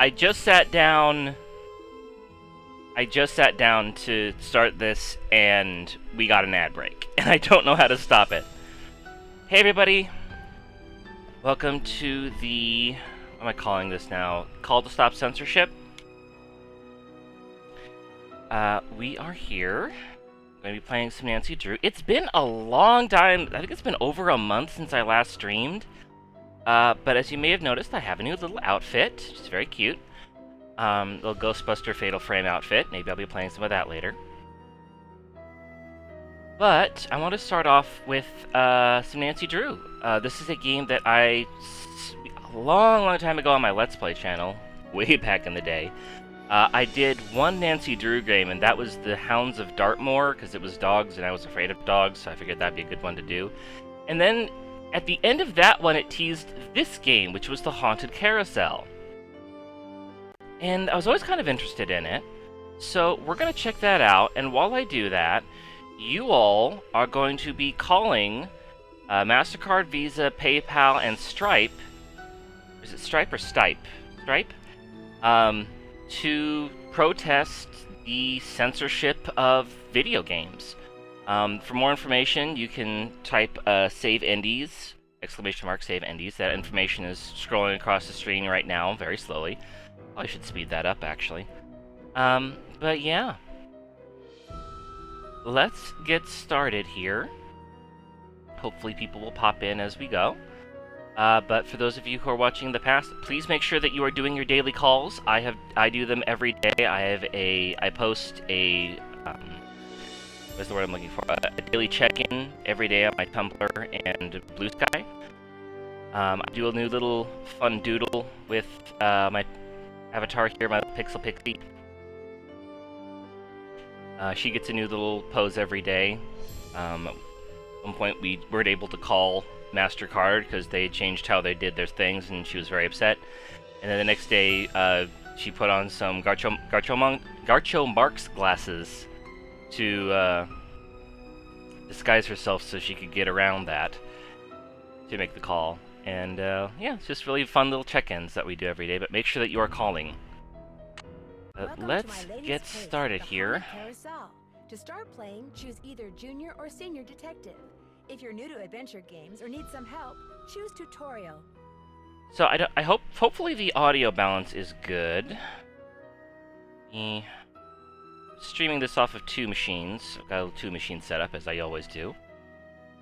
I just sat down. I just sat down to start this, and we got an ad break, and I don't know how to stop it. Hey, everybody! Welcome to the, what am I calling this now? Call to Stop Censorship. We are here. I'm going to be playing some Nancy Drew. It's been a long time. I think it's been over a month since I last streamed. But as you may have noticed, I have a new little outfit, which is very cute. Little Ghostbuster Fatal Frame outfit. Maybe I'll be playing some of that later. But I want to start off with some Nancy Drew. This is a game that a long time ago on my Let's Play channel, way back in the day, I did one Nancy Drew game, and that was the Hounds of Dartmoor, because it was dogs, and I was afraid of dogs, so I figured that'd be a good one to do. And then, at the end of that one, it teased this game, which was the Haunted Carousel. And I was always kind of interested in it, so we're going to check that out, and while I do that, you all are going to be calling MasterCard, Visa, PayPal, and Stripe. Is it Stripe or Stipe? Stripe? To protest the censorship of video games. For more information, you can type Save Indies, exclamation mark Save Indies. That information is scrolling across the screen right now, very slowly. Oh, I should speed that up, actually. But yeah. Let's get started here. Hopefully people will pop in as we go. But for those of you who are watching in the past, please make sure that you are doing your daily calls. I do them every day. I post a, what's the word I'm looking for? A daily check-in every day on my Tumblr and Blue Sky. I do a new little fun doodle with my avatar here, my Pixel Pixie. She gets a new little pose every day. At one point we weren't able to call MasterCard because they changed how they did their things, and she was very upset. And then the next day, she put on some Groucho Marx glasses to disguise herself so she could get around that to make the call. And yeah, it's just really fun little check-ins that we do every day, but make sure that you are calling. Let's get started here. Carousel. To start playing, choose either Junior or Senior Detective. If you're new to adventure games or need some help, choose Tutorial. So hopefully the audio balance is good. Streaming this off of two machines. I've got two machines set up, as I always do.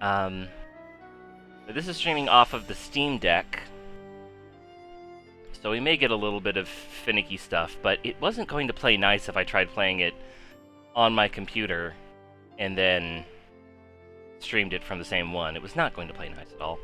But this is streaming off of the Steam Deck. So we may get a little bit of finicky stuff, but it wasn't going to play nice if I tried playing it on my computer and then streamed it from the same one. It was not going to play nice at all.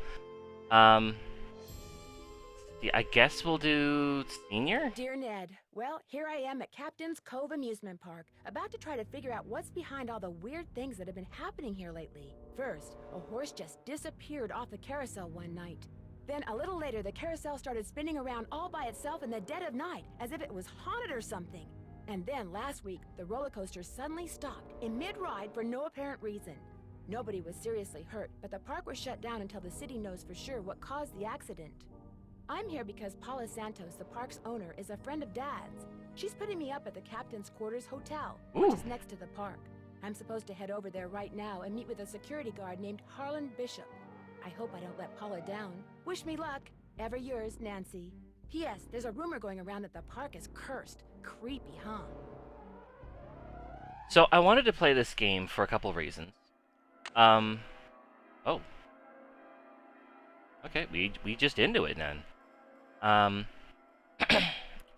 Yeah, I guess we'll do Senior? Dear Ned, well, here I am at Captain's Cove Amusement Park, about to try to figure out what's behind all the weird things that have been happening here lately. First, a horse just disappeared off the carousel one night. Then, a little later, the carousel started spinning around all by itself in the dead of night, as if it was haunted or something. And then, last week, the roller coaster suddenly stopped in mid-ride for no apparent reason. Nobody was seriously hurt, but the park was shut down until the city knows for sure what caused the accident. I'm here because Paula Santos, the park's owner, is a friend of Dad's. She's putting me up at the Captain's Quarters Hotel, which is next to the park. I'm supposed to head over there right now and meet with a security guard named Harlan Bishop. I hope I don't let Paula down. Wish me luck. Ever yours, Nancy. P.S. There's a rumor going around that the park is cursed. Creepy, huh? So I wanted to play this game for a couple reasons. Oh. Okay, we just into it then.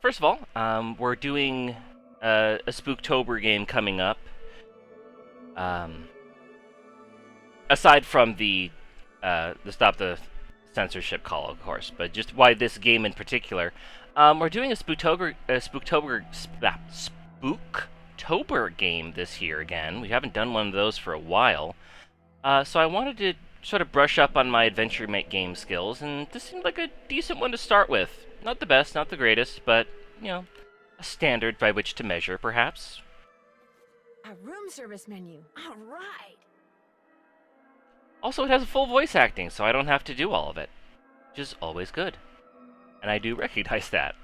First of all, we're doing a Spooktober game coming up. Aside from the Stop the Censorship call, of course, but just why this game in particular. We're doing a Spooktober game this year again. We haven't done one of those for a while. So I wanted to sort of brush up on my adventure game skills, and this seemed like a decent one to start with. Not the best, not the greatest, but, you know, a standard by which to measure, perhaps. A room service menu. All right. Also, it has full voice acting, so I don't have to do all of it, which is always good. And I do recognize that.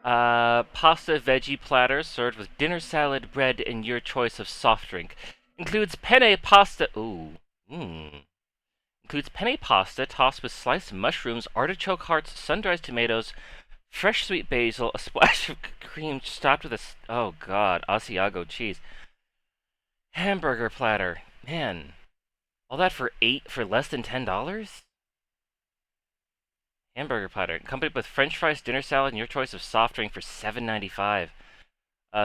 Pasta veggie platter served with dinner salad, bread, and your choice of soft drink. Includes penne pasta. Ooh. Mmm. Includes penne pasta tossed with sliced mushrooms, artichoke hearts, sun-dried tomatoes, fresh sweet basil, a splash of cream topped with oh god, Asiago cheese. Hamburger platter. Man. All that for less than $10? Hamburger platter, accompanied with French fries, dinner salad, and your choice of soft drink for $7.95.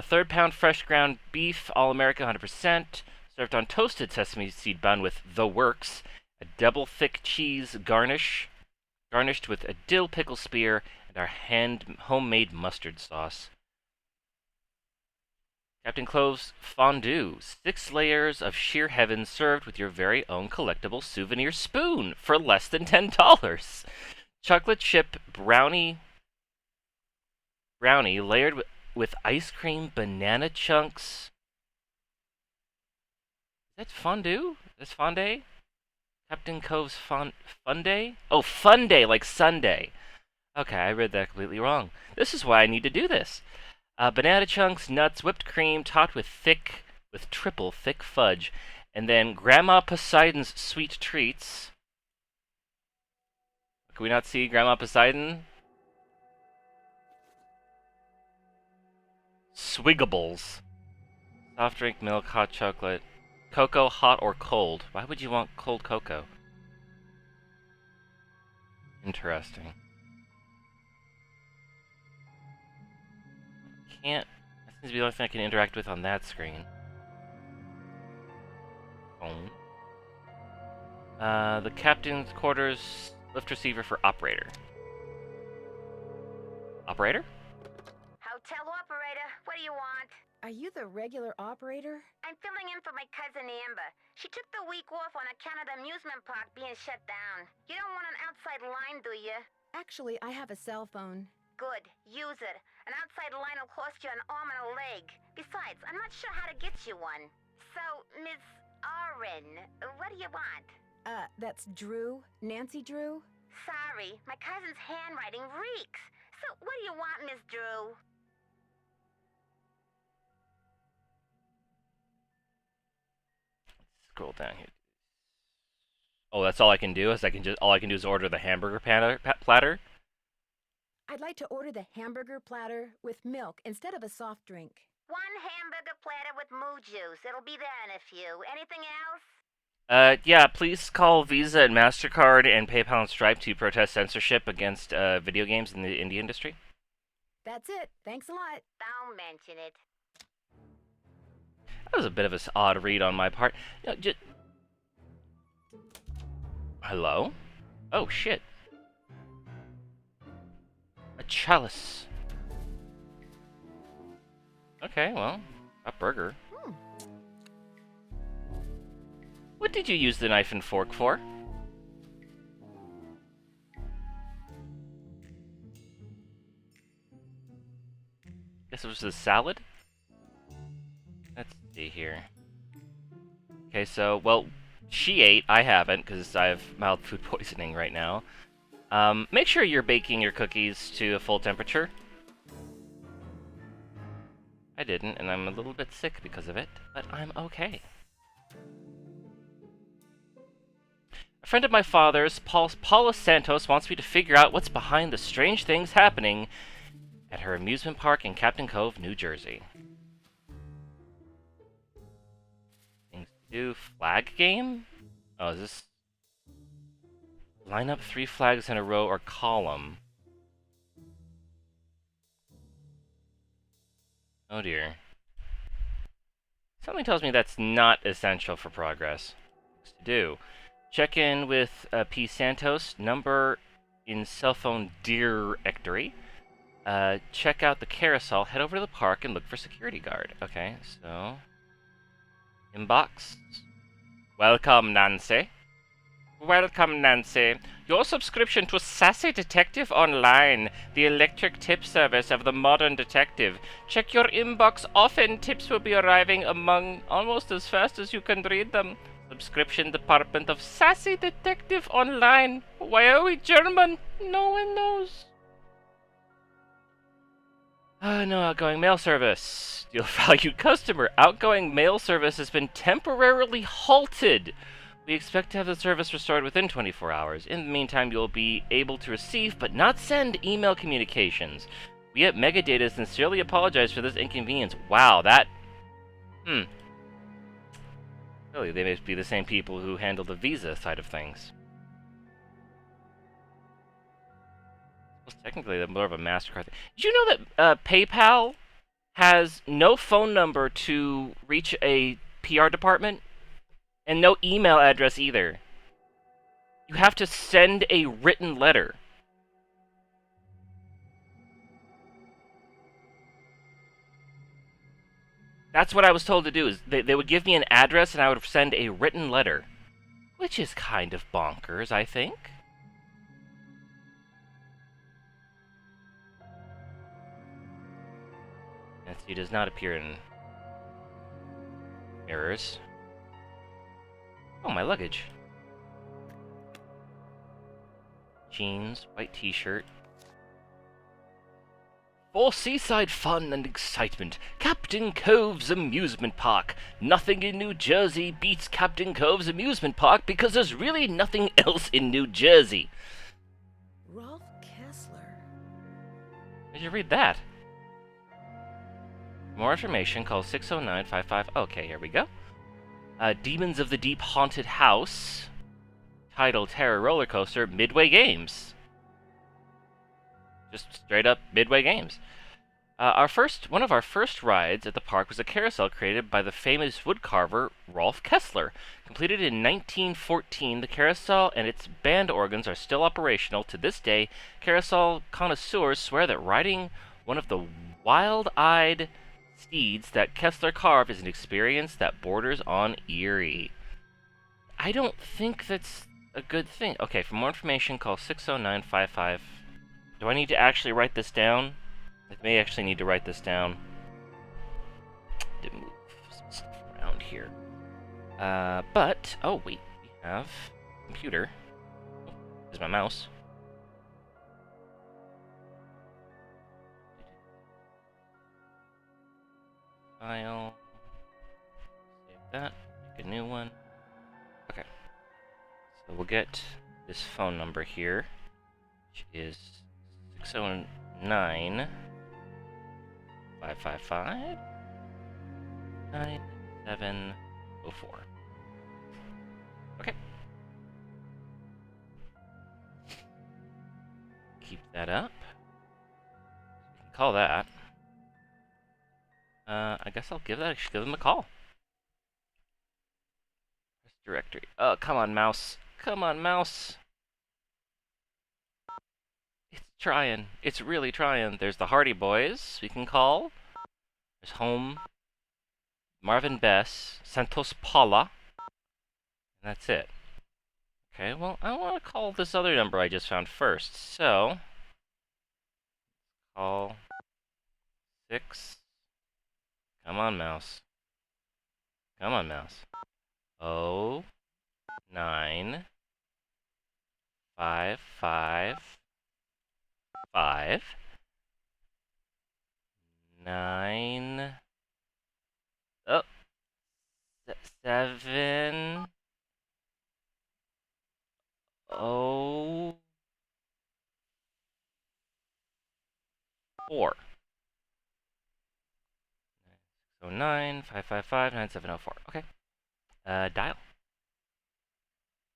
Third pound fresh ground beef, all American, 100%, served on toasted sesame seed bun with the works. A double thick cheese garnished with a dill pickle spear and our homemade mustard sauce. Captain Clove's fondue, 6 layers of sheer heaven served with your very own collectible souvenir spoon for less than $10. Chocolate chip brownie layered with ice cream, banana chunks. Is that fondue? Is fondue? Captain Cove's Funday? Oh, Funday, like Sunday. Okay, I read that completely wrong. This is why I need to do this. Banana chunks, nuts, whipped cream, topped with triple thick fudge. And then Grandma Poseidon's sweet treats. Can we not see Grandma Poseidon? Swiggables. Soft drink, milk, hot chocolate. Cocoa, hot or cold? Why would you want cold cocoa? Interesting. That seems to be the only thing I can interact with on that screen. Phone. The captain's quarters, lift receiver for operator. Operator? Hotel operator, what do you want? Are you the regular operator? I'm filling in for my cousin Amber. She took the week off on account of the amusement park being shut down. You don't want an outside line, do you? Actually, I have a cell phone. Good, use it. An outside line will cost you an arm and a leg. Besides, I'm not sure how to get you one. So, Miss Oren, what do you want? That's Drew? Nancy Drew? Sorry, my cousin's handwriting reeks. So, what do you want, Miss Drew? Scroll down here. Oh, that's all I can do? All I can do is order the hamburger platter? I'd like to order the hamburger platter with milk instead of a soft drink. One hamburger platter with moo juice. It'll be there in a few. Anything else? Yeah, please call Visa and MasterCard and PayPal and Stripe to protest censorship against video games in the indie industry. That's it. Thanks a lot. Don't mention it. That was a bit of an odd read on my part. Hello? Oh, shit. A chalice. Okay, well, a burger. What did you use the knife and fork for? Guess it was the salad? Let's see here. Okay, so, well, she ate. I haven't, because I have mild food poisoning right now. Make sure you're baking your cookies to a full temperature. I didn't, and I'm a little bit sick because of it, but I'm okay. A friend of my father's, Paula Santos, wants me to figure out what's behind the strange things happening at her amusement park in Captain Cove, New Jersey. Things to do. Flag game? Oh, is this... Line up 3 flags in a row or column. Oh dear. Something tells me that's not essential for progress. Things to do. Check in with P. Santos, number in cell phone directory. Check out the carousel, head over to the park, and look for security guard. Okay, so... Inbox. Welcome, Nancy. Welcome, Nancy. Your subscription to Sassy Detective Online, the electric tip service of the modern detective. Check your inbox often. Tips will be arriving among almost as fast as you can read them. Subscription department of Sassy Detective Online. Why are we German? No one knows. No outgoing mail service. Dear valued customer, outgoing mail service has been temporarily halted. We expect to have the service restored within 24 hours. In the meantime, you'll be able to receive but not send email communications. We at Megadata sincerely apologize for this inconvenience. Wow, that... Really, they must be the same people who handle the Visa side of things. Well, technically, they're more of a MasterCard thing. Did you know that PayPal has no phone number to reach a PR department? And no email address either. You have to send a written letter. That's what I was told to do, is they would give me an address and I would send a written letter. Which is kind of bonkers, I think. Nancy does not appear in mirrors. Oh, my luggage. Jeans, white t-shirt. For seaside fun and excitement, Captain Cove's Amusement Park. Nothing in New Jersey beats Captain Cove's Amusement Park because there's really nothing else in New Jersey. Rolf Kessler. Did you read that? For more information, call 609-55... Okay, here we go. Demons of the Deep Haunted House. Title Terror Roller Coaster, Midway Games. Just straight up Midway Games. One of our first rides at the park was a carousel created by the famous woodcarver Rolf Kessler. Completed in 1914, the carousel and its band organs are still operational to this day. Carousel connoisseurs swear that riding one of the wild-eyed steeds that Kessler carved is an experience that borders on eerie. I don't think that's a good thing. Okay, for more information, call 609-55... Do I need to actually write this down? I may actually need to write this down. To move some stuff around here. But... Oh, wait. We have... Computer. Oh, there's my mouse. File. Save that. Make a new one. Okay. So we'll get this phone number here, which is 609 555 9704. Okay. Keep that up. We can call that. I guess I'll give them a call. Press directory. Oh, come on, mouse. Come on, mouse. It's trying. It's really trying. There's the Hardy Boys we can call. There's Home. Marvin Bess. Santos Paula. And that's it. Okay, well, I want to call this other number I just found first. So, call 6. Come on, mouse. Come on, mouse. 9 5 5 5 9 7 4. So 9 5 5 5 9 7 0 4. Okay. Dial.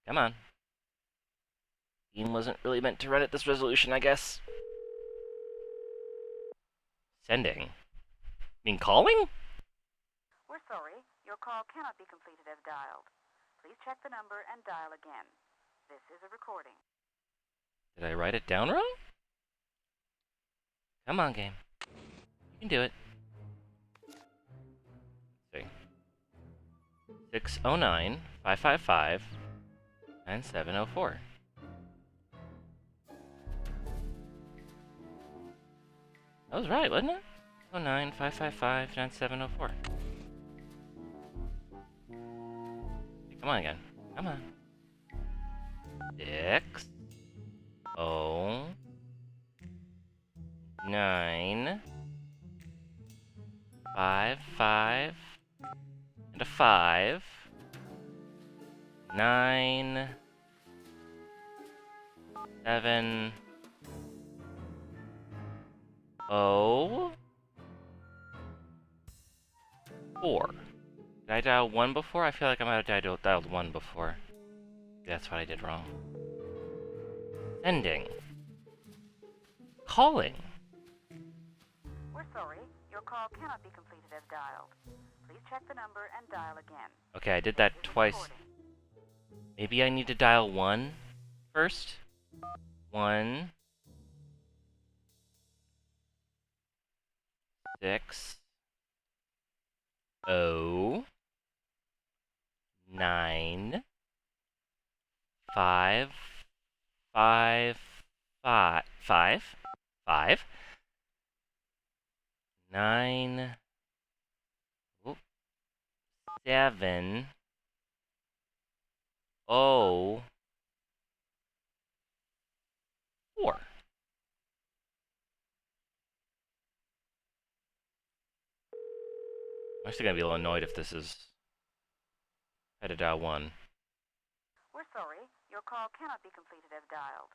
Come on. Game wasn't really meant to run at this resolution, I guess. Sending. Mean calling? We're sorry. Your call cannot be completed as dialed. Please check the number and dial again. This is a recording. Did I write it down wrong? Come on, game. You can do it. Let's see. 609 555 9704. That was right, wasn't it? 09 555 9704. Come on again. Come on. 6 0 9 5, 5, and a 5. 9, 7, 0, 4. Did I dial 1 before? I feel like I might have dialed 1 before. That's what I did wrong. Sending. Calling. We're sorry. Your call cannot be completed as dialed. Please check the number and dial again. Okay, I did that This is a twice. recording. Maybe I need to dial 1 first. 1, 6, 0, 9, 5, 5, 5, 5, 5, 9, 7, 0, 4. I'm actually gonna be a little annoyed if this is... I had to dial 1. We're sorry. Your call cannot be completed as dialed.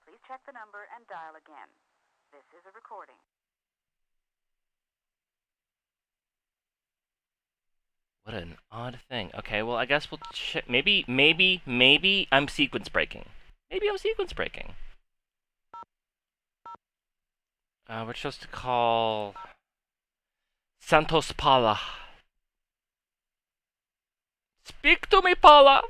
Please check the number and dial again. This is a recording. What an odd thing. Okay, well, I guess we'll check. Maybe I'm sequence breaking. Maybe I'm sequence breaking. We're supposed to call... Santos Paula. Speak to me, Paula!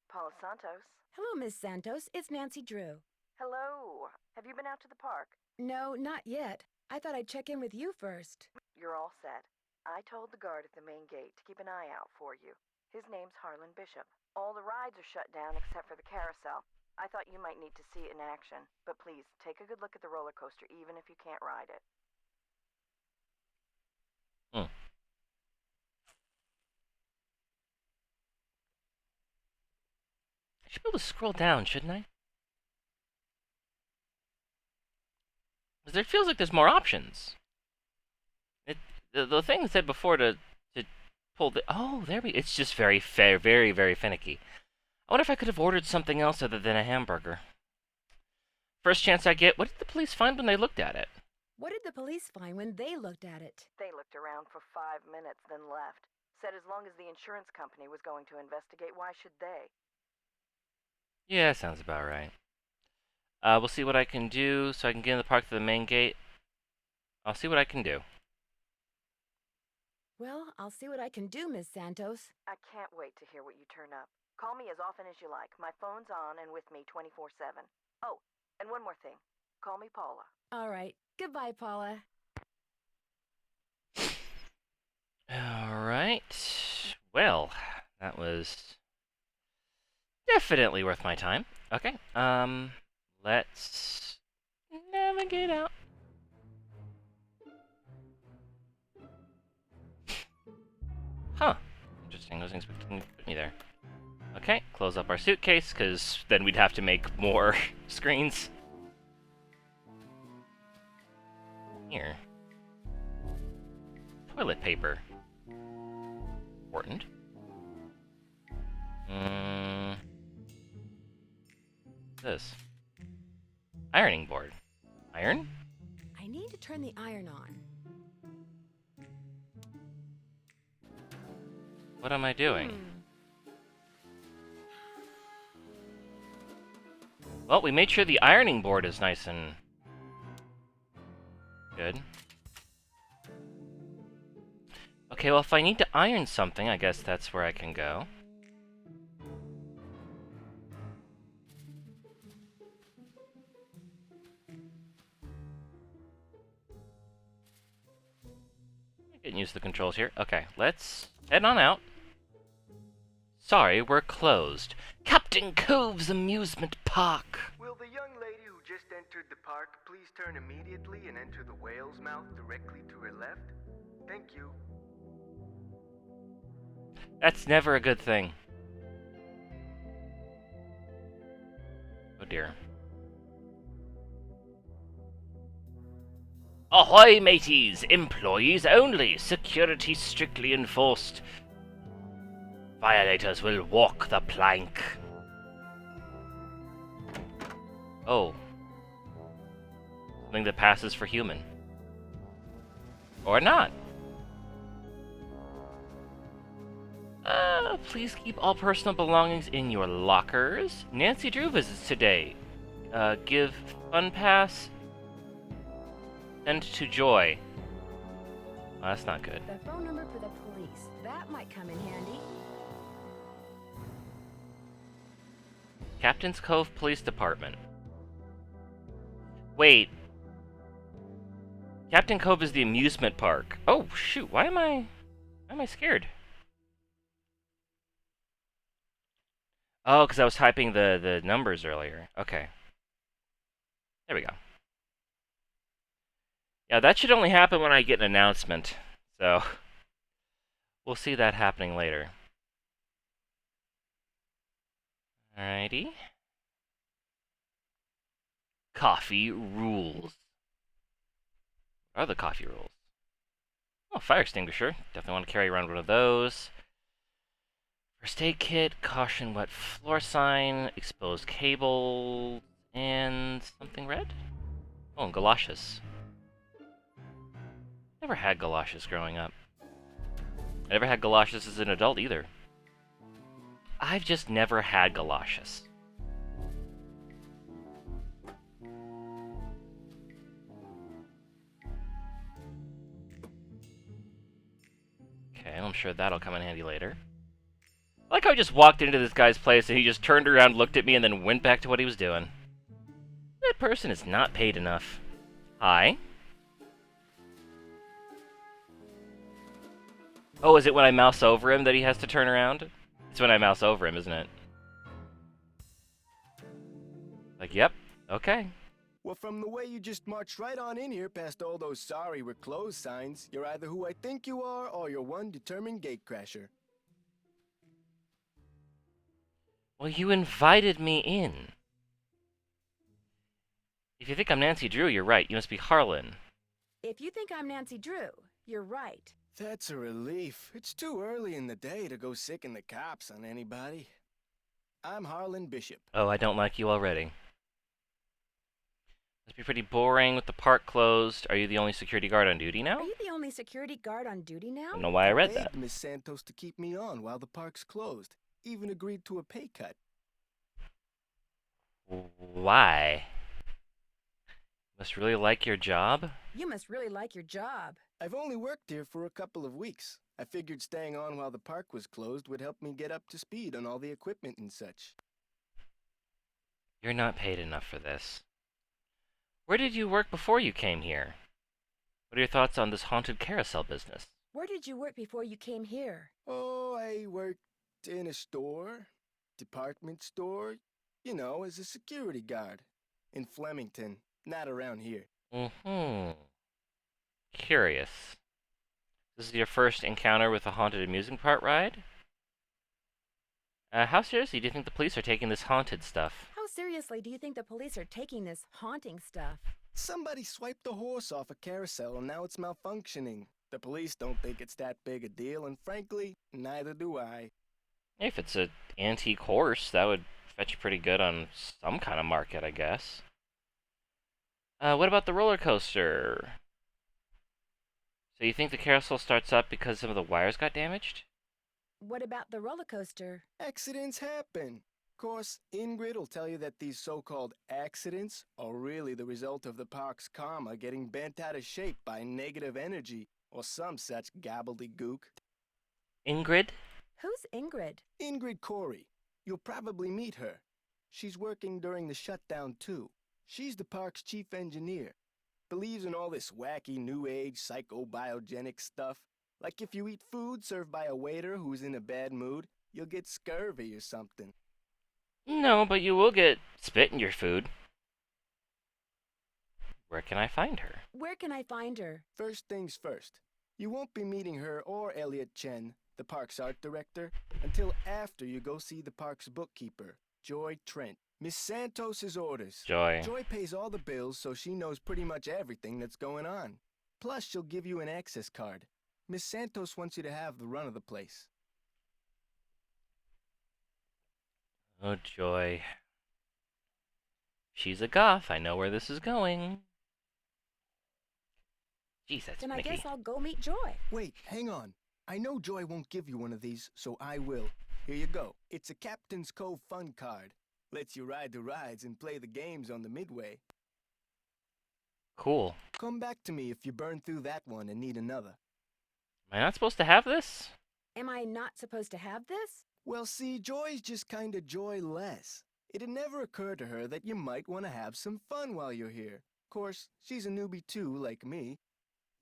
Paula Santos. Hello, Miss Santos. It's Nancy Drew. Hello. Have you been out to the park? No, not yet. I thought I'd check in with you first. You're all set. I told the guard at the main gate to keep an eye out for you. His name's Harlan Bishop. All the rides are shut down except for the Carousel. I thought you might need to see it in action, but please, take a good look at the roller coaster even if you can't ride it. Hmm. I should be able to scroll down, shouldn't I? Because there feels like there's more options. The thing said before to pull the... Oh, there we... It's just very fair, very, very finicky. I wonder if I could have ordered something else other than a hamburger. First chance I get, what did the police find when they looked at it? What did the police find when they looked at it? They looked around for 5 minutes, then left. Said as long as the insurance company was going to investigate, why should they? Yeah, sounds about right. We'll see what I can do so I can get in the park to the main gate. I'll see what I can do. Well, I'll see what I can do, Miss Santos. I can't wait to hear what you turn up. Call me as often as you like. My phone's on and with me 24/7. Oh, and one more thing. Call me Paula. All right. Goodbye, Paula. Alright. Well, that was definitely worth my time. Okay, let's navigate out. Huh. Interesting, I wasn't expecting to put me there. Okay, close up our suitcase, because then we'd have to make more screens. Here. Toilet paper. Important. This. Ironing board. Iron? I need to turn the iron on. What am I doing? Well, we made sure the ironing board is nice and good. Okay, well, if I need to iron something, I guess that's where I can go. Getting used to the controls here. Okay, let's head on out. Sorry, we're closed. Captain Cove's amusement park. Will the young lady who just entered the park please turn immediately and enter the whale's mouth directly to her left? Thank you. That's never a good thing. Oh dear. Ahoy, mateys! Employees only. Security strictly enforced. Violators will walk the plank. Oh. Something that passes for human. Or not. Please keep all personal belongings in your lockers. Nancy Drew visits today. Give fun pass. Send to Joy. Oh, that's not good. The phone number for the police. That might come in handy. Captain's Cove Police Department. Wait. Captain Cove is the amusement park. Oh, shoot. Why am I scared? Oh, because I was typing the numbers earlier. Okay. There we go. Yeah, that should only happen when I get an announcement. So, we'll see that happening later. Alrighty. Coffee rules. What are the coffee rules? Oh, fire extinguisher. Definitely want to carry around one of those. First aid kit, caution wet floor sign, exposed cable, and something red? Oh, and galoshes. Never had galoshes growing up. I never had galoshes as an adult either. I've just never had galoshes. Okay, I'm sure that'll come in handy later. I like how I just walked into this guy's place and he just turned around, looked at me, and then went back to what he was doing. That person is not paid enough. Hi. Oh, is it when I mouse over him that he has to turn around? It's when I mouse over him, isn't it? Like, yep, okay. Well, from the way you just marched right on in here past all those sorry we're closed signs, you're either who I think you are or you're one determined gatecrasher. Well, you invited me in. If you think I'm Nancy Drew, you're right. You must be Harlan. If you think I'm Nancy Drew, you're right. That's a relief. It's too early in the day to go sicking the cops on anybody. I'm Harlan Bishop. Oh, I don't like you already. Must be pretty boring with the park closed. Are you the only security guard on duty now? Are you the only security guard on duty now? I don't know why I read that. Begged Miss Santos to keep me on while the park's closed. Even agreed to a pay cut. Why? Must really like your job? You must really like your job. I've only worked here for a couple of weeks. I figured staying on while the park was closed would help me get up to speed on all the equipment and such. You're not paid enough for this. Where did you work before you came here? What are your thoughts on this haunted carousel business? Where did you work before you came here? Oh, I worked in a store, department store, you know, as a security guard. In Flemington, not around here. Mm-hmm. Curious. This is your first encounter with a haunted amusement park ride? How seriously do you think the police are taking this haunted stuff? How seriously do you think the police are taking this haunting stuff? Somebody swiped a horse off a carousel and now it's malfunctioning. The police don't think it's that big a deal, and frankly, neither do I. If it's an antique horse, that would fetch pretty good on some kind of market, I guess. What about the roller coaster? So you think the carousel starts up because some of the wires got damaged? What about the roller coaster? Accidents happen. Of course, Ingrid will tell you that these so-called accidents are really the result of the park's karma getting bent out of shape by negative energy or some such gobbledygook. Ingrid? Who's Ingrid? Ingrid Corey. You'll probably meet her. She's working during the shutdown too. She's the park's chief engineer. Believes in all this wacky new age psychobiogenic stuff. Like if you eat food served by a waiter who's in a bad mood, you'll get scurvy or something. No, but you will get spit in your food. Where can I find her? Where can I find her? First things first. You won't be meeting her or Elliot Chen, the park's art director, until after you go see the park's bookkeeper. Joy Trent. Miss Santos's orders. Joy. Joy pays all the bills, so she knows pretty much everything that's going on. Plus, she'll give you an access card. Miss Santos wants you to have the run of the place. Oh, Joy. She's a goth. I know where this is going. Jeez, that's Then I finicky. guess I'll go meet Joy. Wait, hang on. I know Joy won't give you one of these, so I will. Here you go. It's a Captain's Cove fun card. Lets you ride the rides and play the games on the Midway. Cool. Come back to me if you burn through that one and need another. Am I not supposed to have this? Am I not supposed to have this? Well, see, Joy's just kinda joyless. It'd never occur to her that you might want to have some fun while you're here. Course, she's a newbie too, like me.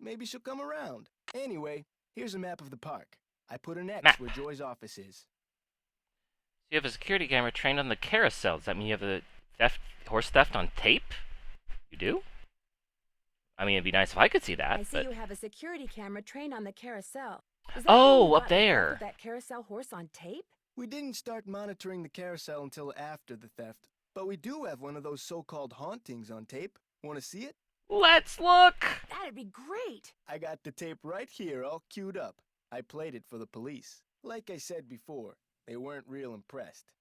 Maybe she'll come around. Anyway, here's a map of the park. I put an X Map. where Joy's office is. You have a security camera trained on the carousel. Does that mean you have a horse theft on tape? You do? I mean, it'd be nice if I could see that. I see but... you have a security camera trained on the carousel. Does that Oh, mean you up got there. enough of that carousel horse on tape? We didn't start monitoring the carousel until after the theft, but we do have one of those so-called hauntings on tape. Want to see it? Let's look! That'd be great. I got the tape right here all queued up. I played it for the police. Like I said before, they weren't real impressed.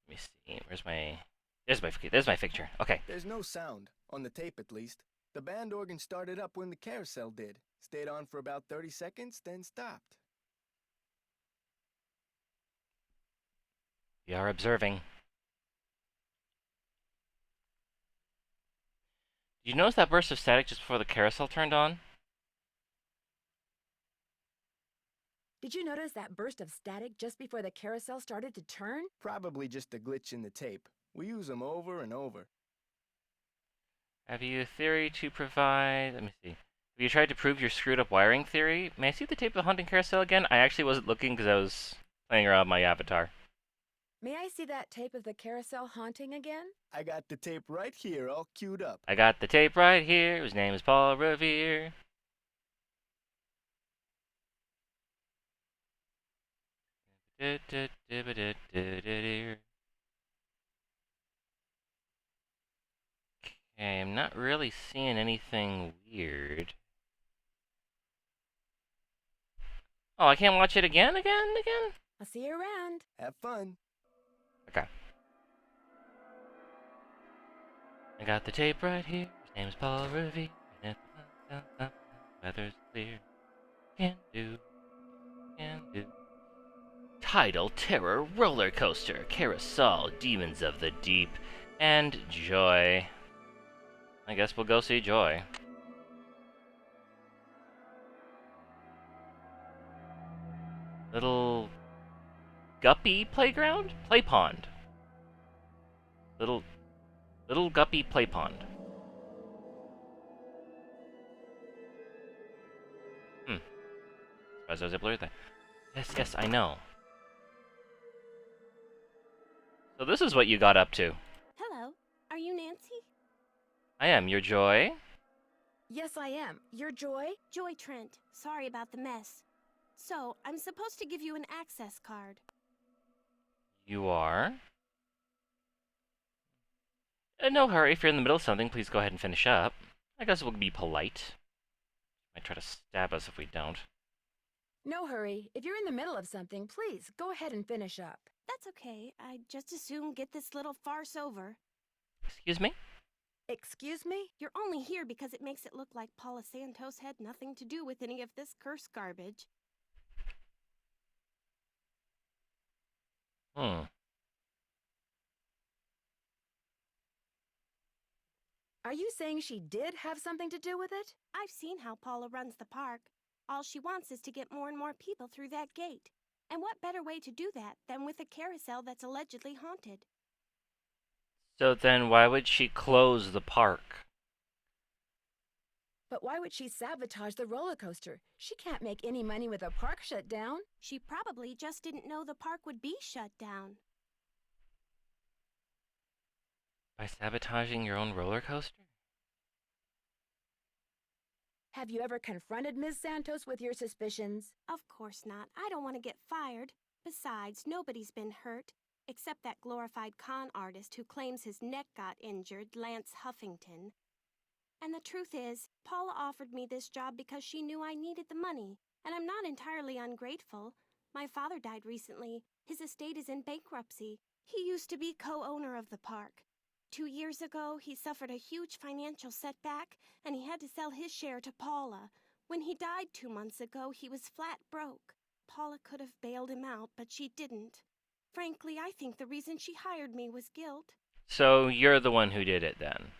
Let me see. Where's my... There's my picture. Okay. There's no sound, on the tape at least. The band organ started up when the carousel did. Stayed on for about 30 seconds, then stopped. We are observing. Did you notice that burst of static just before the carousel turned on? Did you notice that burst of static just before the carousel started to turn? Probably just a glitch in the tape. We use them over and over. Have you a theory to provide? Let me see. Have you tried to prove your screwed up wiring theory? May I see the tape of the haunting carousel again? I actually wasn't looking because I was playing around with my avatar. May I see that tape of the carousel haunting again? I got the tape right here all queued up. I got the tape right here. His name is Paul Revere. Okay, I'm not really seeing anything weird. Oh, I can't watch it again? I'll see you around. Have fun. Okay. I got the tape right here. His name is Paul Revere. Weather's clear. Can do. Tidal Terror Roller Coaster, Carousel, Demons of the Deep, and Joy. I guess we'll go see Joy. Little guppy playground? Play pond. Little guppy play pond. Surprised I was able to read that. Yes, I know. So this is what you got up to. Hello, are you Nancy? I am your Joy. Yes, I am. You're Joy? Joy Trent. Sorry about the mess. So, I'm supposed to give you an access card. You are? No hurry. If you're in the middle of something, please go ahead and finish up. I guess we'll be polite. Might try to stab us if we don't. No hurry. If you're in the middle of something, please go ahead and finish up. That's okay. I'd just as soon get this little farce over. Excuse me? Excuse me? You're only here because it makes it look like Paula Santos had nothing to do with any of this cursed garbage. Are you saying she did have something to do with it? I've seen how Paula runs the park. All she wants is to get more and more people through that gate. And what better way to do that than with a carousel that's allegedly haunted? So then why would she close the park? But why would she sabotage the roller coaster? She can't make any money with a park shut down. She probably just didn't know the park would be shut down. By sabotaging your own roller coaster? Have you ever confronted Ms. Santos with your suspicions? Of course not. I don't want to get fired. Besides, nobody's been hurt. except that glorified con artist who claims his neck got injured, Lance Huffington. And the truth is, Paula offered me this job because she knew I needed the money, and I'm not entirely ungrateful. My father died recently. His estate is in bankruptcy. He used to be co-owner of the park. 2 years ago, he suffered a huge financial setback, and he had to sell his share to Paula. When he died 2 months ago, he was flat broke. Paula could have bailed him out, but she didn't. Frankly, I think the reason she hired me was guilt. So you're the one who did it then?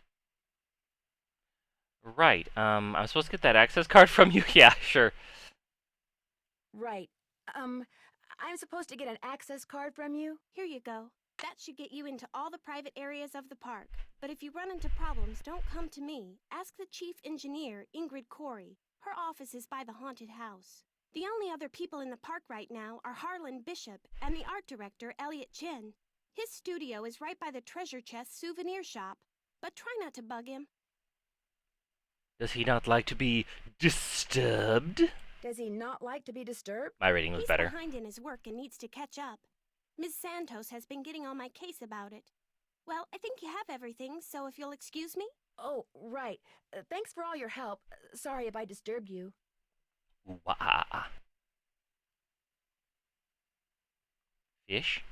Right. I'm supposed to get that access card from you? Yeah, sure. Right. I'm supposed to get an access card from you? Here you go. That should get you into all the private areas of the park. But if you run into problems, don't come to me. Ask the chief engineer, Ingrid Corey. Her office is by the haunted house. The only other people in the park right now are Harlan Bishop and the art director, Elliot Chin. His studio is right by the treasure chest souvenir shop. But try not to bug him. Does he not like to be disturbed? Does he not like to be disturbed? My rating was better. He's behind in his work and needs to catch up. Ms. Santos has been getting on my case about it. Well, I think you have everything, so if you'll excuse me? Oh, right. Thanks for all your help. Sorry if I disturbed you. Wah. Fish?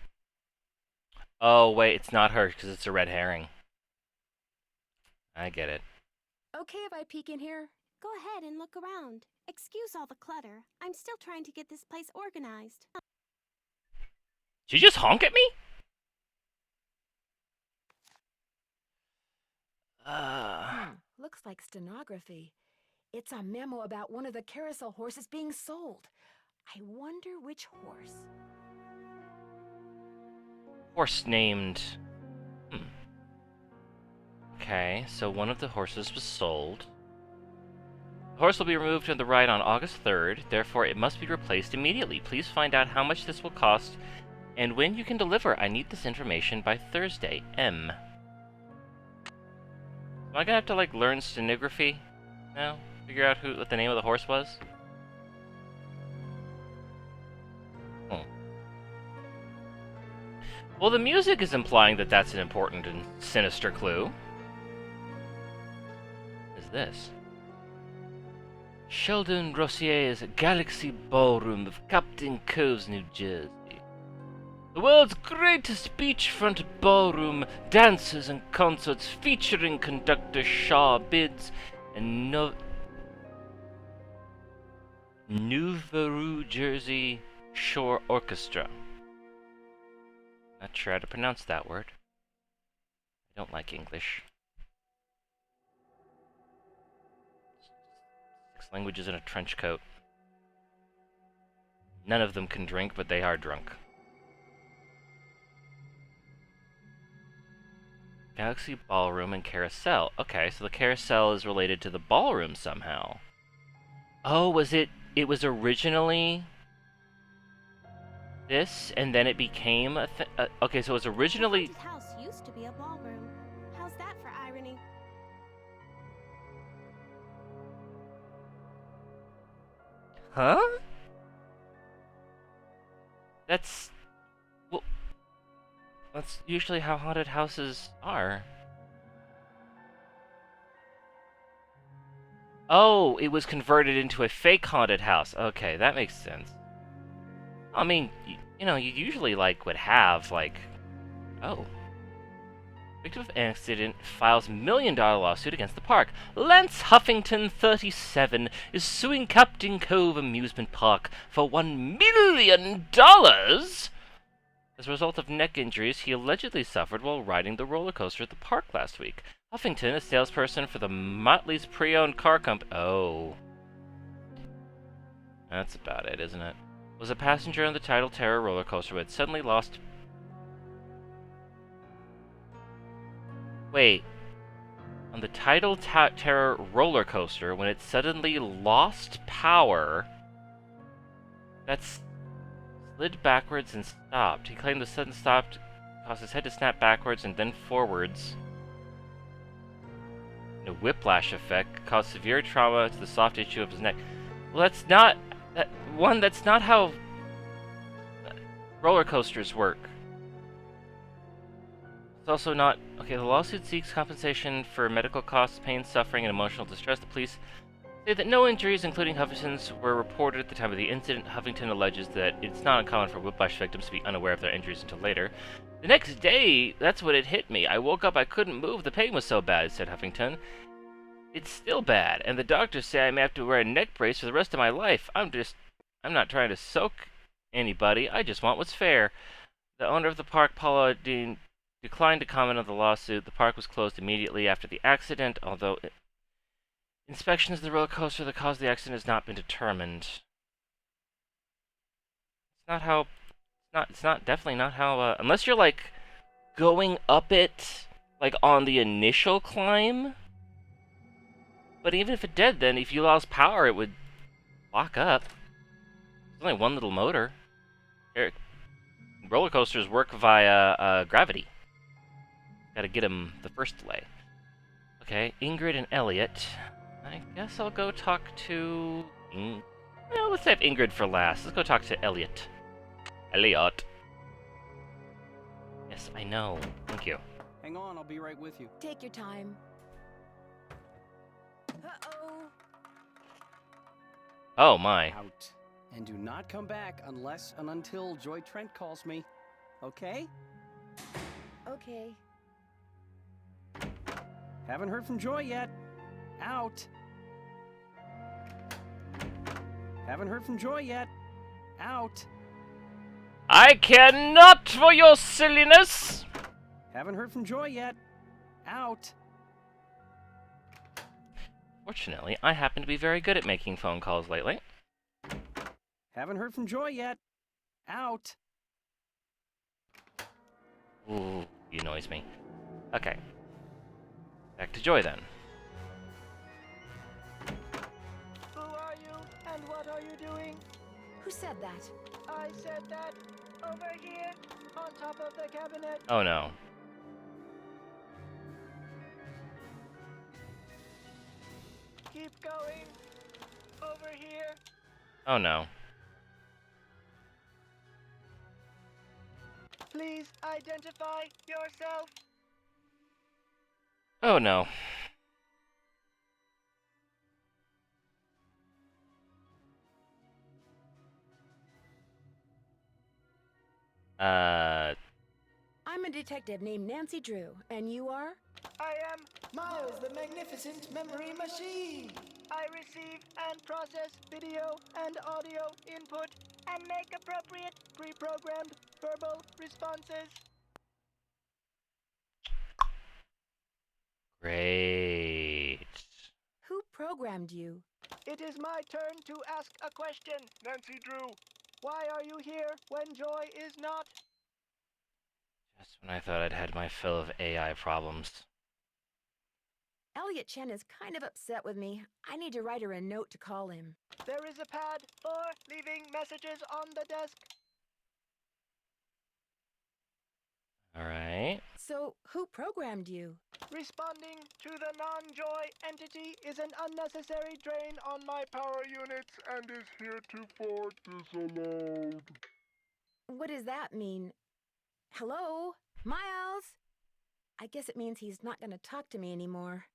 Oh, wait, it's not her, because it's a red herring. I get it. Okay if I peek in here? Go ahead and look around. Excuse all the clutter. I'm still trying to get this place organized. Did you just honk at me? Looks like stenography. It's a memo about one of the carousel horses being sold. I wonder which horse. Horse named... Okay, so one of the horses was sold. The horse will be removed from the ride on August 3rd, therefore it must be replaced immediately. Please find out how much this will cost and when you can deliver. I need this information by Thursday. M. Am I gonna have to, like, learn stenography now? Figure out what the name of the horse was? Well, the music is implying that that's an important and sinister clue. What is this? Sheldon Rossier's Galaxy Ballroom of Captain Cove's, New Jersey. The world's greatest beachfront ballroom, dances and concerts featuring conductor Shaw Bids and New Jersey Shore Orchestra. Not sure how to pronounce that word. I don't like English. 6 languages in a trench coat. None of them can drink, but they are drunk. Galaxy Ballroom and Carousel. Okay, so the Carousel is related to the ballroom somehow. Oh, it was originally this, and then it became a thing? Okay, so it was originally... The haunted house used to be a ballroom. How's that for irony? Huh? That's... Well... That's usually how haunted houses are. Oh, it was converted into a fake haunted house. Okay, that makes sense. I mean, you know, you usually, like, would have, like... Oh. Victim of accident files $1 million lawsuit against the park. Lance Huffington, 37, is suing Captain Cove Amusement Park for $1 million as a result of neck injuries he allegedly suffered while riding the roller coaster at the park last week. Huffington, a salesperson for the Motley's pre-owned car company... Oh. That's about it, isn't it? Was a passenger on the Tidal Terror roller coaster who had suddenly lost... Wait. On the Tidal Terror roller coaster, when it suddenly lost power... That's... slid backwards and stopped. He claimed the sudden stop caused his head to snap backwards and then forwards. A whiplash effect caused severe trauma to the soft tissue of his neck. Well, that's not... That's not how roller coasters work. It's also not... Okay, the lawsuit seeks compensation for medical costs, pain, suffering, and emotional distress. The police say that no injuries, including Huffington's, were reported at the time of the incident. Huffington alleges that it's not uncommon for whiplash victims to be unaware of their injuries until later. The next day, that's when it hit me. I woke up, I couldn't move, the pain was so bad, said Huffington. It's still bad, and the doctors say I may have to wear a neck brace for the rest of my life. I'm not trying to soak anybody, I just want what's fair. The owner of the park, Paula Dean, declined to comment on the lawsuit. The park was closed immediately after the accident, although inspections of the roller coaster that caused the accident has not been determined. It's not how... It's not definitely not how, unless you're, like, going up it, like, on the initial climb. But even if it did, then if you lost power, it would lock up. There's only one little motor. Roller coasters work via gravity. Gotta get them the first delay. Okay, Ingrid and Elliot. I guess I'll go talk to... Well, let's save Ingrid for last. Let's go talk to Elliot. Elliot. Yes, I know. Thank you. Hang on, I'll be right with you. Take your time. Uh-oh. Oh, my. Out. And do not come back unless and until Joy Trent calls me. Okay? Okay. Haven't heard from Joy yet. Out. Haven't heard from Joy yet. Out. I care not for your silliness! Haven't heard from Joy yet. Out. Fortunately, I happen to be very good at making phone calls lately. Haven't heard from Joy yet. Out. Ooh, he annoys me. Okay. Back to Joy, then. Who are you, and what are you doing? Who said that? I said that. Over here, on top of the cabinet. Oh, no. Keep going. Over here. Oh, no. Please identify yourself. Oh, no. I'm a detective named Nancy Drew, and you are? I am Miles, the Magnificent Memory Machine. I receive and process video and audio input and make appropriate pre-programmed verbal responses. Great. Who programmed you? It is my turn to ask a question, Nancy Drew. Why are you here when Joy is not? Just when I thought I'd had my fill of AI problems. Elliot Chen is kind of upset with me. I need to write her a note to call him. There is a pad for leaving messages on the desk. Alright. So, who programmed you? Responding to the non-Joy entity is an unnecessary drain on my power units and is heretofore disallowed. What does that mean? Hello? Miles? I guess it means he's not gonna talk to me anymore.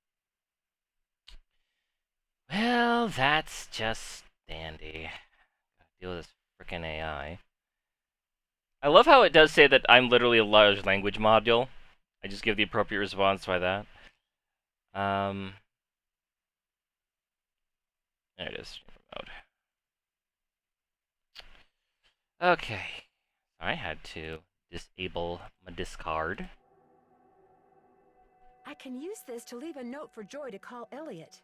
Well, that's just dandy. Gotta deal with this frickin' AI. I love how it does say that I'm literally a large language module. I just give the appropriate response by that. There it is. Mode. Okay. I had to disable my discard. I can use this to leave a note for Joy to call Elliot.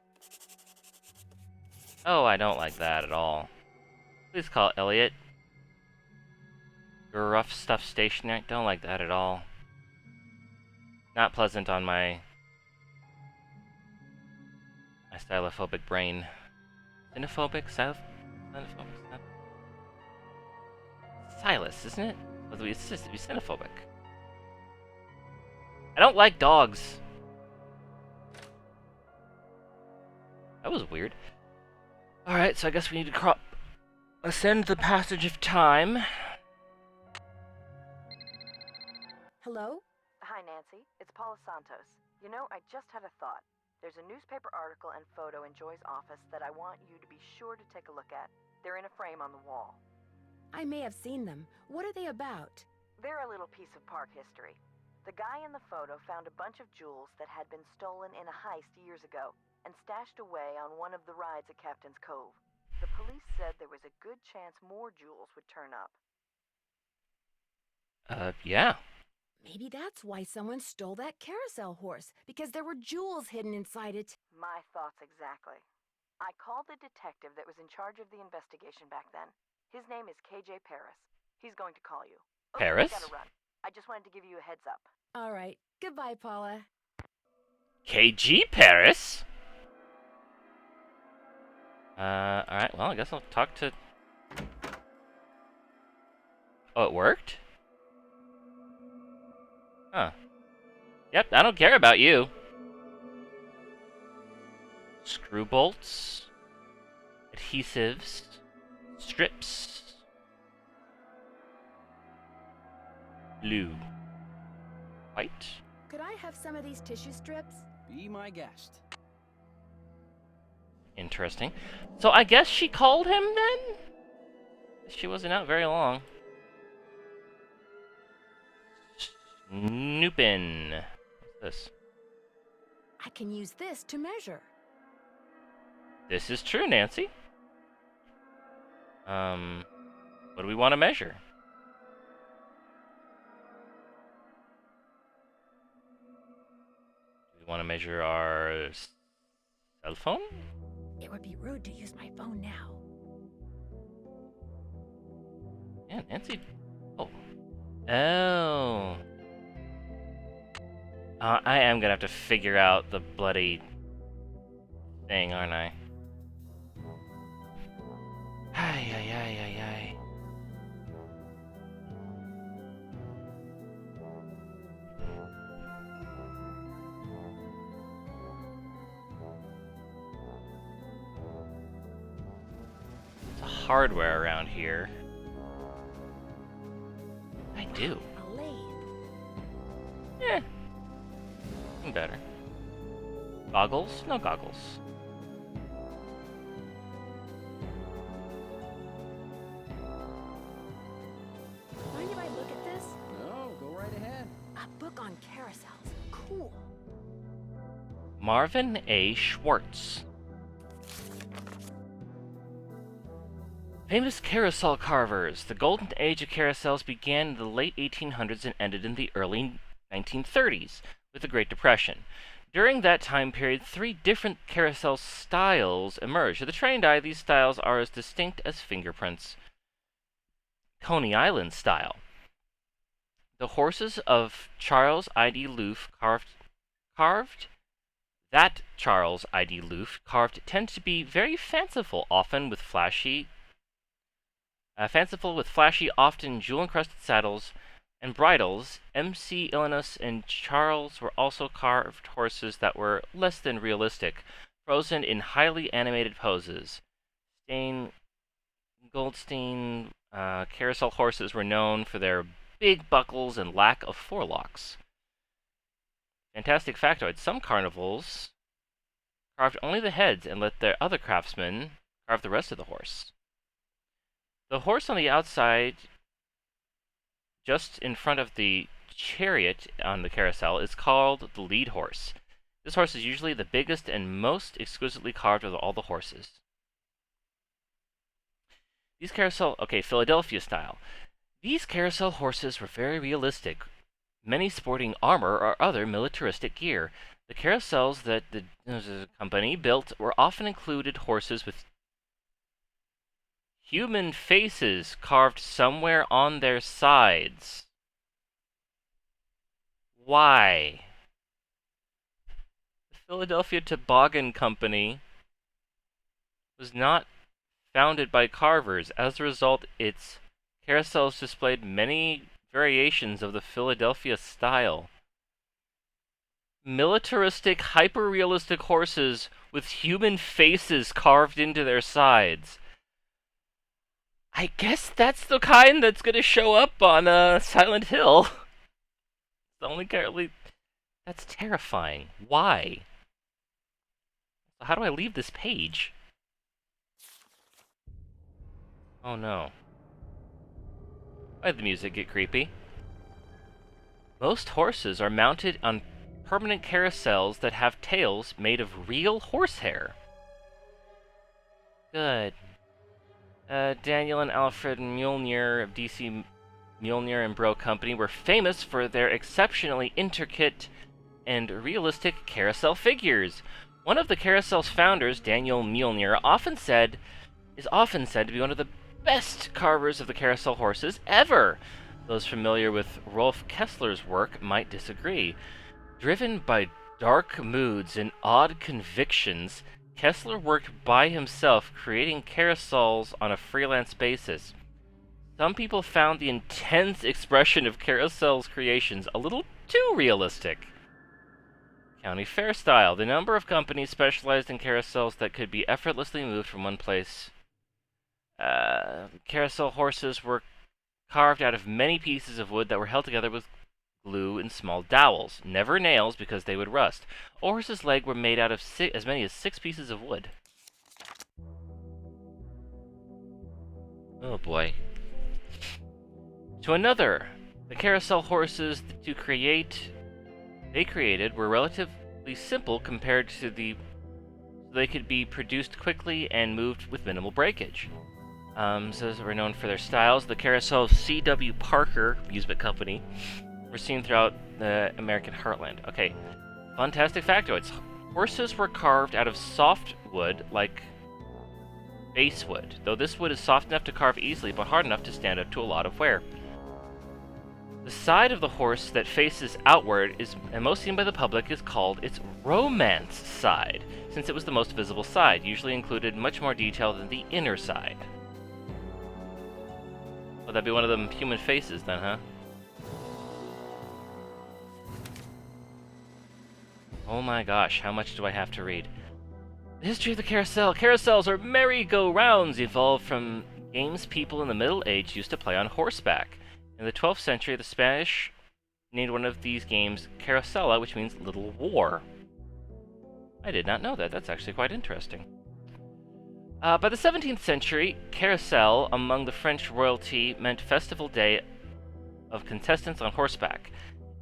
Oh, I don't like that at all. Please call Elliot. Rough stuff stationery. Don't like that at all. Not pleasant on my stylophobic brain. Xenophobic? Xenophobic? Silas, isn't it? It's just to be xenophobic. I don't like dogs. That was weird. Alright, so I guess we need to ascend the passage of time. Hello? Hi, Nancy. It's Paula Santos. You know, I just had a thought. There's a newspaper article and photo in Joy's office that I want you to be sure to take a look at. They're in a frame on the wall. I may have seen them. What are they about? They're a little piece of park history. The guy in the photo found a bunch of jewels that had been stolen in a heist years ago and stashed away on one of the rides at Captain's Cove. The police said there was a good chance more jewels would turn up. Yeah. Maybe that's why someone stole that carousel horse, because there were jewels hidden inside it. My thoughts exactly. I called the detective that was in charge of the investigation back then. His name is KJ Paris. He's going to call you. Okay, Paris? I gotta run. I just wanted to give you a heads up. All right. Goodbye, Paula. KG Paris? Alright, well, I guess I'll talk to... Oh, it worked? Huh. Yep, I don't care about you. Screw bolts. Adhesives. Strips. Blue. White. Could I have some of these tissue strips? Be my guest. Interesting. So I guess she called him then? She wasn't out very long. Snoopin'. What's this? I can use this to measure. This is true, Nancy. What do we want to measure? Do we want to measure our cell phone? It would be rude to use my phone now. Yeah, Nancy. Oh. Oh. I am gonna have to figure out the bloody thing, aren't I? Ay, ay, ay, ay, ay. There's a hardware around here. I do. A lathe. Eh. Better. Goggles? No goggles. Mind if I look at this? No, go right ahead. A book on carousels. Cool. Marvin A. Schwartz. Famous carousel carvers. The golden age of carousels began in the late 1800s and ended in the early 1930s with the Great Depression. During that time period, 3 different carousel styles emerged. To the trained eye, these styles are as distinct as fingerprints. Coney Island style. The horses of Charles I.D. Loof carved tend to be very fanciful, often with flashy, often jewel-encrusted saddles and bridles. MC Illinois and Charles were also carved horses that were less than realistic, frozen in highly animated poses. Goldstein carousel horses were known for their big buckles and lack of forelocks. Fantastic factoid, some carnivals carved only the heads and let their other craftsmen carve the rest of the horse. The horse on the outside, just in front of the chariot on the carousel, is called the lead horse. This horse is usually the biggest and most exquisitely carved of all the horses. These Philadelphia style. These carousel horses were very realistic, many sporting armor or other militaristic gear. The carousels that the company built were often included horses with human faces carved somewhere on their sides. Why? The Philadelphia Toboggan Company was not founded by carvers. As a result, its carousels displayed many variations of the Philadelphia style. Militaristic, hyper-realistic horses with human faces carved into their sides. I guess that's the kind that's gonna show up on Silent Hill. The only character. That's terrifying. Why? How do I leave this page? Oh no. Why did the music get creepy? Most horses are mounted on permanent carousels that have tails made of real horsehair. Good. Daniel and Alfred Mjolnir of DC Mjolnir and Bro Company were famous for their exceptionally intricate and realistic carousel figures. One of the carousel's founders, Daniel Mjolnir, is often said to be one of the best carvers of the carousel horses ever. Those familiar with Rolf Kessler's work might disagree. Driven by dark moods and odd convictions, Kessler worked by himself, creating carousels on a freelance basis. Some people found the intense expression of Carousel's creations a little too realistic. County fair style. The number of companies specialized in carousels that could be effortlessly moved from one place. Carousel horses were carved out of many pieces of wood that were held together with glue and small dowels, never nails because they would rust. A horse's leg were made out of as many as 6 pieces of wood. Oh boy. To another, the carousel horses they created were relatively simple compared to they could be produced quickly and moved with minimal breakage. So we're known for their styles. The Carousel C.W. Parker Amusement Company were seen throughout the American heartland. Okay, fantastic factoids. Horses were carved out of soft wood like basswood, though this wood is soft enough to carve easily but hard enough to stand up to a lot of wear. The side of the horse that faces outward and most seen by the public is called its romance side, since it was the most visible side, usually included much more detail than the inner side. Would that be one of them human faces then, huh? Oh my gosh, how much do I have to read? The history of the carousel. Carousels are merry-go-rounds evolved from games people in the Middle Ages used to play on horseback. In the 12th century, the Spanish named one of these games Carosella, which means little war. I did not know that. That's actually quite interesting. By the 17th century, Carousel among the French royalty meant festival day of contestants on horseback.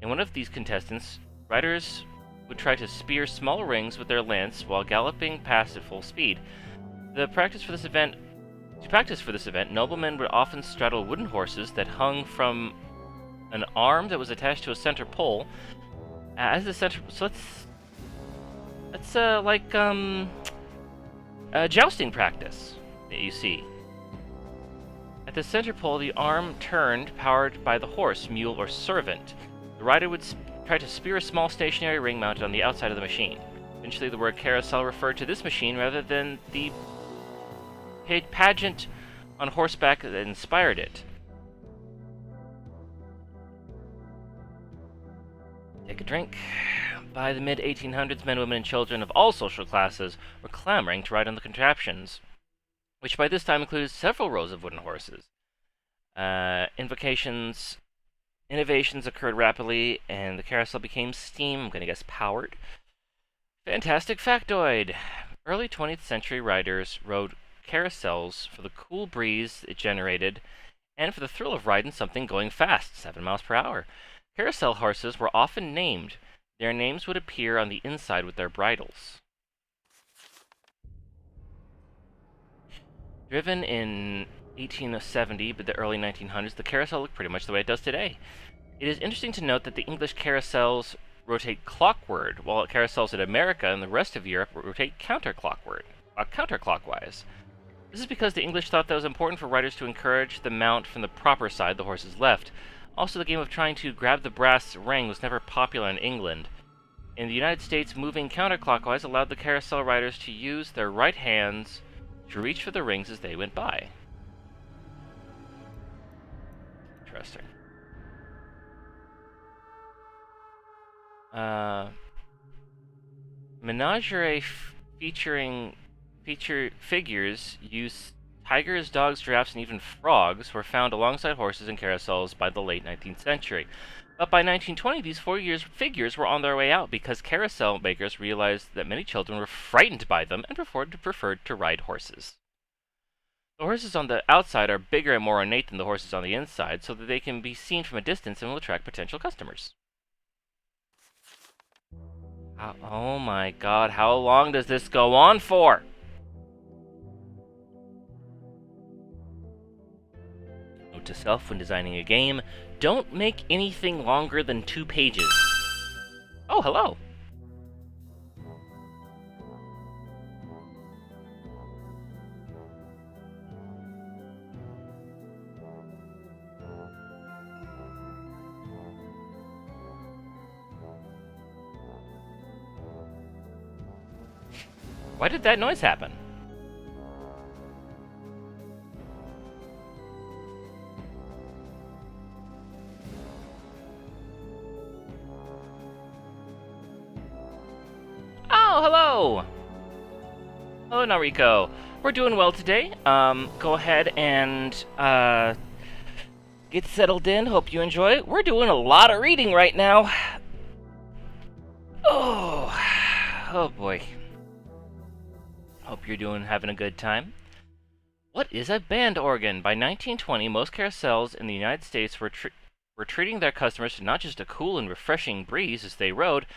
In one of these contestants, riders would try to spear small rings with their lance while galloping past at full speed. To practice for this event, noblemen would often straddle wooden horses that hung from an arm that was attached to a center pole. As the center, so that's like jousting practice that you see. At the center pole, the arm turned, powered by the horse, mule, or servant. The rider would try to spear a small stationary ring mounted on the outside of the machine. Eventually, the word carousel referred to this machine rather than the pageant on horseback that inspired it. Take a drink. By the mid-1800s, men, women, and children of all social classes were clamoring to ride on the contraptions, which by this time included several rows of wooden horses. Innovations occurred rapidly, and the carousel became steam, I'm going to guess powered. Fantastic factoid! Early 20th century riders rode carousels for the cool breeze it generated, and for the thrill of riding something going fast, 7 miles per hour. Carousel horses were often named. Their names would appear on the inside with their bridles. Driven in 1870 but the early 1900s, the carousel looked pretty much the way it does today. It is interesting to note that the English carousels rotate clockward, while carousels in America and the rest of Europe rotate counterclockwise. This is because the English thought that it was important for riders to encourage the mount from the proper side, the horse's left. Also, the game of trying to grab the brass ring was never popular in England. In the United States, moving counterclockwise allowed the carousel riders to use their right hands to reach for the rings as they went by. Interesting. Menagerie featuring figures use tigers, dogs, giraffes, and even frogs were found alongside horses and carousels by the late 19th century. But by 1920, these figures were on their way out because carousel makers realized that many children were frightened by them and preferred to ride horses. The horses on the outside are bigger and more ornate than the horses on the inside, so that they can be seen from a distance and will attract potential customers. Oh my god, how long does this go on for? Note to self when designing a game, don't make anything longer than 2 pages. Oh, hello. Why did that noise happen? Oh, hello! Hello, Nariko. We're doing well today. Go ahead and, get settled in. Hope you enjoy it. We're doing a lot of reading right now. Oh boy. Hope you're having a good time. What is a band organ? By 1920, most carousels in the United States were treating their customers to not just a cool and refreshing breeze as they rode,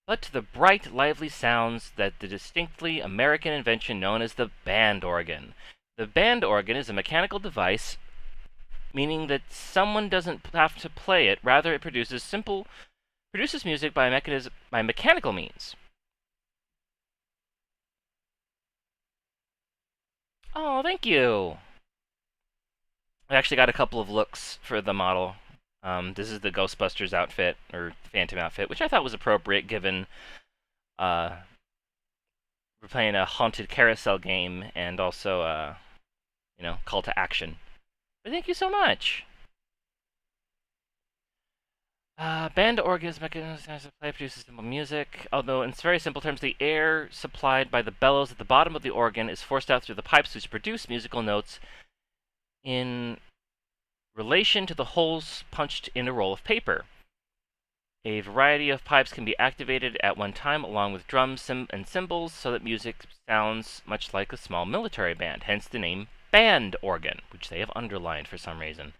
but to the bright, lively sounds that the distinctly American invention known as the band organ. The band organ is a mechanical device, meaning that someone doesn't have to play it. Rather, it produces music by mechanical means. Oh, thank you. I actually got a couple of looks for the model. This is the Ghostbusters outfit, or Phantom outfit, which I thought was appropriate given we're playing a haunted carousel game and also, call to action. But thank you so much. Band organ is a mechanism to play produces simple music. Although in very simple terms, the air supplied by the bellows at the bottom of the organ is forced out through the pipes which produce musical notes in relation to the holes punched in a roll of paper. A variety of pipes can be activated at one time along with drums and cymbals so that music sounds much like a small military band, hence the name band organ, which they have underlined for some reason.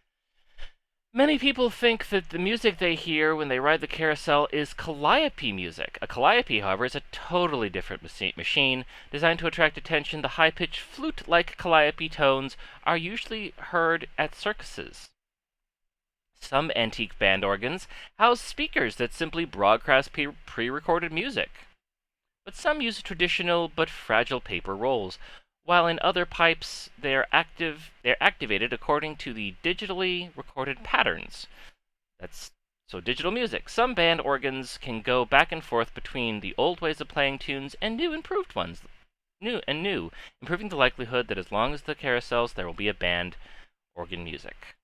Many people think that the music they hear when they ride the carousel is calliope music. A calliope, however, is a totally different machine designed to attract attention. The high-pitched flute-like calliope tones are usually heard at circuses. Some antique band organs house speakers that simply broadcast pre-recorded music. But some use traditional but fragile paper rolls, while in other pipes they're activated according to the digitally recorded patterns. So digital music. Some band organs can go back and forth between the old ways of playing tunes and improved ones. Improving the likelihood that as long as the carousels, there will be a band organ music.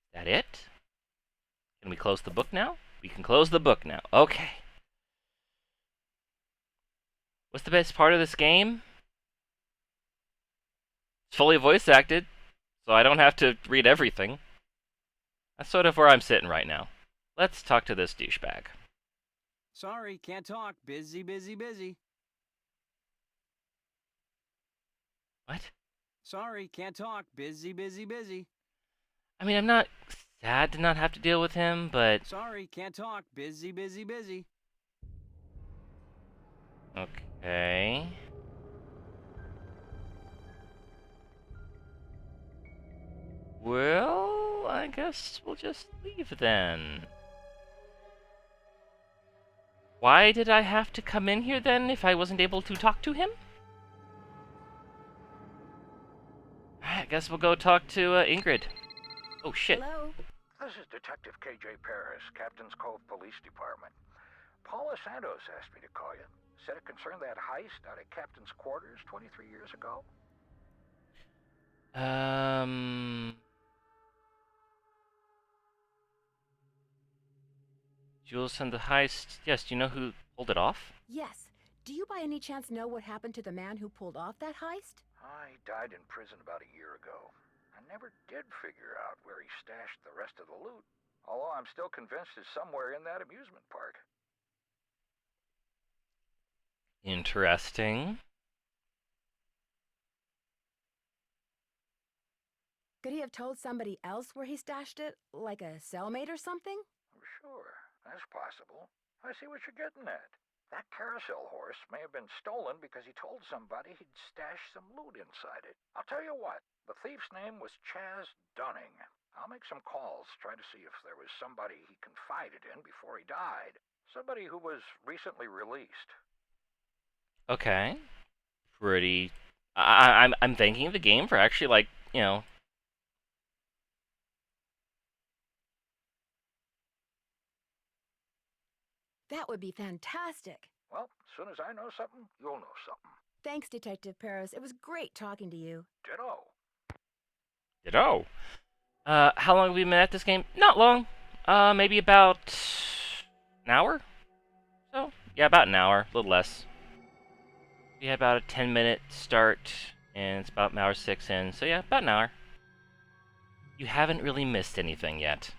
Is that it? Can we close the book now? We can close the book now. Okay. What's the best part of this game? It's fully voice acted, so I don't have to read everything. That's sort of where I'm sitting right now. Let's talk to this douchebag. Sorry, can't talk. Busy, busy, busy. What? Sorry, can't talk. Busy, busy, busy. I mean, I'm not sad to not have to deal with him, but... Sorry, can't talk. Busy, busy, busy. Okay. Well, I guess we'll just leave then. Why did I have to come in here then if I wasn't able to talk to him? I guess we'll go talk to Ingrid. Oh shit. Hello? This is Detective KJ Paris, Captain's Cove Police Department. Paula Santos asked me to call you. Said it concerned that heist out at Captain's quarters 23 years ago. Jules and the heist. Yes, do you know who pulled it off? Yes. Do you by any chance know what happened to the man who pulled off that heist? He died in prison about a year ago. I never did figure out where he stashed the rest of the loot, although I'm still convinced it's somewhere in that amusement park. Interesting. Could he have told somebody else where he stashed it? Like a cellmate or something? Sure, that's possible. I see what you're getting at. That carousel horse may have been stolen because he told somebody he'd stashed some loot inside it. I'll tell you what, the thief's name was Chaz Dunning. I'll make some calls, try to see if there was somebody he confided in before he died. Somebody who was recently released. Okay. Pretty. I'm thanking the game for actually, like, you know. That would be fantastic. Well, as soon as I know something, you'll know something. Thanks, Detective Paris. It was great talking to you. Ditto. Ditto. How long have we been at this game? Not long. Maybe about an hour? So, yeah, about an hour. A little less. We had about a 10-minute start, and it's about an hour 6 in. So yeah, about an hour. You haven't really missed anything yet.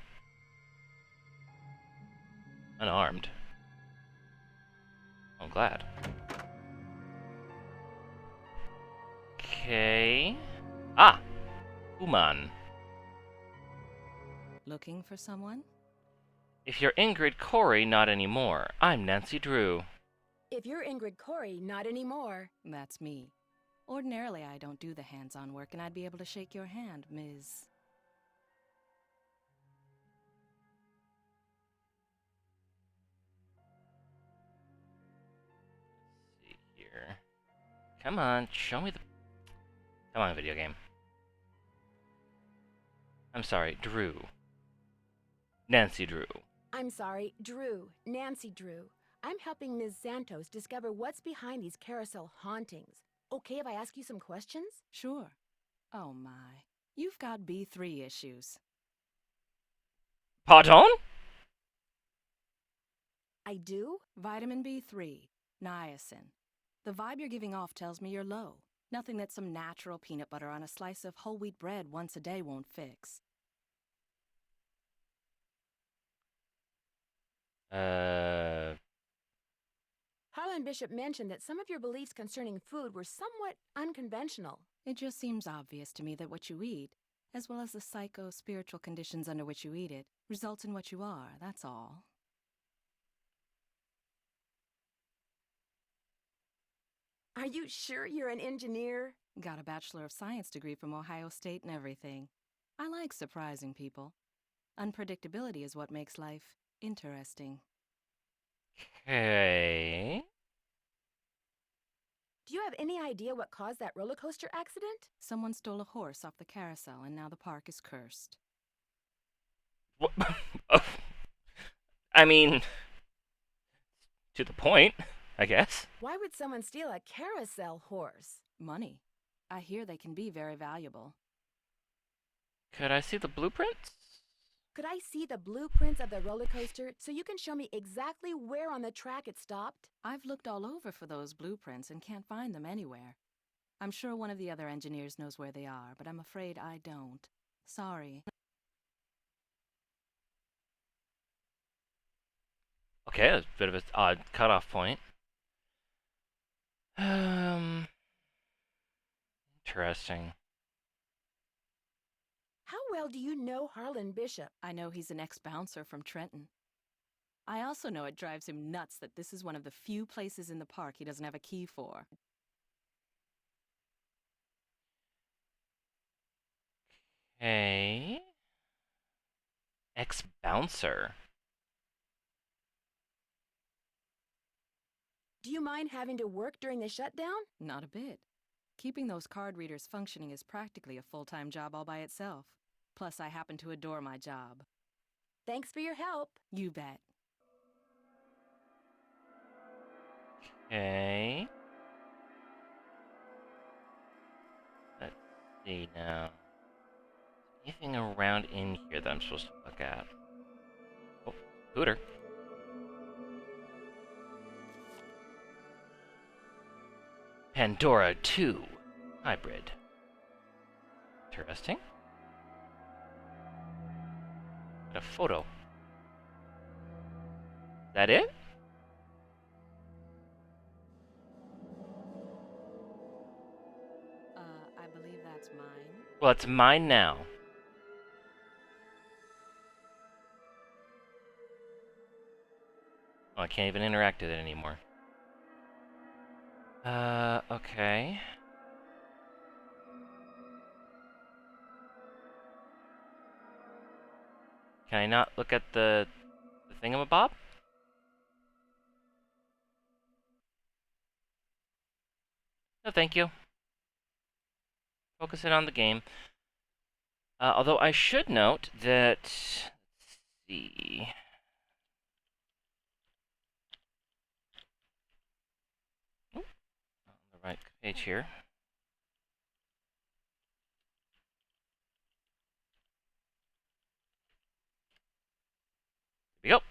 Unarmed. I'm glad. Okay. Ah! Uman. Looking for someone? If you're Ingrid Corey, not anymore. I'm Nancy Drew. If you're Ingrid Corey, not anymore. That's me. Ordinarily, I don't do the hands-on work, and I'd be able to shake your hand, Ms. Let's see here. Come on, show me the... Come on, video game. I'm sorry, Drew. Nancy Drew. I'm sorry, Drew. Nancy Drew. I'm helping Ms. Santos discover what's behind these carousel hauntings. Okay if I ask you some questions? Sure. Oh my. You've got B3 issues. Pardon? I do? Vitamin B3. Niacin. The vibe you're giving off tells me you're low. Nothing that some natural peanut butter on a slice of whole wheat bread once a day won't fix. Harlan Bishop mentioned that some of your beliefs concerning food were somewhat unconventional. It just seems obvious to me that what you eat, as well as the psycho-spiritual conditions under which you eat it, results in what you are, that's all. Are you sure you're an engineer? Got a Bachelor of Science degree from Ohio State and everything. I like surprising people. Unpredictability is what makes life interesting. Okay. Do you have any idea what caused that roller coaster accident? Someone stole a horse off the carousel and now the park is cursed. What? Oh. I mean, to the point, I guess. Why would someone steal a carousel horse? Money. I hear they can be very valuable. Could I see the blueprints? Could I see the blueprints of the roller coaster so you can show me exactly where on the track it stopped? I've looked all over for those blueprints and can't find them anywhere. I'm sure one of the other engineers knows where they are, but I'm afraid I don't. Sorry. Okay, that's a bit of an odd cutoff point. Interesting. How well do you know Harlan Bishop? I know he's an ex-bouncer from Trenton. I also know it drives him nuts that this is one of the few places in the park he doesn't have a key for. Okay. Ex-bouncer. Do you mind having to work during the shutdown? Not a bit. Keeping those card readers functioning is practically a full-time job all by itself. Plus, I happen to adore my job. Thanks for your help. You bet. Okay. Let's see now. Anything around in here that I'm supposed to look at? Oh, Hooter. Pandora 2. Hybrid. Interesting. Got a photo. Is that it? I believe that's mine. Well, it's mine now. Oh, I can't even interact with it anymore. Okay. Can I not look at the thingamabob? No, thank you. Focus in on the game. Although I should note that... Let's see... Oh, on the right page here. Here we go.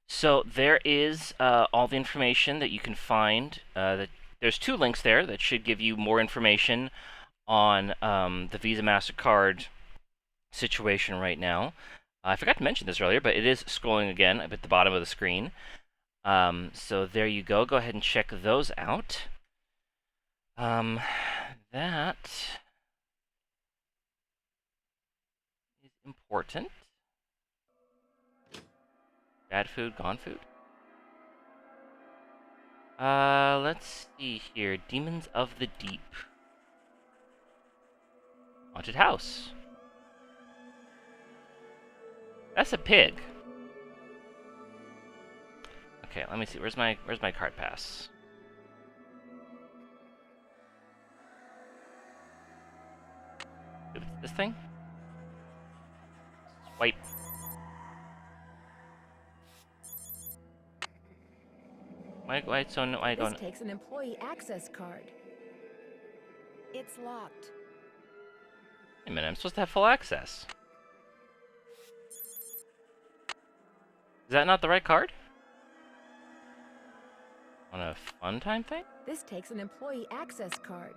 So there is all the information that you can find. There's 2 links there that should give you more information on the Visa MasterCard situation right now. I forgot to mention this earlier, but it is scrolling again up at the bottom of the screen. So there you go. Go ahead and check those out. That is important. Bad food, gone food. Let's see here. Demons of the Deep. Haunted house. That's a pig. Okay, let me see. Where's my card pass? This thing? Swipe. Why so no? I This don't. takes an employee access card. It's locked. Wait a minute. I'm supposed to have full access. Is that not the right card? On a fun time thing? This takes an employee access card.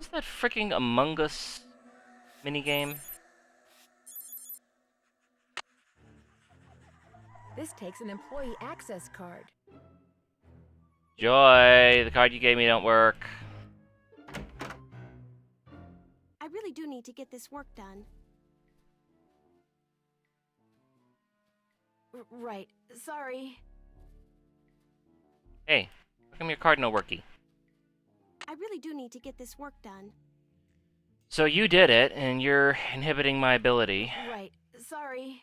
Is that freaking Among Us minigame? This takes an employee access card. Joy, the card you gave me don't work. I really do need to get this work done. Right. Sorry. Hey, how come your card no worky? I really do need to get this work done. So you did it, and you're inhibiting my ability. Right. Sorry.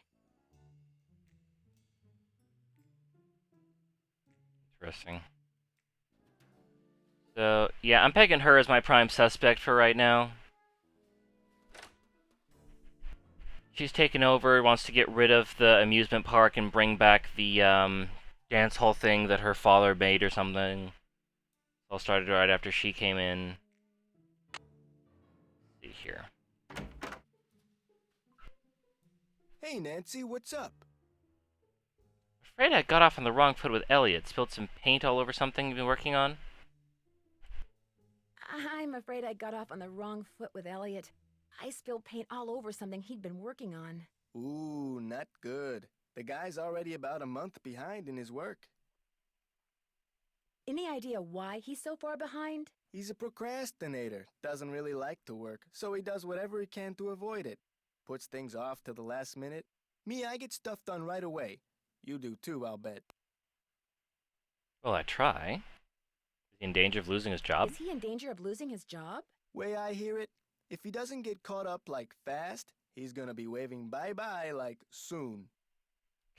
Interesting. So, yeah, I'm pegging her as my prime suspect for right now. She's taken over, wants to get rid of the amusement park and bring back the dance hall thing that her father made or something. All started right after she came in. Let's see here. Hey, Nancy, what's up? Afraid I got off on the wrong foot with Elliot. Spilled some paint all over something you've been working on. I'm afraid I got off on the wrong foot with Elliot. I spilled paint all over something he'd been working on. Ooh, not good. The guy's already about a month behind in his work. Any idea why he's so far behind? He's a procrastinator, doesn't really like to work, so he does whatever he can to avoid it. Puts things off to the last minute. Me, I get stuff done right away. You do too, I'll bet. Well, I try. Is he in danger of losing his job? Is he in danger of losing his job? Way I hear it, if he doesn't get caught up like fast, he's gonna be waving bye-bye like soon.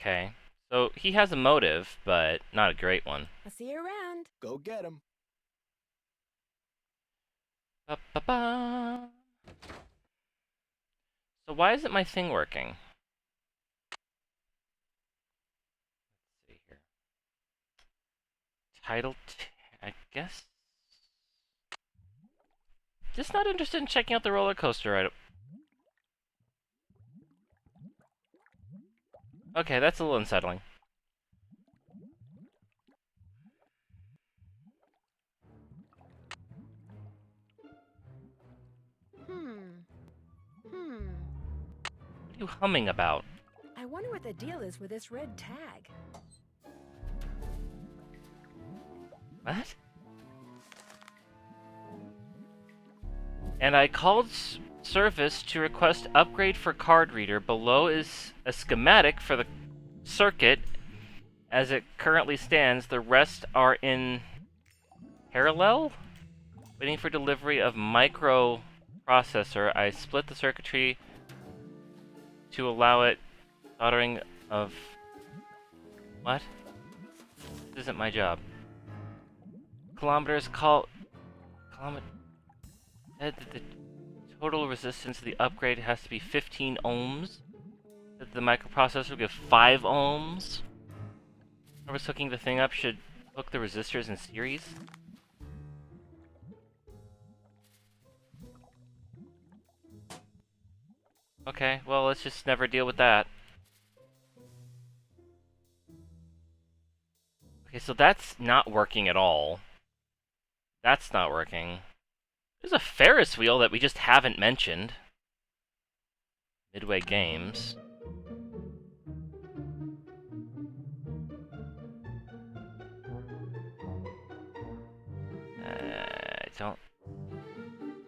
Okay. So he has a motive, but not a great one. I'll see you around. Go get him. Ba-ba-ba. So why isn't my thing working? Let's see here. I guess. Just not interested in checking out the roller coaster item. Okay, that's a little unsettling. are you humming about? I wonder what the deal is with this red tag. What? And I called service to request upgrade for card reader. Below is a schematic for the circuit as it currently stands. The rest are in parallel. Waiting for delivery of microprocessor. I split the circuitry to allow it soldering of... What? This isn't my job. Kilometers call... The total resistance of the upgrade has to be 15 ohms. The microprocessor will give 5 ohms. Whoever's hooking the thing up should hook the resistors in series. Okay, well, let's just never deal with that. Okay, so that's not working at all. That's not working. There's a Ferris wheel that we just haven't mentioned. Midway Games. I don't...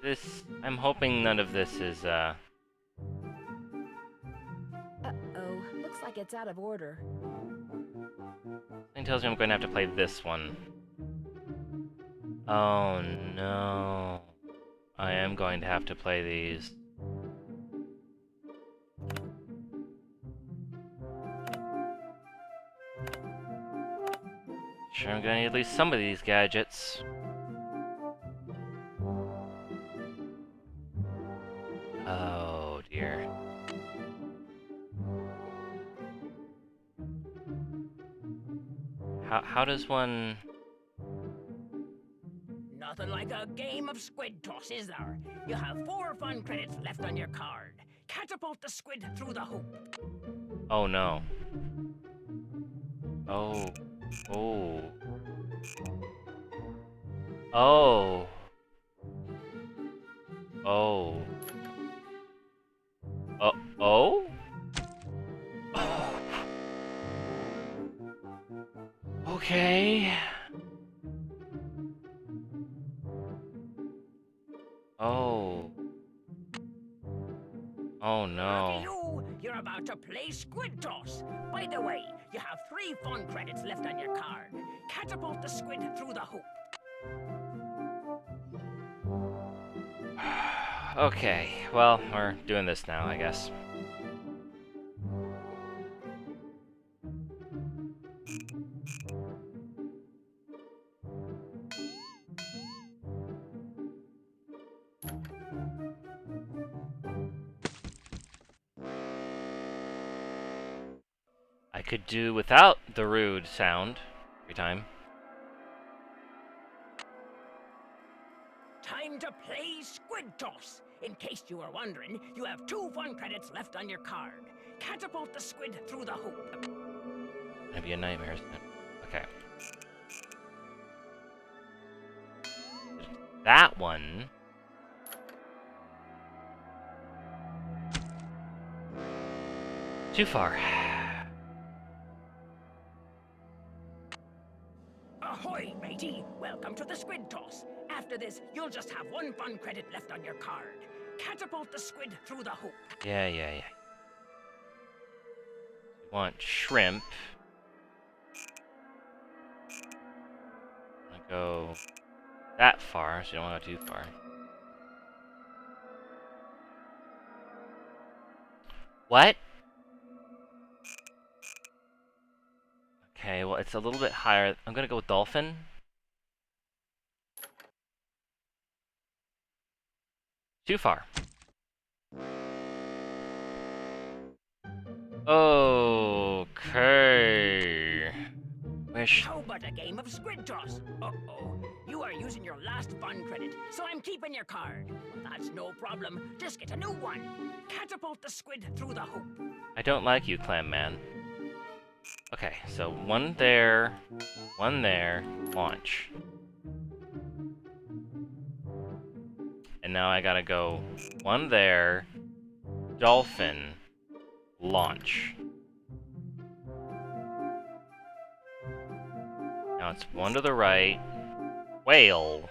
This... I'm hoping none of this is, Uh-oh. Looks like it's out of order. Something tells me I'm going to have to play this one. Oh no. I am going to have to play these. Sure, I'm gonna need at least some of these gadgets. Oh dear. How does one... Nothing like a game of squid toss, is there? You have 4 fun credits left on your card. Catapult the squid through the hoop. Oh no. Oh. Oh. Oh. Oh. Oh? Okay. Oh. Oh no. You, you're about to play squid toss. By the way, you have 3 fun credits left on your card. Catapult the squid through the hoop. Okay, well, we're doing this now, I guess. I could do without the rude sound every time. Time to play squid toss. In case you were wondering, you have 2 fun credits left on your card. Catapult the squid through the hoop. That'd be a nightmare, isn't it? Okay. That one. Too far. Ahoy, matey! Welcome to the squid toss. After this, you'll just have 1 fun credit left on your card. Catapult the squid through the hoop. Yeah. We want shrimp. I'm gonna go that far, so you don't want to go too far. What? Okay, well, it's a little bit higher. I'm gonna go with dolphin. Too far. Okay. Wish. How about a game of squid toss? Uh-oh. You are using your last fun credit, so I'm keeping your card. Well, that's no problem. Just get a new one. Catapult the squid through the hoop. I don't like you, Clam Man. Okay, so one there, launch. And now I gotta go one there, dolphin, launch. Now it's one to the right. Whale,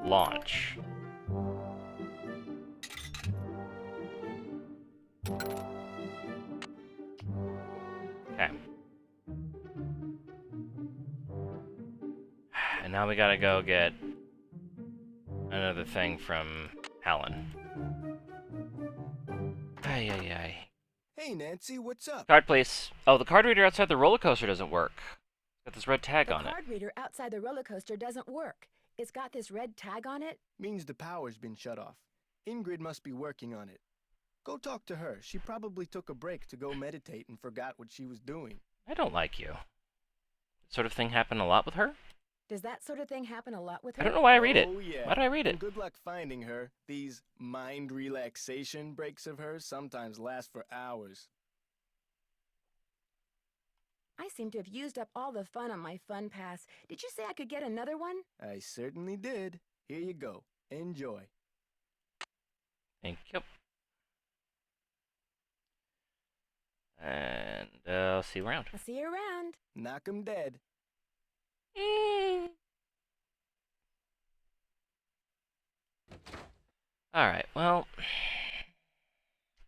launch. Okay. And now we gotta go get another thing from Helen. Ay, ay, ay. Hey, Nancy, what's up? Card, please. Oh, the card reader outside the roller coaster doesn't work. Got this red tag on it. The card reader outside the roller coaster doesn't work. It's got this red tag on it. Means the power's been shut off. Ingrid must be working on it. Go talk to her. She probably took a break to go meditate and forgot what she was doing. I don't like you. This sort of thing happen a lot with her? Does that sort of thing happen a lot with her? I don't know why I read it. Oh, yeah. Why do I read it? And good luck finding her. These mind relaxation breaks of hers sometimes last for hours. I seem to have used up all the fun on my fun pass. Did you say I could get another one? I certainly did. Here you go. Enjoy. Thank you. And I'll see you around. I'll see you around. Knock 'em dead. Alright, well...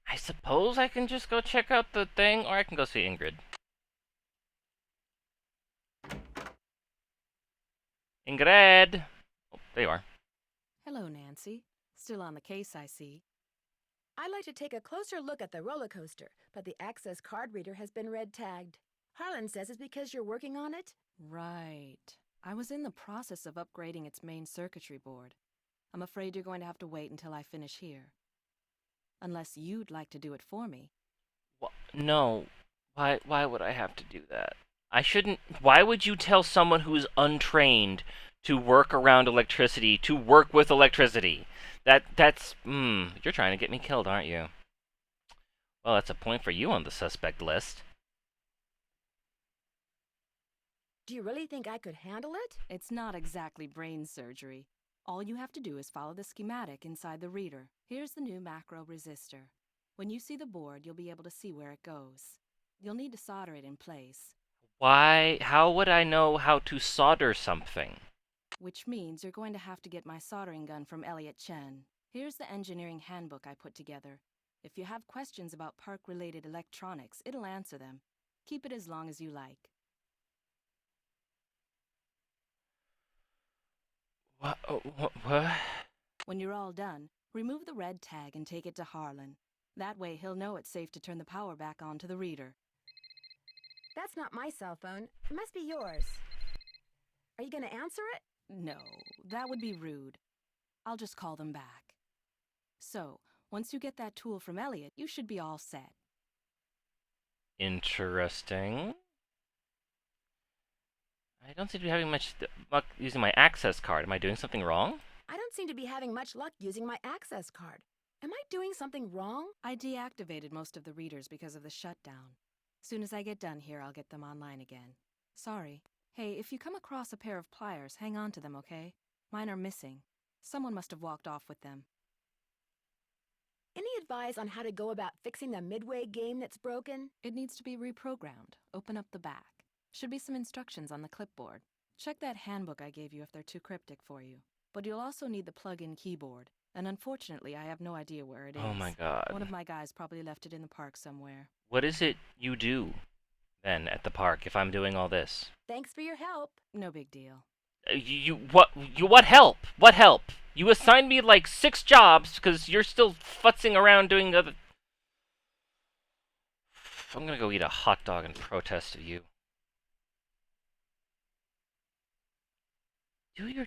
I suppose I can just go check out the thing, or I can go see Ingrid. Ingrid! Oh, there you are. Hello, Nancy. Still on the case, I see. I'd like to take a closer look at the roller coaster, but the access card reader has been red tagged. Harlan says it's because you're working on it? Right. I was in the process of upgrading its main circuitry board. I'm afraid you're going to have to wait until I finish here. Unless you'd like to do it for me. No. Why would I have to do that? I shouldn't... Why would you tell someone who's untrained to work around electricity, to work with electricity? That's... You're trying to get me killed, aren't you? Well, that's a point for you on the suspect list. Do you really think I could handle it? It's not exactly brain surgery. All you have to do is follow the schematic inside the reader. Here's the new macro resistor. When you see the board, you'll be able to see where it goes. You'll need to solder it in place. Why? How would I know how to solder something? Which means you're going to have to get my soldering gun from Elliot Chen. Here's the engineering handbook I put together. If you have questions about park-related electronics, it'll answer them. Keep it as long as you like. What? When you're all done, remove the red tag and take it to Harlan. That way he'll know it's safe to turn the power back on to the reader. That's not my cell phone. It must be yours. Are you going to answer it? No, that would be rude. I'll just call them back. So, once you get that tool from Elliot, you should be all set. Interesting. I don't seem to be having much luck using my access card. Am I doing something wrong? I don't seem to be having much luck using my access card. Am I doing something wrong? I deactivated most of the readers because of the shutdown. Soon as I get done here, I'll get them online again. Sorry. Hey, if you come across a pair of pliers, hang on to them, okay? Mine are missing. Someone must have walked off with them. Any advice on how to go about fixing the Midway game that's broken? It needs to be reprogrammed. Open up the back. Should be some instructions on the clipboard. Check that handbook I gave you if they're too cryptic for you. But you'll also need the plug-in keyboard. And unfortunately, I have no idea where it is. Oh my god. One of my guys probably left it in the park somewhere. What is it you do, then, at the park, if I'm doing all this? Thanks for your help. No big deal. What help? What help? You assigned me, like, 6 jobs, because you're still futzing around doing other... I'm gonna go eat a hot dog in protest of you. Do your...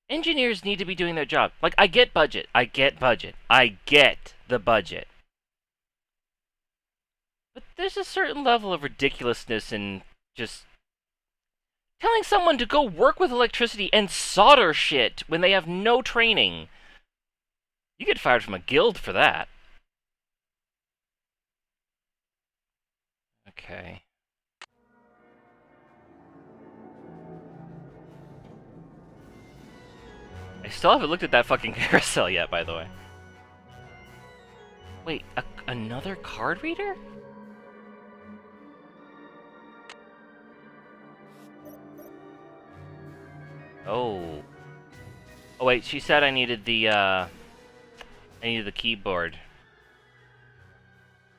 Engineers need to be doing their job. Like, I get budget. I get the budget. But there's a certain level of ridiculousness in just telling someone to go work with electricity and solder shit when they have no training. You get fired from a guild for that. Okay. I still haven't looked at that fucking carousel yet, by the way. Wait, another card reader? Oh. Oh wait, she said I needed the keyboard.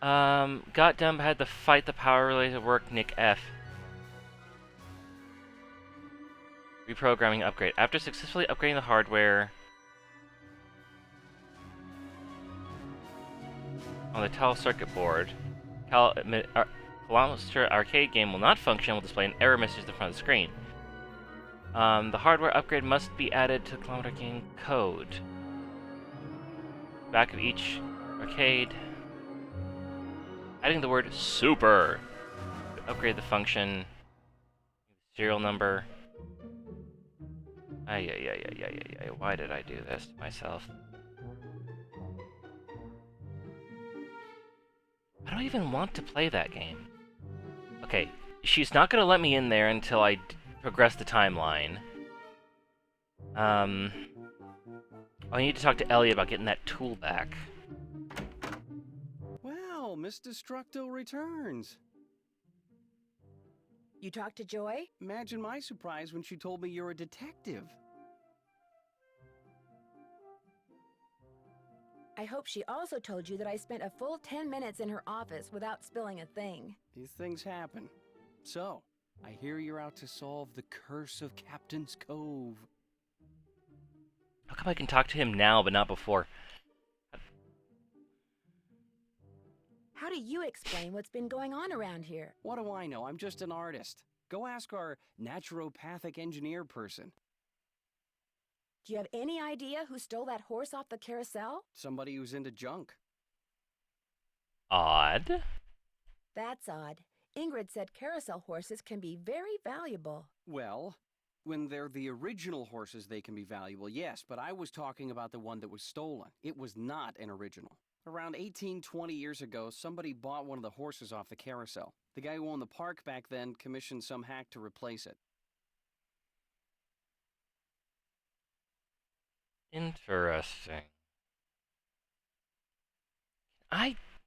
Got done but had to fight the power-related work, Nick F. Reprogramming upgrade. After successfully upgrading the hardware on the tele circuit board, Carousel arcade game will not function and will display an error message at the front of the screen. The hardware upgrade must be added to the kilometer game code. Back of each arcade. Adding the word super. Upgrade the function. Serial number. Ay. Why did I do this to myself? I don't even want to play that game. Okay, she's not gonna let me in there until I progress the timeline. I need to talk to Ellie about getting that tool back. Well, Miss Destructo returns. You talked to Joy? Imagine my surprise when she told me you're a detective. I hope she also told you that I spent a full 10 minutes in her office without spilling a thing. These things happen. So, I hear you're out to solve the curse of Captain's Cove. How come I can talk to him now but not before? How do you explain what's been going on around here? What do I know? I'm just an artist. Go ask our naturopathic engineer person. Do you have any idea who stole that horse off the carousel? Somebody who's into junk. Odd. That's odd. Ingrid said carousel horses can be very valuable. Well, when they're the original horses, they can be valuable, yes, but I was talking about the one that was stolen. It was not an original. Around 20 years ago, somebody bought one of the horses off the carousel. The guy who owned the park back then commissioned some hack to replace it. Interesting.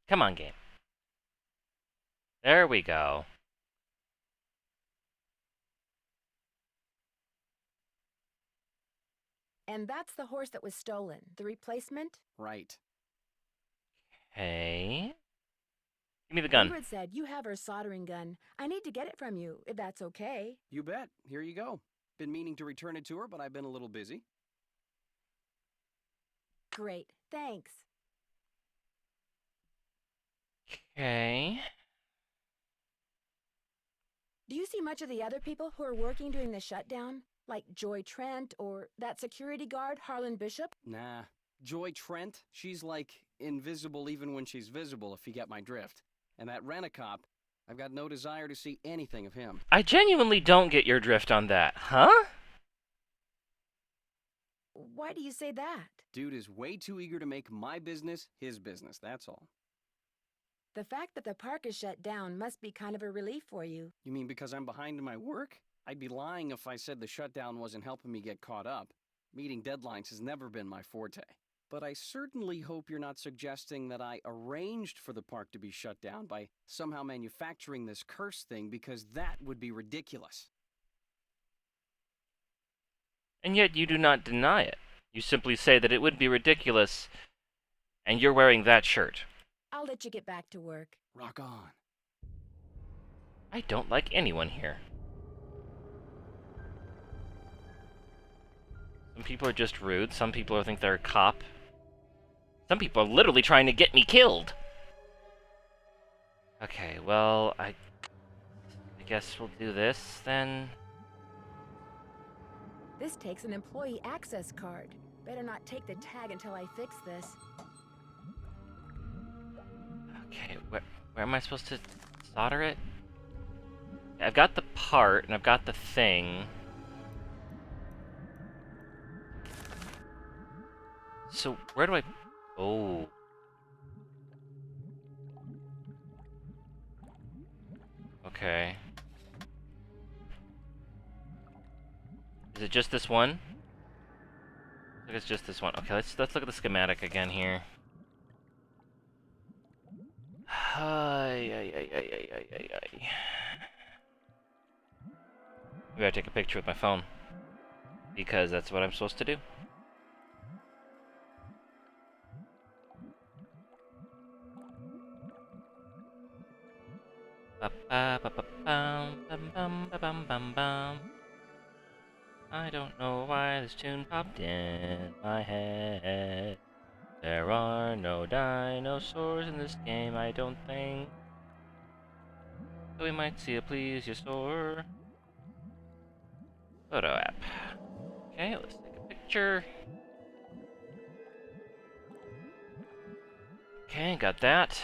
Come on, game. There we go. And that's the horse that was stolen. The replacement? Right. Hey. Give me the gun. Ingrid said you have her soldering gun. I need to get it from you, if that's okay. You bet. Here you go. Been meaning to return it to her, but I've been a little busy. Great. Thanks. Okay. Do you see much of the other people who are working during the shutdown? Like Joy Trent or that security guard, Harlan Bishop? Nah. Joy Trent, she's like invisible even when she's visible, if you get my drift. And that rent-a-cop, I've got no desire to see anything of him. I genuinely don't get your drift on that, huh? Why do you say that? Dude is way too eager to make my business his business, that's all. The fact that the park is shut down must be kind of a relief for you. You mean because I'm behind in my work? I'd be lying if I said the shutdown wasn't helping me get caught up. Meeting deadlines has never been my forte. But I certainly hope you're not suggesting that I arranged for the park to be shut down by somehow manufacturing this curse thing, because that would be ridiculous. And yet you do not deny it. You simply say that it would be ridiculous, and you're wearing that shirt. I'll let you get back to work. Rock on. I don't like anyone here. Some people are just rude. Some people think they're a cop. Some people are literally trying to get me killed. Okay, well, I guess we'll do this then. This takes an employee access card. Better not take the tag until I fix this. Okay, where am I supposed to solder it? I've got the part, and I've got the thing. So, where do I... Oh. Okay. Is it just this one? I think it's just this one. Okay, let's look at the schematic again here. Ay, ay, ay, ay, ay, ay, ay, ay. Maybe I take a picture with my phone. Because that's what I'm supposed to do. I don't know why this tune popped in my head. There are no dinosaurs in this game, I don't think. So we might see a plesiosaur. Photo app. Okay, let's take a picture. Okay, got that.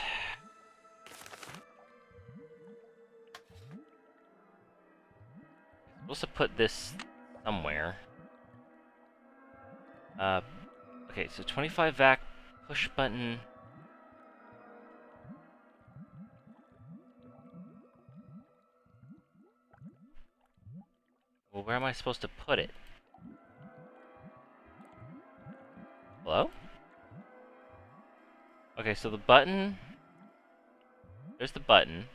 I'm supposed to put this somewhere. Okay, so 25 vac, push button. Well, where am I supposed to put it? Hello? Okay, so the button... There's the button.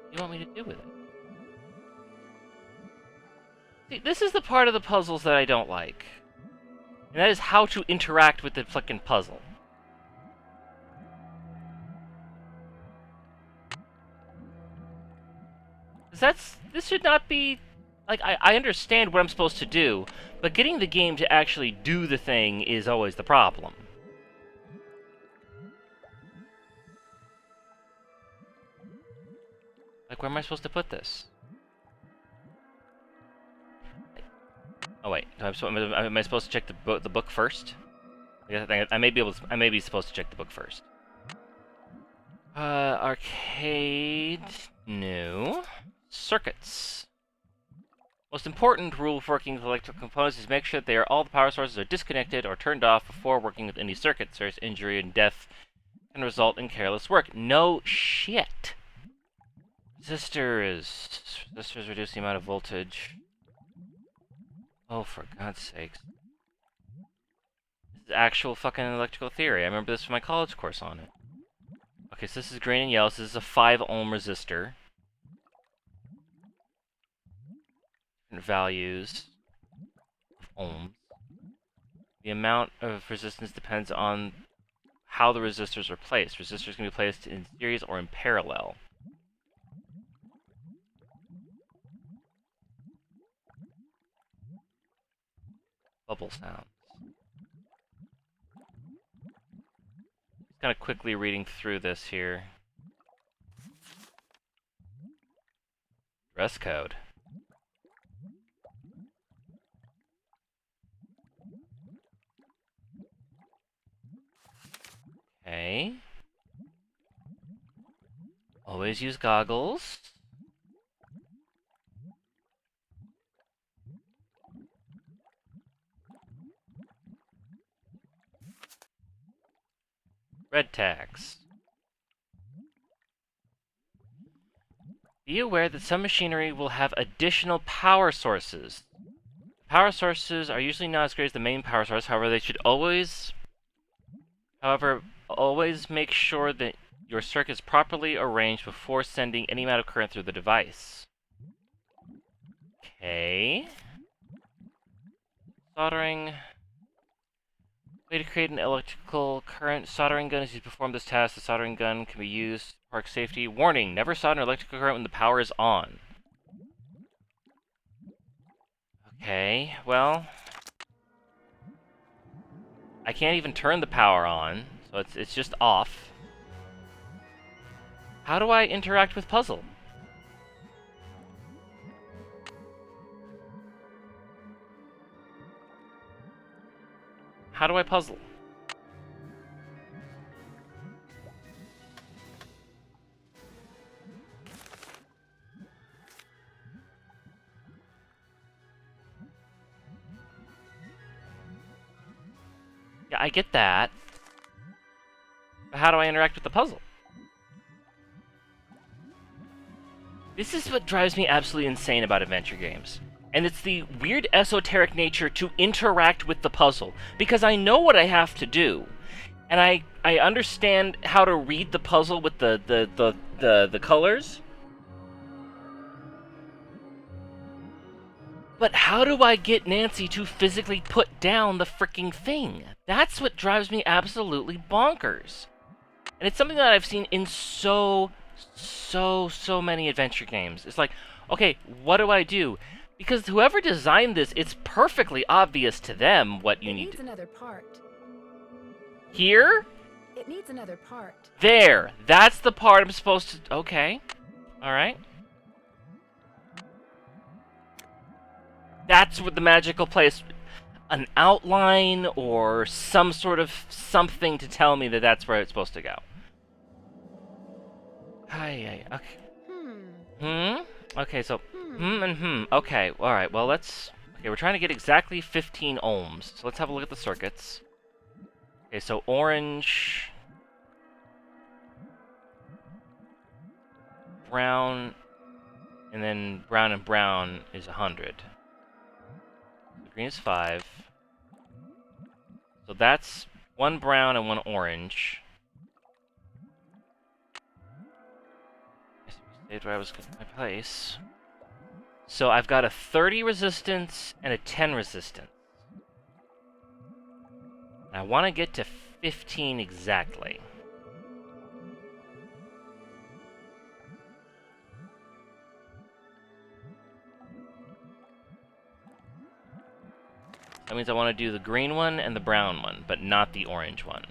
What do you want me to do with it? See, this is the part of the puzzles that I don't like. And that is how to interact with the fucking puzzle. This should not be... Like, I understand what I'm supposed to do, but getting the game to actually do the thing is always the problem. Like, where am I supposed to put this? Oh wait, am I supposed to check the book first? I may be supposed to check the book first. Arcade, no. Circuits. Most important rule for working with electrical components is make sure that all the power sources are disconnected or turned off before working with any circuit. Serious injury and death can result in careless work. No shit. Resistors reduce the amount of voltage. Oh, for God's sakes. This is actual fucking electrical theory. I remember this from my college course on it. Okay, so this is green and yellow. So this is a 5 ohm resistor. Different values of ohms. The amount of resistance depends on how the resistors are placed. Resistors can be placed in series or in parallel. Bubble sounds. Just kind of quickly reading through this here. Dress code. Okay. Always use goggles. Red tags. Be aware that some machinery will have additional power sources. Power sources are usually not as great as the main power source, however, they should always make sure that your circuit is properly arranged before sending any amount of current through the device. Okay. Soldering. Way to create an electrical current. Soldering gun is used to perform this task. The soldering gun can be used for park safety. Warning, never solder an electrical current when the power is on. Okay, well... I can't even turn the power on, so it's just off. How do I interact with puzzle? How do I puzzle? Yeah, I get that. But how do I interact with the puzzle? This is what drives me absolutely insane about adventure games. And it's the weird esoteric nature to interact with the puzzle. Because I know what I have to do. and I understand how to read the puzzle with the colors. But how do I get Nancy to physically put down the freaking thing? That's what drives me absolutely bonkers. And it's something that I've seen in so many adventure games. It's like, okay, what do I do? Because whoever designed this, it's perfectly obvious to them what you need. It needs another part. Here? It needs another part. There. That's the part I'm supposed to... Okay. Alright. That's what the magical place... An outline or some sort of something to tell me that that's where it's supposed to go. Hi, okay. Okay, so... Okay, alright, well, let's... Okay, we're trying to get exactly 15 ohms. So let's have a look at the circuits. Okay, so orange... Brown... And then brown and brown is 100. Green is 5. So that's 1 brown and 1 orange. I stayed where I was in my place. So I've got a 30 resistance and a 10 resistance. And I want to get to 15 exactly. That means I want to do the green one and the brown one, but not the orange one.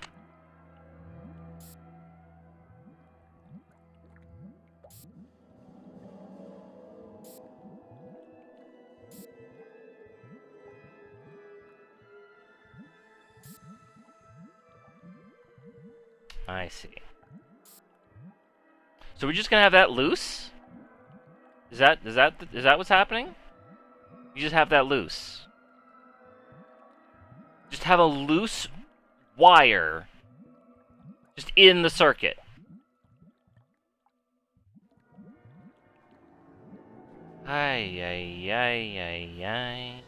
I see. So we're just gonna have that loose? Is that what's happening? You just have that loose. Just have a loose wire just in the circuit. Ay, ay, ay, ay, ay.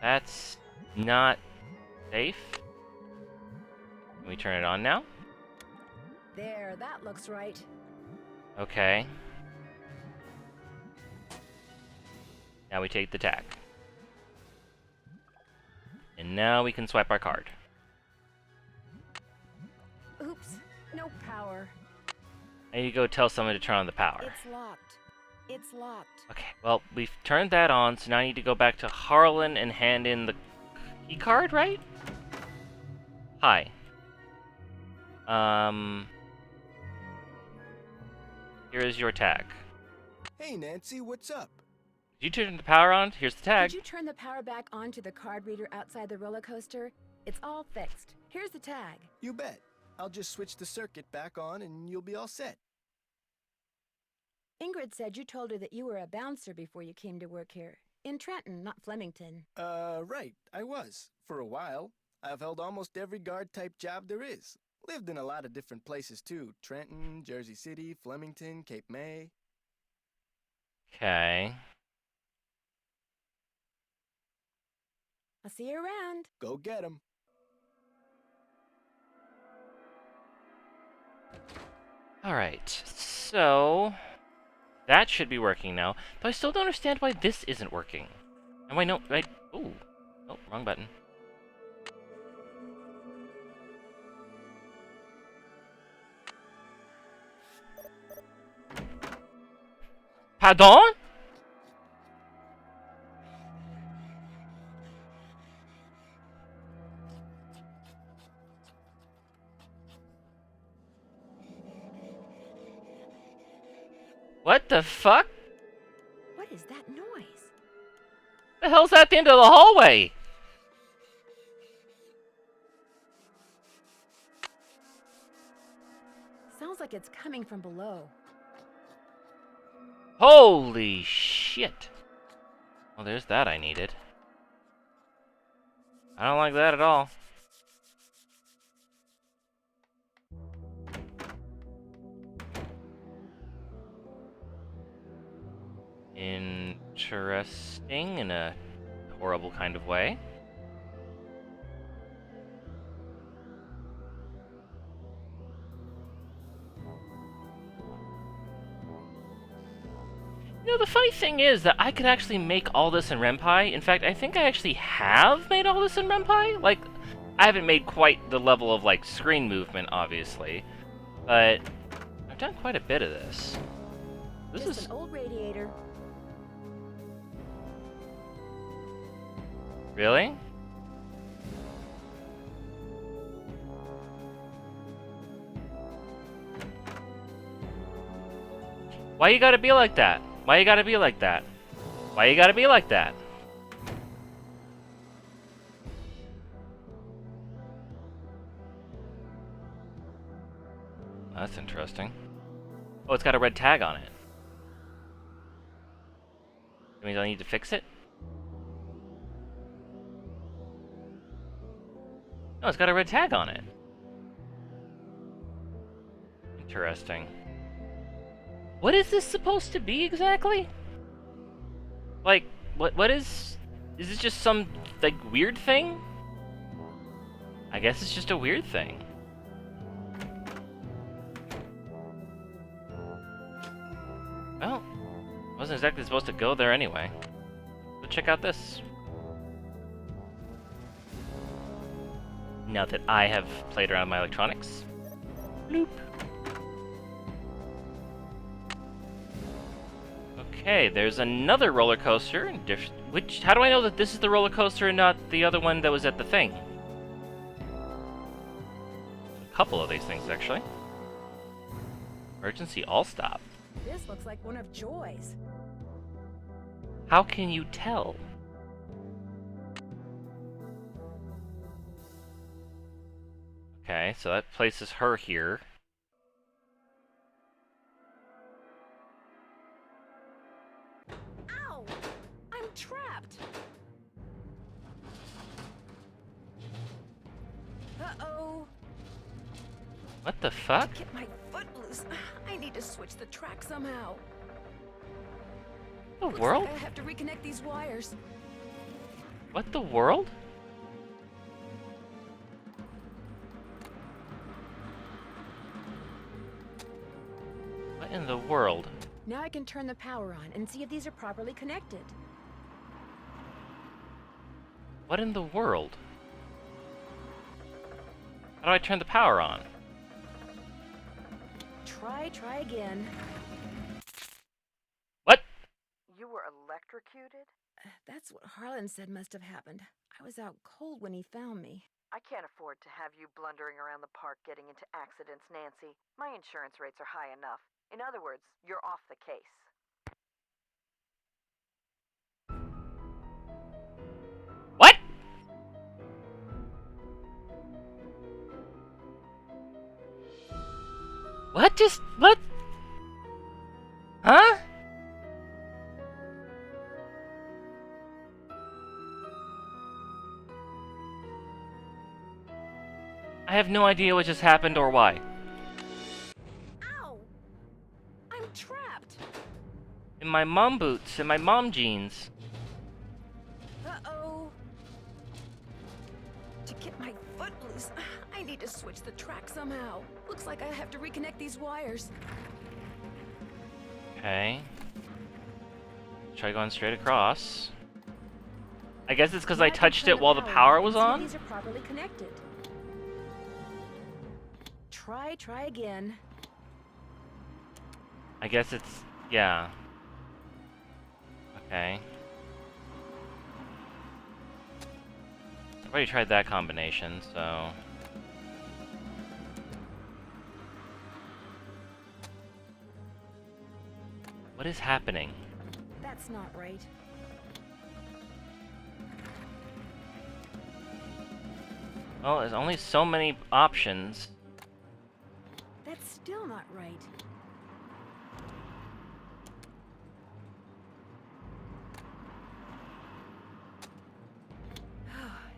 That's not safe. Can we turn it on now? There, that looks right. Okay. Now we take the tag. And now we can swipe our card. Oops, no power. Now you go tell someone to turn on the power. It's locked. It's locked. Okay, well, we've turned that on, so now I need to go back to Harlan and hand in the key card, right? Hi. Here is your tag. Hey, Nancy, what's up? Did you turn the power on? Here's the tag. Did you turn the power back on to the card reader outside the roller coaster? It's all fixed. Here's the tag. You bet. I'll just switch the circuit back on and you'll be all set. Ingrid said you told her that you were a bouncer before you came to work here. In Trenton, not Flemington. Right. I was. For a while. I've held almost every guard-type job there is. Lived in a lot of different places, too. Trenton, Jersey City, Flemington, Cape May. Okay. I'll see you around. Go get 'em. Alright, so... That should be working now, but I still don't understand why this isn't working. And why no... Ooh. Oh, wrong button. Pardon? What the fuck? What is that noise? The hell's at the end of the hallway? Sounds like it's coming from below. Holy shit. Well, there's that I needed. I don't like that at all. Interesting in a horrible kind of way. know, the funny thing is that I could actually make all this in Ren'Py. In fact, I think I actually have made all this in Ren'Py. Like, I haven't made quite the level of, like, screen movement, obviously. But I've done quite a bit of this. This Just is... an old radiator. Really? Why you gotta be like that? Why you gotta be like that? Why you gotta be like that? That's interesting. Oh, it's got a red tag on it. That means I need to fix it? No, it's got a red tag on it. Interesting. What is this supposed to be exactly? Like, what is this just some, like, weird thing? I guess it's just a weird thing. Well, wasn't exactly supposed to go there anyway. But check out this. Now that I have played around with my electronics. Bloop. Okay, there's another roller coaster. How do I know that this is the roller coaster and not the other one that was at the thing? A couple of these things, actually. Emergency all stop. This looks like one of Joy's. How can you tell? Okay, so that places her here. Ow! I'm trapped! Uh-oh! What the fuck? Get my foot loose. I need to switch the track somehow. The Looks world? like I have to reconnect these wires. What the world? What in the world? Now I can turn the power on and see if these are properly connected. What in the world? How do I turn the power on? Try again. What? You were electrocuted? That's what Harlan said must have happened. I was out cold when he found me. I can't afford to have you blundering around the park getting into accidents, Nancy. My insurance rates are high enough. In other words, you're off the case. What? What? Huh? I have no idea what just happened or why. Ow! I'm trapped! In my mom boots, in my mom jeans. Uh-oh! To get my foot loose, I need to switch the track somehow. Looks like I have to reconnect these wires. Okay. Try going straight across. I guess it's because I touched it while the power was on? These are properly connected. Try again. I guess it's... yeah. Okay. I've already tried that combination, so... What is happening? That's not right. Well, there's only so many options. That's still not right.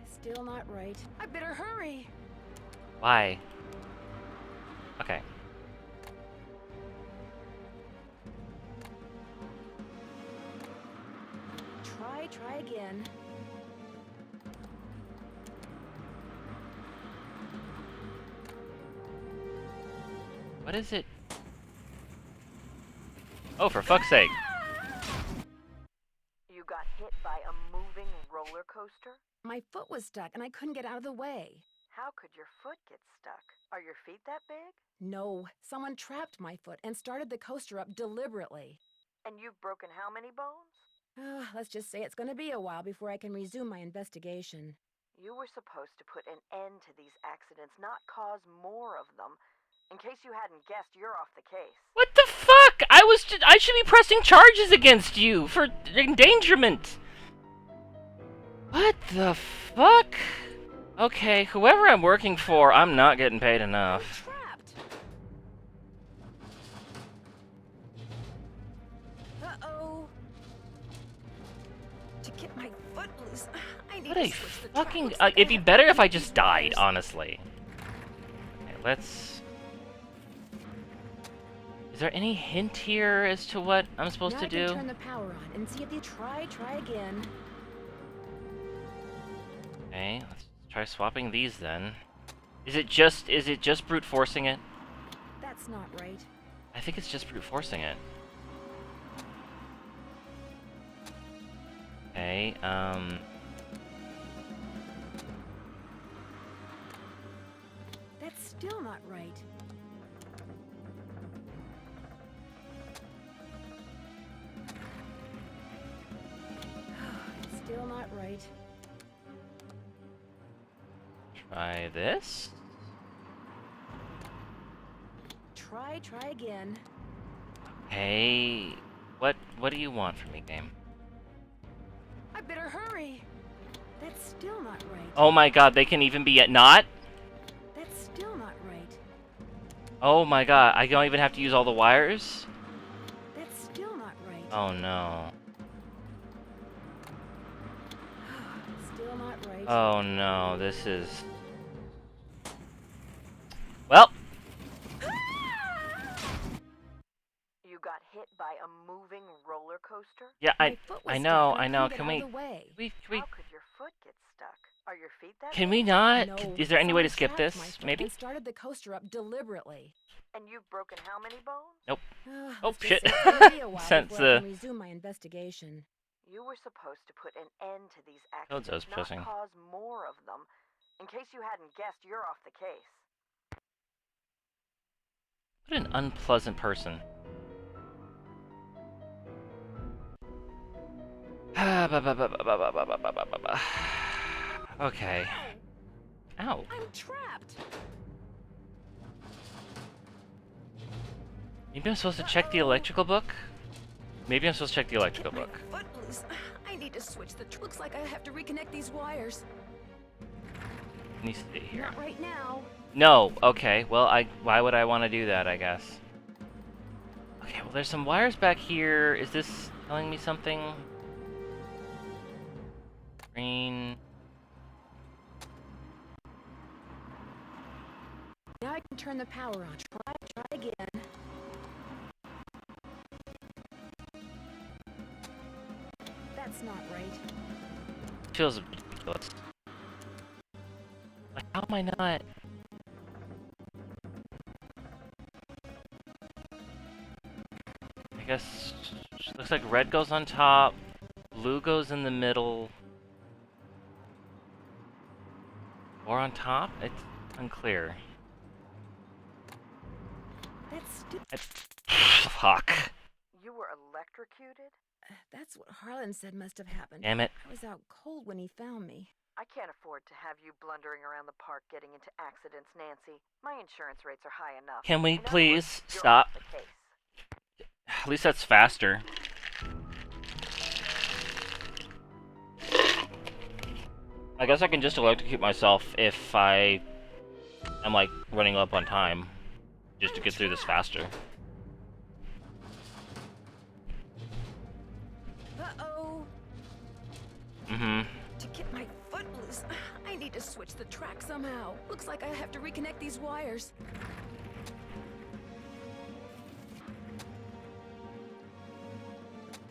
Still not right. I better hurry. Why? Okay. Try again. What is it? Oh, for fuck's sake. by a moving roller coaster? My foot was stuck and I couldn't get out of the way. How could your foot get stuck? Are your feet that big? No, someone trapped my foot and started the coaster up deliberately. And you've broken how many bones? Let's just say it's going to be a while before I can resume my investigation. You were supposed to put an end to these accidents, not cause more of them. In case you hadn't guessed, you're off the case. What the fuck? I should be pressing charges against you for endangerment. What the fuck? Okay, whoever I'm working for, I'm not getting paid enough. Trapped. Uh-oh. To get my foot loose, I need What to a switch the fucking... track. it'd be better if I just died, honestly. Okay, let's... Is there any hint here as to what I'm supposed Now to I can do? turn the power on and see if you try again. Okay, let's try swapping these then. Is it just brute forcing it? That's not right. I think it's just brute forcing it. Okay, That's still not right. Still not right. try this. Try again. Hey, what do you want from me, game? I better hurry. That's still not right. Oh my god, they can even be at not? That's still not right. Oh my god, I don't even have to use all the wires? That's still not right. Oh no. Still not right. Oh no, this is... Well, You got hit by a moving roller coaster? yeah, My foot was I stuck know, and I know. couldn't Can get we, out of the way. How could your foot get stuck? Are your feet that can big? we not? No, Is there any way to someone skip trapped this? my foot Maybe? And started the coaster up deliberately. And you've broken how many bones? Nope. Oh Oh, shit. It's gonna be a while Since, before I can resume my investigation. You were supposed to put an end to these Toads, I was accidents, not pushing. cause more of them. In case you hadn't guessed, you're off the case. What an unpleasant person. Okay. Ow. I'm trapped. Maybe I'm supposed to check the electrical book? Maybe I'm supposed to check the electrical Get my book. foot loose. I need to switch the... Looks like I have to reconnect these wires. Can you stay here? Not right now. No, okay. Well, why would I want to do that, I guess? Okay, well, there's some wires back here. Is this telling me something? Green. Now I can turn the power on. Try again. That's not right. Feels ridiculous. Like, how am I not? I guess looks like red goes on top, blue goes in the middle, or on top. It's unclear. That's Fuck. You were electrocuted? That's what Harlan said must have happened. Damn it. I was out cold when he found me. I can't afford to have you blundering around the park getting into accidents, Nancy. My insurance rates are high enough. Can we In other please words, you're stop? off the case. At least that's faster. I guess I can just electrocute myself if I am like running up on time, just to get through this faster. Uh-oh. Mm-hmm. To get my foot loose, I need to switch the track somehow. Looks like I have to reconnect these wires.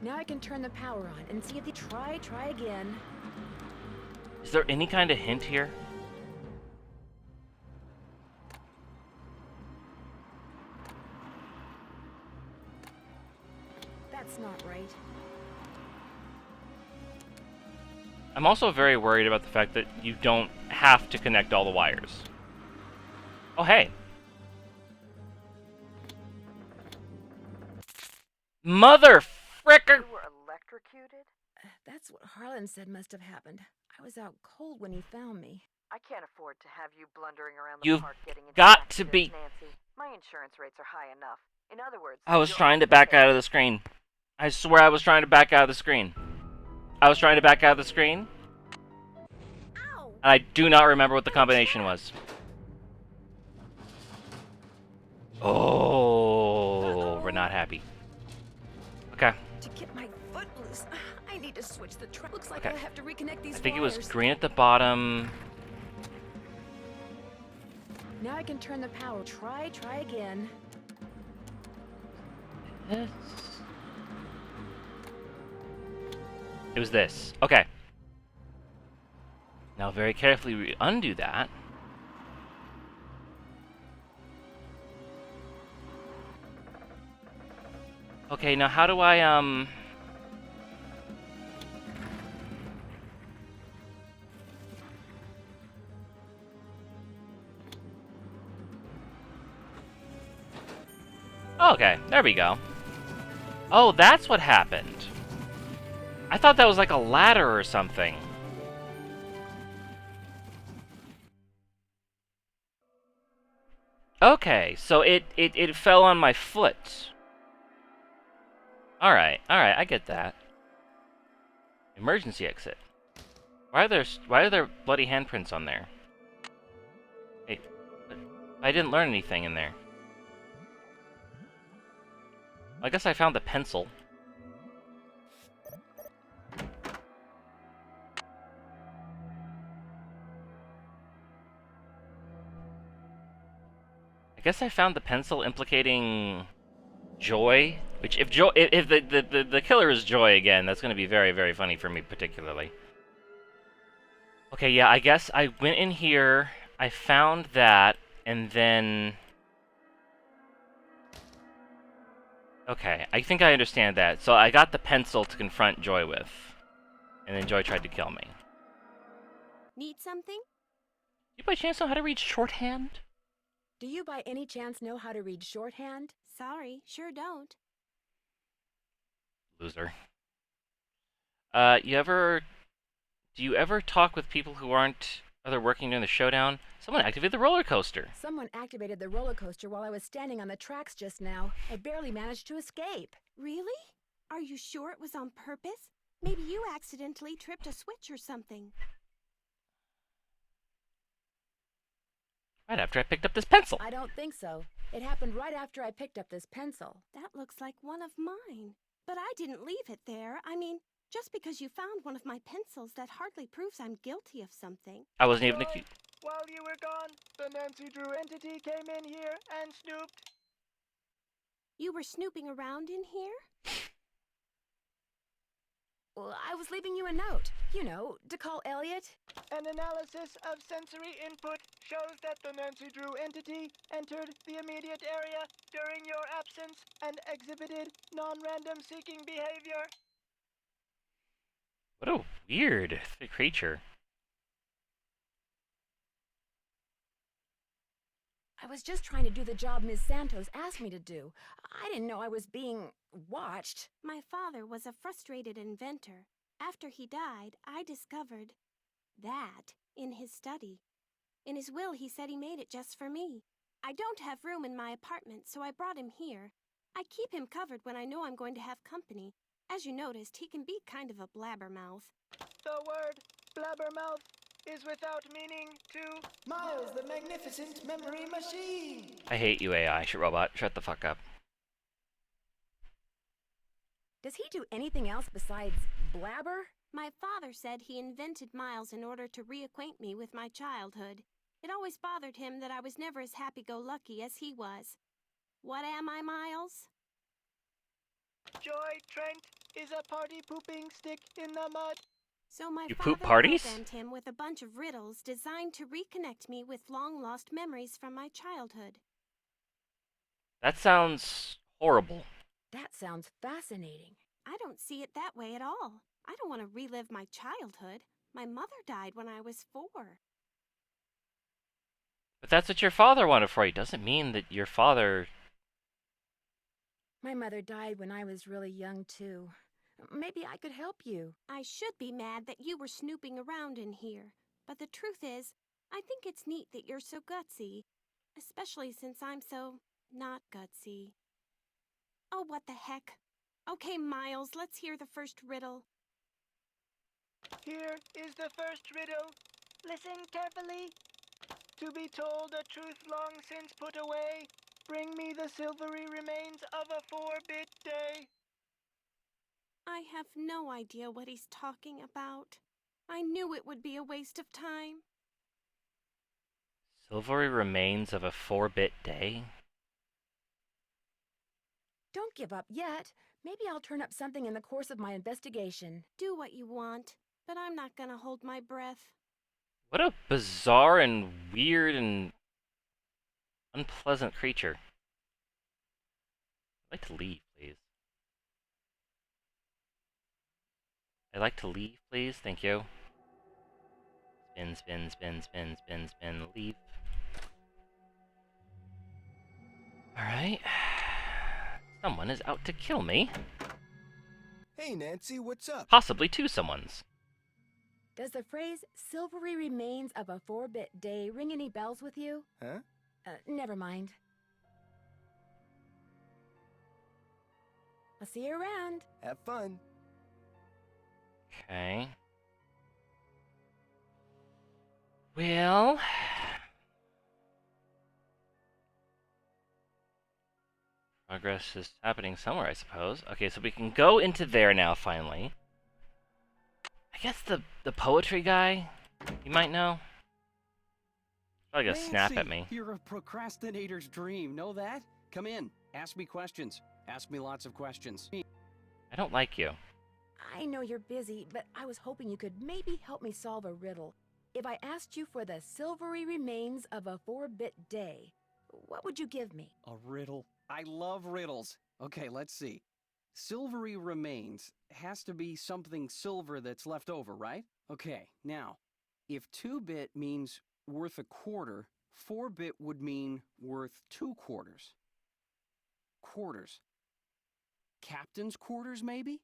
Now I can turn the power on and see if they try again. Is there any kind of hint here? That's not right. I'm also very worried about the fact that you don't have to connect all the wires. Oh, hey. Mother fricker! You were electrocuted? That's what Harlan said must have happened. I was out cold when he found me. I can't afford to have you blundering around the You've park getting into got to accidents, be... Nancy. My insurance rates are high enough. In other words, I was you're trying to on back the out of the screen. I swear I was trying to back out of the screen. I was trying to back out of the screen. Ow! And I do not remember what the combination was. Oh, we're not happy. Okay. To get my foot loose, I need to switch the track. Looks like Okay. I'll have to reconnect these I think it was wires. green at the bottom. Now I can turn the power. Try again. This. It was this. Okay. Now very carefully undo that. Okay, now how do I, Okay, there we go. Oh, that's what happened. I thought that was like a ladder or something. Okay, so it fell on my foot. Alright, I get that. Emergency exit. Why are there bloody handprints on there? Hey, I didn't learn anything in there. I guess I found the pencil. I guess I found the pencil implicating Joy, which if the killer is Joy again, that's going to be very, very funny for me particularly. Okay, yeah, I guess I went in here, I found that, and then... Okay, I think I understand that. So I got the pencil to confront Joy with, and then Joy tried to kill me. Need something? You by chance know how to read shorthand? Do you by any chance know how to read shorthand? Sorry, sure don't. Loser. Do you ever talk with people who aren't other working during the showdown? Someone activated the roller coaster. Someone activated the roller coaster while I was standing on the tracks just now. I barely managed to escape. Really? Are you sure it was on purpose? Maybe you accidentally tripped a switch or something. Right after I picked up this pencil. I don't think so. It happened right after I picked up this pencil. That looks like one of mine. But I didn't leave it there. I mean, just because you found one of my pencils, that hardly proves I'm guilty of something. I wasn't even accused. While you were gone, the Nancy Drew entity came in here and snooped. You were snooping around in here? Well, I was leaving you a note. You know, to call Elliot. An analysis of sensory input shows that the Nancy Drew entity entered the immediate area during your absence and exhibited non-random seeking behavior. What a weird creature. I was just trying to do the job Ms. Santos asked me to do. I didn't know I was being watched. My father was a frustrated inventor. After he died, I discovered that in his study. In his will, he said he made it just for me. I don't have room in my apartment, so I brought him here. I keep him covered when I know I'm going to have company. As you noticed, he can be kind of a blabbermouth. The word blabbermouth is without meaning to Miles, the magnificent memory machine. I hate you, AI. Robot. Shut the fuck up. Does he do anything else besides blabber? My father said he invented Miles in order to reacquaint me with my childhood. It always bothered him that I was never as happy-go-lucky as he was. What am I, Miles? Joy Trent is a party-pooping stick in the mud. So my You father poop parties? programmed him with a bunch of riddles designed to reconnect me with long-lost memories from my childhood. That sounds horrible. That sounds fascinating. I don't see it that way at all. I don't want to relive my childhood. My mother died when I was 4. But that's what your father wanted for you. Doesn't mean that your father... My mother died when I was really young, too. Maybe I could help you. I should be mad that you were snooping around in here. But the truth is, I think it's neat that you're so gutsy. Especially since I'm so not gutsy. Oh, what the heck. Okay, Miles, let's hear the first riddle. Here is the first riddle. Listen carefully. To be told a truth long since put away, bring me the silvery remains of a 4-bit day. I have no idea what he's talking about. I knew it would be a waste of time. Silvery remains of a 4-bit day? Don't give up yet. Maybe I'll turn up something in the course of my investigation. Do what you want, but I'm not gonna hold my breath. What a bizarre and weird and unpleasant creature. I'd like to leave, please. I'd like to leave, please. Thank you. Spin, spin, spin, spin, spin, spin, leave. Alright. Someone is out to kill me. Hey, Nancy, what's up? Possibly two someones. Does the phrase silvery remains of a 4-bit day ring any bells with you? Huh? Never mind. I'll see you around. Have fun. Okay. Well... progress is happening somewhere, I suppose. Okay, so we can go into there now, finally. I guess the poetry guy, you might know. Probably gonna snap at me. You're a procrastinator's dream, know that? Come in, ask me questions. Ask me lots of questions. I don't like you. I know you're busy, but I was hoping you could maybe help me solve a riddle. If I asked you for the silvery remains of a 4-bit day, what would you give me? A riddle? I love riddles. Okay, let's see. Silvery remains has to be something silver that's left over, right? Okay, now, if 2-bit means worth a quarter, 4-bit would mean worth 2 quarters. Quarters. Captain's quarters, maybe?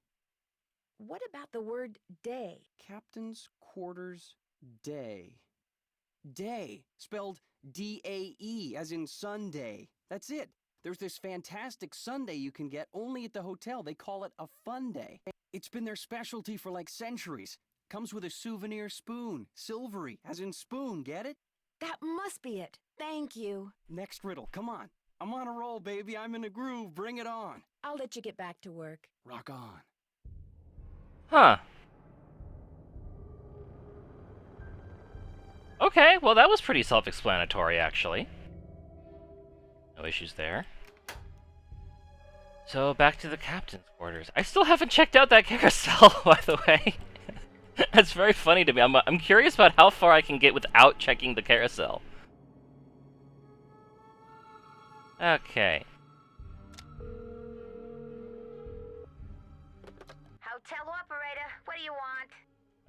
What about the word day? Captain's quarters day. Day, spelled D-A-E, as in Sunday. That's it. There's this fantastic sundae you can get only at the hotel. They call it a fun day. It's been their specialty for like centuries. Comes with a souvenir spoon. Silvery, as in spoon, get it? That must be it. Thank you. Next riddle, come on. I'm on a roll, baby. I'm in a groove. Bring it on. I'll let you get back to work. Rock on. Huh. Okay, well that was pretty self-explanatory, actually. No issues there. So, back to the captain's quarters. I still haven't checked out that carousel, by the way. That's very funny to me. I'm curious about how far I can get without checking the carousel. Okay. Hotel operator, what do you want?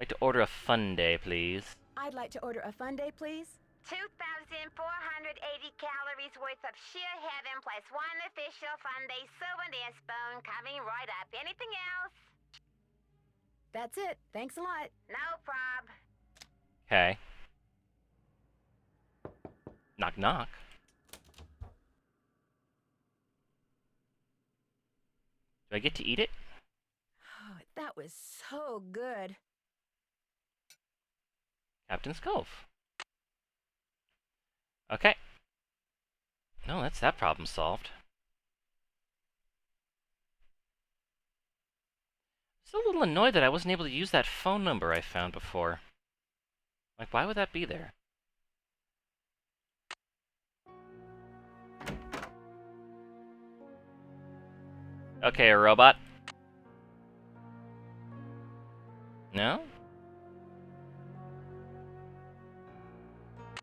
I'd like to order a fun day, please. I'd like to order a fun day, please. 2,480 calories worth of sheer heaven plus one official fun day souvenir spoon coming right up. Anything else? That's it. Thanks a lot. No prob. Okay. Knock knock. Do I get to eat it? Oh, that was so good. Captain's Cove. Okay. No, that's that problem solved. Still a little annoyed that I wasn't able to use that phone number I found before. Like, why would that be there? Okay, a robot. No?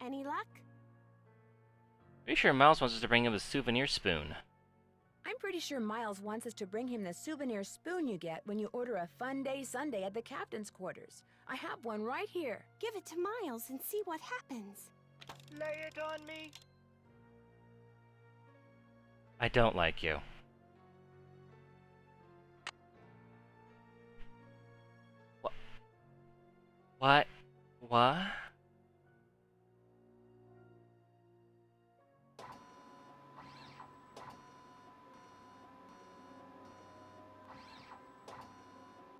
Any luck? Pretty sure Miles wants us to bring him a souvenir spoon. I'm pretty sure Miles wants us to bring him the souvenir spoon you get when you order a Fun Day Sundae at the captain's quarters. I have one right here. Give it to Miles and see what happens. Lay it on me. I don't like you. What? What?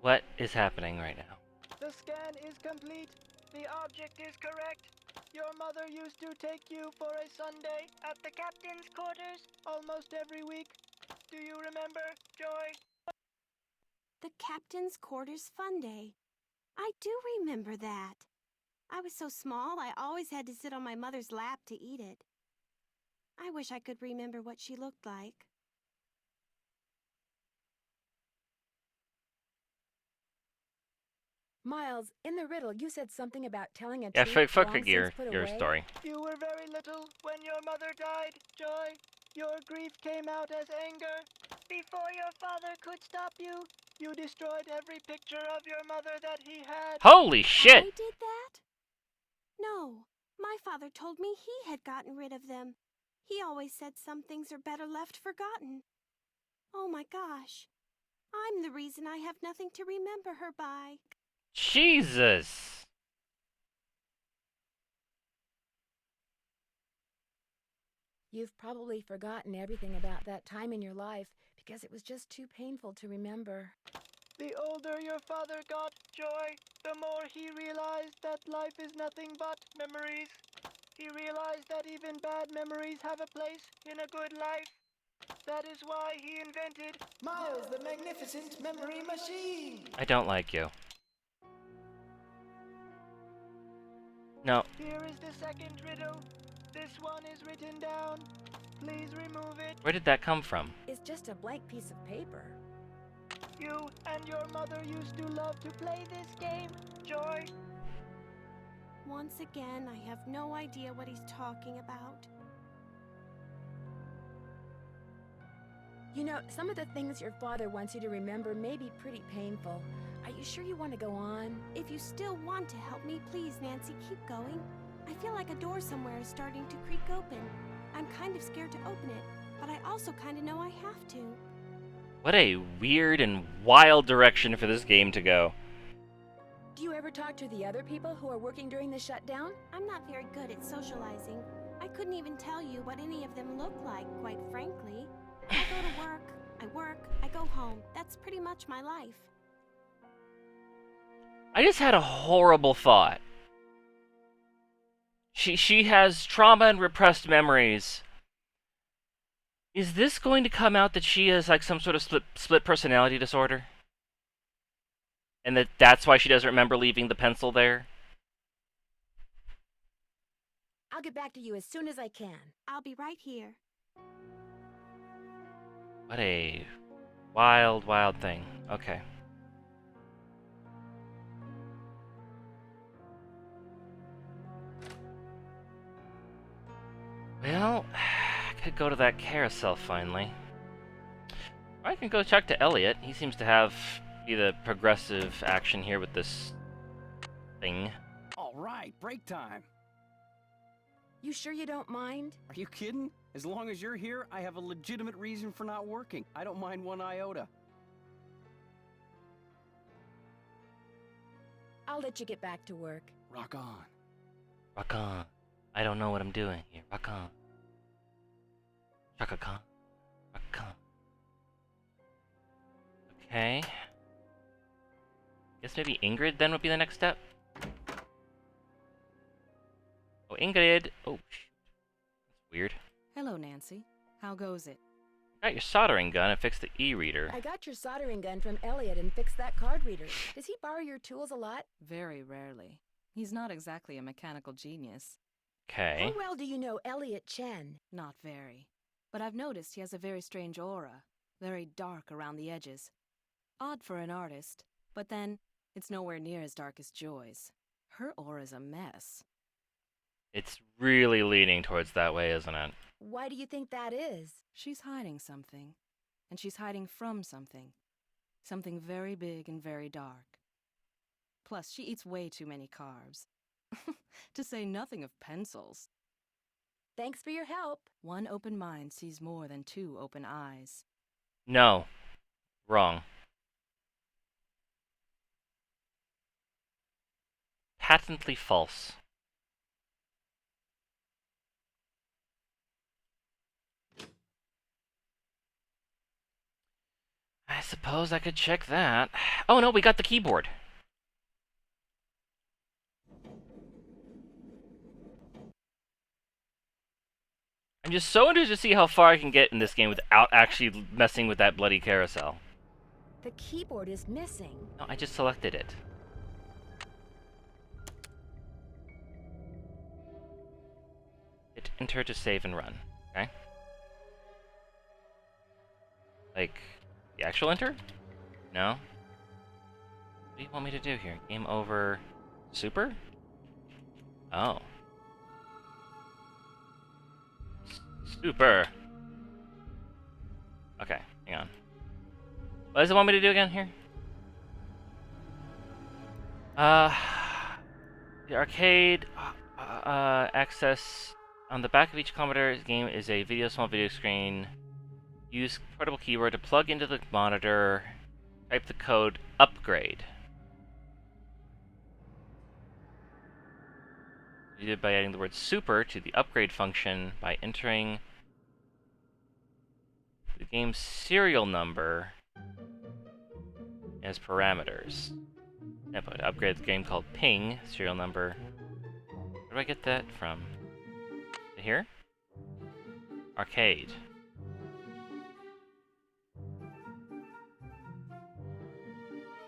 What is happening right now? The scan is complete. The object is correct. Your mother used to take you for a Sunday at the captain's quarters almost every week. Do you remember, Joy? The captain's quarters fun day. I do remember that. I was so small, I always had to sit on my mother's lap to eat it. I wish I could remember what she looked like. Miles, in the riddle, you said something about telling a Yeah, truth fuck long your since put your away. story. You were very little when your mother died, Joy. Your grief came out as anger. Before your father could stop you, you destroyed every picture of your mother that he had. Holy shit! I did that? No, my father told me he had gotten rid of them. He always said some things are better left forgotten. Oh my gosh. I'm the reason I have nothing to remember her by. Jesus! You've probably forgotten everything about that time in your life because it was just too painful to remember. The older your father got, Joy, the more he realized that life is nothing but memories. He realized that even bad memories have a place in a good life. That is why he invented Miles the Magnificent Memory Machine. I don't like you. No. Here is the second riddle. This one is written down. Please remove it. Where did that come from? It's just a blank piece of paper. You and your mother used to love to play this game, Joy. Once again, I have no idea what he's talking about. You know, some of the things your father wants you to remember may be pretty painful. Are you sure you want to go on? If you still want to help me, please, Nancy, keep going. I feel like a door somewhere is starting to creak open. I'm kind of scared to open it, but I also kind of know I have to. What a weird and wild direction for this game to go. Do you ever talk to the other people who are working during the shutdown? I'm not very good at socializing. I couldn't even tell you what any of them look like, quite frankly. I go to work, I go home. That's pretty much my life. I just had a horrible thought. She has trauma and repressed memories. Is this going to come out that she has like some sort of split personality disorder? And that's why she doesn't remember leaving the pencil there? I'll get back to you as soon as I can. I'll be right here. What a wild, wild thing. Okay. Well, I could go to that carousel finally. Or I can go talk to Elliot. He seems to have the progressive action here with this thing. All right, break time. You sure you don't mind? Are you kidding? As long as you're here, I have a legitimate reason for not working. I don't mind one iota. I'll let you get back to work. Rock on. Rock on. I don't know what I'm doing here. Rock on. Chaka Khan. Rock on. Okay. Guess maybe Ingrid then would be the next step. Oh, Ingrid. Oh, shoot. That's weird. Hello, Nancy. How goes it? Got your soldering gun and fixed the e-reader. I got your soldering gun from Elliot and fixed that card reader. Does he borrow your tools a lot? Very rarely. He's not exactly a mechanical genius. Okay. How well do you know Elliot Chen? Not very. But I've noticed he has a very strange aura. Very dark around the edges. Odd for an artist, but then it's nowhere near as dark as Joy's. Her aura's a mess. It's really leaning towards that way, isn't it? Why do you think that is? She's hiding something. and she's hiding from something. Something very big and very dark. Plus, she eats way too many carbs. To say nothing of pencils. Thanks for your help. One open mind sees more than two open eyes. No. Wrong. Patently false. I suppose I could check that. Oh no, we got the keyboard. I'm just so interested to see how far I can get in this game without actually messing with that bloody carousel. The keyboard is missing. No, I just selected it. Hit enter to save and run. Okay. Like, the actual enter? No? What do you want me to do here? Game over. Super? Oh. Super. Okay, hang on. What does it want me to do again here? The arcade access on the back of each computer game is a small video screen. Use portable keyboard to plug into the monitor. Type the code upgrade. You did by adding the word super to the upgrade function by entering the game's serial number as parameters. Example, to upgrade the game called Ping, serial number. Where do I get that from? Here? Arcade.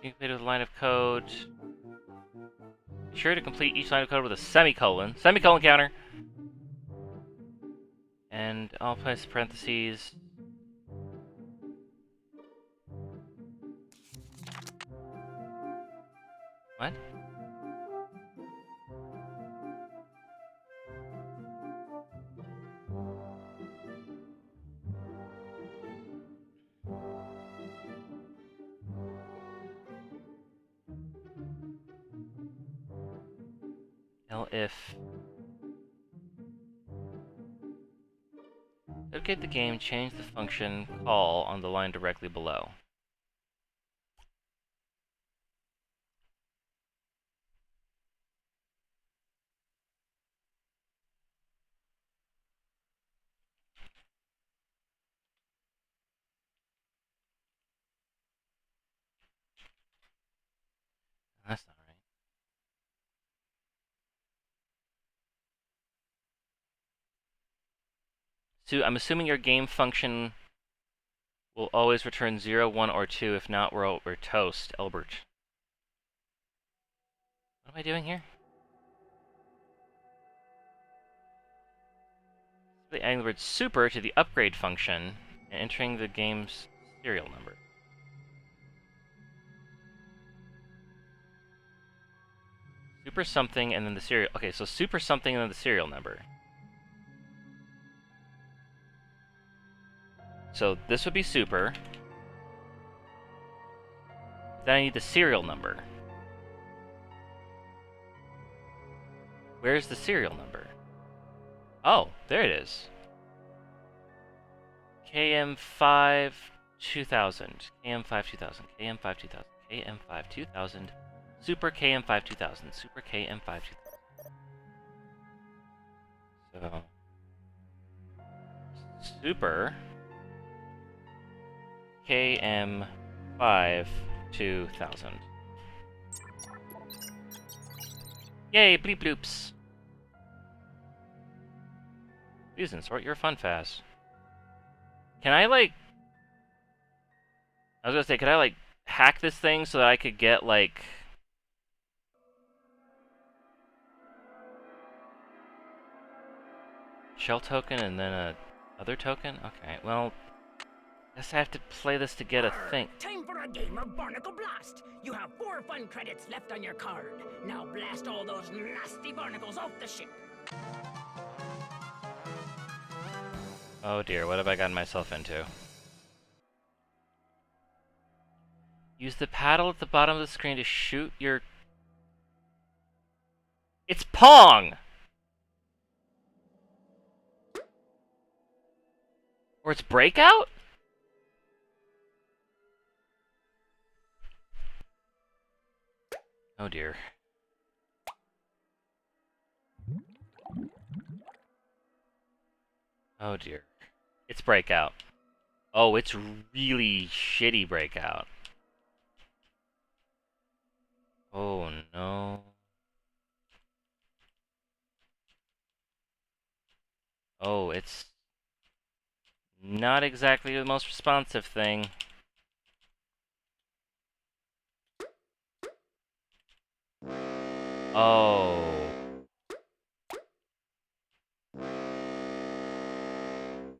You complete with a line of code. Be sure to complete each line of code with a semicolon. Semicolon counter! And I'll place parentheses. What? If locate the game, change the function call on the line directly below. That's not right. So I'm assuming your game function will always return 0, 1, or 2. If not, we're toast, Albert. What am I doing here? Simply adding the word super to the upgrade function and entering the game's serial number. Super something and then the serial. Okay, so super something and then the serial number. So this would be super. Then I need the serial number. Where's the serial number? Oh, there it is. KM5 2000. KM5 2000. KM5 2000. KM5 2000. Super KM5 2000. Super KM5 2000. So. Super KM5 2000. Yay, bleep bloops. Please insert your fun fast. Can I, like... I was gonna say, could I, like, hack this thing so that I could get, like... shell token and then a other token? Okay, well... guess I have to play this to get a thing. Time for a game of Barnacle Blast. You have 4 fun credits left on your card. Now blast all those nasty barnacles off the ship. Oh dear, what have I gotten myself into? Use the paddle at the bottom of the screen to shoot your... It's Pong! Or it's Breakout? Oh dear. Oh dear. It's Breakout. Oh, it's really shitty Breakout. Oh no. Oh, it's not exactly the most responsive thing. Oh.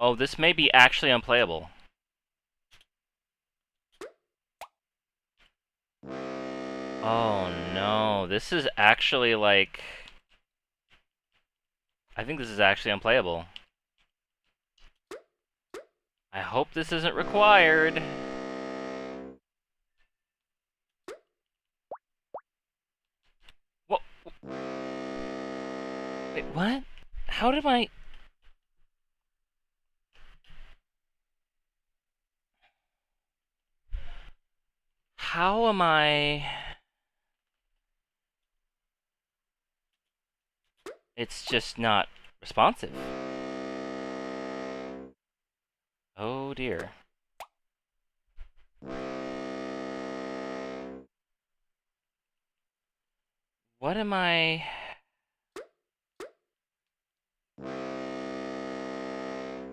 Oh, this may be actually unplayable. Oh no, this is actually like... I think this is actually unplayable. I hope this isn't required. What? Wait, what? How did I... How am I... It's just not responsive. Oh dear. What am I...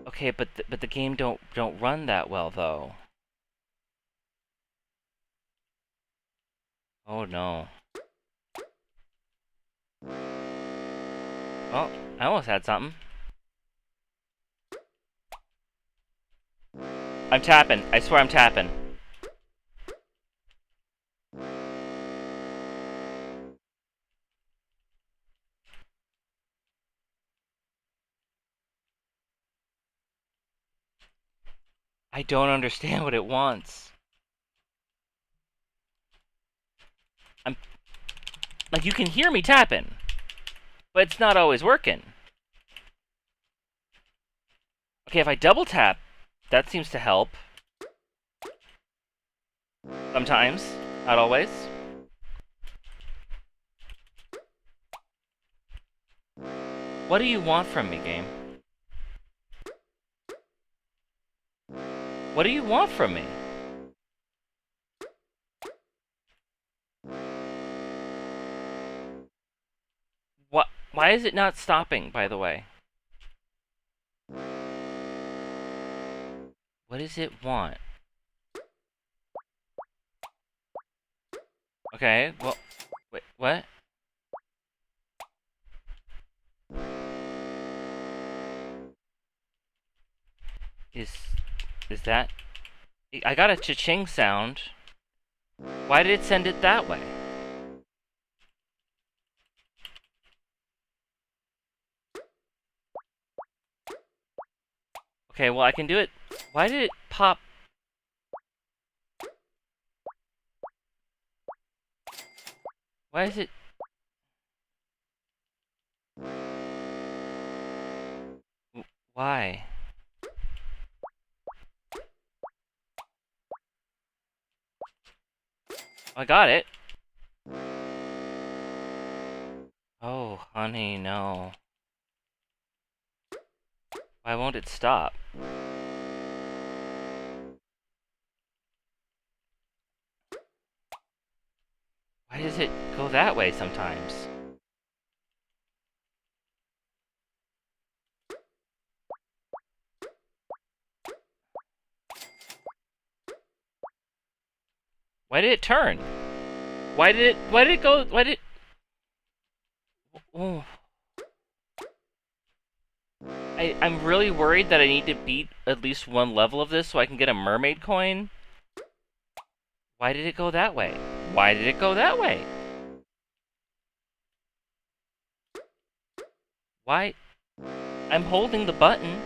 Okay, but the game don't run that well though. Oh no. Well, I almost had something. I'm tapping. I swear I'm tapping. I don't understand what it wants. I'm... Like, you can hear me tapping. But it's not always working. Okay, if I double tap, that seems to help. Sometimes. Not always. What do you want from me, game? What do you want from me? What? Why is it not stopping, by the way? What does it want? Okay, well... Wait, what? Is that... I got a cha-ching sound. Why did it send it that way? Okay, well I can do it... Why did it pop... Why is it... Why? I got it. Oh, honey, no. Why won't it stop? Why does it go that way sometimes? Why did it turn? Why did it go, why did... Oh. I'm really worried that I need to beat at least one level of this so I can get a mermaid coin. Why did it go that way? Why did it go that way? Why? I'm holding the button.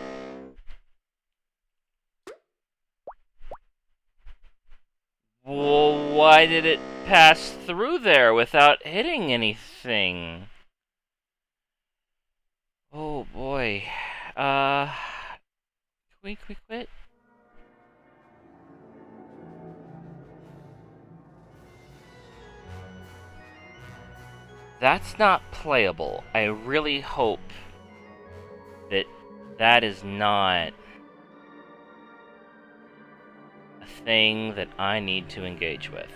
Whoa, why did it pass through there without hitting anything? Oh boy. Can we quit? That's not playable. I really hope that that is not a thing that I need to engage with.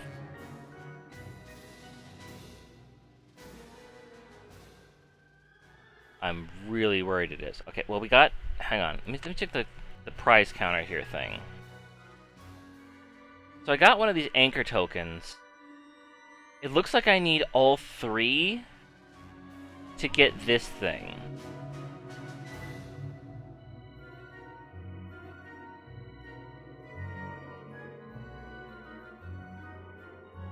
I'm really worried it is. Okay, well we got... Hang on. Let me check the prize counter here thing. So I got one of these anchor tokens. It looks like I need all 3 to get this thing.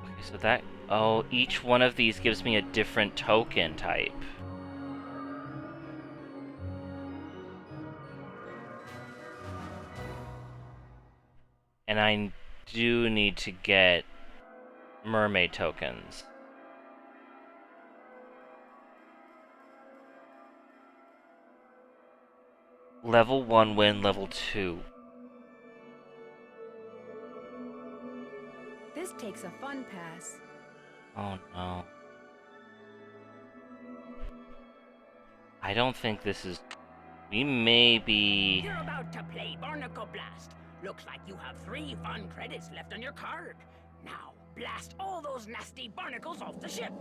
Okay, so that... Oh, each one of these gives me a different token type. And I do need to get mermaid tokens. Level 1 win, level 2. This takes a fun pass. Oh no. I don't think this is... We may be... You're about to play Barnacle Blast. Looks like you have 3 fun credits left on your card. Now, blast all those nasty barnacles off the ship.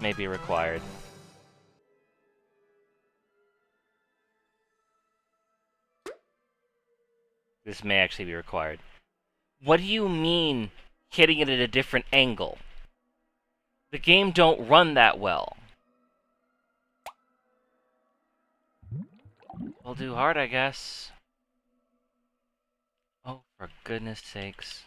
May be required. This may actually be required. What do you mean, hitting it at a different angle? The game don't run that well. We'll do hard, I guess. Oh, for goodness sakes.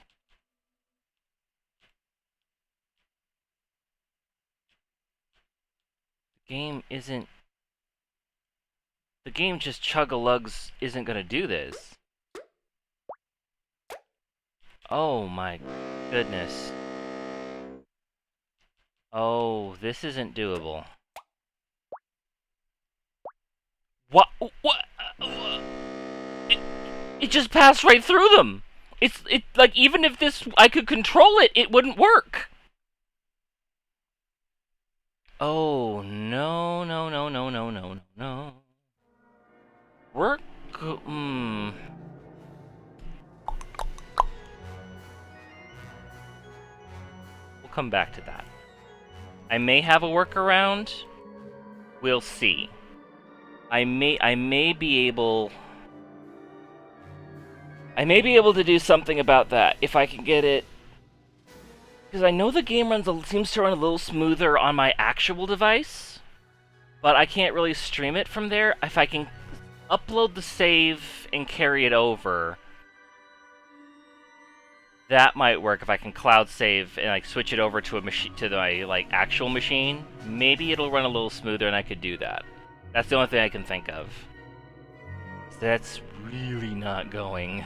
The game isn't... The game just chug-a-lugs isn't gonna do this. Oh my goodness. Oh, this isn't doable. What? What? It just passed right through them. It like, even if this I could control it, it wouldn't work. Oh no no no no no no no. We'll come back to that. I may have a workaround. We'll see. I may be able to do something about that if I can get it, because I know the game seems to run a little smoother on my actual device, but I can't really stream it from there. If I can upload the save and carry it over, that might work. If I can cloud save and like switch it over to a machine, to my like actual machine, maybe it'll run a little smoother and I could do that. That's the only thing I can think of. That's really not going.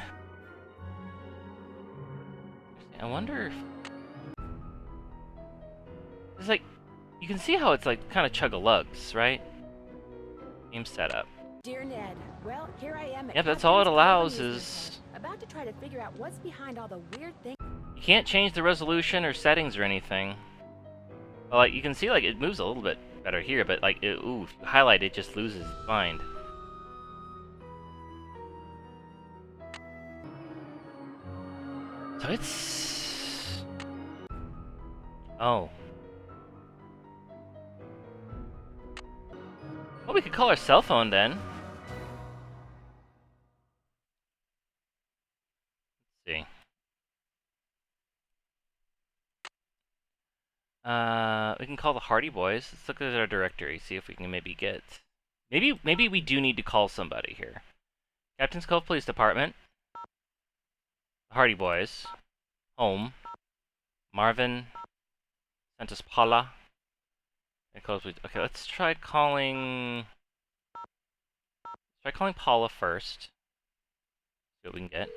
I wonder if... It's like, you can see how it's like kind of chug-a-lugs, right? Game setup. Dear Ned, well, here I am at Yep, that's all it Captain's allows Cove is... about to try to figure out what's behind all the weird things. You can't change the resolution or settings or anything. Well, like, you can see like it moves a little bit better here, but like, ooh, if you highlight it, just loses its mind. So it's... Oh. Well, we could call our cell phone then. Let's see. We can call the Hardy Boys. Let's look at our directory, see if we can maybe get... Maybe we do need to call somebody here. Captain's Cove Police Department. Hardy Boys. Home. Marvin. Santos Paula. Okay, let's try calling... Try calling Paula first. See what we can get.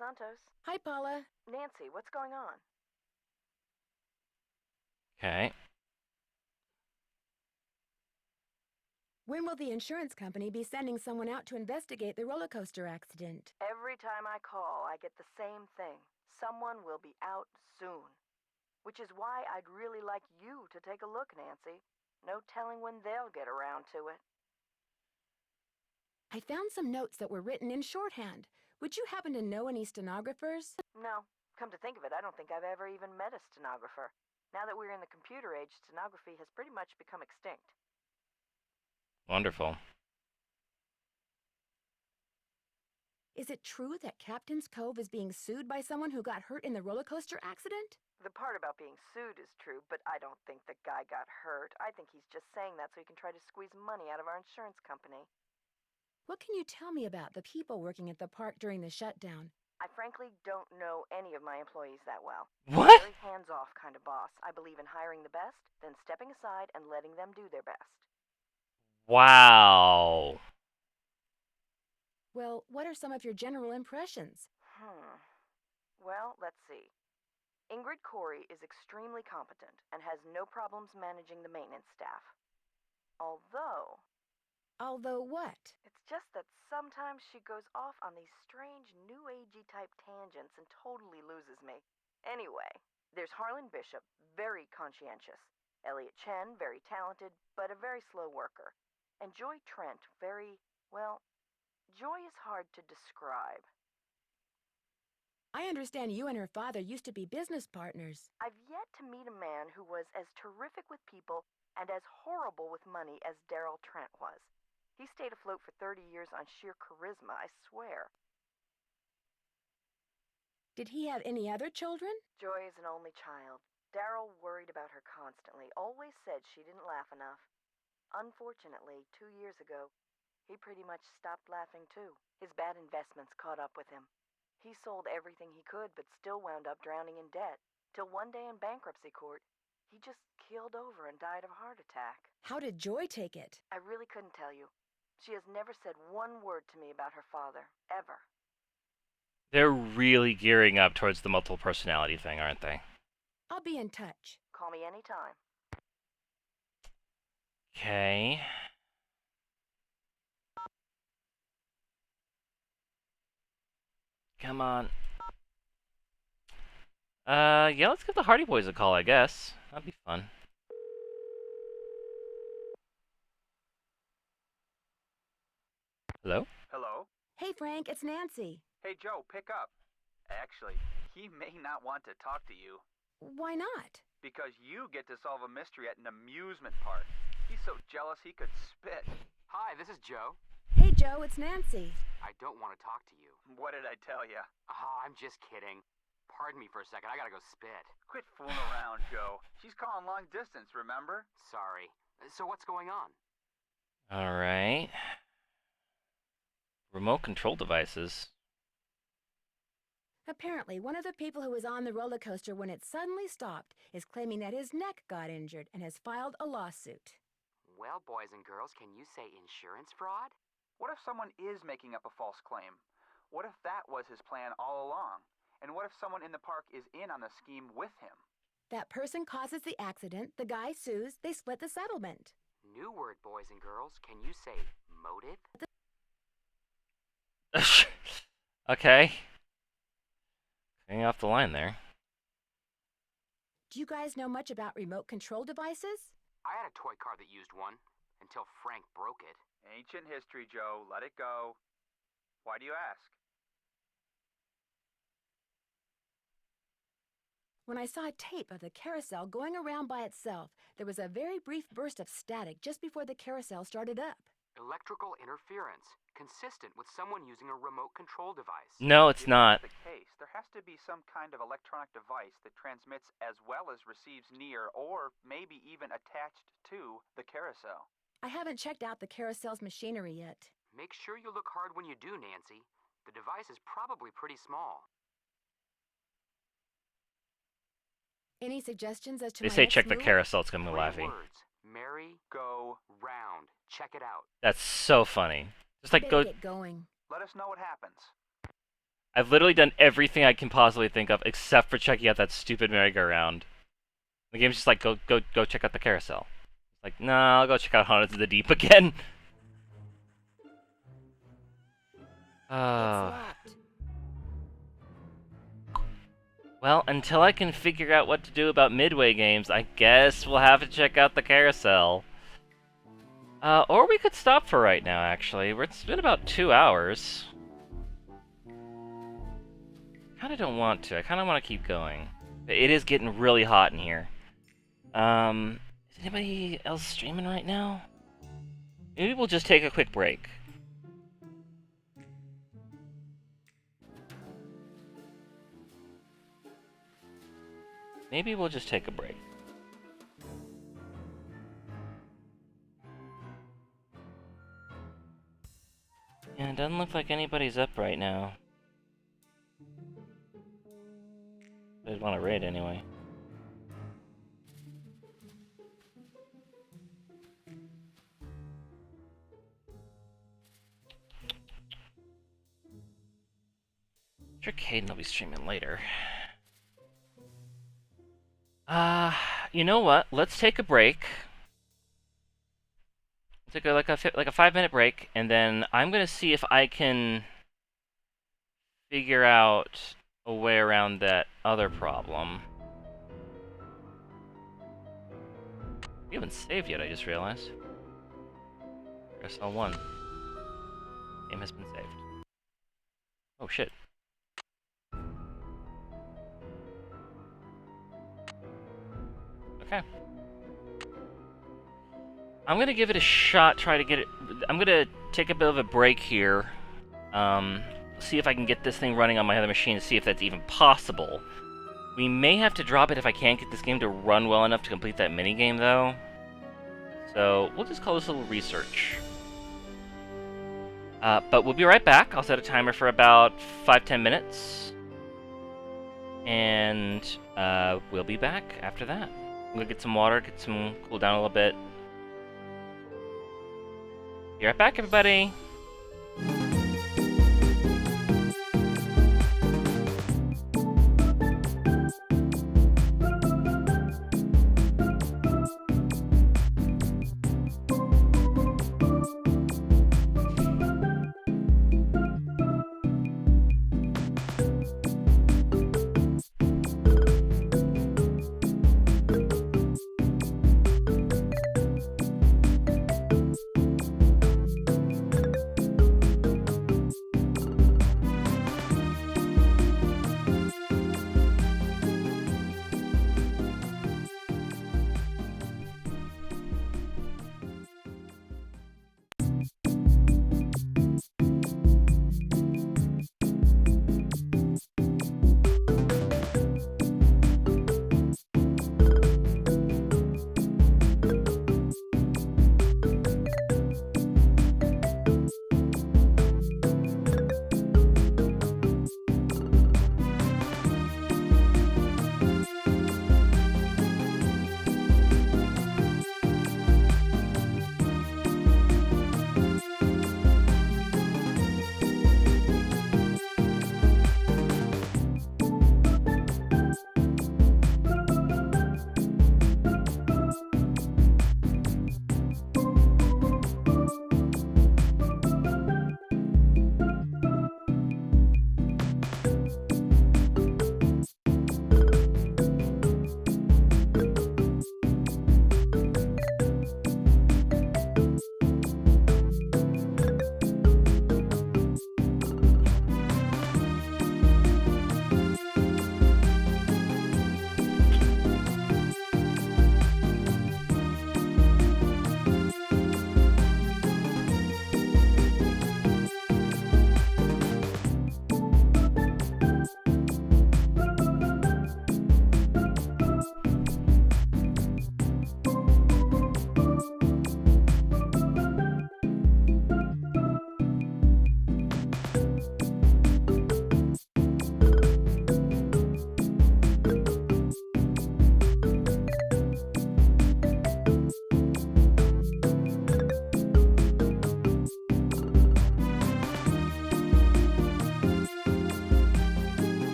Santos. Hi, Paula. Nancy, what's going on? Okay. When will the insurance company be sending someone out to investigate the roller coaster accident? Every time I call, I get the same thing. Someone will be out soon. Which is why I'd really like you to take a look, Nancy. No telling when they'll get around to it. I found some notes that were written in shorthand. Would you happen to know any stenographers? No. Come to think of it, I don't think I've ever even met a stenographer. Now that we're in the computer age, stenography has pretty much become extinct. Wonderful. Is it true that Captain's Cove is being sued by someone who got hurt in the roller coaster accident? The part about being sued is true, but I don't think the guy got hurt. I think he's just saying that so he can try to squeeze money out of our insurance company. What can you tell me about the people working at the park during the shutdown? I frankly don't know any of my employees that well. What? Very hands-off kind of boss. I believe in hiring the best, then stepping aside and letting them do their best. Wow. Well, what are some of your general impressions? Well, let's see. Ingrid Corey is extremely competent and has no problems managing the maintenance staff. Although What? it's just that sometimes she goes off on these strange new agey type tangents and totally loses me. Anyway, there's Harlan Bishop, very conscientious. Elliot Chen, very talented, but a very slow worker. And Joy Trent, Joy is hard to describe. I understand you and her father used to be business partners. I've yet to meet a man who was as terrific with people and as horrible with money as Daryl Trent was. He stayed afloat for 30 years on sheer charisma, I swear. Did he have any other children? Joy is an only child. Daryl worried about her constantly, always said she didn't laugh enough. Unfortunately, 2 years ago, he pretty much stopped laughing too. His bad investments caught up with him. He sold everything he could, but still wound up drowning in debt. Till one day in bankruptcy court, he just keeled over and died of a heart attack. How did Joy take it? I really couldn't tell you. She has never said one word to me about her father, ever. They're really gearing up towards the multiple personality thing, aren't they? I'll be in touch. Call me anytime. Okay. Come on. Yeah, let's give the Hardy Boys a call, I guess. That'd be fun. Hello? Hello? Hey, Frank, it's Nancy. Hey, Joe, pick up. Actually, he may not want to talk to you. Why not? Because you get to solve a mystery at an amusement park. He's so jealous he could spit. Hi, this is Joe. Hey, Joe, it's Nancy. I don't want to talk to you. What did I tell you? I'm just kidding. Pardon me for a second, I gotta go spit. Quit fooling around, Joe. She's calling long distance, remember? Sorry. So what's going on? Alright. Remote control devices. Apparently, one of the people who was on the roller coaster when it suddenly stopped is claiming that his neck got injured and has filed a lawsuit. Well, boys and girls, can you say insurance fraud? What if someone is making up a false claim? What if that was his plan all along? And what if someone in the park is in on the scheme with him? That person causes the accident, the guy sues, they split the settlement. New word, boys and girls. Can you say motive? Okay. Getting off the line there. Do you guys know much about remote control devices? I had a toy car that used one, until Frank broke it. Ancient history, Joe. Let it go. Why do you ask? When I saw a tape of the carousel going around by itself, there was a very brief burst of static just before the carousel started up. Electrical interference, consistent with someone using a remote control device. No, it's not. If that's the case, there has to be some kind of electronic device that transmits as well as receives near or maybe even attached to the carousel. I haven't checked out the carousel's machinery yet. Make sure you look hard when you do, Nancy. The device is probably pretty small. Any suggestions as to They my say next check the move? carousel, it's gonna be 3 laughing. words. Merry go round. Check it out. That's so funny. Just like Better go. get going. Let us know what happens. I've literally done everything I can possibly think of except for checking out that stupid merry-go-round. The game's just like, go check out the carousel. It's like, nah, I'll go check out Haunted to the Deep again. Well, until I can figure out what to do about Midway games, I guess we'll have to check out the carousel. Or we could stop for right now, actually. It's been about 2 hours. Kinda don't want to. I kinda want to keep going. It is getting really hot in here. Is anybody else streaming right now? Maybe we'll just take a quick break. Maybe we'll just take a break. Yeah, it doesn't look like anybody's up right now. I'd want to raid anyway. I'm sure Caden will be streaming later. You know what? Let's take a break. Take like a 5-minute break, and then I'm gonna see if I can figure out a way around that other problem. We haven't saved yet, I just realized. Carousel 1. Game has been saved. Oh shit. Okay. I'm gonna give it a shot, try to get it... I'm gonna take a bit of a break here. See if I can get this thing running on my other machine to see if that's even possible. We may have to drop it if I can't get this game to run well enough to complete that minigame, though. So, we'll just call this a little research. But we'll be right back. I'll set a timer for about 5-10 minutes. And we'll be back after that. I'm gonna get some water, cool down a little bit. Be right back, everybody!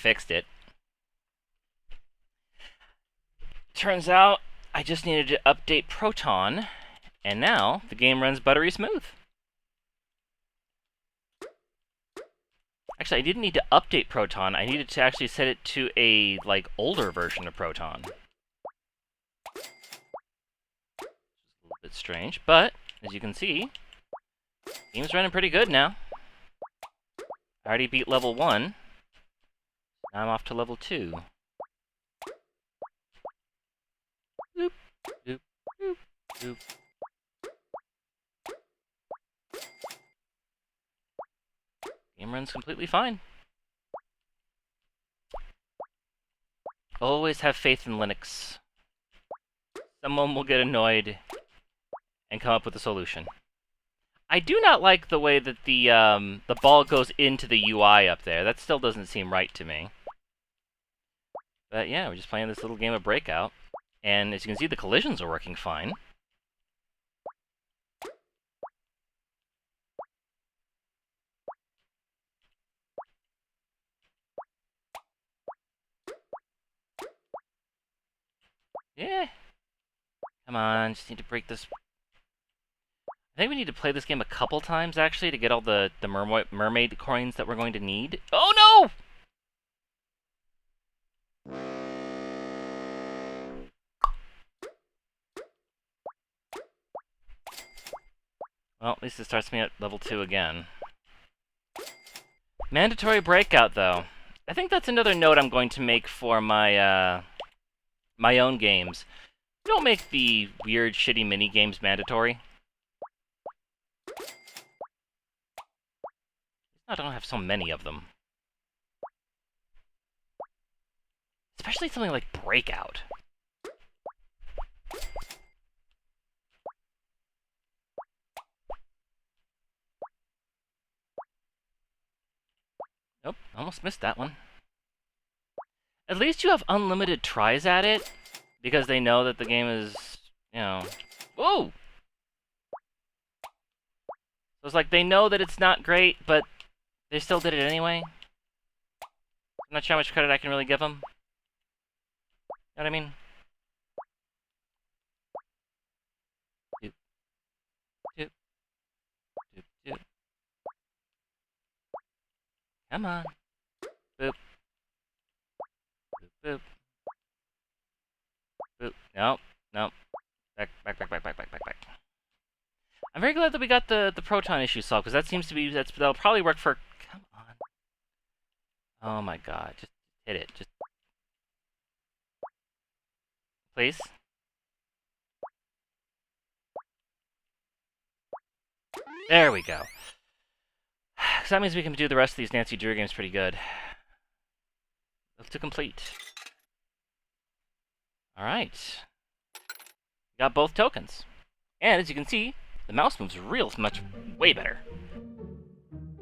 fixed it. Turns out I just needed to update Proton, and now the game runs buttery smooth. Actually, I didn't need to update Proton. I needed to actually set it to a, like, older version of Proton. A little bit strange, but, as you can see, the game's running pretty good now. I already beat level 1. Now I'm off to level 2. Boop, boop, boop, boop. Game runs completely fine. Always have faith in Linux. Someone will get annoyed and come up with a solution. I do not like the way that the ball goes into the UI up there. That still doesn't seem right to me. But yeah, we're just playing this little game of Breakout. And as you can see, the collisions are working fine. Yeah. Come on, just need to break this. I think we need to play this game a couple times, actually, to get all the mermaid coins that we're going to need. Oh, no! Well, at least it starts me at level 2 again. Mandatory breakout, though. I think that's another note I'm going to make for my, my own games. Don't make the weird, shitty mini-games mandatory. I don't have so many of them. Especially something like Breakout. Nope, almost missed that one. At least you have unlimited tries at it, because they know that the game is, you know... Whoa! So it's like, they know that it's not great, but they still did it anyway. I'm not sure how much credit I can really give them. You know what I mean? Doop. Doop. Doop. Doop. Come on. Boop. Boop. Boop. Boop. Nope. Nope. Back. I'm very glad that we got the Proton issue solved, because that seems to be... that'll probably work for... Come on. Oh my god. Just hit it. Just... Please? There we go. So that means we can do the rest of these Nancy Drew games pretty good. To complete. Alright. Got both tokens. And as you can see, the mouse moves way better.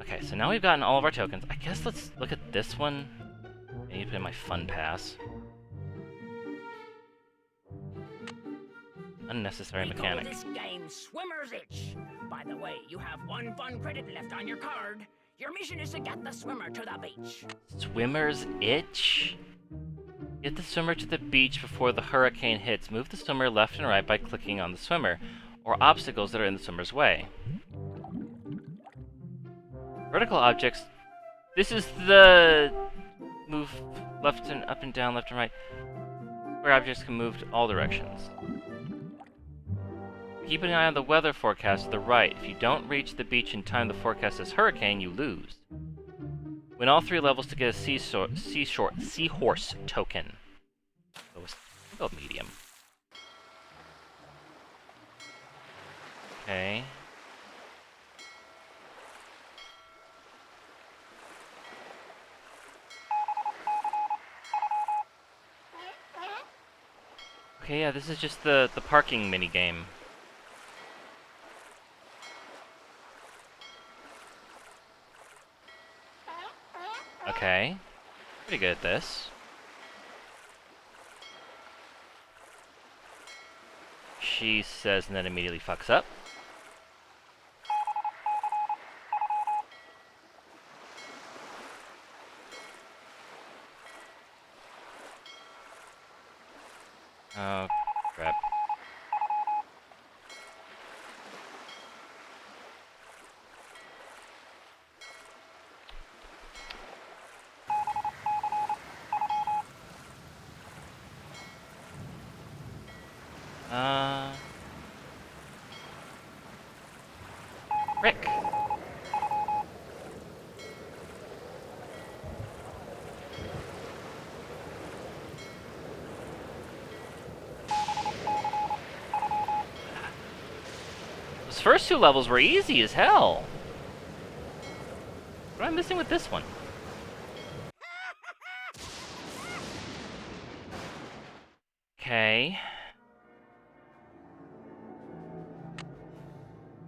Okay, so now we've gotten all of our tokens. I guess let's look at this one. I need to put in my fun pass. Unnecessary mechanic. We call this game Swimmer's Itch. By the way, you have 1 fun credit left on your card. Your mission is to get the swimmer to the beach. Swimmer's Itch? Get the swimmer to the beach before the hurricane hits. Move the swimmer left and right by clicking on the swimmer, or obstacles that are in the swimmer's way. Vertical objects. This is the move left and up and down, left and right, where objects can move to all directions. Keep an eye on the weather forecast to the right. If you don't reach the beach in time the forecast says hurricane, you lose. Win all 3 levels to get a seahorse token. Go medium. Okay. Okay, yeah, this is just the parking minigame. Okay. Pretty good at this. She says and then immediately fucks up. Oh, crap. Rick. Those first two levels were easy as hell. What am I missing with this one? Okay.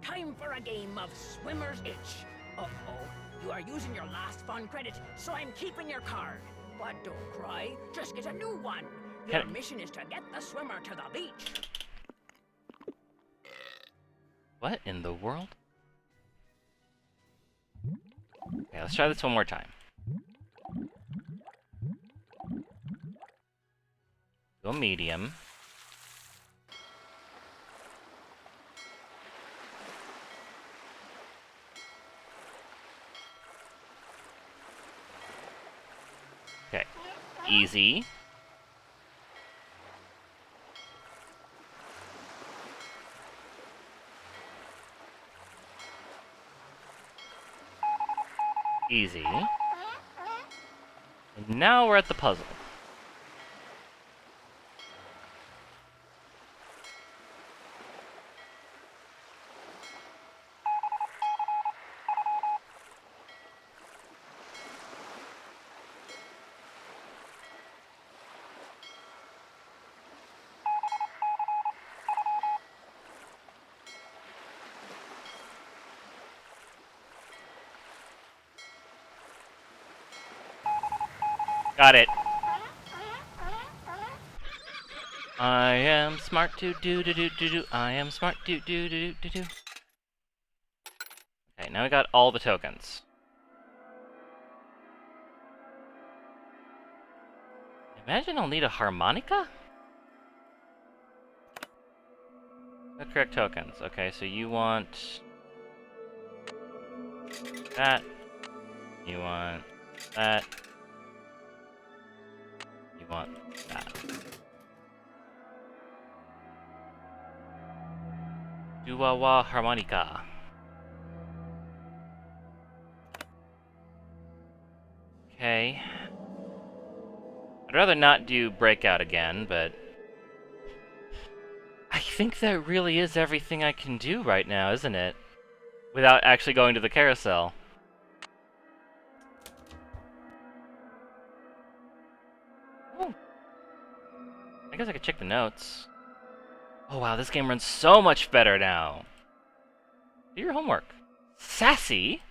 Time for a game of Swimmer's Itch. Uh-oh, you are using your last fun credit, so I'm keeping your card. But don't cry, just get a new one. Your mission is to get the swimmer to the beach. What in the world? Okay, let's try this one more time. Go medium. Okay, easy. Easy. And now we're at the puzzle. Got it. I am smart do do do do do do. I am smart do do do do do do. Okay, now we got all the tokens. Imagine I'll need a harmonica? The correct tokens. Okay, so you want that. You want that. You want that. Doo-wah-wah harmonica. Okay. I'd rather not do breakout again, but I think that really is everything I can do right now, isn't it? Without actually going to the carousel. Oh. I guess I could check the notes. Oh wow, this game runs so much better now. Do your homework. Sassy?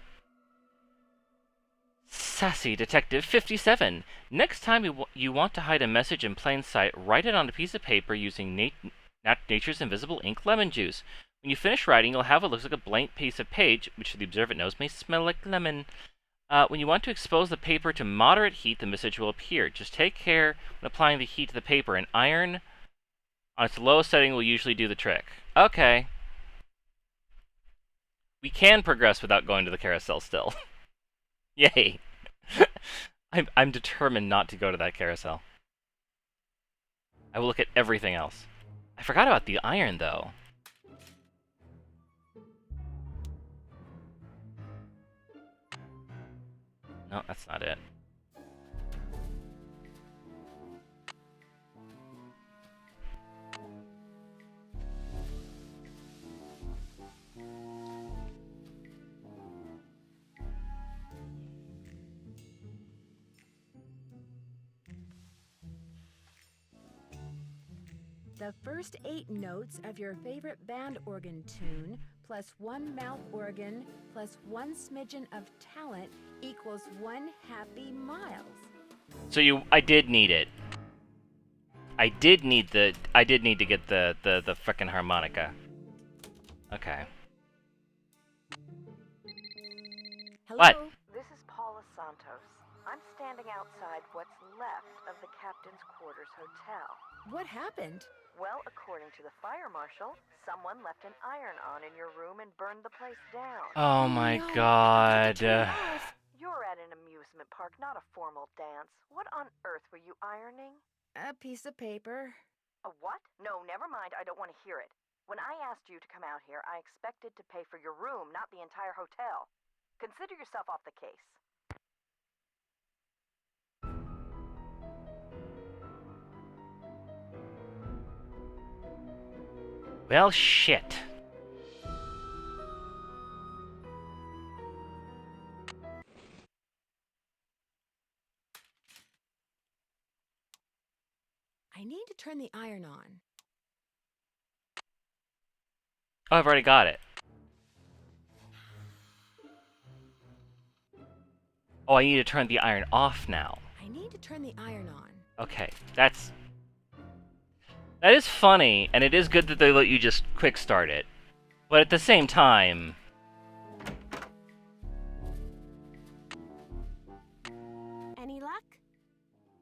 Sassy Detective 57. Next time you want to hide a message in plain sight, write it on a piece of paper using Nature's Invisible Ink lemon juice. When you finish writing, you'll have what looks like a blank piece of page, which the observant knows may smell like lemon. When you want to expose the paper to moderate heat, the message will appear. Just take care when applying the heat to the paper. An iron on its lowest setting will usually do the trick. Okay. We can progress without going to the carousel still. Yay. I'm determined not to go to that carousel. I will look at everything else. I forgot about the iron, though. No, that's not it. The first 8 notes of your favorite band organ tune, plus 1 mouth organ, plus 1 smidgen of talent, equals 1 happy miles. So I did need it. I did need to get the frickin' harmonica. Okay. Hello? What? This is Paula Santos. I'm standing outside what's left of the Captain's Quarters Hotel. What happened? Well, according to the fire marshal, someone left an iron on in your room and burned the place down. Oh my no. god. You're at an amusement park, not a formal dance. What on earth were you ironing? A piece of paper. A what? No, never mind. I don't want to hear it. When I asked you to come out here, I expected to pay for your room, not the entire hotel. Consider yourself off the case. Well, shit. I need to turn the iron on. Oh, I've already got it. Oh, I need to turn the iron off now. I need to turn the iron on. Okay, that is funny, and it is good that they let you just quick start it. But at the same time... Any luck?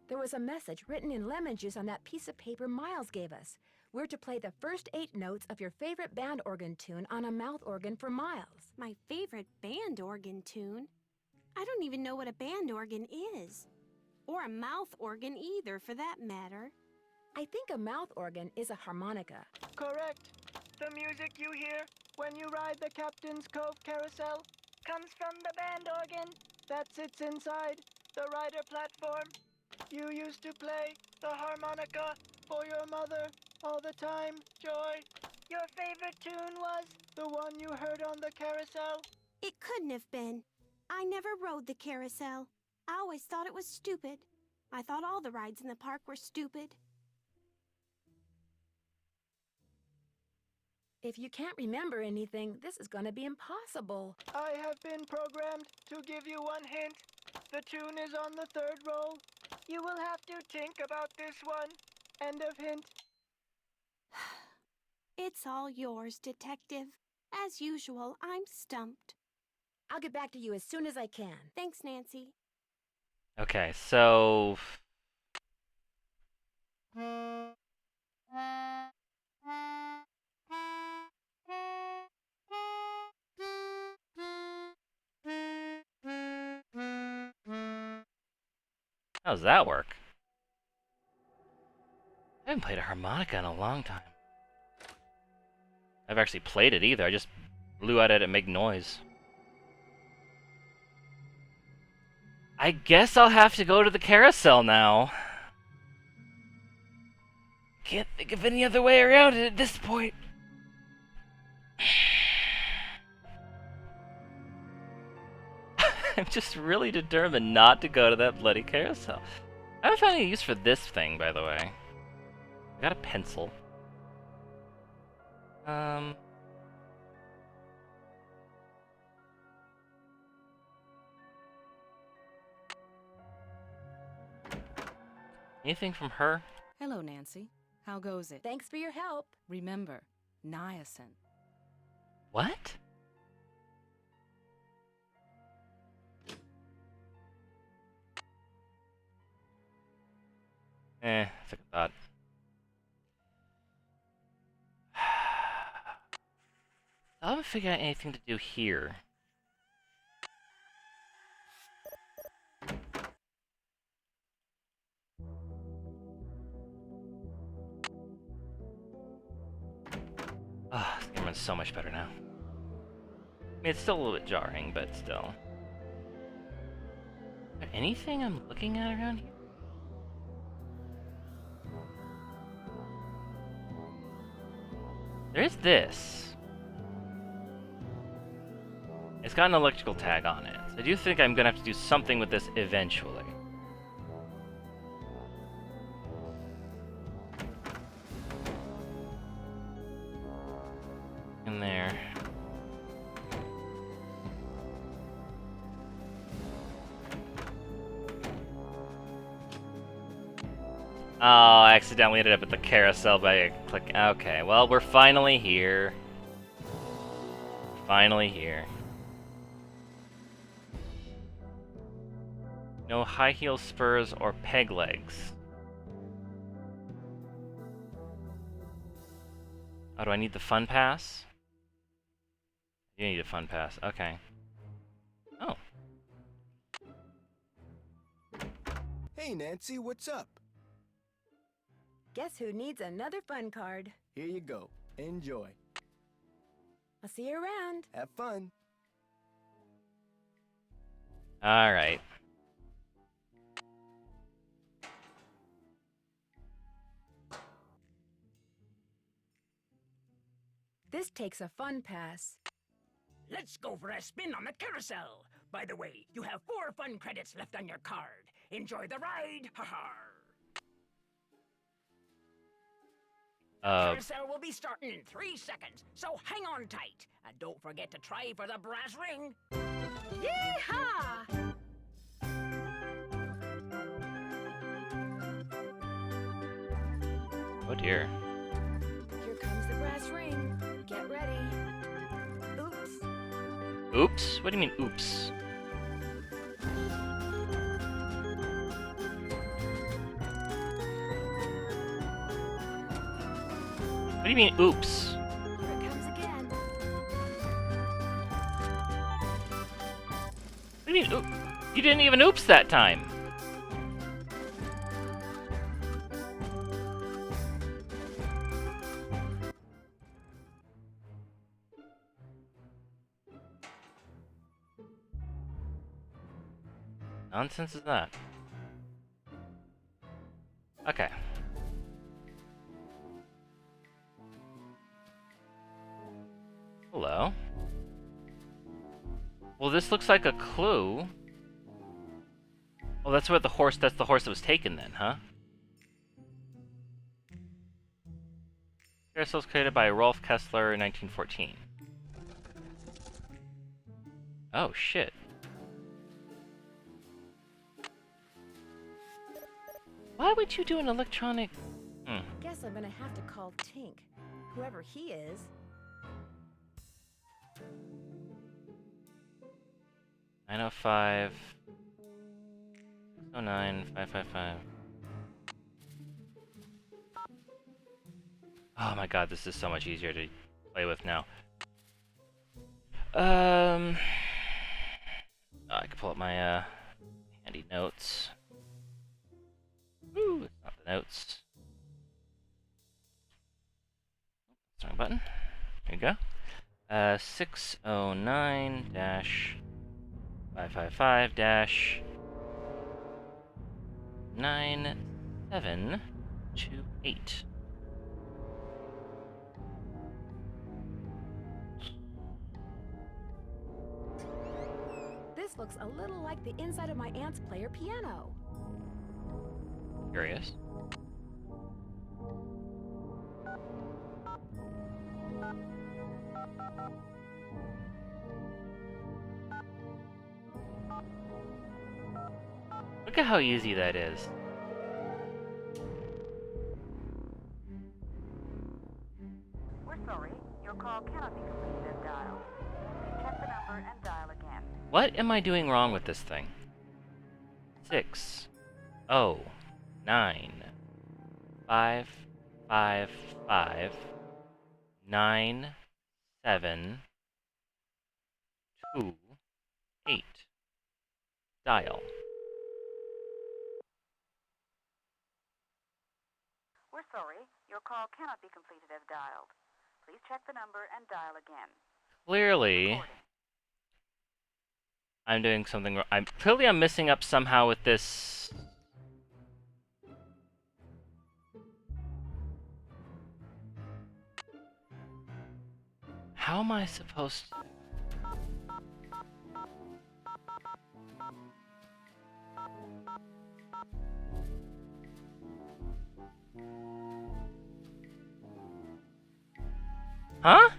There was a message written in lemon juice on that piece of paper Miles gave us. We're to play the first 8 notes of your favorite band organ tune on a mouth organ for Miles. My favorite band organ tune? I don't even know what a band organ is. Or a mouth organ either, for that matter. I think a mouth organ is a harmonica. Correct. The music you hear when you ride the Captain's Cove Carousel comes from the band organ that sits inside the rider platform. You used to play the harmonica for your mother all the time, Joy. Your favorite tune was the one you heard on the carousel? It couldn't have been. I never rode the carousel. I always thought it was stupid. I thought all the rides in the park were stupid. If you can't remember anything, this is going to be impossible. I have been programmed to give you one hint. The tune is on the 3rd roll. You will have to think about this one. End of hint. It's all yours, Detective. As usual, I'm stumped. I'll get back to you as soon as I can. Thanks, Nancy. Okay, so... How does that work? I haven't played a harmonica in a long time. I've actually played it either, I just blew at it and made noise. I guess I'll have to go to the carousel now. Can't think of any other way around it at this point. I'm just really determined not to go to that bloody carousel. I haven't found any use for this thing, by the way. I got a pencil. Anything from her? Hello, Nancy. How goes it? Thanks for your help. Remember, niacin. What? That's a good thought. I haven't figured out anything to do here. This game runs so much better now. I mean, it's still a little bit jarring, but still. Is there anything I'm looking at around here? There is this. It's got an electrical tag on it. So I do think I'm gonna have to do something with this eventually. In there. Oh, I accidentally ended up at the carousel by clicking. Okay, well, we're finally here. Finally here. No high heel spurs or peg legs. Oh, do I need the fun pass? You need a fun pass. Okay. Oh. Hey, Nancy, what's up? Guess who needs another fun card? Here you go. Enjoy. I'll see you around. Have fun. All right. This takes a fun pass. Let's go for a spin on the carousel. By the way, you have 4 fun credits left on your card. Enjoy the ride. Ha ha. Carousel will be starting in 3 seconds, so hang on tight. And don't forget to try for the brass ring. Yeehaw! Oh dear. Here comes the brass ring. Get ready. Oops. Oops? What do you mean, oops? What do you mean, oops? Here it comes again. What do you mean, oop? You didn't even oops that time. Nonsense is that? Okay. Hello. Well, this looks like a clue. Oh, that's the horse that was taken then, huh? Carousel was created by Rolf Kessler in 1914. Oh, shit. Why would you do an electronic... Guess I'm gonna have to call Tink. Whoever he is. $905... 609 555. Oh my god, this is so much easier to play with now. Oh, I can pull up my handy notes. Woo, it's not the notes. Wrong button. There you go. 609-555-9728. This looks a little like the inside of my aunt's player piano. Curious. Look at how easy that is. We're sorry. Your call cannot be completed as dialed. Please check the number and dial again. What am I doing wrong with this thing? 6 0 9 5 5 5 9 7 2 8. Dial. We're sorry. Your call cannot be completed as dialed. Please check the number and dial again. Clearly, I'm doing something wrong. I'm messing up somehow with this. How am I supposed to? Huh?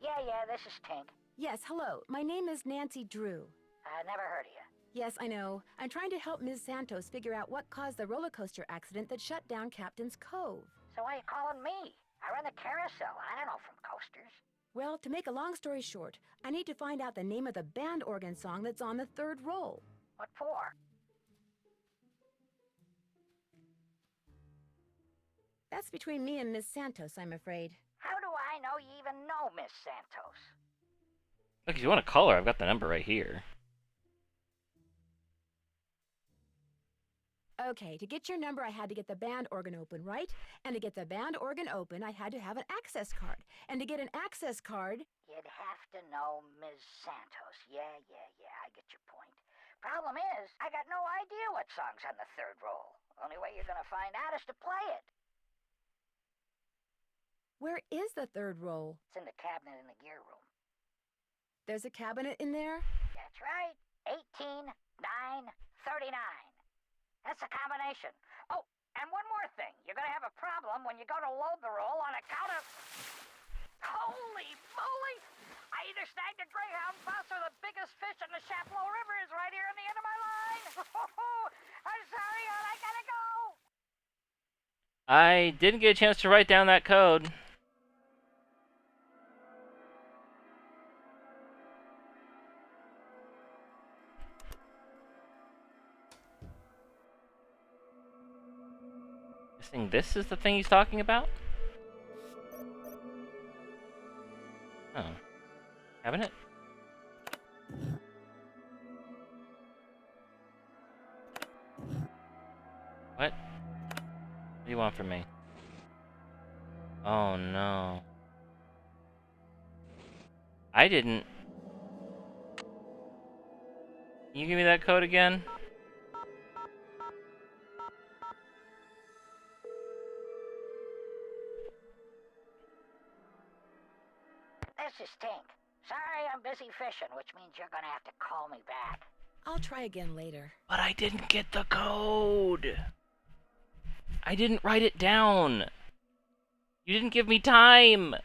Yeah, this is Tink. Yes, hello. My name is Nancy Drew. I never heard of you. Yes, I know. I'm trying to help Ms. Santos figure out what caused the roller coaster accident that shut down Captain's Cove. So why are you calling me? I run the carousel. I don't know from coasters. Well, to make a long story short, I need to find out the name of the band organ song that's on the third roll. What for? That's between me and Miss Santos, I'm afraid. How do I know you even know Miss Santos? Look, if you want to call her, I've got the number right here. Okay, to get your number, I had to get the band organ open, right? And to get the band organ open, I had to have an access card. And to get an access card... You'd have to know Ms. Santos. Yeah, I get your point. Problem is, I got no idea what song's on the third roll. Only way you're gonna find out is to play it. Where is the third roll? It's in the cabinet in the gear room. There's a cabinet in there? That's right. 18, 9, 39. That's a combination. Oh, and one more thing. You're gonna have a problem when you go to load the roll on account of... Holy moly! I either snagged a greyhound bus or the biggest fish in the Chapleau River is right here on the end of my line. I'm sorry, hon, I gotta go. I didn't get a chance to write down that code. Guessing this is the thing he's talking about? Oh. Cabinet? What? What do you want from me? Oh no. I didn't... Can you give me that code again? This is Tink. Sorry, I'm busy fishing, which means you're gonna have to call me back. I'll try again later. But I didn't get the code! I didn't write it down! You didn't give me time!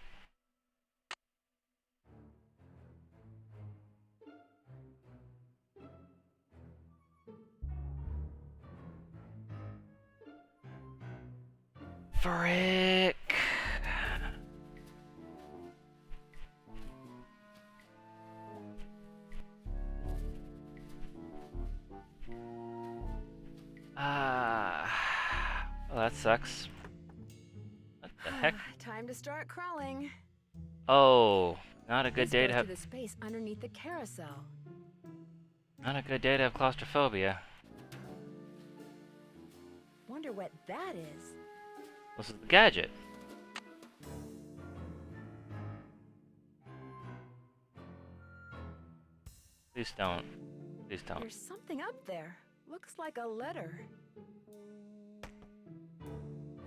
Frick! Well, that sucks. What the heck? Time to start crawling. Oh, not a good This day to goes have... to the space underneath the carousel. Not a good day to have claustrophobia. Wonder what that is. This is the gadget. Please don't. Please don't. There's something up there. Looks like a letter.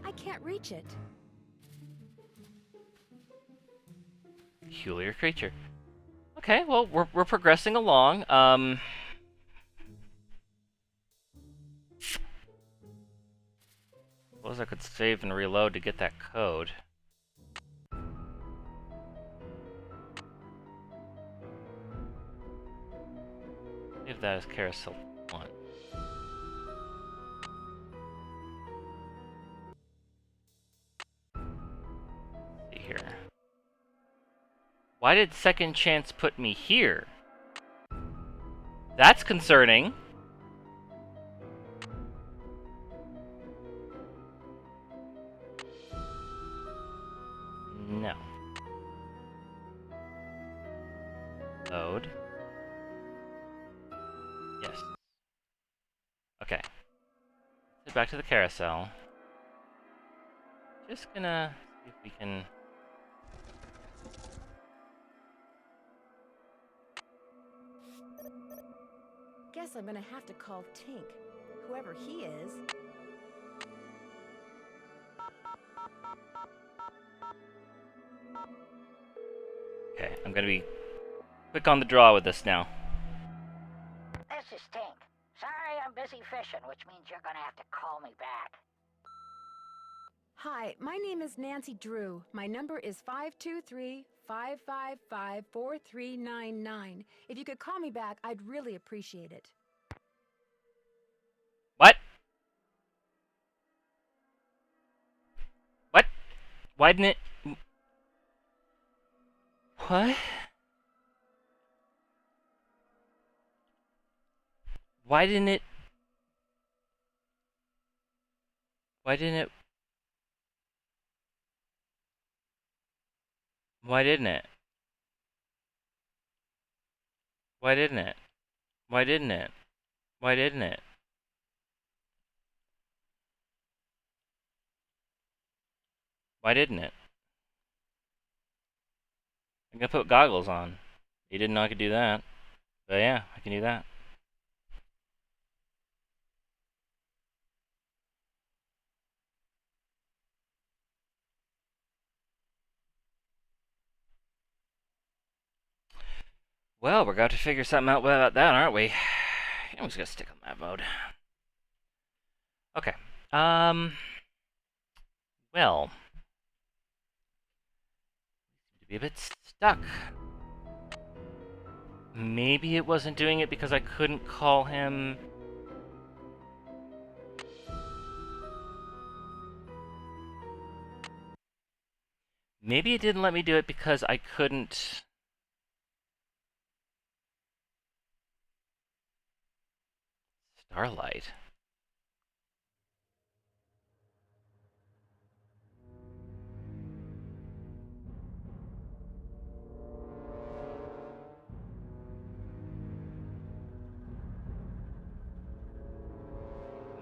I can't reach it. Peculiar creature. Okay, well, we're progressing along. Suppose I could save and reload to get that code. Save that as Carousel 1. See here. Why did Second Chance put me here? That's concerning. No. Load. Yes. Okay. Head back to the carousel. Just gonna see if we can... Guess I'm gonna have to call Tink, whoever he is. Okay, I'm gonna be quick on the draw with this now. This is Tink. Sorry, I'm busy fishing, which means you're gonna have to call me back. Hi, my name is Nancy Drew. My number is 523-555-4399. If you could call me back, I'd really appreciate it. What? What? Why didn't it... What? Why didn't it... Why didn't it... Why didn't it? Why didn't it? Why didn't it? Why didn't it? Why didn't it? I'm gonna put goggles on. You didn't know I could do that. But yeah, I can do that. Well, we're going to figure something out about that, aren't we? I'm just gonna stick on that mode. Okay. Well. To be a bit stuck. Maybe it wasn't doing it because I couldn't call him... Maybe it didn't let me do it because I couldn't... Starlight?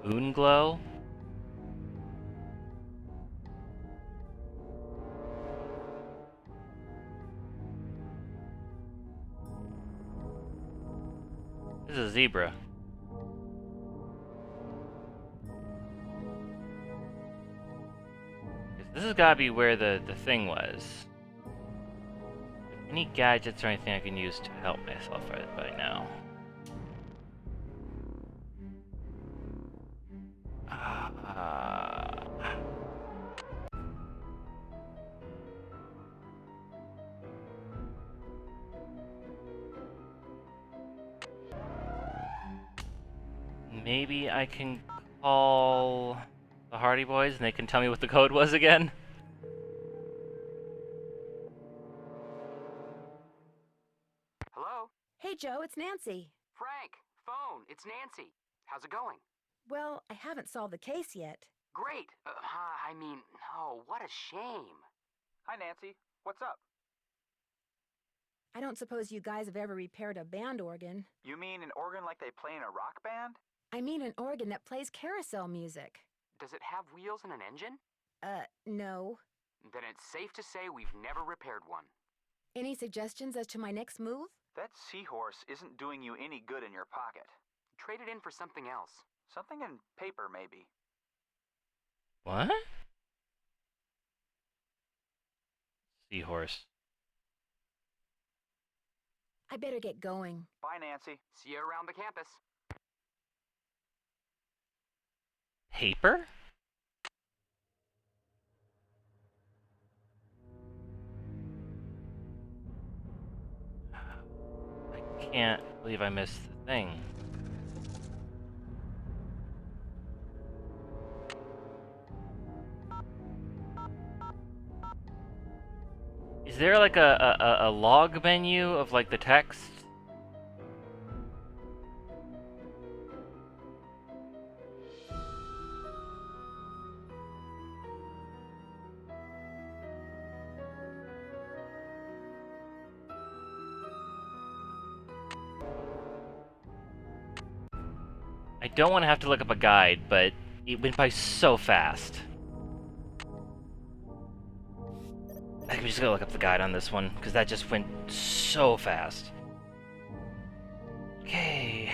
Moonglow? This is a zebra. This has gotta be where the thing was. Any gadgets or anything I can use to help myself right now? Maybe I can call the Hardy Boys and they can tell me what the code was again? Hello? Hey, Joe, it's Nancy. Frank, phone, it's Nancy. How's it going? Well, I haven't solved the case yet. Great. I mean, oh, what a shame. Hi, Nancy. What's up? I don't suppose you guys have ever repaired a band organ. You mean an organ like they play in a rock band? I mean an organ that plays carousel music. Does it have wheels and an engine? No. Then it's safe to say we've never repaired one. Any suggestions as to my next move? That seahorse isn't doing you any good in your pocket. Trade it in for something else. Something in paper, maybe. What? Seahorse. I better get going. Bye, Nancy. See you around the campus. Paper? I can't believe I missed the thing. Is there like a log menu of like the text? I don't want to have to look up a guide, but it went by so fast. I can just go look up the guide on this one, because that just went so fast. Okay.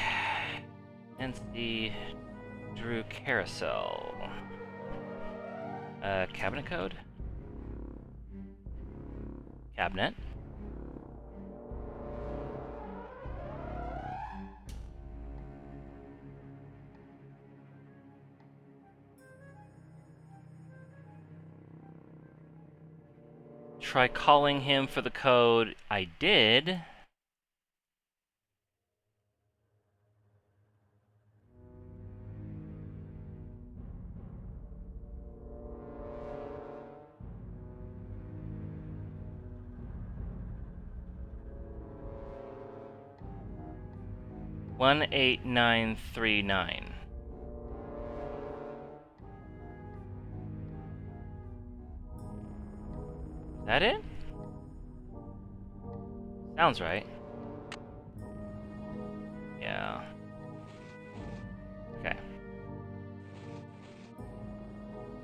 Nancy Drew Carousel. Cabinet code? Cabinet. Try calling him for the code. I did. 18939. Is that it? Sounds right. Yeah. Okay.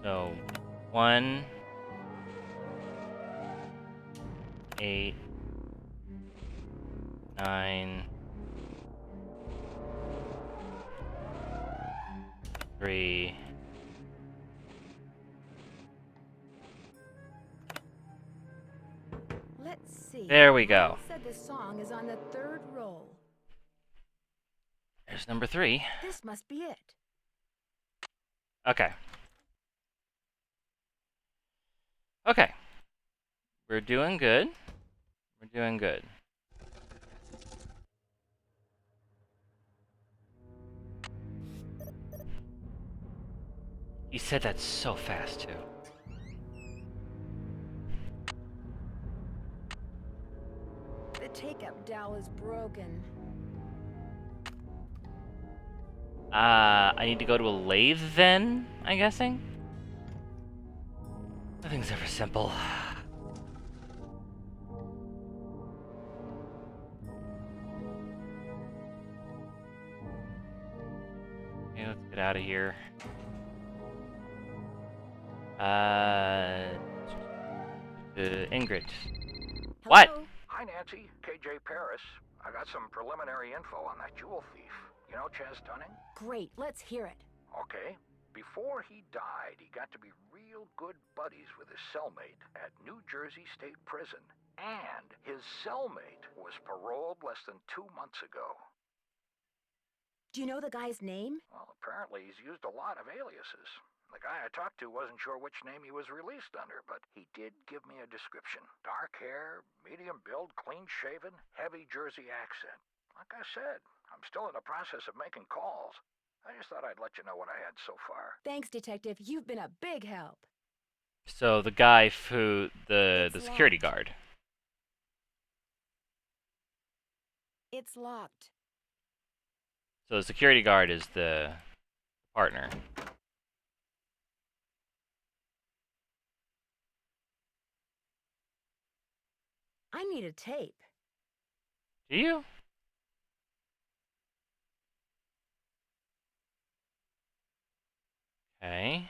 So 1 8 9 3. Let's see. There we go. Mom said the song is on the 3rd roll. There's number 3. This must be it. Okay. Okay. We're doing good. We're doing good. You said that so fast, too. The take-up dowel is broken. I need to go to a lathe then, I'm guessing? Nothing's ever simple. Okay, let's get out of here. Ingrid. Hello? What? Hi, Nancy. KJ Paris. I got some preliminary info on that jewel thief. You know Chaz Dunning? Great, let's hear it. Okay. Before he died, he got to be real good buddies with his cellmate at New Jersey State Prison. And his cellmate was paroled less than 2 months ago. Do you know the guy's name? Well, apparently he's used a lot of aliases. The guy I talked to wasn't sure which name he was released under, but he did give me a description. Dark hair, medium build, clean-shaven, heavy Jersey accent. Like I said, I'm still in the process of making calls. I just thought I'd let you know what I had so far. Thanks, Detective. You've been a big help. So the guy who the security locked. guard. It's locked. So the security guard is the partner. I need a tape. Do you? Okay.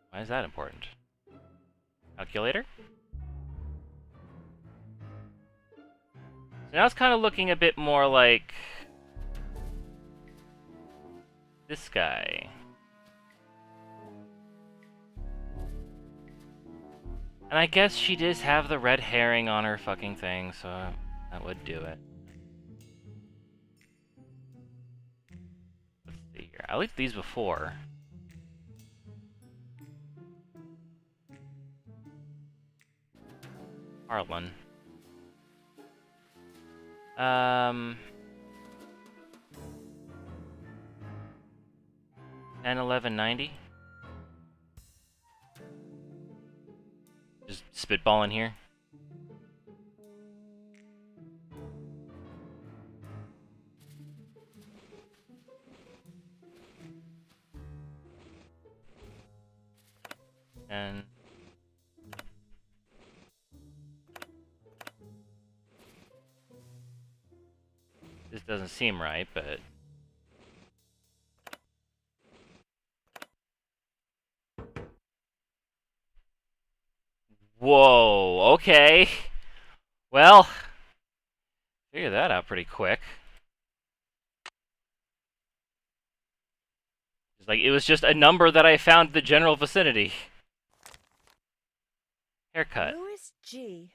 Why is that important? Calculator? So now it's kind of looking a bit more like this guy. And I guess she does have the red herring on her fucking thing, so that would do it. Let's see here. I looked these before. Harlan. 10-11-90. Just spitballing here. And this doesn't seem right, but whoa, okay. Well, figure that out pretty quick. It's like it was just a number that I found in the general vicinity. Haircut. Louis G.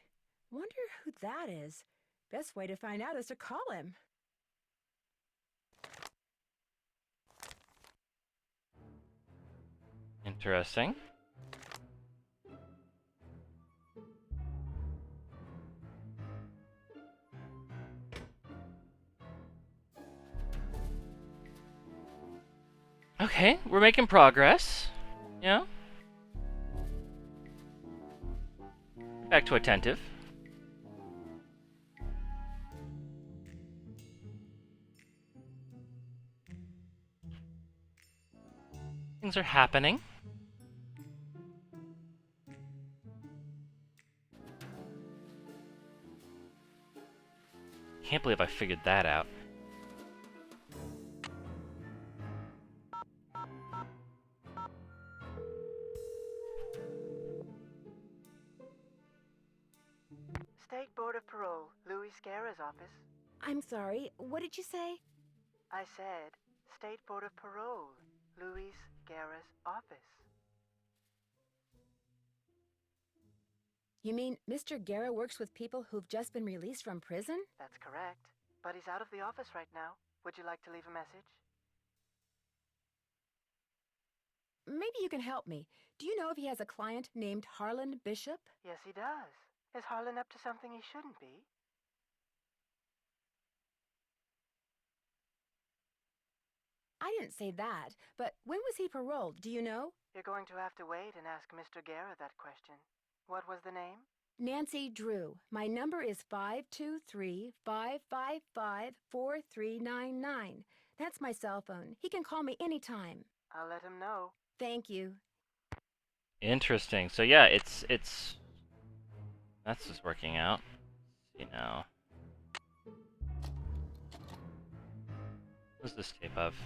Wonder who that is. Best way to find out is to call him. Interesting. Okay, we're making progress. Yeah. Back to attentive. Things are happening. Can't believe I figured that out. State Board of Parole, Louis Scarra's office. I'm sorry, what did you say? I said, State Board of Parole, Louis Scarra's office. You mean Mr. Guerra works with people who've just been released from prison? That's correct. But he's out of the office right now. Would you like to leave a message? Maybe you can help me. Do you know if he has a client named Harlan Bishop? Yes, he does. Is Harlan up to something he shouldn't be? I didn't say that, but when was he paroled, do you know? You're going to have to wait and ask Mr. Guerra that question. What was the name? Nancy Drew. My number is 523-555-4399. That's my cell phone. He can call me anytime. I'll let him know. Thank you. Interesting. So yeah, it's that's just working out. You know. What's this tape of?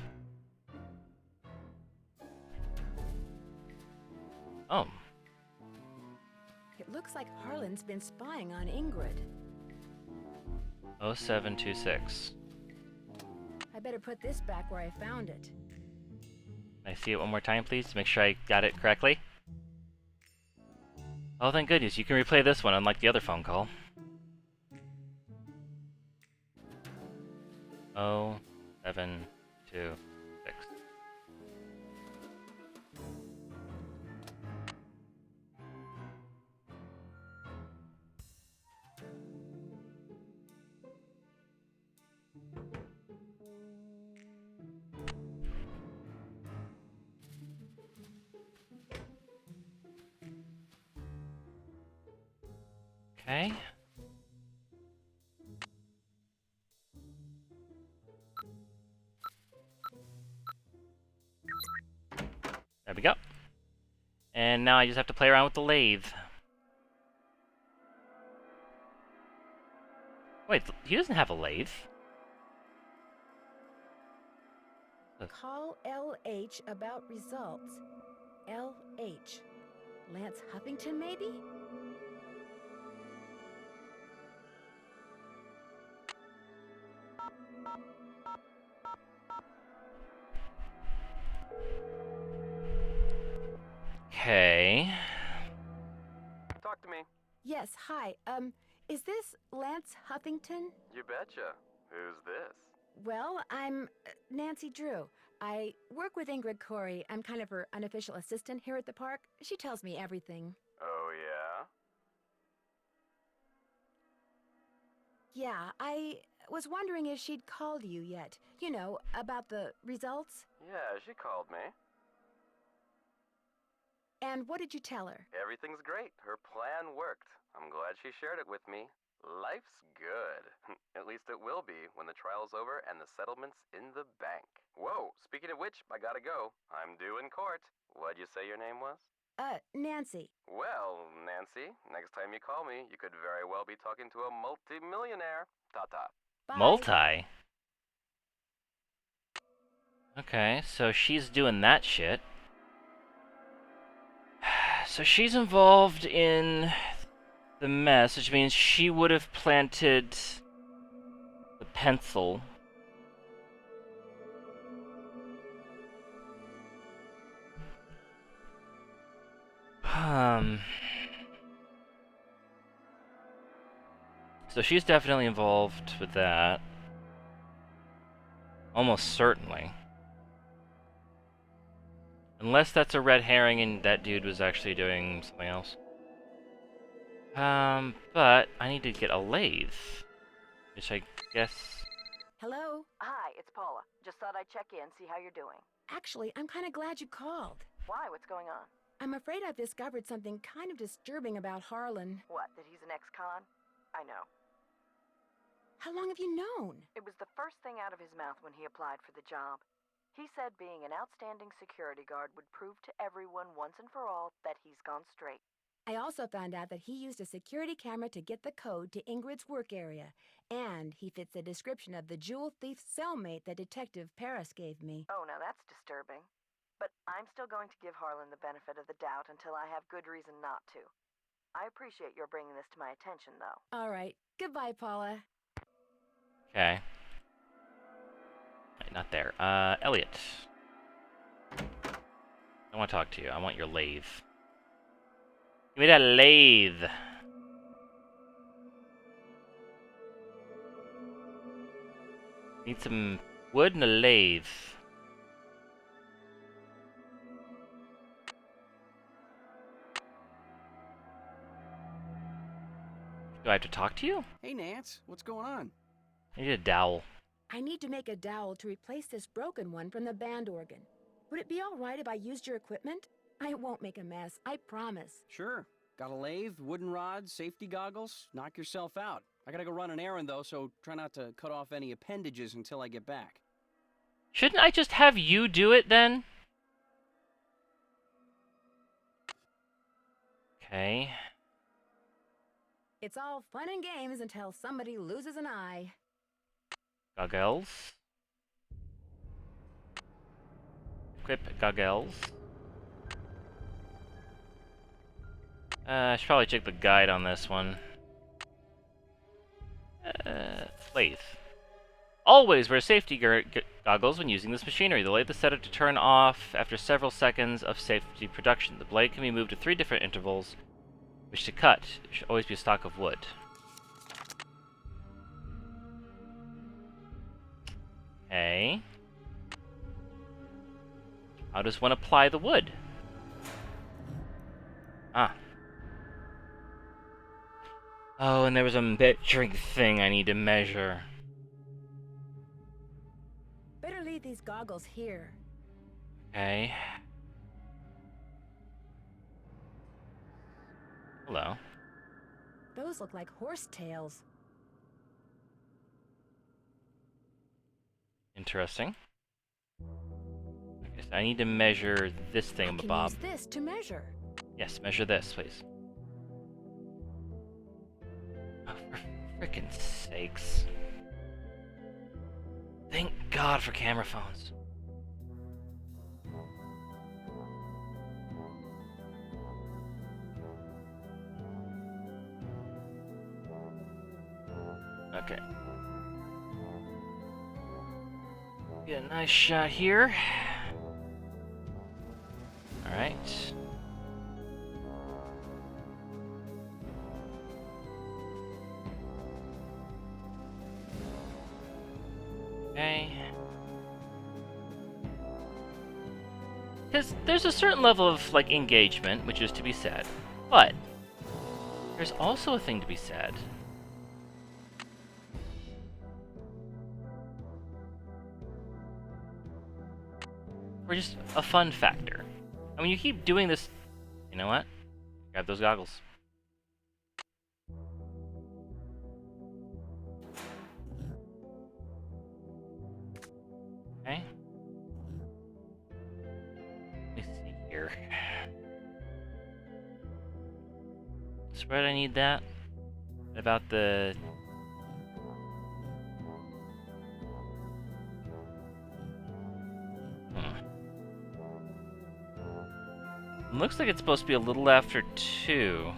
Oh. It looks like Harlan's been spying on Ingrid. 0726. I better put this back where I found it. Can I see it one more time, please, to make sure I got it correctly? Oh, thank goodness, you can replay this one, unlike the other phone call. 0726. Okay. There we go. And now I just have to play around with the lathe. Wait, he doesn't have a lathe. Call LH about results. LH. Lance Huffington, maybe? Okay. Talk to me. Yes, hi. Is this Lance Huffington? You betcha. Who's this? Well, I'm Nancy Drew. I work with Ingrid Corey. I'm kind of her unofficial assistant here at the park. She tells me everything. Oh, yeah? Yeah, I was wondering if she'd called you yet. You know, about the results. Yeah, she called me. And what did you tell her? Everything's great. Her plan worked. I'm glad she shared it with me. Life's good. At least it will be when the trial's over and the settlement's in the bank. Whoa, speaking of which, I gotta go. I'm due in court. What'd you say your name was? Nancy. Well, Nancy, next time you call me, you could very well be talking to a multi-millionaire. Ta-ta. Bye. Multi? Okay, so she's doing that shit. So she's involved in the mess, which means she would have planted the pencil. So she's definitely involved with that. Almost certainly. Unless that's a red herring and that dude was actually doing something else. But I need to get a lathe. Which I guess... Hello? Hi, it's Paula. Just thought I'd check in, see how you're doing. Actually, I'm kind of glad you called. Why? What's going on? I'm afraid I've discovered something kind of disturbing about Harlan. What, that he's an ex-con? I know. How long have you known? It was the first thing out of his mouth when he applied for the job. He said being an outstanding security guard would prove to everyone once and for all that he's gone straight. I also found out that he used a security camera to get the code to Ingrid's work area, and he fits the description of the jewel thief's cellmate that Detective Paris gave me. Oh, now that's disturbing. But I'm still going to give Harlan the benefit of the doubt until I have good reason not to. I appreciate your bringing this to my attention, though. All right. Goodbye, Paula. Okay. Right, not there. Elliot. I want to talk to you. I want your lathe. Give me that lathe. Need some wood and a lathe. Do I have to talk to you? Hey, Nance, what's going on? I need a dowel. I need to make a dowel to replace this broken one from the band organ. Would it be all right if I used your equipment? I won't make a mess, I promise. Sure. Got a lathe, wooden rods, safety goggles. Knock yourself out. I gotta go run an errand, though, so try not to cut off any appendages until I get back. Shouldn't I just have you do it, then? Okay. It's all fun and games until somebody loses an eye. Goggles. Equip goggles. I should probably check the guide on this one. Lathe. Always wear safety goggles when using this machinery. The lathe is set up to turn off after several seconds of safety production. The blade can be moved to 3 different intervals. Which to cut should always be a stock of wood. Okay. How does one apply the wood? Ah. Oh, and there was a measuring thing I need to measure. Better leave these goggles here. Okay. Hello. Those look like horse tails. Interesting. Okay, so I need to measure this thingamabob. I can use this to measure. Yes, measure this, please. Oh, for frickin' sakes. Thank God for camera phones. Okay. Get a nice shot here. Alright. Okay. Because there's a certain level of, like, engagement, which is to be said. But there's also a thing to be said. Or just a fun factor. I mean, you keep doing this. You know what? Grab those goggles. Okay. Let me see here. Spread, I need that. About the. Looks like it's supposed to be a little after 2.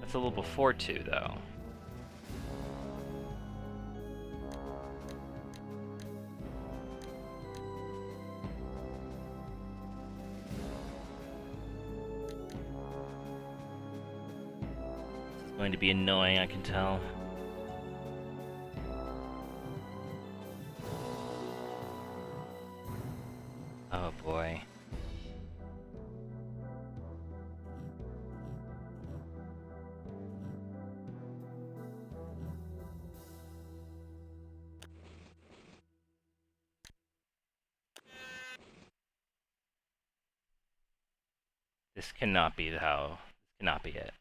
That's a little before 2, though. This is going to be annoying, I can tell. Oh boy. This cannot be how. This cannot be it.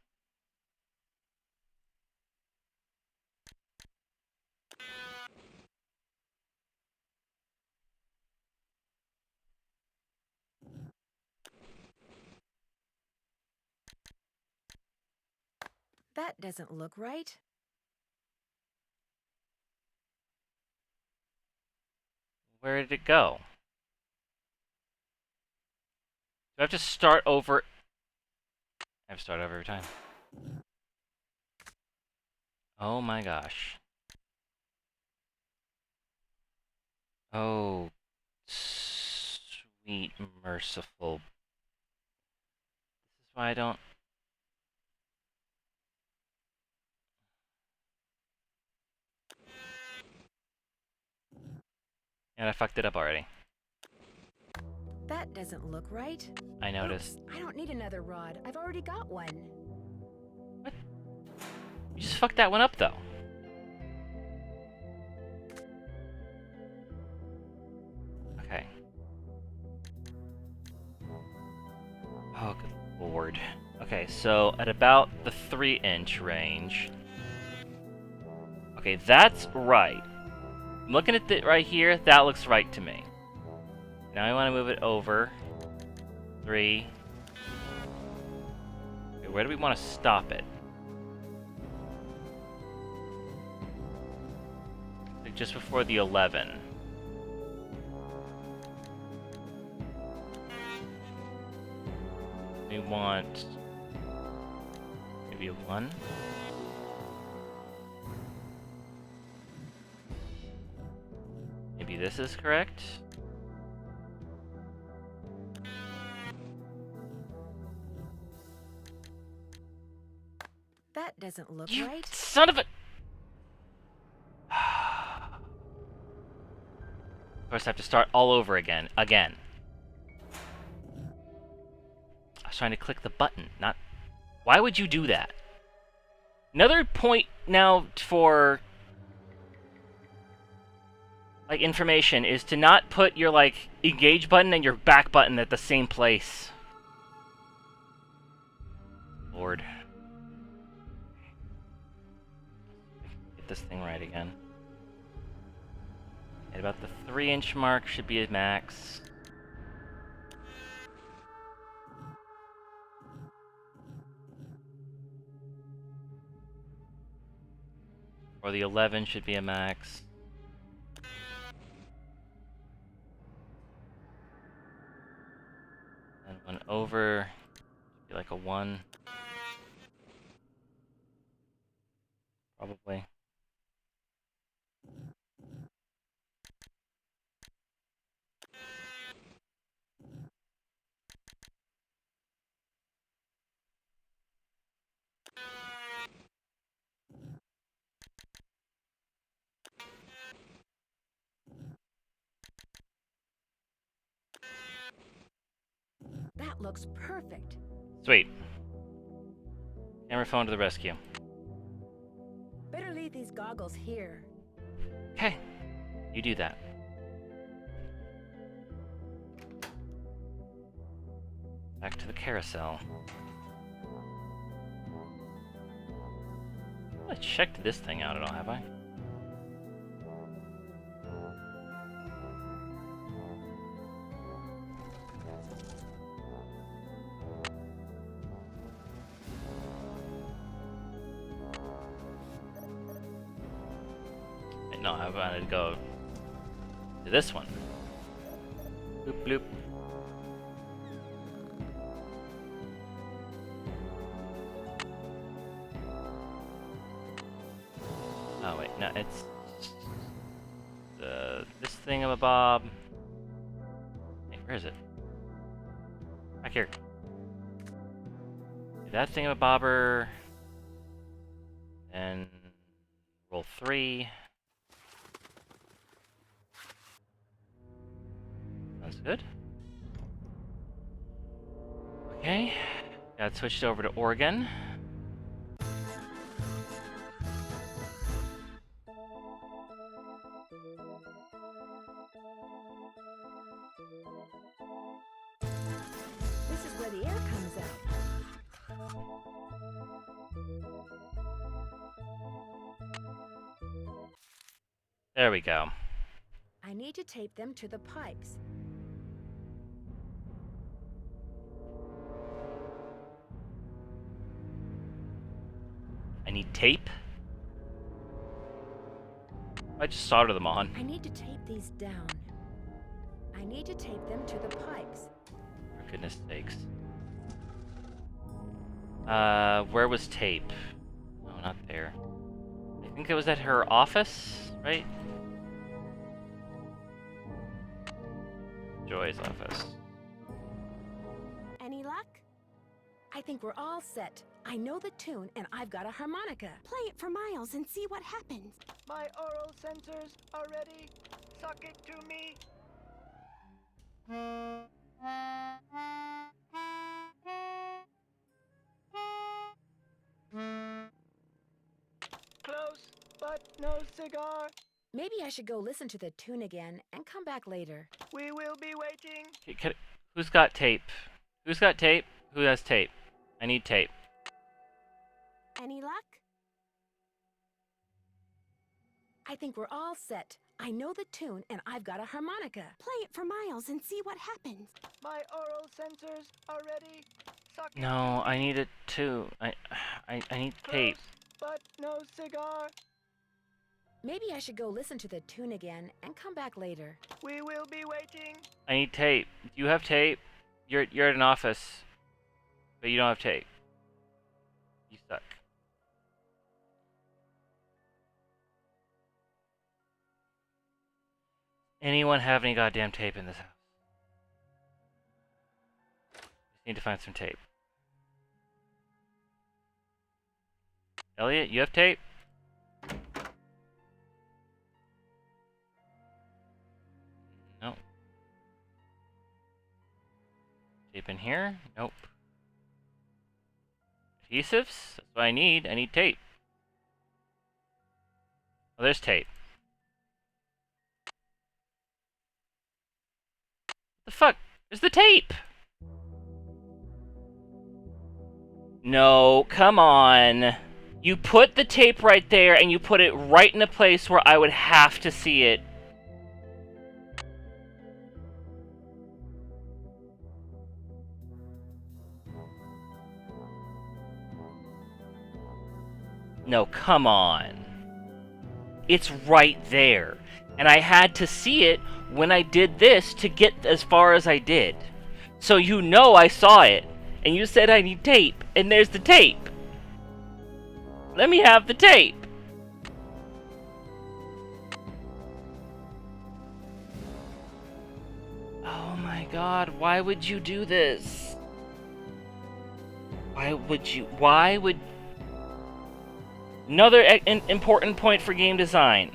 That doesn't look right. Where did it go? Do I have to start over? I have to start over every time. Oh my gosh. Oh, sweet, merciful. This is why I don't. And I fucked it up already. That doesn't look right. I noticed. Oops, I don't need another rod. I've already got one. What? You just fucked that one up, though. Okay. Oh, good lord. Okay, so at about the 3-inch range. Okay, that's right. I'm looking at it right here. That looks right to me. Now I want to move it over. 3. Okay, where do we want to stop it? Like just before the 11. We want maybe a 1. Maybe this is correct. That doesn't look You right. son of a... Of course, I have to start all over again. I was trying to click the button, not... Why would you do that? Another point now for... like, information is to not put your, like, engage button and your back button at the same place. Lord. Get this thing right again. At about the 3-inch mark should be a max. Or the 11 should be a max. And one over should be like a 1. Probably. That looks perfect. Sweet. Camera phone to the rescue. Better leave these goggles here. Okay. You do that. Back to the carousel. I checked this thing out at all, have I? Wait, no, I wanted to go to this one. Bloop, bloop. Oh wait, no, it's this thingamabob. Hey, where is it? Back here. That thingamabobber. And roll 3. Sounds good. Okay, got switched over to Oregon. This is where the air comes out. There we go. I need to tape them to the pipes. Need tape? I just solder them on. I need to tape these down. I need to tape them to the pipes. For goodness sakes. Where was tape? No, not there. I think it was at her office, right? Joy's office. Any luck? I think we're all set. I know the tune, and I've got a harmonica. Play it for Miles and see what happens. My oral sensors are ready. Suck it to me. Close, but no cigar. Maybe I should go listen to the tune again and come back later. We will be waiting. Who's got tape? Who's got tape? Who has tape? I need tape. Any luck? I think we're all set. I know the tune, and I've got a harmonica. Play it for Miles and see what happens. My oral sensors are ready. Suck it No, I need it too. I need tape. Close, but no cigar. Maybe I should go listen to the tune again and come back later. We will be waiting. I need tape. Do you have tape? You're at an office, but you don't have tape. You suck. Anyone have any goddamn tape in this house? Just need to find some tape. Elliot, you have tape? Nope. Tape in here? Nope. Adhesives? That's what I need. I need tape. Oh, there's tape. The fuck? There's the tape! No, come on. You put the tape right there, and you put it right in a place where I would have to see it. No, come on. It's right there. And I had to see it when I did this to get as far as I did. So you know I saw it. And you said I need tape. And there's the tape. Let me have the tape. Oh my god, why would you do this? Why would... Another important point for game design.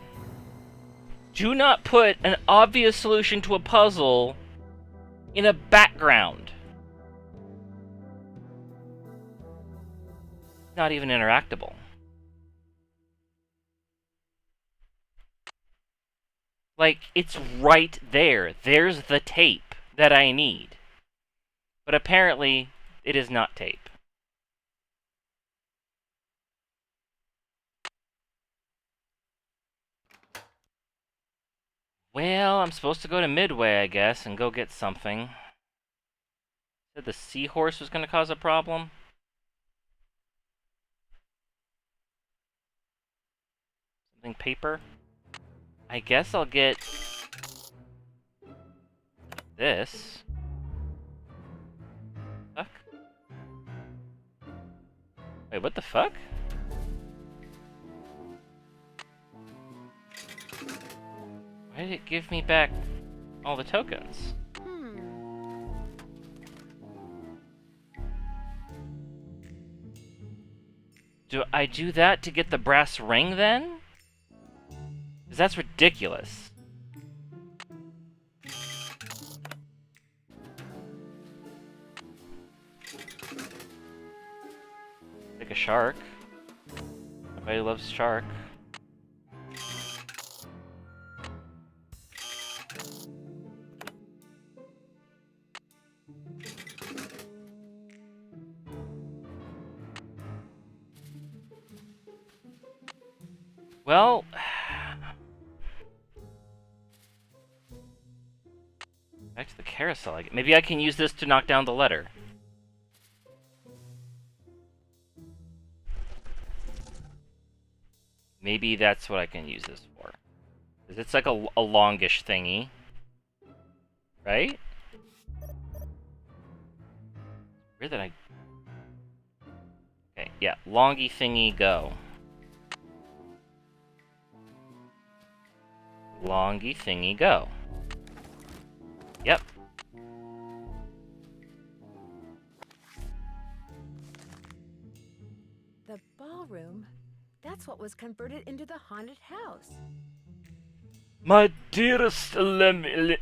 Do not put an obvious solution to a puzzle in a background. Not even interactable. Like, it's right there. There's the tape that I need. But apparently, it is not tape. Well, I'm supposed to go to Midway, I guess, and go get something. Said the seahorse was going to cause a problem? Something paper? I guess I'll get this. Fuck. Wait, what the fuck? Why did it give me back all the tokens? Do I do that to get the brass ring then? Because that's ridiculous. Like a shark. Everybody loves shark. Well, back to the carousel. Maybe I can use this to knock down the letter. Maybe that's what I can use this for. 'Cause it's like a longish thingy. Right? Where did I... Okay, yeah. Longy thingy, go. Longy thingy, go. Yep. The ballroom? That's what was converted into the haunted house. My dearest Amelia,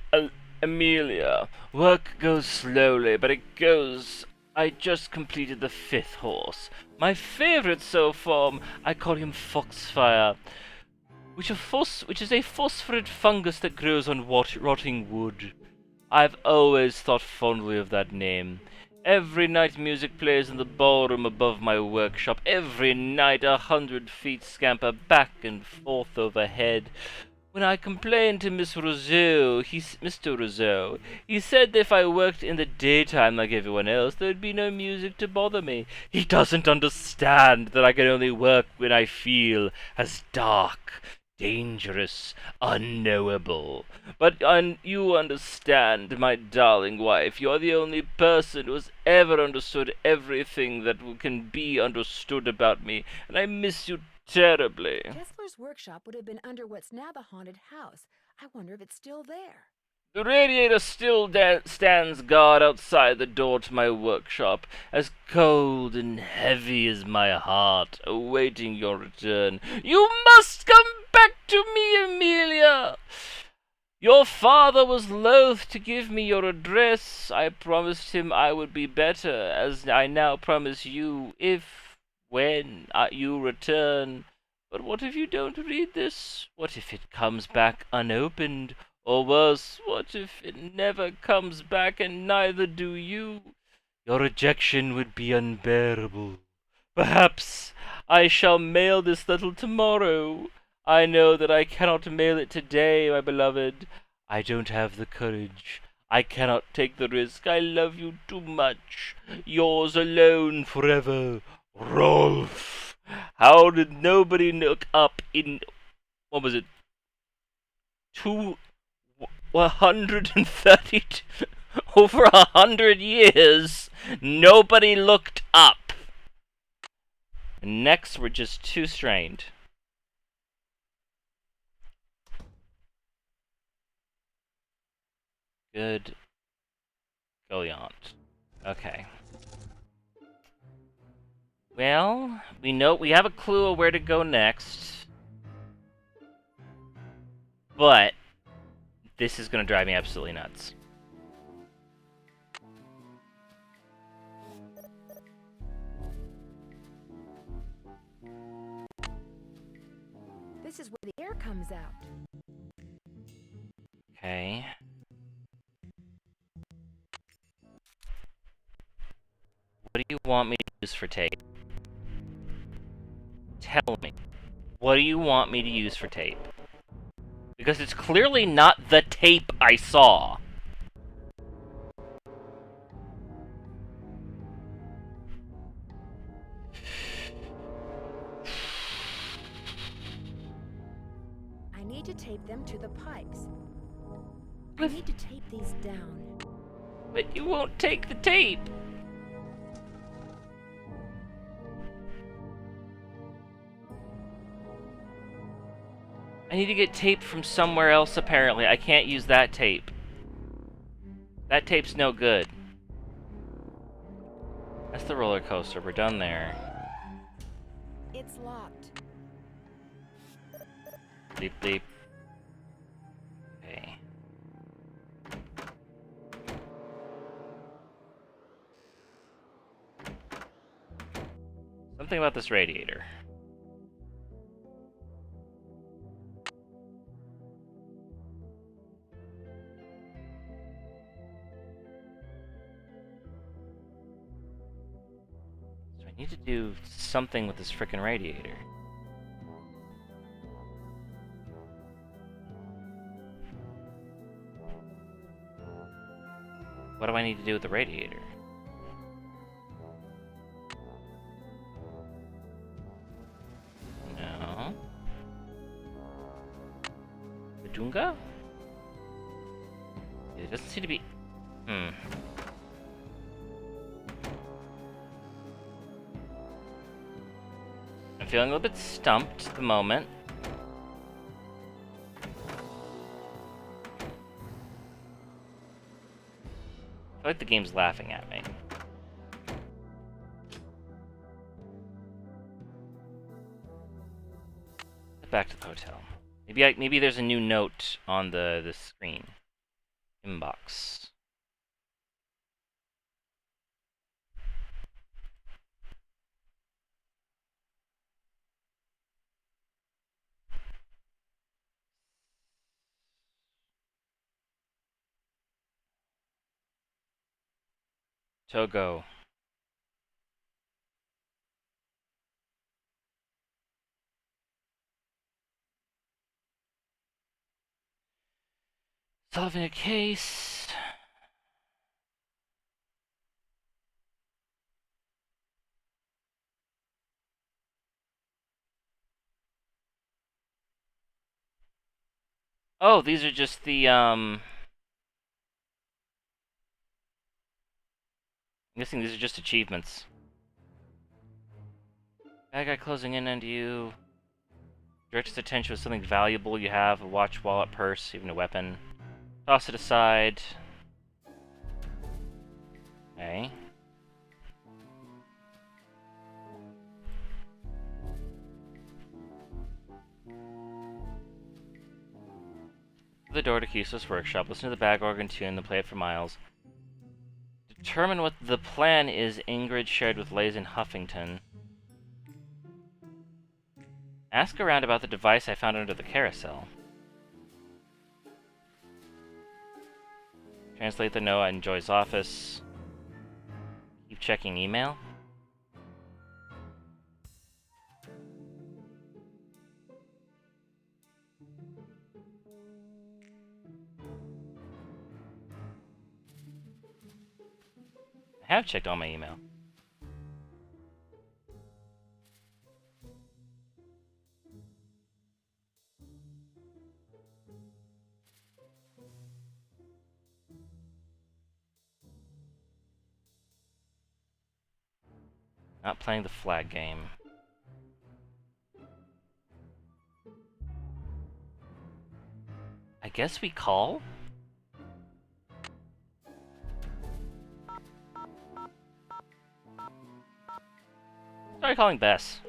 work goes slowly, but it goes. I just completed the 5th horse. My favorite so far, I call him Foxfire, which is a phosphorid fungus that grows on rotting wood. I've always thought fondly of that name. Every night music plays in the ballroom above my workshop. Every night 100 feet scamper back and forth overhead. When I complained to Mr. Rousseau, he said that if I worked in the daytime like everyone else, there'd be no music to bother me. He doesn't understand that I can only work when I feel as dark, dangerous, unknowable. But you understand, my darling wife. You're the only person who has ever understood everything that can be understood about me, and I miss you terribly. Kessler's workshop would have been under what's now the haunted house. I wonder if it's still there. The radiator still stands guard outside the door to my workshop, as cold and heavy as my heart, awaiting your return. You must come back to me, Amelia! Your father was loath to give me your address. I promised him I would be better, as I now promise you, when you return. But what if you don't read this? What if it comes back unopened? Or worse, what if it never comes back and neither do you? Your rejection would be unbearable. Perhaps I shall mail this letter tomorrow. I know that I cannot mail it today, my beloved. I don't have the courage. I cannot take the risk. I love you too much. Yours alone forever, Rolf. How did nobody look up in, what was it, 130, over 100 years, nobody looked up. Next, we're just too strained. Good. Goliant. Okay. Well, we have a clue of where to go next. But this is going to drive me absolutely nuts. This is where the air comes out. Okay. What do you want me to use for tape? Tell me. What do you want me to use for tape? Because it's clearly not the tape I saw. I need to tape them to the pipes. I need to tape these down. But you won't take the tape. I need to get tape from somewhere else, apparently. I can't use that tape. That tape's no good. That's the roller coaster. We're done there. It's locked. Bleep, bleep. Okay. Something about this radiator. I need to do something with this frickin' radiator. What do I need to do with the radiator? No. It doesn't seem to be... Hmm. I'm feeling a little bit stumped at the moment. I feel like the game's laughing at me. Back to the hotel. Maybe there's a new note on the screen. Inbox. Togo. Solving a case. Oh, these are just the, I'm guessing these are just achievements. Bad guy closing in on you. Direct his attention with something valuable you have. A watch, wallet, purse, even a weapon. Toss it aside. Okay. The door to Kiso's workshop. Listen to the bag organ tune, then play it for miles. Determine what the plan is Ingrid shared with Lays in Huffington. Ask around about the device I found under the carousel. Translate the note in Joy's office. Keep checking email. I have checked all my email. Not playing the flag game. I guess we call? Sorry, calling Bess.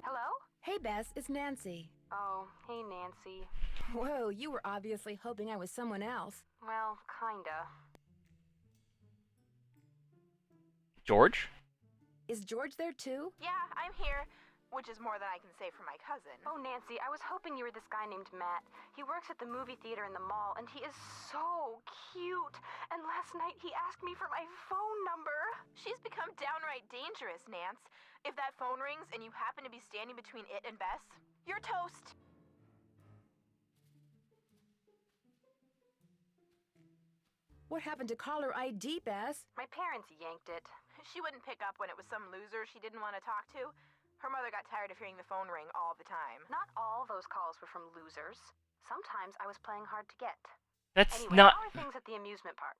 Hello? Hey, Bess, it's Nancy. Oh, hey, Nancy. Whoa, you were obviously hoping I was someone else. Well, kinda. George? Is George there too? Yeah, I'm here. Which is more than I can say for my cousin. Oh, Nancy, I was hoping you were this guy named Matt. He works at the movie theater in the mall, and he is so cute. And last night, he asked me for my phone number. She's become downright dangerous, Nance. If that phone rings and you happen to be standing between it and Bess, you're toast. What happened to caller ID, Bess? My parents yanked it. She wouldn't pick up when it was some loser she didn't want to talk to. Her mother got tired of hearing the phone ring all the time. Not all those calls were from losers. Sometimes I was playing hard to get. That's Anyway, not... how are things at the amusement park?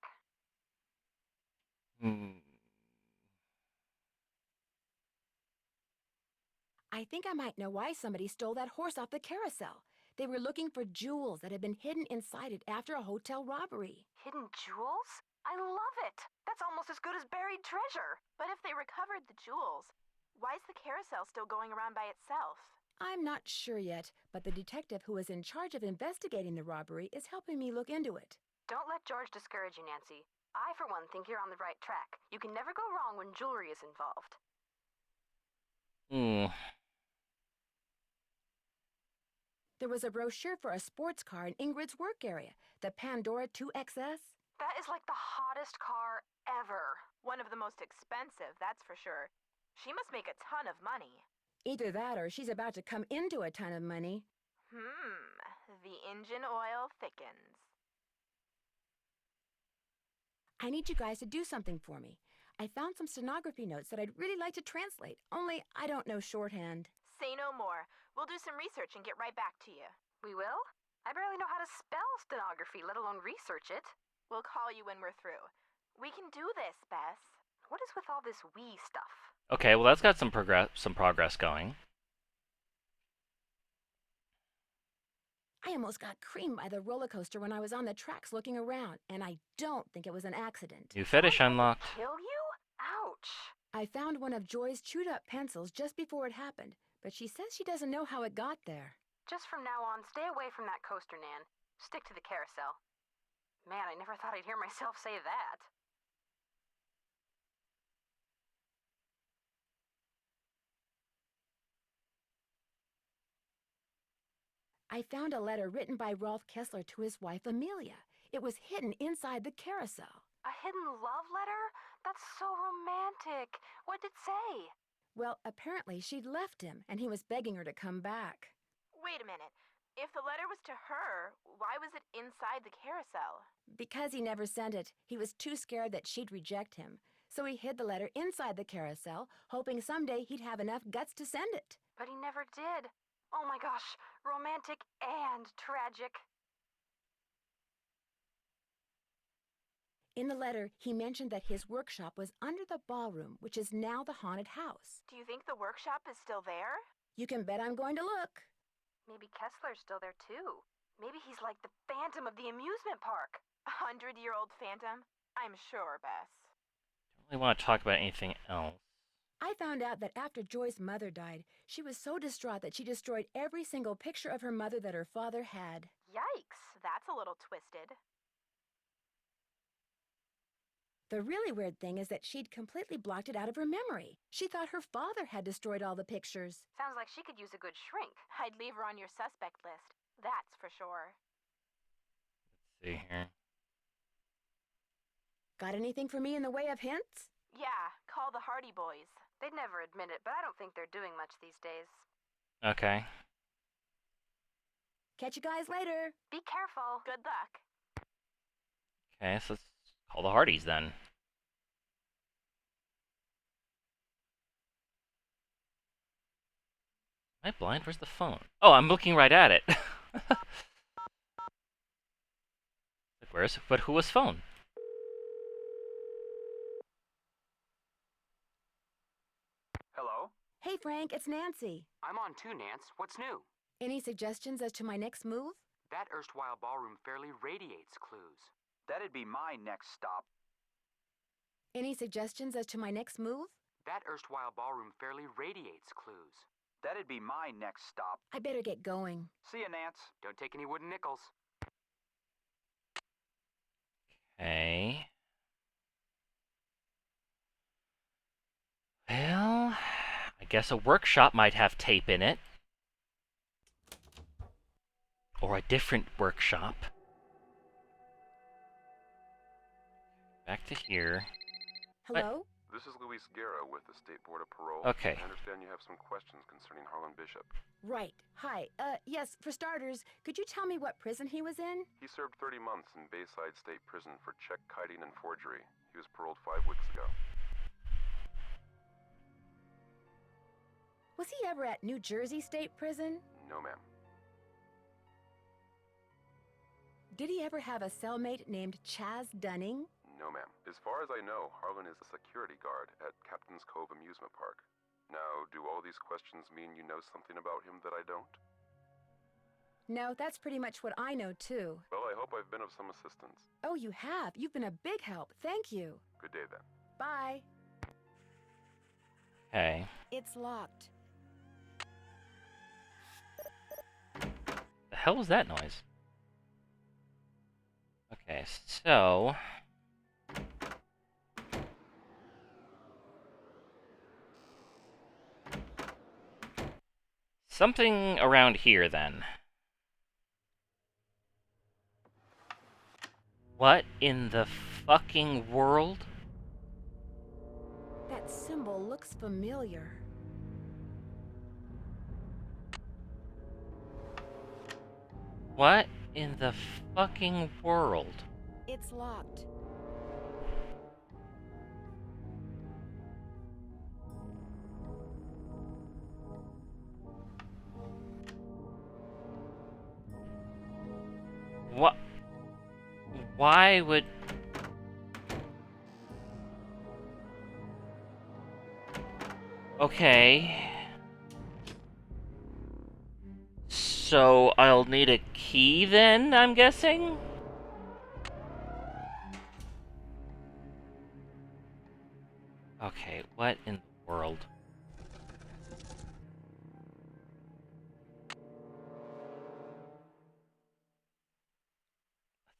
I think I might know why somebody stole that horse off the carousel. They were looking for jewels that had been hidden inside it after a hotel robbery. Hidden jewels? I love it! That's almost as good as buried treasure! But if they recovered the jewels, why is the carousel still going around by itself? I'm not sure yet, but the detective who is in charge of investigating the robbery is helping me look into it. Don't let George discourage you, Nancy. I, for one, think you're on the right track. You can never go wrong when jewelry is involved. There was a brochure for a sports car in Ingrid's work area, the Pandora 2XS. That is like the hottest car ever. One of the most expensive, that's for sure. She must make a ton of money. Either that or she's about to come into a ton of money. The engine oil thickens. I need you guys to do something for me. I found some stenography notes that I'd really like to translate, only I don't know shorthand. Say no more. We'll do some research and get right back to you. We will? I barely know how to spell stenography, let alone research it. We'll call you when we're through. We can do this, Bess. What is with all this we stuff? Okay, well that's got some progress going. I almost got creamed by the roller coaster when I was on the tracks looking around, and I don't think it was an accident. New fetish unlocked. Kill you? Ouch. I found one of Joy's chewed up pencils just before it happened, but she says she doesn't know how it got there. Just from now on, stay away from that coaster, Nan. Stick to the carousel. Man, I never thought I'd hear myself say that. I found a letter written by Rolf Kessler to his wife, Amelia. It was hidden inside the carousel. A hidden love letter? That's so romantic. What did it say? Well, apparently she'd left him, and he was begging her to come back. Wait a minute. If the letter was to her, why was it inside the carousel? Because he never sent it, he was too scared that she'd reject him. So he hid the letter inside the carousel, hoping someday he'd have enough guts to send it. But he never did. Oh my gosh, romantic and tragic. In the letter, he mentioned that his workshop was under the ballroom, which is now the haunted house. Do you think the workshop is still there? You can bet I'm going to look. Maybe Kessler's still there too. Maybe he's like the phantom of the amusement park. 100-year-old phantom? I'm sure, Bess. Don't really want to talk about anything else. I found out that after Joy's mother died, she was so distraught that she destroyed every single picture of her mother that her father had. Yikes, that's a little twisted. The really weird thing is that she'd completely blocked it out of her memory. She thought her father had destroyed all the pictures. Sounds like she could use a good shrink. I'd leave her on your suspect list. That's for sure. Let's see here. Got anything for me in the way of hints? Yeah, call the Hardy Boys. They'd never admit it, but I don't think they're doing much these days. Okay. Catch you guys later. Be careful. Good luck. Okay, so let's call the Hardys then. Am I blind? Where's the phone? Oh, I'm looking right at it. Where's? But who was phone? Hello? Hey, Frank, it's Nancy. I'm on too, Nance. What's new? Any suggestions as to my next move? That erstwhile ballroom fairly radiates clues. That'd be my next stop. Any suggestions as to my next move? That erstwhile ballroom fairly radiates clues. That'd be my next stop. I better get going. See ya, Nance. Don't take any wooden nickels. Okay. Well, I guess a workshop might have tape in it. Or a different workshop. Back to here. Hello? This is Luis Guerra with the State Board of Parole. Okay. I understand you have some questions concerning Harlan Bishop. Right. Hi. Yes, for starters, could you tell me what prison he was in? He served 30 months in Bayside State Prison for check kiting and forgery. He was paroled 5 weeks ago. Was he ever at New Jersey State Prison? No, ma'am. Did he ever have a cellmate named Chaz Dunning? No, ma'am. As far as I know, Harlan is a security guard at Captain's Cove Amusement Park. Now, do all these questions mean you know something about him that I don't? No, that's pretty much what I know, too. Well, I hope I've been of some assistance. Oh, you have. You've been a big help. Thank you. Good day, then. Bye. Okay. It's locked. The hell was that noise? Okay, so... something around here, then. What in the fucking world? That symbol looks familiar. What in the fucking world? It's locked. What? Why would... Okay. So I'll need a key then, I'm guessing? Okay, what in the world?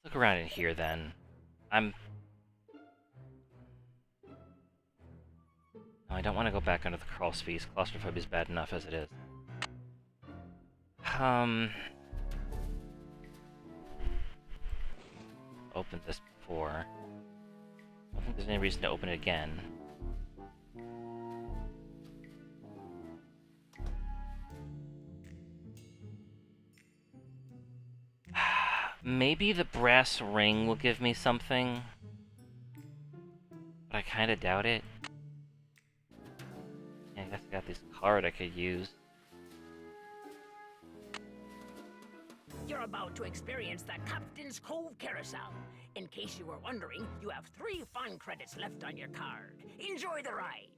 Let's look around in here then. No, I don't want to go back under the crawl space. Claustrophobia is bad enough as it is. Opened this before. I don't think there's any reason to open it again. Maybe the brass ring will give me something. But I kinda doubt it. Yeah, I guess I got this card I could use. You're about to experience the Captain's Cove Carousel. In case you were wondering, you have 3 fun credits left on your card. Enjoy the ride.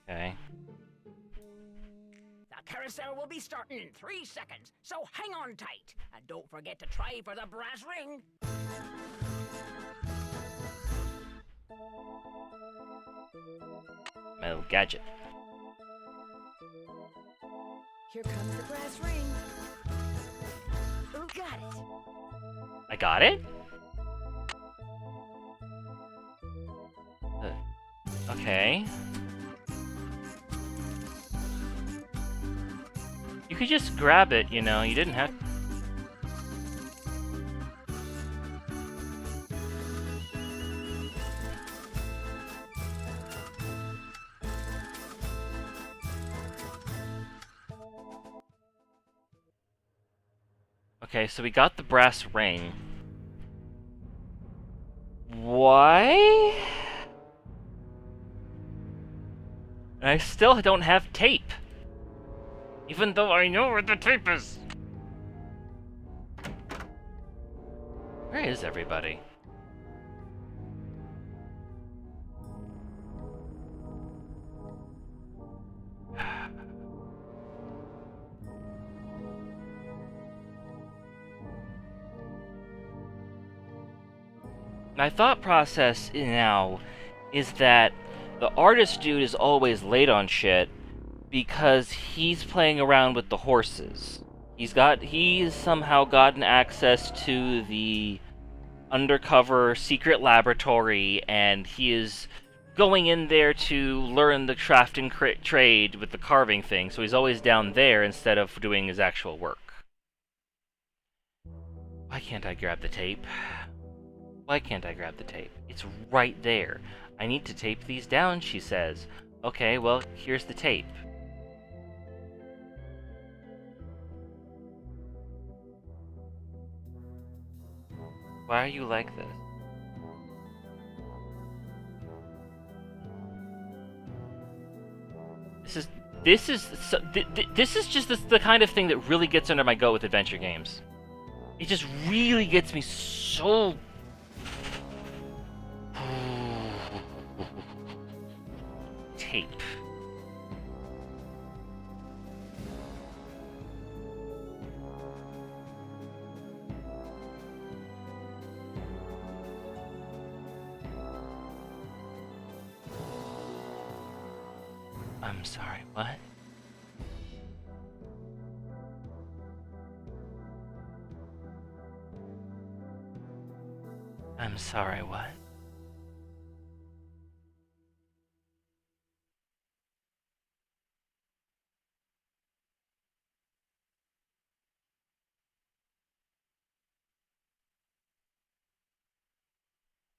Okay. The carousel will be starting in 3 seconds, so hang on tight. And don't forget to try for the brass ring. My little gadget. Here comes the brass ring. Who got it? I got it? Okay. You could just grab it, you know, you didn't have... Okay, so we got the brass ring. Why? I still don't have tape. Even though I know where the tape is. Where is everybody? My thought process now is that the artist dude is always late on shit because he's playing around with the horses. He's somehow gotten access to the undercover secret laboratory, and he is going in there to learn the craft and trade with the carving thing, so he's always down there instead of doing his actual work. Why can't I grab the tape? Why can't I grab the tape? It's right there. I need to tape these down, she says. Okay, well, here's the tape. Why are you like this? This is just the kind of thing that really gets under my goat with adventure games. It just really gets me so... Tape. I'm sorry, what? I'm sorry, what?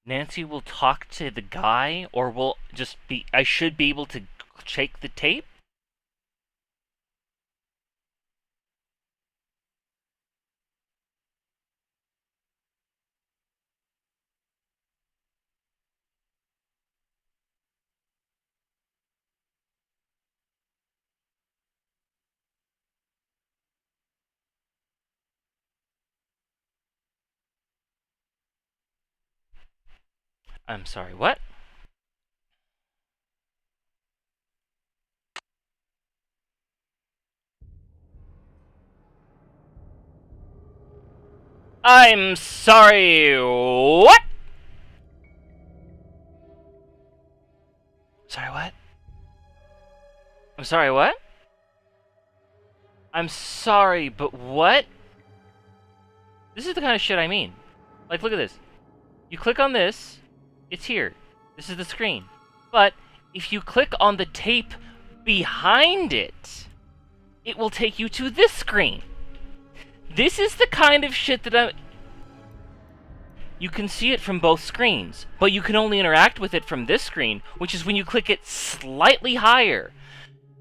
Nancy will talk to the guy, or will just be... I should be able to shake the tape? I'm sorry, what? I'm sorry, what? Sorry, what? I'm sorry, what? I'm sorry, but what? This is the kind of shit I mean. Like, look at this. You click on this, it's here. This is the screen. But if you click on the tape behind it, it will take you to this screen. This is the kind of shit that you can see it from both screens, but you can only interact with it from this screen, which is when you click it slightly higher.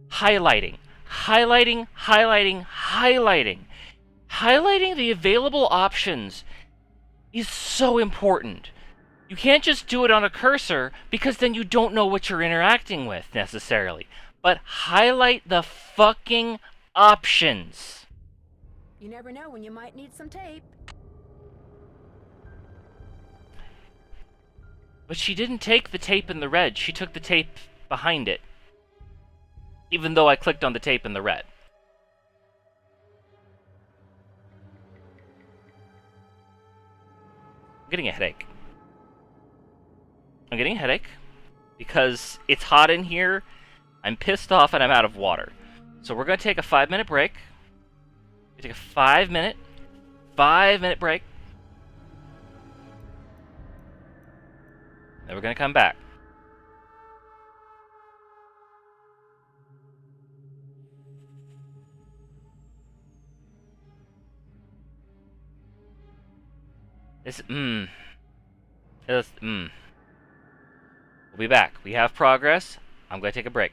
Highlighting, highlighting, highlighting, highlighting. Highlighting the available options is so important. You can't just do it on a cursor, because then you don't know what you're interacting with, necessarily. But highlight the fucking options. You never know when you might need some tape. But she didn't take the tape in the red, she took the tape behind it. Even though I clicked on the tape in the red. I'm getting a headache. I'm getting a headache because it's hot in here, I'm pissed off, and I'm out of water. So we're going to take a 5-minute break. Take a 5-minute break. Then we're going to come back. We'll be back. We have progress. I'm going to take a break.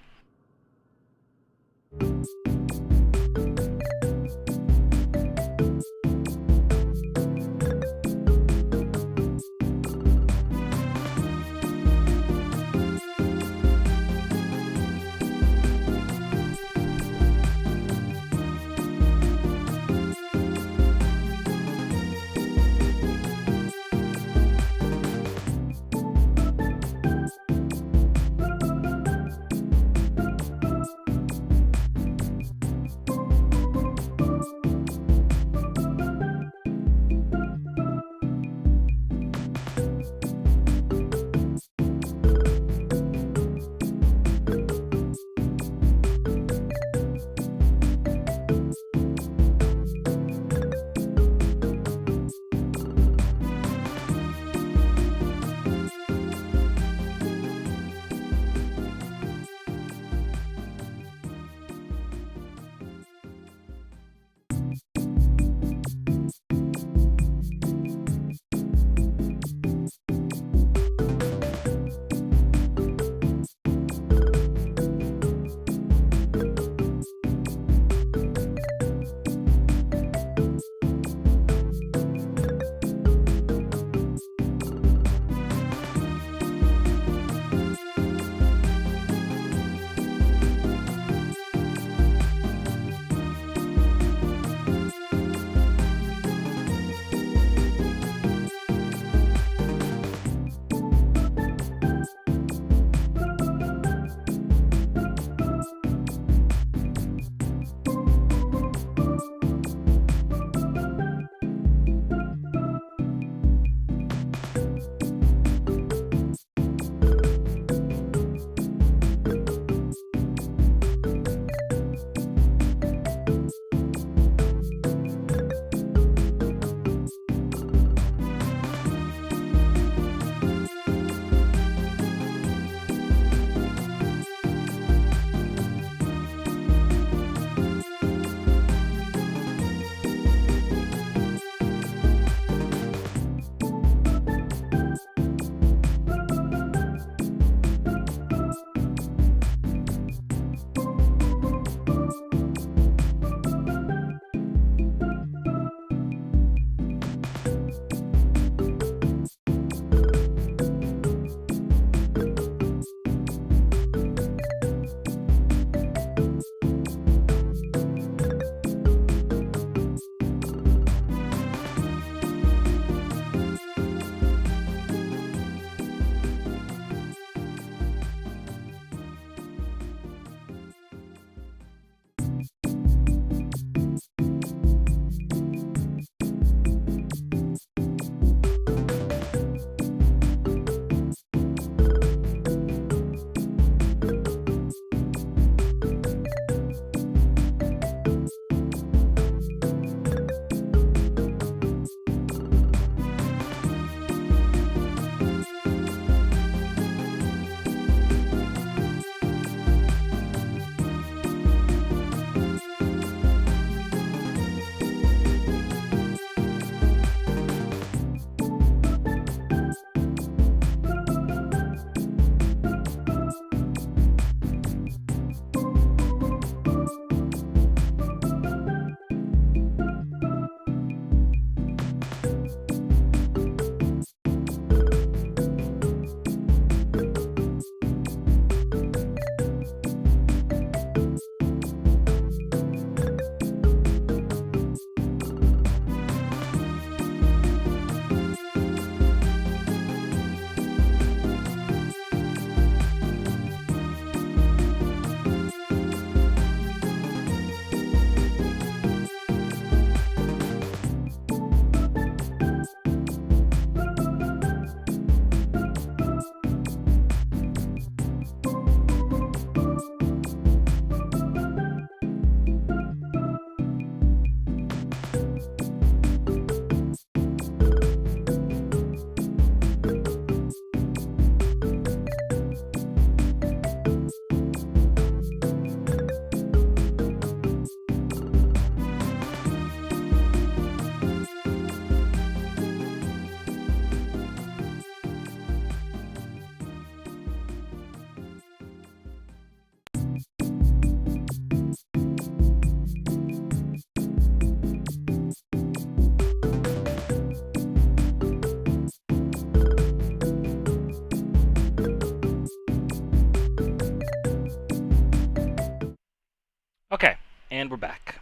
And we're back.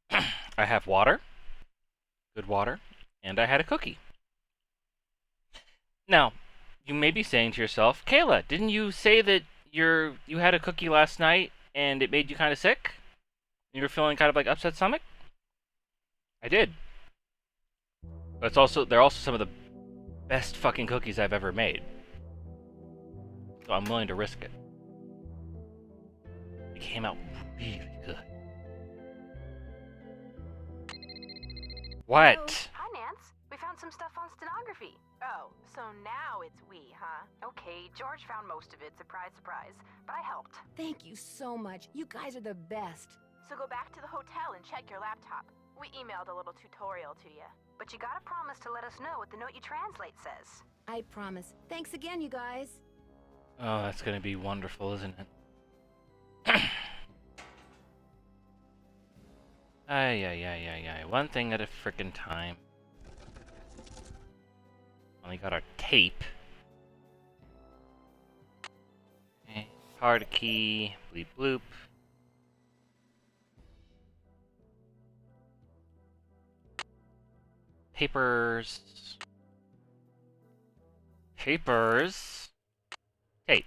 I have water, good water, and I had a cookie. Now, you may be saying to yourself, Kayla, didn't you say that you had a cookie last night and it made you kind of sick? You were feeling kind of like upset stomach? I did. But they're also some of the best fucking cookies I've ever made. So I'm willing to risk it. It came out really good. What? Hi, Nance. We found some stuff on stenography. Oh, so now it's we, huh? Okay, George found most of it, surprise, surprise. But I helped. Thank you so much. You guys are the best. So go back to the hotel and check your laptop. We emailed a little tutorial to you. But you gotta promise to let us know what the note you translate says. I promise. Thanks again, you guys. Oh, that's gonna be wonderful, isn't it? Ay. One thing at a frickin' time. Only got our tape. Okay. Card key. Bleep bloop. Papers. Papers. Tape.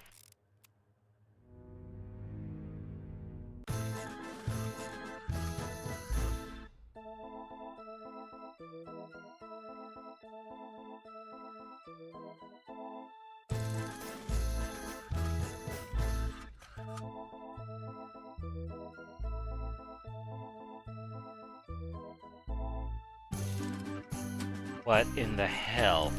What in the hell?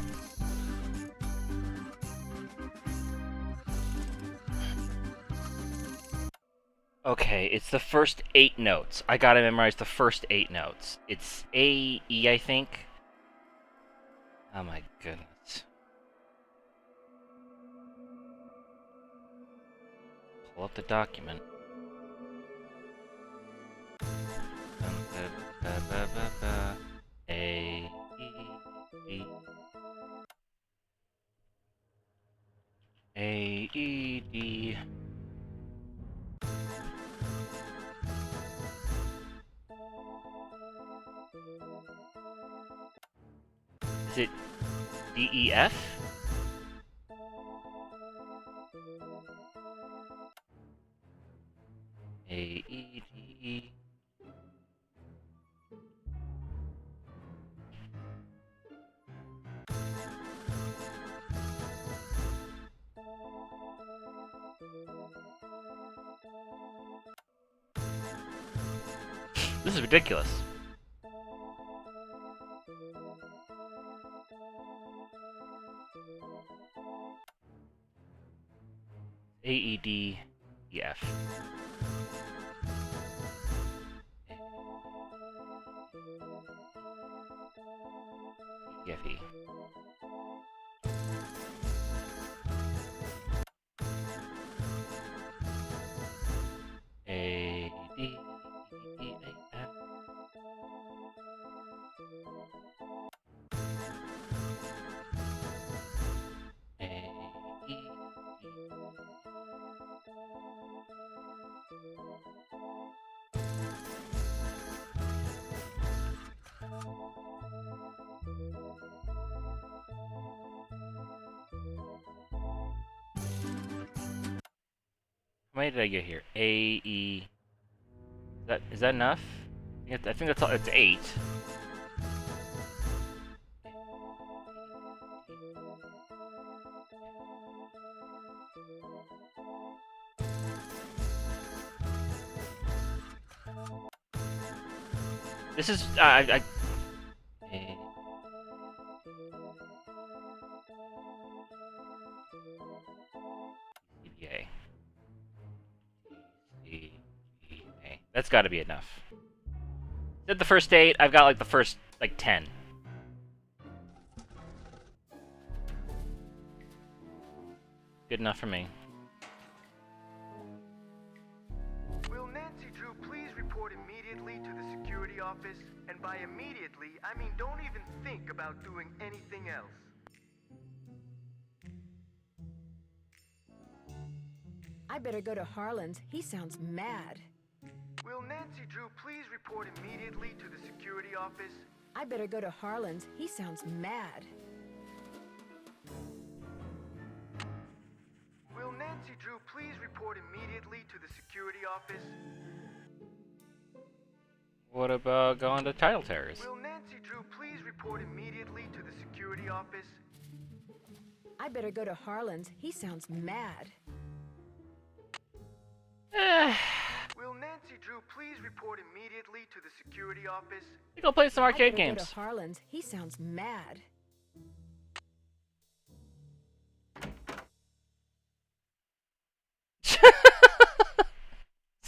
Okay, it's the first 8 notes. I gotta memorize the first 8 notes. It's A, E, I think. Oh my goodness. Pull up the document. A, E, D. A, E, D. Is it D, E, F? A, E, D. This is ridiculous. A, E, D, E, F. E, F, E. A, D, E, A, F. A, E, D. How many did I get here? A, E. Is that enough? I think that's all. It's 8. This is A, C, A. C, E, A. That's got to be enough. Did the first 8? I've got like the first like 10. Good enough for me. Will Nancy Drew please report immediately to the security office? And by immediately, I mean don't even think about doing anything else. I better go to Harlan's. He sounds mad. Will Nancy Drew please report immediately to the security office? I better go to Harlan's. He sounds mad. Will Nancy Drew please report immediately to the security office? What about going to Title Terrace? Will Nancy Drew please report immediately to the security office? I better go to Harlan's. He sounds mad. Will Nancy Drew please report immediately to the security office? Go play some arcade I better games. Go to Harlan's. He sounds mad.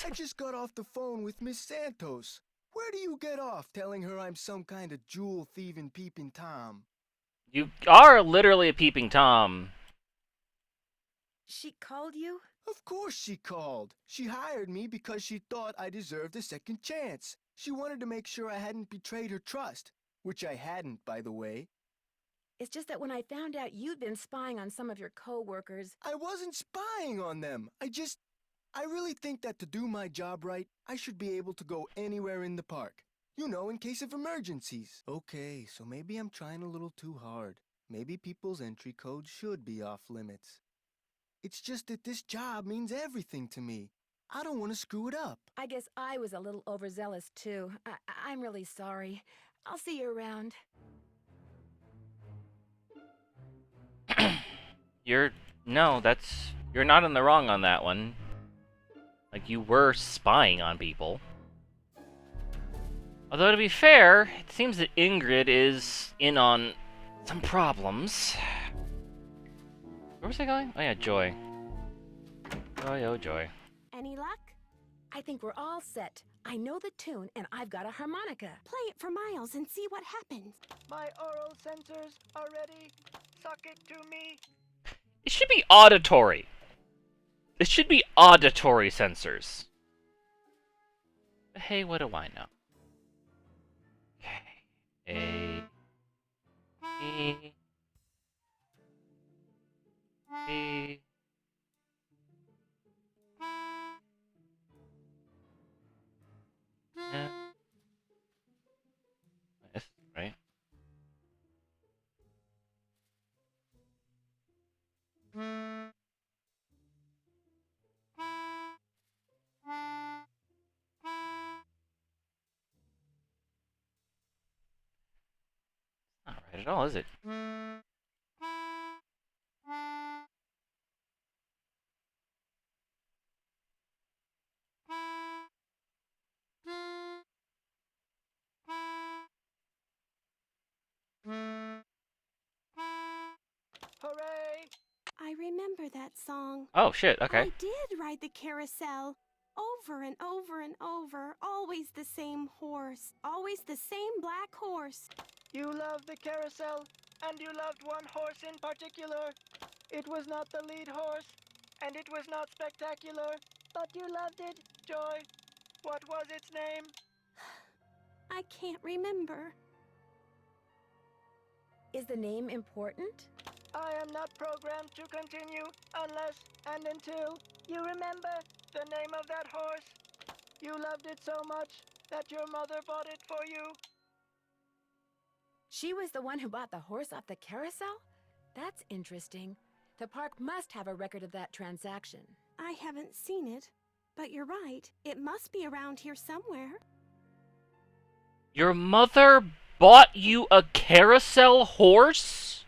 I just got off the phone with Miss Santos. Where do you get off telling her I'm some kind of jewel thieving peeping Tom? You are literally a peeping Tom. She called you? Of course she called. She hired me because she thought I deserved a second chance. She wanted to make sure I hadn't betrayed her trust, which I hadn't, by the way. It's just that when I found out you'd been spying on some of your co-workers... I wasn't spying on them. I really think that to do my job right, I should be able to go anywhere in the park. You know, in case of emergencies. Okay, so maybe I'm trying a little too hard. Maybe people's entry codes should be off limits. It's just that this job means everything to me. I don't want to screw it up. I guess I was a little overzealous, too. I'm really sorry. I'll see you around. You're not in the wrong on that one. Like, you were spying on people. Although, to be fair, it seems that Ingrid is in on some problems. Where was I going? Oh yeah, Joy. Joy, oh Joy. Any luck? I think we're all set. I know the tune, and I've got a harmonica. Play it for Miles and see what happens. My oral sensors are ready. Suck it to me. It should be auditory. It should be auditory sensors. But hey, what do I know? Okay. A. B. Yeah. This is right. Not right at all, is it? Hooray! I remember that song. Oh shit, okay. I did ride the carousel. Over and over and over. Always the same horse. Always the same black horse. You loved the carousel, and you loved one horse in particular. It was not the lead horse, and it was not spectacular, but you loved it, Joy. What was its name? I can't remember. Is the name important? I am not programmed to continue unless and until you remember the name of that horse. You loved it so much that your mother bought it for you. She was the one who bought the horse off the carousel? That's interesting. The park must have a record of that transaction. I haven't seen it, but you're right. It must be around here somewhere. Your mother bought you a carousel horse?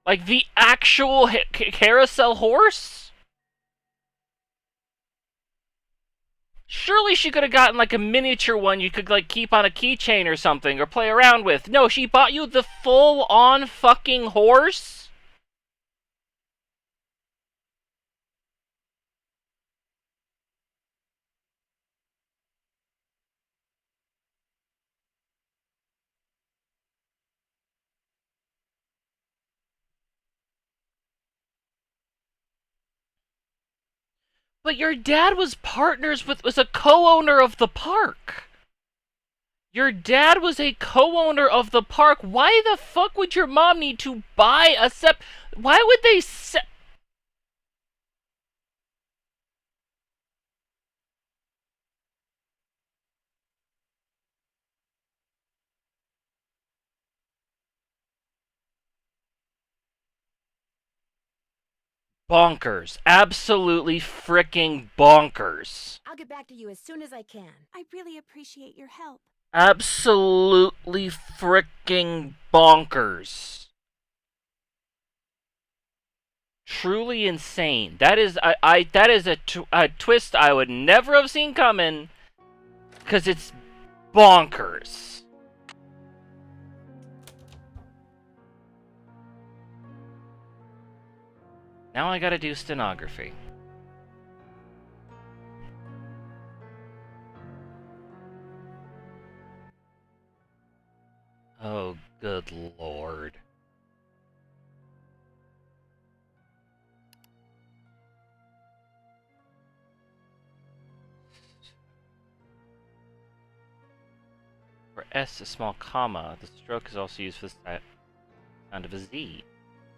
Like the actual carousel horse? Surely she could have gotten like a miniature one you could like keep on a keychain or something or play around with. No, she bought you the full-on fucking horse? But your dad was a co-owner of the park. Your dad was a co-owner of the park. Why the fuck would your mom need to buy a Why would they Bonkers. Absolutely fricking bonkers. I'll get back to you as soon as I can. I really appreciate your help. Absolutely fricking bonkers. Truly insane. That is that is a twist I would never have seen coming, because it's bonkers. Now I gotta do stenography. Oh, good lord. For S, a small comma. The stroke is also used for the sound of a Z.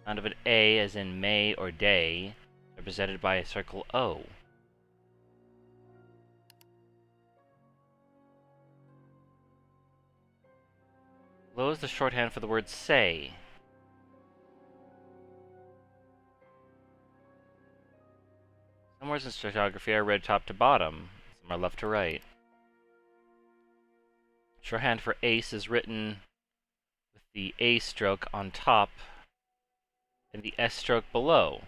Sound of an A, as in may or day, represented by a circle O. Below is the shorthand for the word say. Some words in stenography are read top to bottom, some are left to right. Shorthand for ace is written with the A stroke on top and the S stroke below.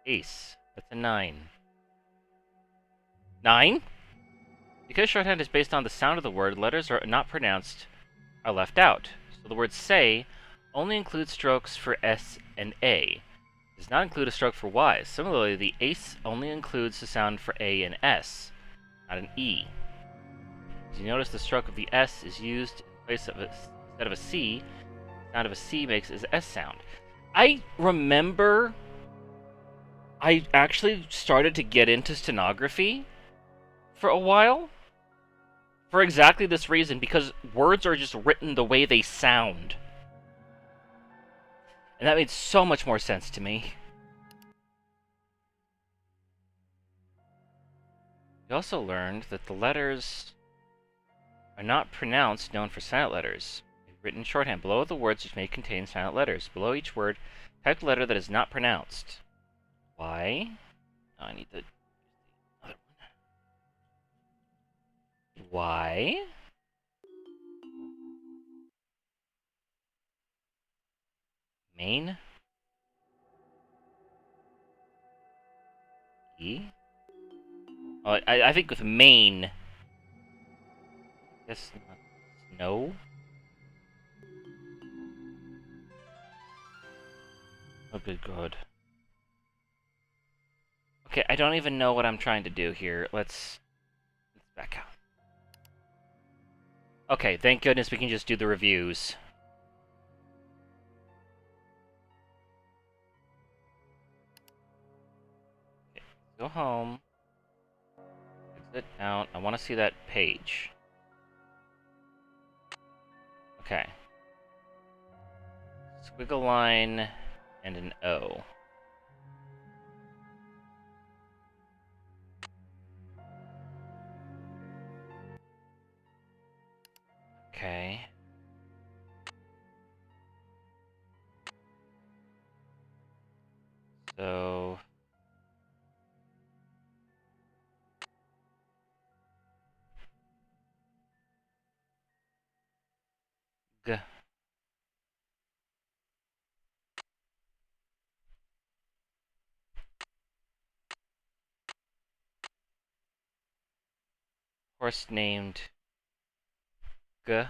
Ace. That's a 9. 9? Because shorthand is based on the sound of the word, letters are not pronounced are left out. So the word say only includes strokes for S and A. It does not include a stroke for Y. Similarly, the ace only includes the sound for A and S, not an E. As you notice, the stroke of the S is used in place of instead of a C. The sound of a C makes an S sound. I remember I actually started to get into stenography for a while. For exactly this reason, because words are just written the way they sound. And that made so much more sense to me. We also learned that the letters are not pronounced known for silent letters. Written in shorthand below the words which may contain silent letters. Below each word, type the letter that is not pronounced. Why? Oh, I need the other one. Why? Main? E? Oh, I think with main. Guess not. Snow? Oh, good God. Okay, I don't even know what I'm trying to do here. Let's back out. Okay, thank goodness we can just do the reviews. Okay, go home. Exit out. I want to see that page. Okay. Squiggle line and an O. Okay. So... G. Horse named G.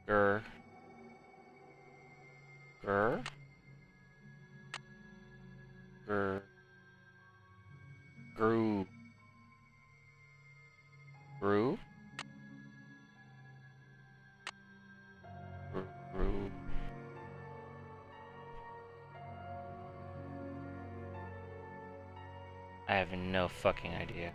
Gur. Gur. Gur. Grew. Grew. Grew. no fucking idea.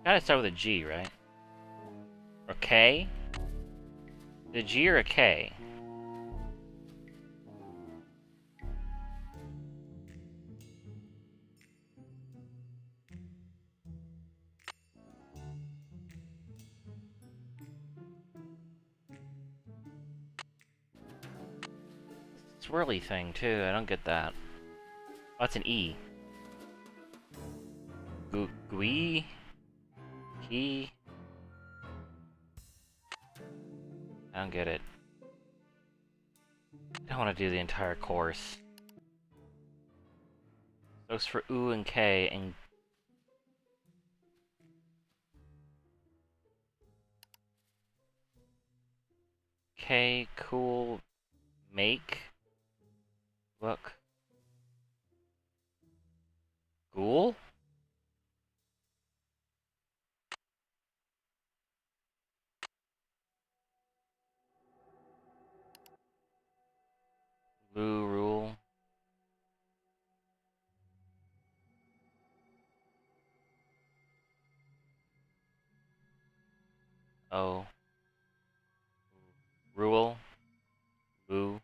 Gotta start with a G, right? Or K? A G or a K? Swirly thing, too. I don't get that. Oh, that's an E. Gui? Key? I don't get it. I don't want to do the entire course. Those for U and K and... K, cool, make, look. Ghoul? Loo, rule. Oh. Rule. Loo.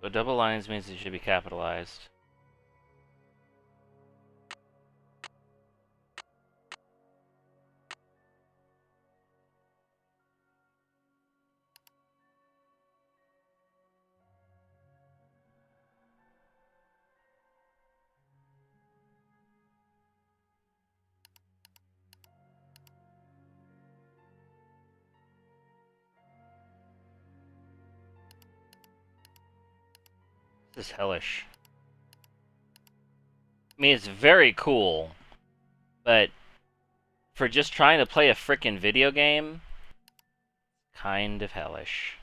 So double lines means it should be capitalized. This is hellish. I mean, it's very cool, but for just trying to play a frickin' video game, kind of hellish.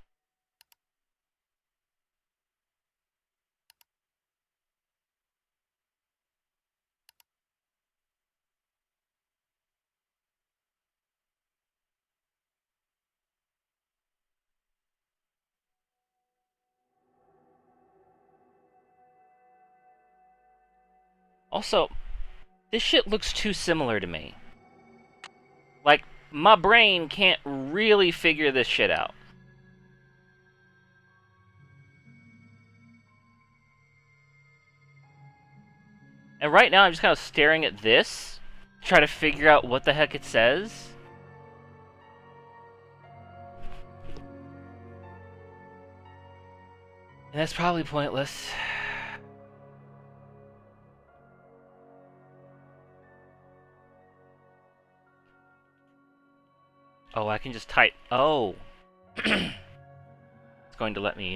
Also, this shit looks too similar to me. Like, my brain can't really figure this shit out. And right now I'm just kind of staring at this, trying to figure out what the heck it says. And that's probably pointless. Oh, I can just type. Oh. It's going to let me,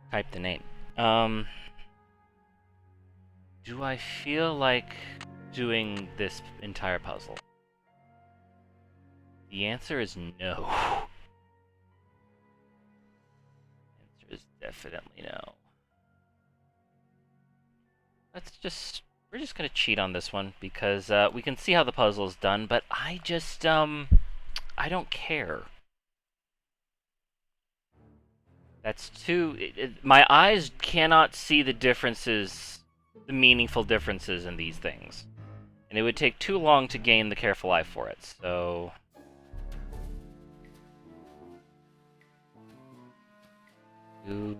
type the name. Do I feel like doing this entire puzzle? The answer is no. The answer is definitely no. We're just gonna cheat on this one, because, we can see how the puzzle is done, but I just, I don't care. That's too... my eyes cannot see the differences, the meaningful differences in these things. And it would take too long to gain the careful eye for it, so... Ooh.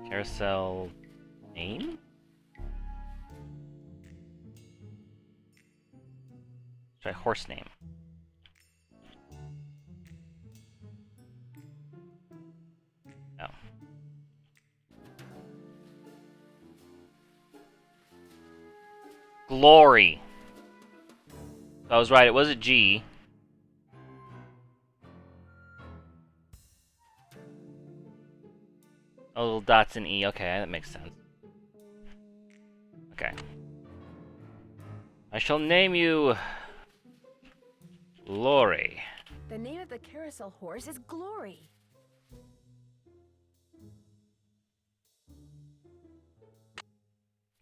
Carousel name? Try horse name. No. Glory. I was right, it was a G. Oh, little dots and E. Okay, that makes sense. Okay. I shall name you Glory. The name of the carousel horse is Glory.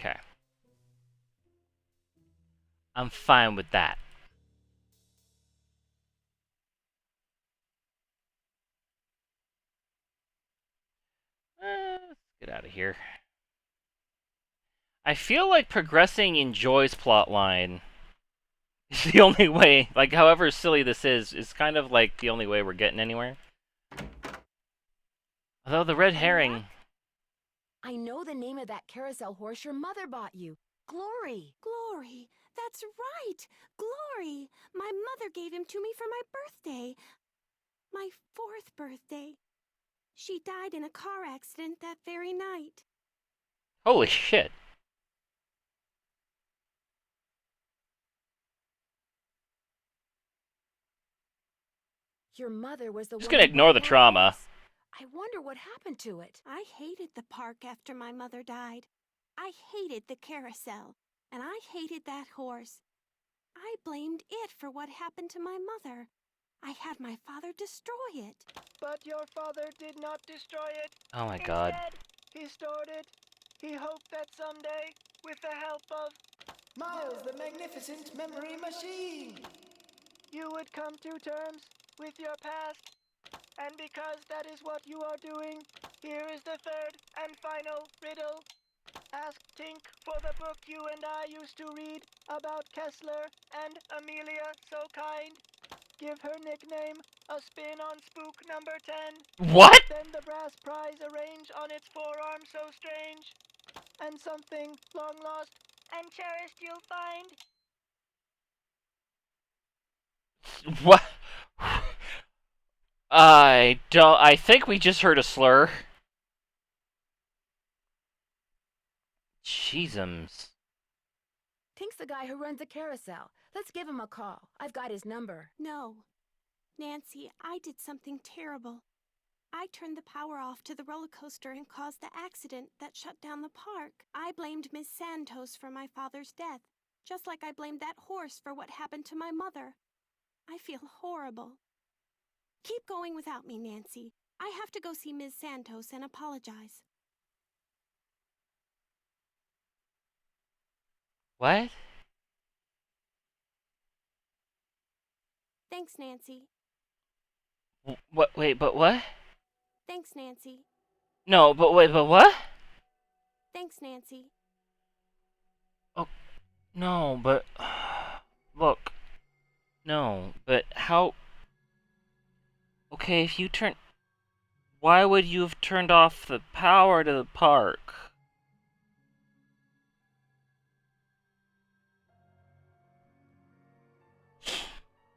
Okay. I'm fine with that. Let's get out of here. I feel like progressing in Joy's plotline is the only way, like, however silly this is kind of like the only way we're getting anywhere. Although the red herring... I know the name of that carousel horse your mother bought you. Glory. Glory. That's right. Glory. My mother gave him to me for my birthday. My 4th birthday. She died in a car accident that very night. Holy shit. Your mother was the Just one gonna who ignore bought the that trauma. horse. I wonder what happened to it. I hated the park after my mother died. I hated the carousel, and I hated that horse. I blamed it for what happened to my mother. I had my father destroy it. But your father did not destroy it. Oh my god. Instead, he stored it. He hoped that someday, with the help of Miles, the magnificent memory machine! you would come to terms with your past. And because that is what you are doing, here is the third and final riddle. Ask Tink for the book you and I used to read about Kessler and Amelia So Kind. Give her nickname a spin on spook number 10. What? Then the brass prize arrange on its forearm so strange. And something long lost and cherished you'll find. What? I think we just heard a slur. Jeezums. Tink's the guy who runs the carousel. Let's give him a call. I've got his number. No. Nancy, I did something terrible. I turned the power off to the roller coaster and caused the accident that shut down the park. I blamed Miss Santos for my father's death, just like I blamed that horse for what happened to my mother. I feel horrible. Keep going without me, Nancy. I have to go see Ms. Santos and apologize. What? Thanks, Nancy. What? Wait, but what? Thanks, Nancy. No, but wait, but what? Thanks, Nancy. Oh, no, but... Look. No, but how... Okay, if you turn... Why would you have turned off the power to the park?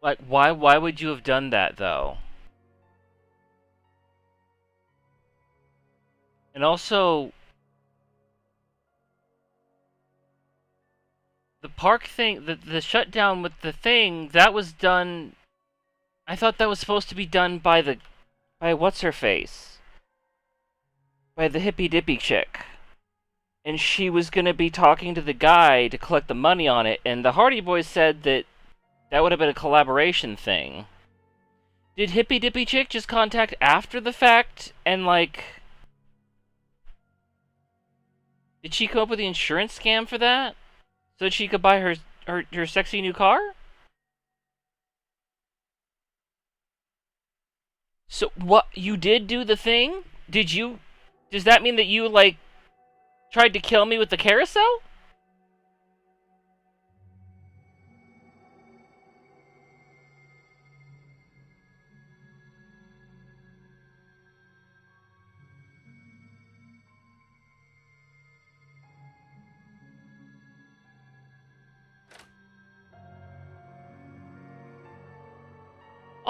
Like, why would you have done that, though? And also... The park thing, the shutdown with the thing, that was done... I thought that was supposed to be done by what's-her-face? By the hippy-dippy chick. And she was gonna be talking to the guy to collect the money on it, and the Hardy Boys said that that would have been a collaboration thing. Did Hippy Dippy Chick just contact after the fact and, like... Did she come up with the insurance scam for that? So that she could buy her sexy new car? So, what? You did do the thing? Did you... Does that mean that you, like, tried to kill me with the carousel?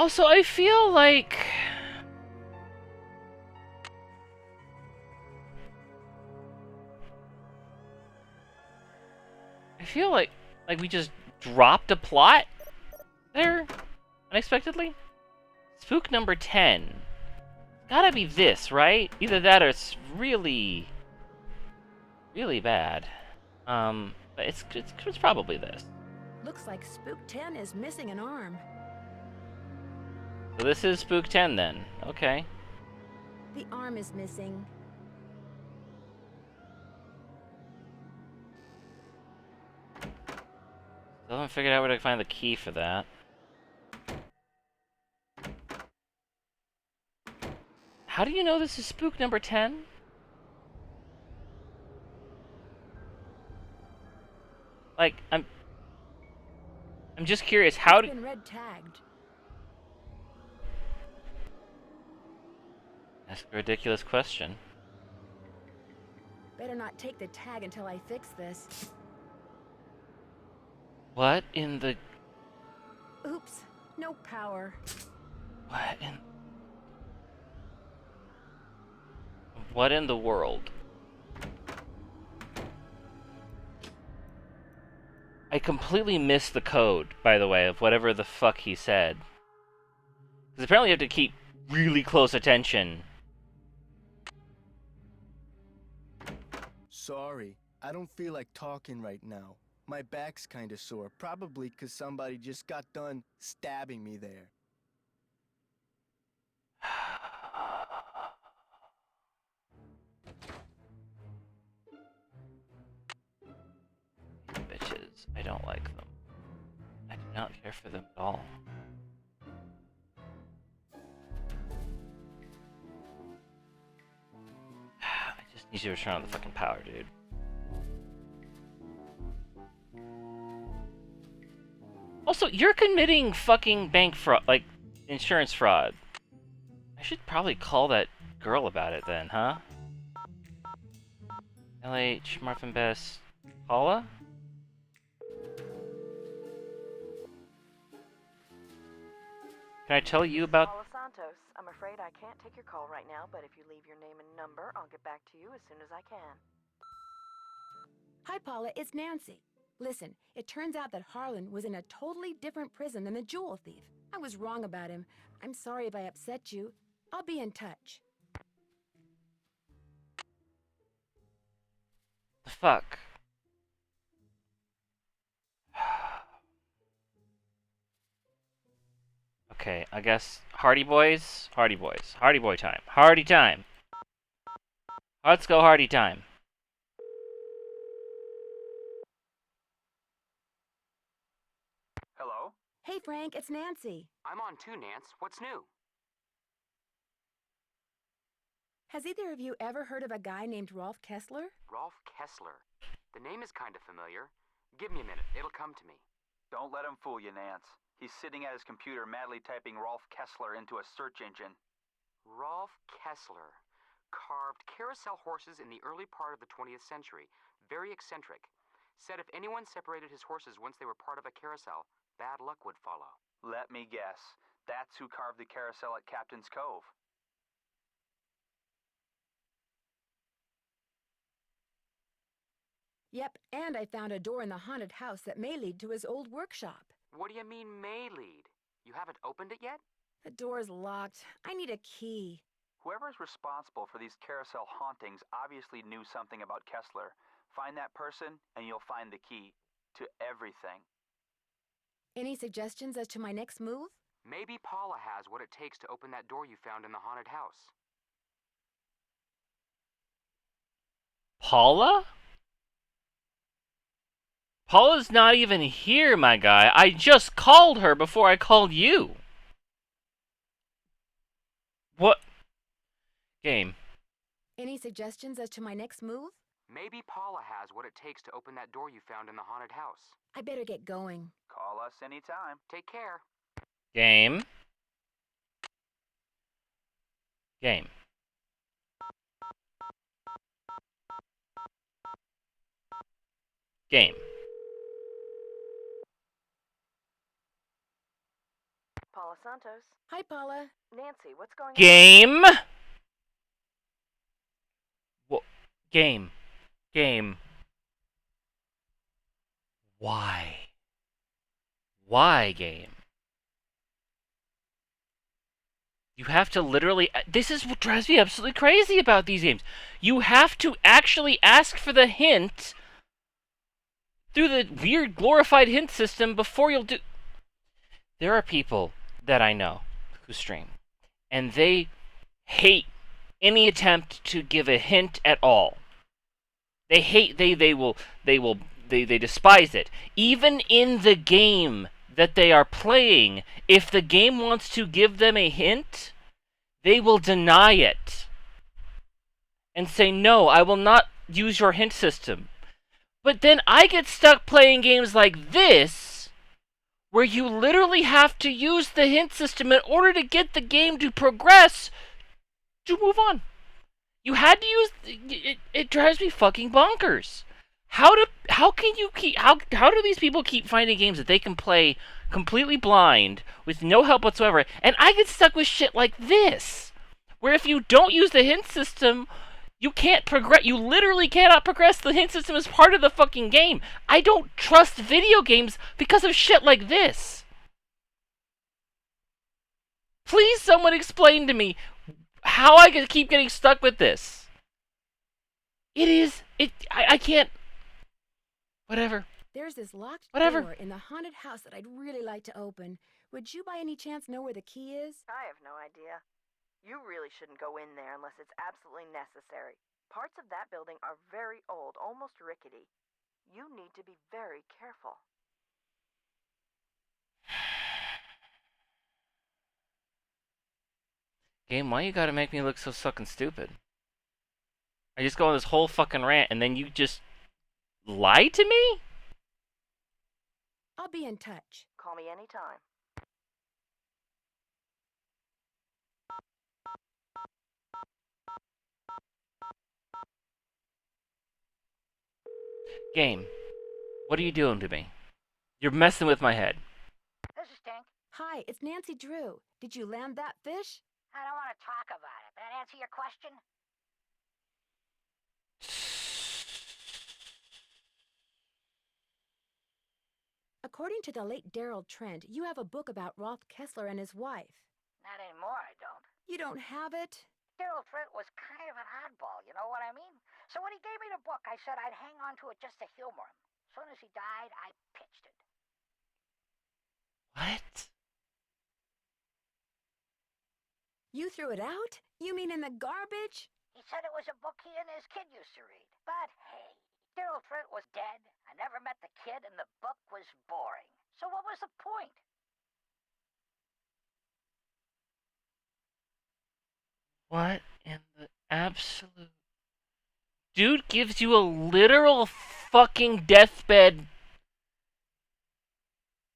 Also, I feel like... we just dropped a plot there unexpectedly. Spook number 10. Gotta be this, right? Either that or it's really, really bad. But it's probably this. Looks like Spook 10 is missing an arm. So this is Spook 10 then. Okay. The arm is missing. Still haven't figured out where to find the key for that. How do you know this is Spook number 10? Like, I'm just curious, how It's been red tagged. That's a ridiculous question. Better not take the tag until I fix this. What in the... Oops, no power. What in the world? I completely missed the code, by the way, of whatever the fuck he said. Because apparently you have to keep really close attention. Sorry, I don't feel like talking right now. My back's kinda sore, probably 'cause somebody just got done stabbing me there. Bitches, I don't like them. I do not care for them at all. I just need you to turn on the fucking power, dude. Also, you're committing fucking bank fraud, like, insurance fraud. I should probably call that girl about it then, huh? LH, Marvin Best, Paula? Can I tell you about... Paula Santos, I'm afraid I can't take your call right now, but if you leave your name and number, I'll get back to you as soon as I can. Hi, Paula, it's Nancy. Listen, it turns out that Harlan was in a totally different prison than the jewel thief. I was wrong about him. I'm sorry if I upset you. I'll be in touch. The fuck? Okay, I guess Hardy Boys? Hardy Boys. Hardy Boy time. Hardy time. Let's go Hardy time. Hello? Hey, Frank, it's Nancy. I'm on too, Nance. What's new? Has either of you ever heard of a guy named Rolf Kessler? Rolf Kessler. The name is kind of familiar. Give me a minute. It'll come to me. Don't let him fool you, Nance. He's sitting at his computer madly typing Rolf Kessler into a search engine. Rolf Kessler. Carved carousel horses in the early part of the 20th century. Very eccentric. Said if anyone separated his horses once they were part of a carousel, bad luck would follow. Let me guess. That's who carved the carousel at Captain's Cove. Yep, and I found a door in the haunted house that may lead to his old workshop. What do you mean may lead? You haven't opened it yet? The door's locked. I need a key. Whoever's responsible for these carousel hauntings obviously knew something about Kessler. Find that person, and you'll find the key to everything. Any suggestions as to my next move? Maybe Paula has what it takes to open that door you found in the haunted house. Paula? Paula's not even here, my guy. I just called her before I called you. What? Game. Any suggestions as to my next move? Maybe Paula has what it takes to open that door you found in the haunted house. I better get going. Call us anytime. Take care. Game. Game. Game. Paula Santos. Hi, Paula. Nancy, what's going on? Game? Game. Game. Why? Why, game? You have to literally... This is what drives me absolutely crazy about these games. You have to actually ask for the hint through the weird glorified hint system before you'll do... There are people that I know who stream, and they hate any attempt to give a hint at all. They hate... They despise it. Even in the game that they are playing, if the game wants to give them a hint, they will deny it and say, no, I will not use your hint system. But then I get stuck playing games like this, where you literally have to use the hint system in order to get the game to progress to move on. You had to use... It drives me fucking bonkers. How do these people keep finding games that they can play completely blind with no help whatsoever? And I get stuck with shit like this, where if you don't use the hint system, you can't progress. You literally cannot progress. The hint system is part of the fucking game. I don't trust video games because of shit like this. Please, someone explain to me how I can keep getting stuck with this. I can't. Whatever. There's this locked Whatever. door in the haunted house that I'd really like to open. Would you by any chance know where the key is? I have no idea. You really shouldn't go in there unless it's absolutely necessary. Parts of that building are very old, almost rickety. You need to be very careful. Game, why you gotta make me look so fucking stupid? I just go on this whole fucking rant and then you just lie to me? I'll be in touch. Call me anytime. Game, what are you doing to me? You're messing with my head. This is Tink. Hi, it's Nancy Drew. Did you land that fish? I don't want to talk about it. That answer your question? According to the late Daryl Trent, you have a book about Rolf Kessler and his wife. Not anymore, I don't. You don't have it? Daryl Trent was kind of an oddball, you know what I mean? So when he gave me the book, I said I'd hang on to it just to humor him. As soon as he died, I pitched it. What? You threw it out? You mean in the garbage? He said it was a book he and his kid used to read. But hey, Daryl Trent was dead. I never met the kid, and the book was boring. So what was the point? What in the absolute... Dude gives you a literal fucking deathbed...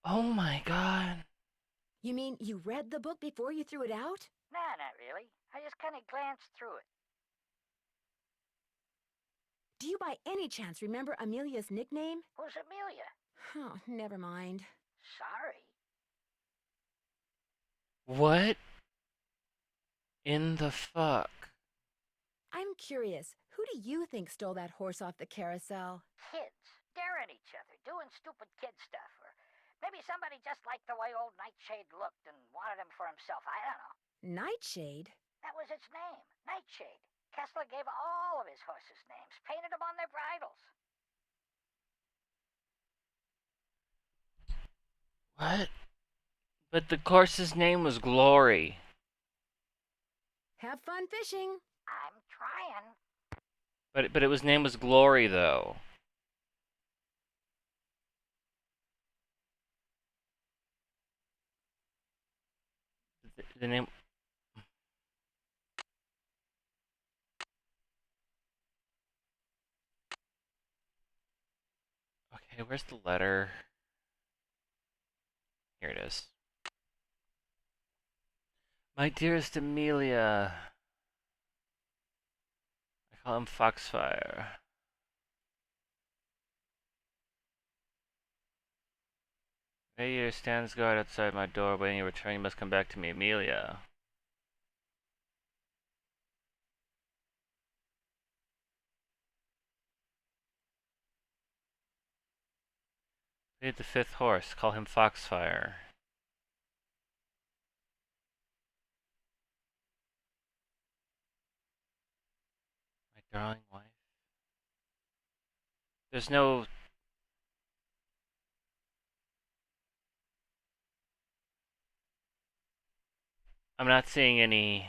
Oh my god. You mean you read the book before you threw it out? Nah, not really. I just kind of glanced through it. Do you by any chance remember Amelia's nickname? Who's Amelia? Oh, never mind. Sorry. What in the fuck? I'm curious, who do you think stole that horse off the carousel? Kids. Daring each other, doing stupid kid stuff. Or maybe somebody just liked the way old Nightshade looked and wanted him for himself. I don't know. Nightshade? That was its name. Nightshade. Kessler gave all of his horses names, painted them on their bridles. What? But the horse's name was Glory. Have fun fishing. I'm trying. But his name was Glory, though. The name... Okay, where's the letter? Here it is. My dearest Amelia. I call him Foxfire. Radiator stands guard outside my door. When you return, you must come back to me, Amelia. Lead the fifth horse. Call him Foxfire. My darling wife. There's no... I'm not seeing any...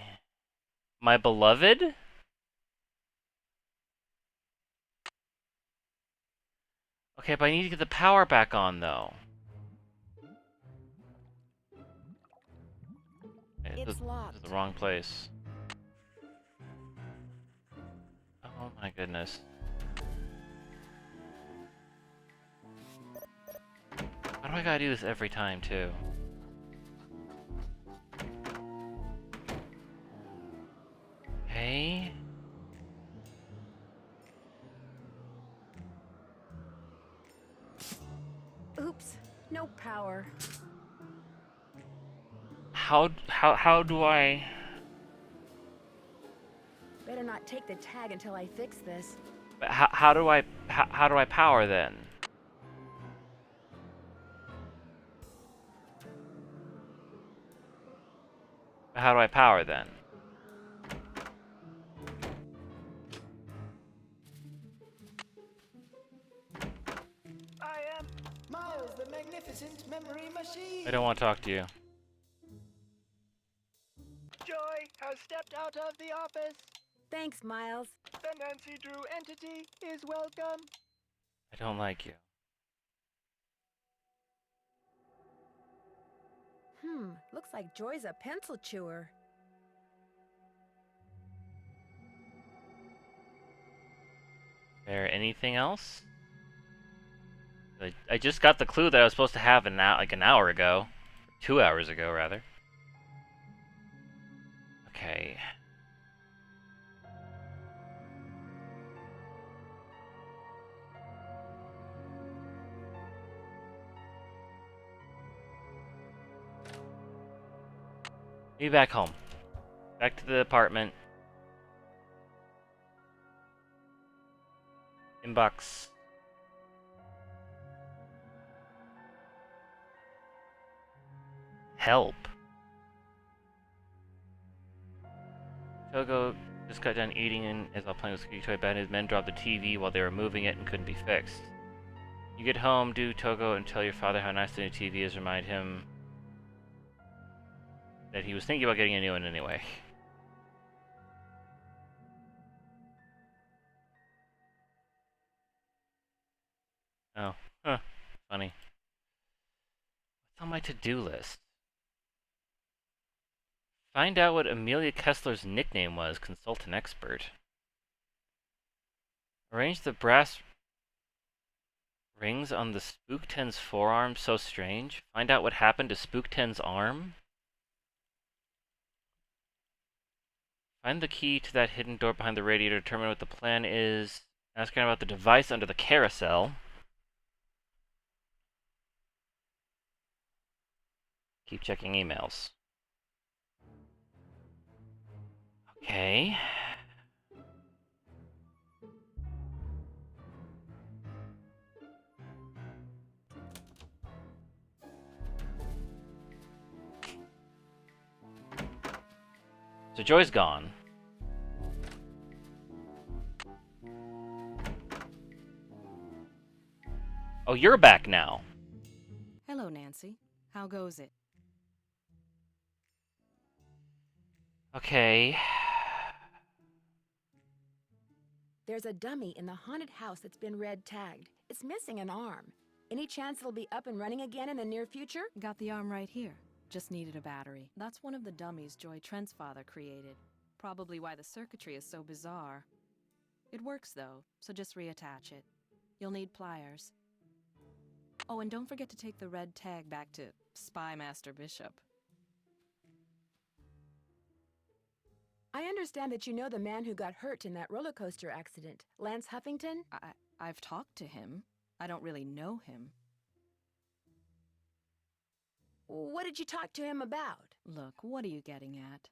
My beloved? Okay, but I need to get the power back on, though. Okay, It's locked. this is the wrong place. Oh my goodness. Why do I gotta do this every time, too? Okay. Oops, no power. How do I... Better not take the tag until I fix this. How do I power then? How do I power then? I am Miles, the magnificent memory machine. I don't want to talk to you. Joy has stepped out of the office. Thanks, Miles. The Nancy Drew entity is welcome. I don't like you. Looks like Joy's a pencil chewer. There anything else? I just got the clue that I was supposed to have an hour ago. 2 hours ago, rather. Okay. Be back home. Back to the apartment. Inbox. Help. Togo just got done eating and as while playing with Squeaky Toy Bad, his men dropped the TV while they were moving it and couldn't be fixed. You get home, do Togo and tell your father how nice the new TV is. Remind him that he was thinking about getting a new one anyway. Oh, huh. Funny. What's on my to-do list? Find out what Amelia Kessler's nickname was. Consult an expert. Arrange the brass rings on the Spook 10's forearm. So strange. Find out what happened to Spook 10's arm. Find the key to that hidden door behind the radiator. Determine what the plan is. Ask her about the device under the carousel. Keep checking emails. Okay. So Joy's gone. Oh, you're back now. Hello, Nancy. How goes it? Okay. There's a dummy in the haunted house that's been red tagged. It's missing an arm. Any chance it'll be up and running again in the near future? Got the arm right here. Just needed a battery. That's one of the dummies Joy Trent's father created. Probably why the circuitry is so bizarre. It works though, so just reattach it. You'll need pliers. Oh, and don't forget to take the red tag back to Spy Master Bishop. I understand that you know the man who got hurt in that roller coaster accident, Lance Huffington? I've talked to him. I don't really know him. What did you talk to him about? Look, what are you getting at?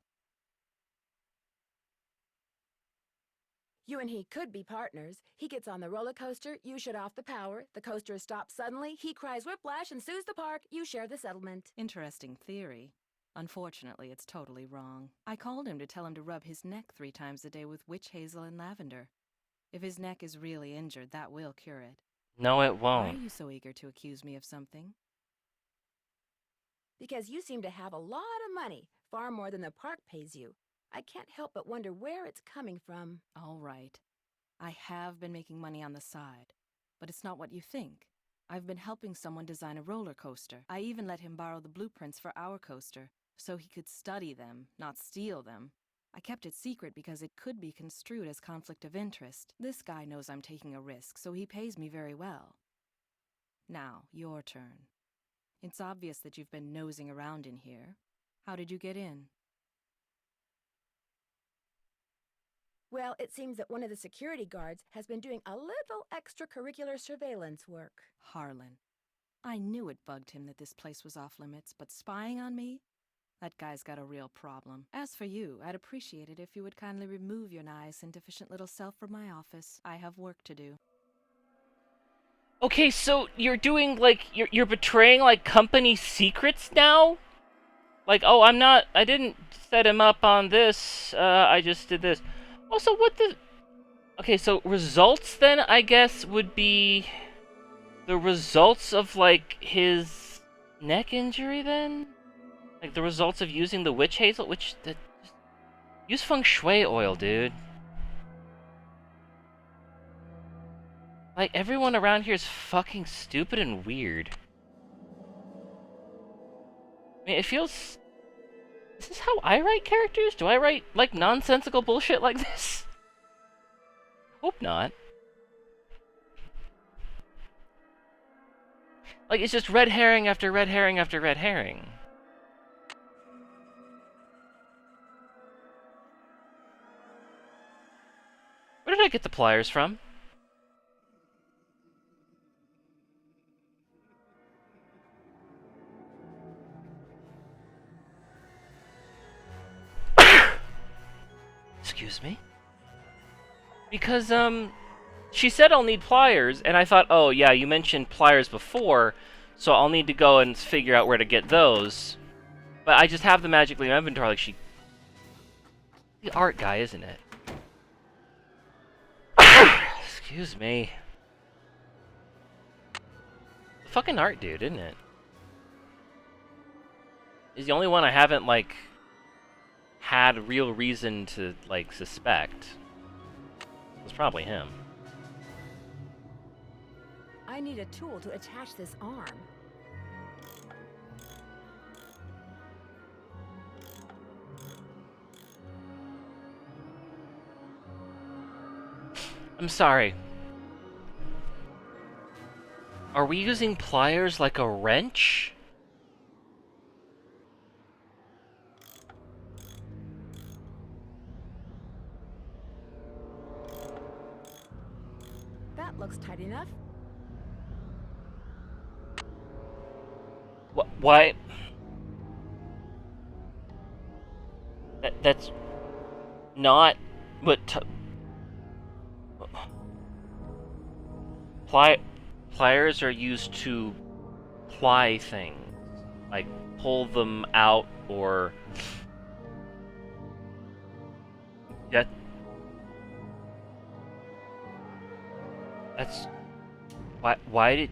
You and he could be partners. He gets on the roller coaster, you shut off the power, the coaster stops suddenly, he cries whiplash and sues the park, you share the settlement. Interesting theory. Unfortunately, it's totally wrong. I called him to tell him to rub his neck 3 times a day with witch hazel and lavender. If his neck is really injured, that will cure it. No, it Why won't. are you so eager to accuse me of something? Because you seem to have a lot of money, far more than the park pays you. I can't help but wonder where it's coming from. All right. I have been making money on the side, but it's not what you think. I've been helping someone design a roller coaster. I even let him borrow the blueprints for our coaster, so he could study them, not steal them. I kept it secret because it could be construed as conflict of interest. This guy knows I'm taking a risk, so he pays me very well. Now, your turn. It's obvious that you've been nosing around in here. How did you get in? Well, it seems that one of the security guards has been doing a little extracurricular surveillance work. Harlan. I knew it bugged him that this place was off limits, but spying on me? That guy's got a real problem. As for you, I'd appreciate it if you would kindly remove your nice and deficient little self from my office. I have work to do. Okay, so you're doing, like, you're betraying, like, company secrets now? Like, oh, I didn't set him up on this, I just did this. Also, what the... Okay, so results then, I guess, would be the results of, like, his neck injury then? Like, the results of using the witch hazel? Use feng shui oil, dude. Like, everyone around here is fucking stupid and weird. I mean, it feels... Is this how I write characters? Do I write, like, nonsensical bullshit like this? Hope not. Like, it's just red herring after red herring after red herring. Where did I get the pliers from? Excuse me? Because, she said I'll need pliers, and I thought, oh, yeah, you mentioned pliers before, so I'll need to go and figure out where to get those. But I just have them magically in my inventory, like she... The art guy, isn't it? Excuse me. The fucking art dude, isn't it? He's the only one I haven't, like, had real reason to, like, suspect. It's probably him. I need a tool to attach this arm. I'm sorry. Are we using pliers like a wrench? That looks tight enough. Why? That's not what pliers are used to ply things, like pull them out or that's why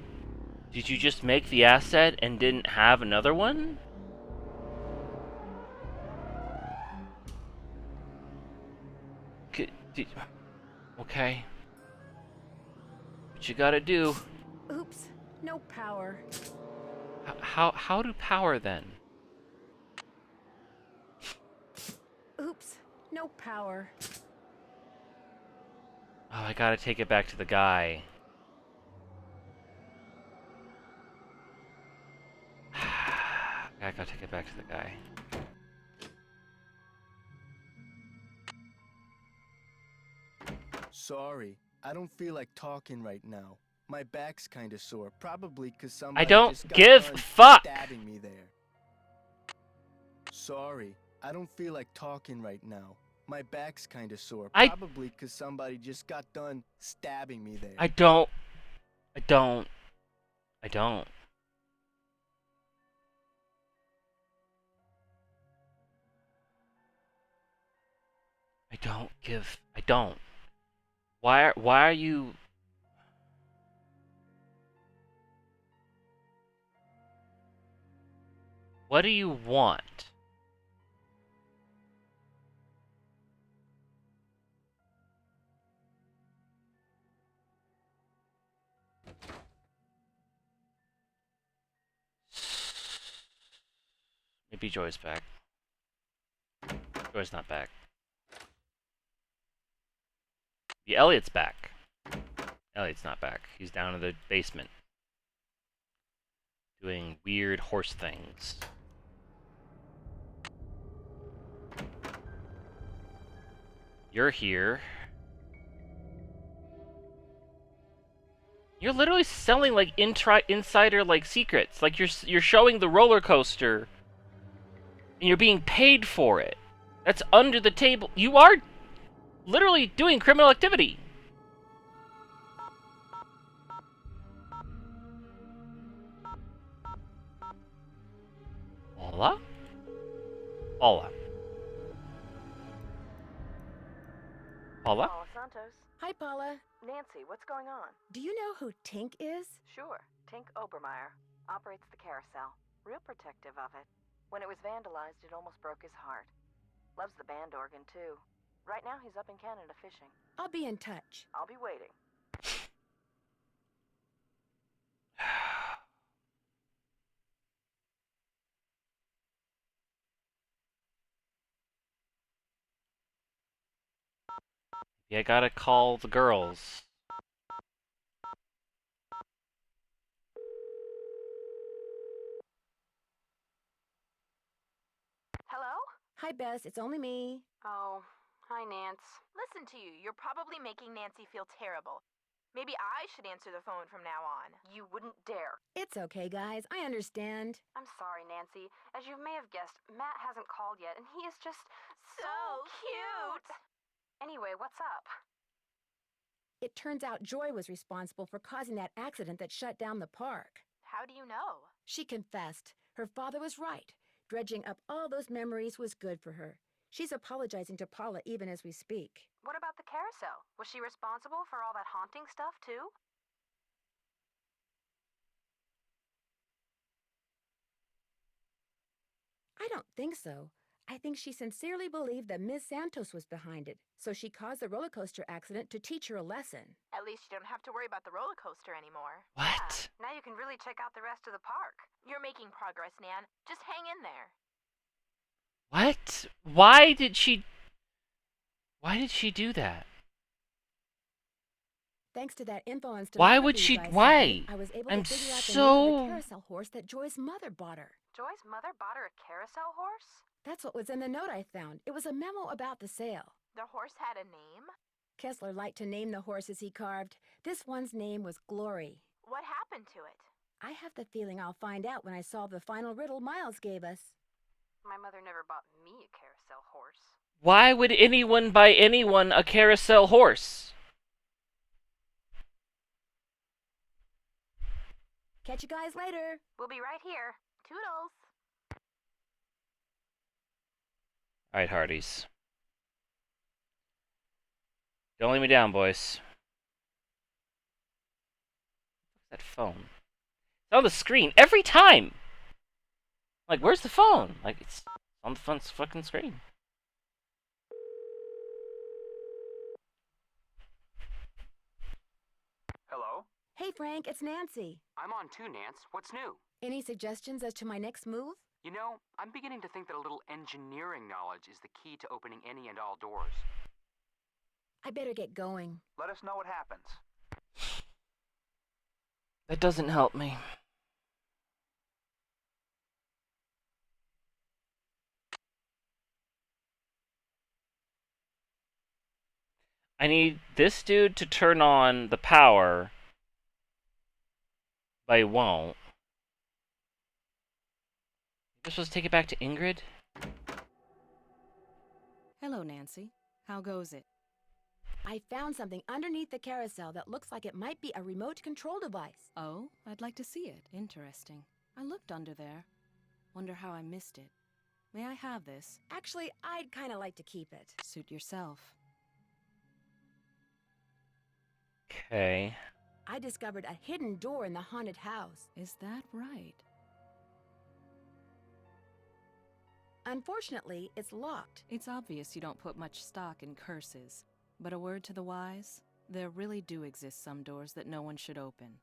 did you just make the asset and didn't have another one? Okay. What you gotta do? Oops, no power. How do power then? Oops, no power. Oh, I gotta take it back to the guy. I gotta take it back to the guy. Sorry, I don't feel like talking right now. My back's kinda sore, probably 'cause somebody I don't just got give done fuck. stabbing me there. sorry. I don't feel like talking right now. My back's kinda sore, I- probably 'cause somebody just got done stabbing me there. I don't. I don't. I don't. I don't give. I don't. Why are you? What do you want? Maybe Joy's back. Joy's not back. The Elliot's back. Elliot's not back. He's down in the basement. Doing weird horse things. You're here. You're literally selling like insider like secrets. Like you're showing the roller coaster, and you're being paid for it. That's under the table. You are literally doing criminal activity. Paula? Paula. Paula? Paula Santos. Hi, Paula. Nancy, what's going on? Do you know who Tink is? Sure. Tink Obermeyer. Operates the Carousel. Real protective of it. When it was vandalized, it almost broke his heart. Loves the band organ, too. Right now, he's up in Canada fishing. I'll be in touch. I'll be waiting. Yeah, I gotta call the girls. Hello? Hi, Bess. It's only me. Oh, hi, Nance. Listen to you. You're probably making Nancy feel terrible. Maybe I should answer the phone from now on. You wouldn't dare. It's okay, guys. I understand. I'm sorry, Nancy. As you may have guessed, Matt hasn't called yet, and he is just so cute. Anyway, what's up? It turns out Joy was responsible for causing that accident that shut down the park. How do you know? She confessed. Her father was right. Dredging up all those memories was good for her. She's apologizing to Paula even as we speak. What about the carousel? Was she responsible for all that haunting stuff, too? I don't think so. I think she sincerely believed that Ms. Santos was behind it, so she caused the roller coaster accident to teach her a lesson. At least you don't have to worry about the roller coaster anymore. What? Yeah, now you can really check out the rest of the park. You're making progress, Nan. Just hang in there. What? Why did she do that? Thanks to that info on Why would stenography she? you guys Why? sent me, I was able I'm to figure out the name of so. the carousel horse that Joy's mother bought her. Joy's mother bought her a carousel horse? That's what was in the note I found. It was a memo about the sale. The horse had a name? Kessler liked to name the horses he carved. This one's name was Glory. What happened to it? I have the feeling I'll find out when I solve the final riddle Miles gave us. My mother never bought me a carousel horse. Why would anyone buy anyone a carousel horse? Catch you guys later. We'll be right here. Toodles. Alright, Hardee's. Don't let me down, boys. What's that phone? It's on the screen every time! Like, where's the phone? Like, it's on the fucking screen. Hello? Hey, Frank, it's Nancy. I'm on too, Nance. What's new? Any suggestions as to my next move? You know, I'm beginning to think that a little engineering knowledge is the key to opening any and all doors. I better get going. Let us know what happens. That doesn't help me. I need this dude to turn on the power, but he won't. You're supposed to take it back to Ingrid? Hello, Nancy. How goes it? I found something underneath the carousel that looks like it might be a remote control device. Oh, I'd like to see it. Interesting. I looked under there. Wonder how I missed it. May I have this? Actually, I'd kind of like to keep it. Suit yourself. Okay. I discovered a hidden door in the haunted house. Is that right? Unfortunately, it's locked. It's obvious you don't put much stock in curses. But a word to the wise, there really do exist some doors that no one should open.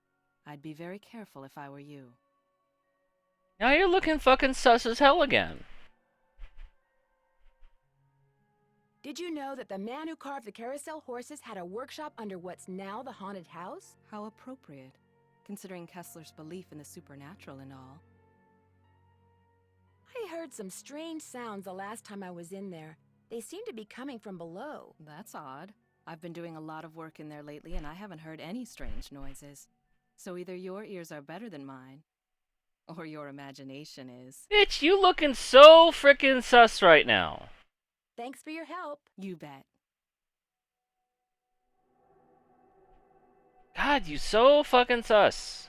I'd be very careful if I were you. Now you're looking fucking sus as hell again. Did you know that the man who carved the carousel horses had a workshop under what's now the haunted house? How appropriate, considering Kessler's belief in the supernatural and all. I heard some strange sounds the last time I was in there. They seem to be coming from below. That's odd. I've been doing a lot of work in there lately, and I haven't heard any strange noises. So either your ears are better than mine, or your imagination is. Bitch, you looking so frickin' sus right now. Thanks for your help. You bet. God, you so fucking sus.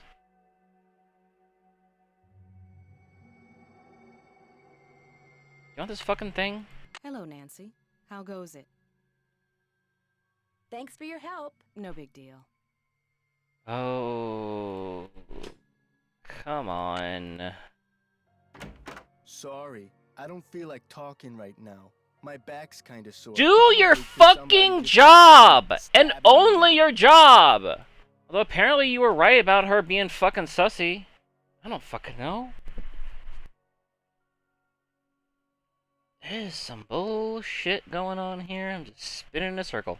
You want this fucking thing? Hello, Nancy. How goes it? Thanks for your help. No big deal. Oh, come on. Sorry, I don't feel like talking right now. My back's kinda sore. Do Probably your 'cause somebody fucking just job! And stabbed me. only your job! Although apparently you were right about her being fucking sussy. I don't fucking know. There's some bullshit going on here. I'm just spinning in a circle.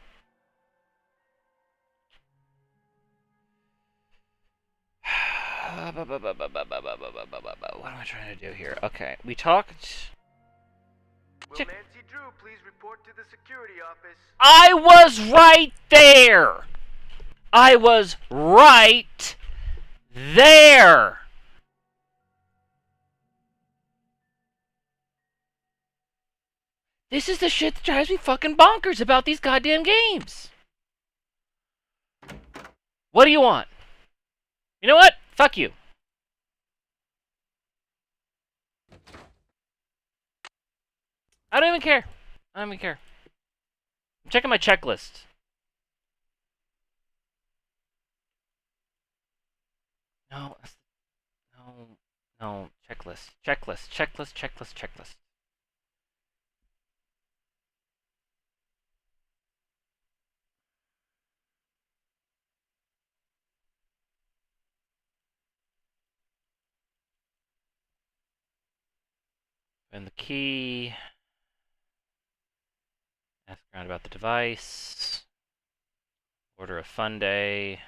What am I trying to do here? Okay, we talked. Will Nancy Drew please report to the security office? I was right there! I was right there! This is the shit that drives me fucking bonkers about these goddamn games. What do you want? You know what? Fuck you. I don't even care. I don't even care. I'm checking my checklist. No. No. Checklist. And the key. Ask around about the device. Order a fun day.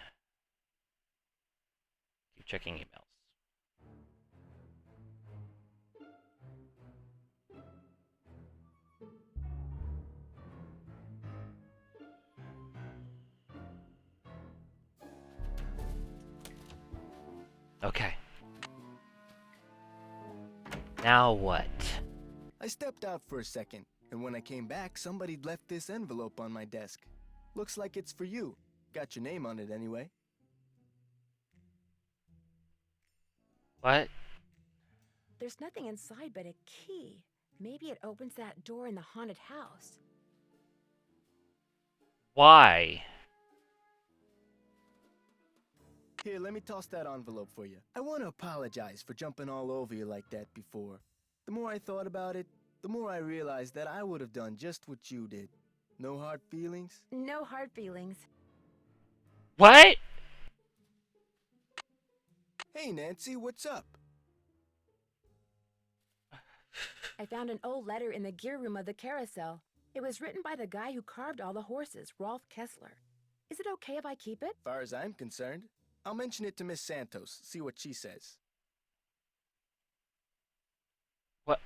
Keep checking emails. Okay. Now what? I stepped out for a second, and when I came back, somebody'd left this envelope on my desk. Looks like it's for you. Got your name on it anyway. What? There's nothing inside but a key. Maybe it opens that door in the haunted house. Why? Here, let me toss that envelope for you. I want to apologize for jumping all over you like that before. The more I thought about it, the more I realized that I would have done just what you did. No hard feelings? No hard feelings. What? Hey, Nancy, what's up? I found an old letter in the gear room of the carousel. It was written by the guy who carved all the horses, Rolf Kessler. Is it okay if I keep it? Far as I'm concerned, I'll mention it to Miss Santos, see what she says. What?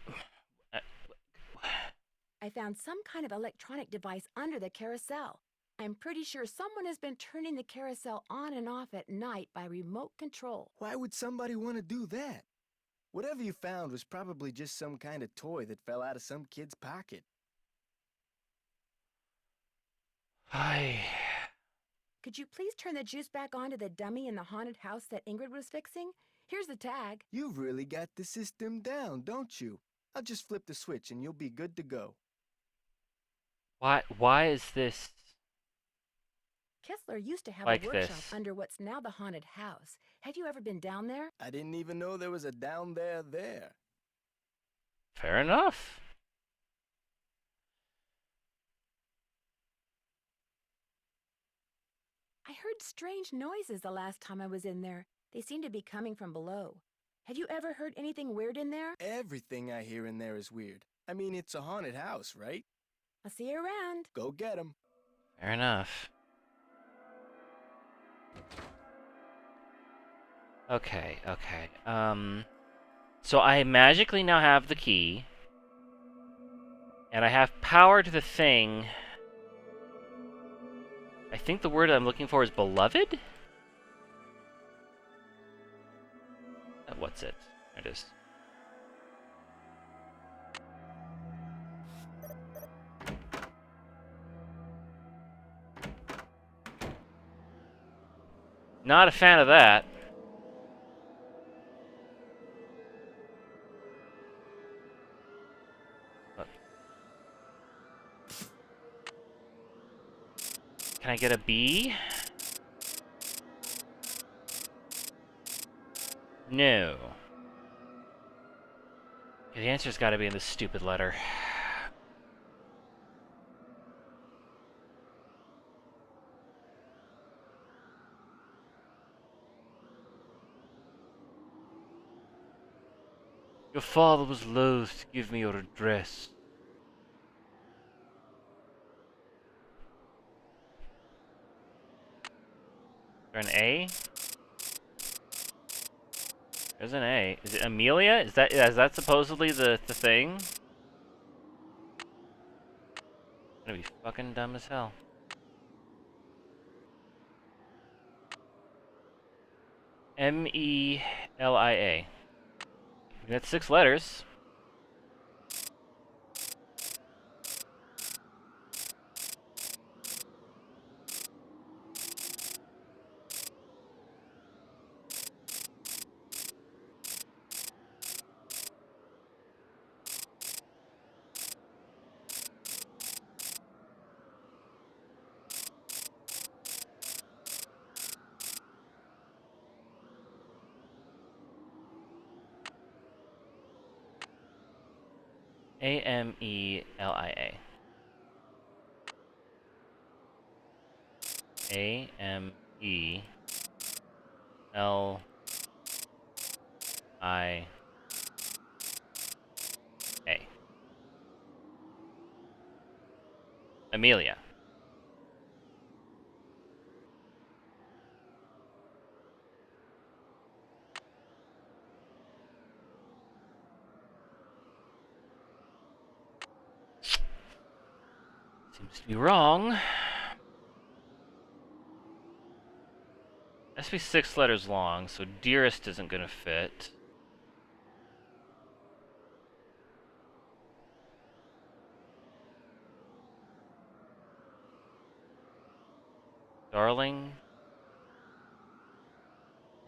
I found some kind of electronic device under the carousel. I'm pretty sure someone has been turning the carousel on and off at night by remote control. Why would somebody want to do that? Whatever you found was probably just some kind of toy that fell out of some kid's pocket. Hi. Could you please turn the juice back on to the dummy in the haunted house that Ingrid was fixing? Here's the tag. You've really got the system down, don't you? I'll just flip the switch and you'll be good to go. Why is this Kessler used to have like a workshop this? under what's now the haunted house. Have you ever been down there? I didn't even know there was a down there there. Fair enough. I heard strange noises the last time I was in there. They seem to be coming from below. Have you ever heard anything weird in there? Everything I hear in there is weird. I mean, it's a haunted house, right? I'll see you around. Go get 'em. Fair enough. Okay. So I magically now have the key. And I have power to the thing. I think the word I'm looking for is beloved? What's it? There it is. Not a fan of that. Can I get a B? No. Okay, the answer's gotta be in this stupid letter. Your father was loath to give me your address. Is there an A? There's an A. Is it Amelia? Is that supposedly the thing? I'm gonna be fucking dumb as hell. Melia. That's 6 letters. Amelia. Amelia. Amelia. Seems to be wrong. Has to be 6 letters long, so dearest isn't gonna fit. Darling?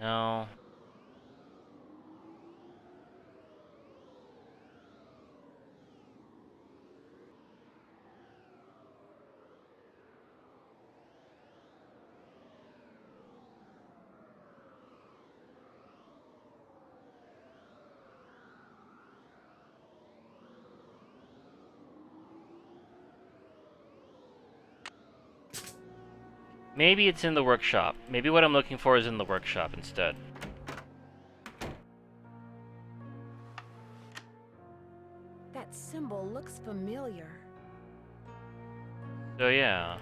No. Maybe it's in the workshop. Maybe what I'm looking for is in the workshop instead. That symbol looks familiar. So yeah.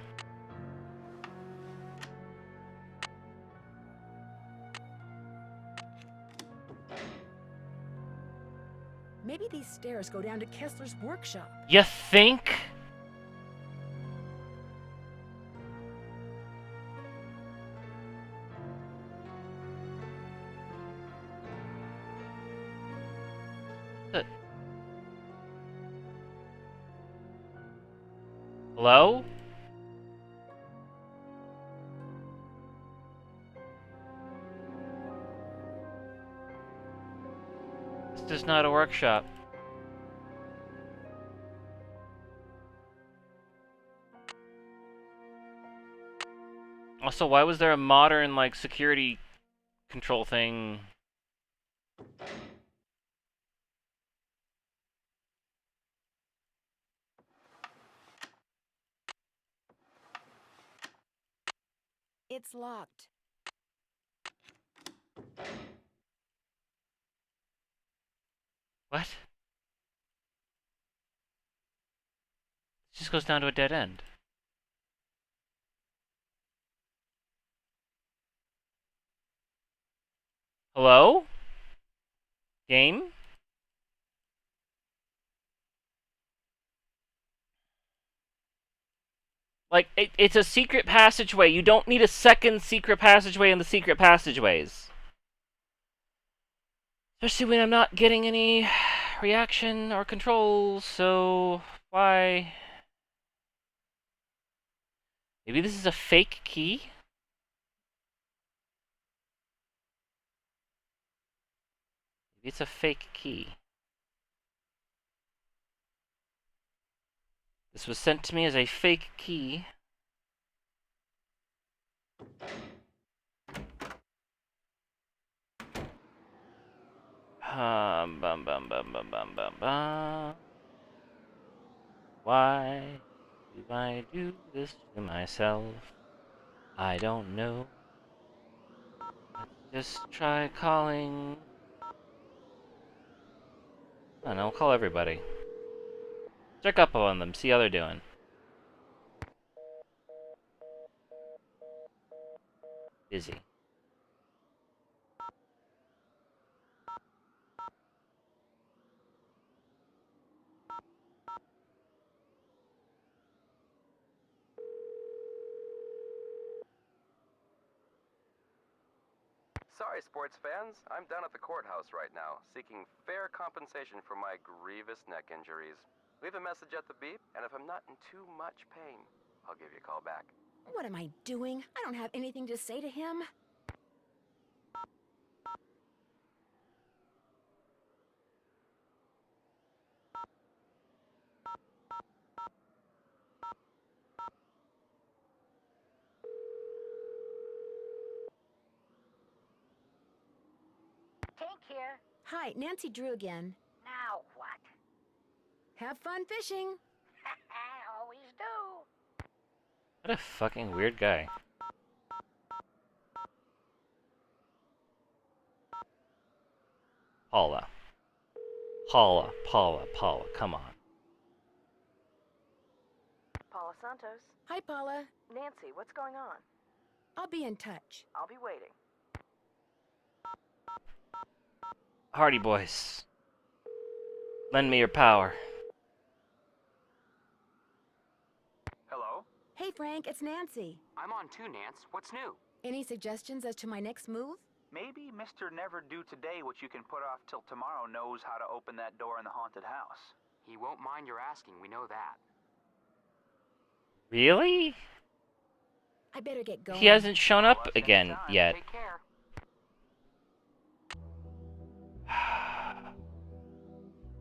Maybe these stairs go down to Kessler's workshop. You think? Hello? This is not a workshop. Also, why was there a modern, like, security control thing? It's locked. What? It just goes down to a dead end. Hello? Game? Like, it's a secret passageway. You don't need a second secret passageway in the secret passageways. Especially when I'm not getting any reaction or controls, so why? Maybe this is a fake key? Maybe it's a fake key. This was sent to me as a fake key. Bum bum bum bum bum bum bum. Why do I do this to myself? I don't know. Let's just try calling. I don't know, call everybody. Check up on them, see how they're doing. Busy. Sorry, sports fans. I'm down at the courthouse right now, seeking fair compensation for my grievous neck injuries. Leave a message at the beep, and if I'm not in too much pain, I'll give you a call back. What am I doing? I don't have anything to say to him. Tink here. Hi, Nancy Drew again. Now what? Have fun fishing. Always do. What a fucking weird guy. Paula. Paula, come on. Paula Santos. Hi, Paula. Nancy, what's going on? I'll be in touch. I'll be waiting. Hardy boys. Lend me your power. Hello? Hey, Frank, it's Nancy. I'm on too, Nance. What's new? Any suggestions as to my next move? Maybe Mr. Never Do Today, what you can put off till tomorrow, knows how to open that door in the haunted house. He won't mind your asking, we know that. Really? I better get going. He hasn't shown up again yet. Take care.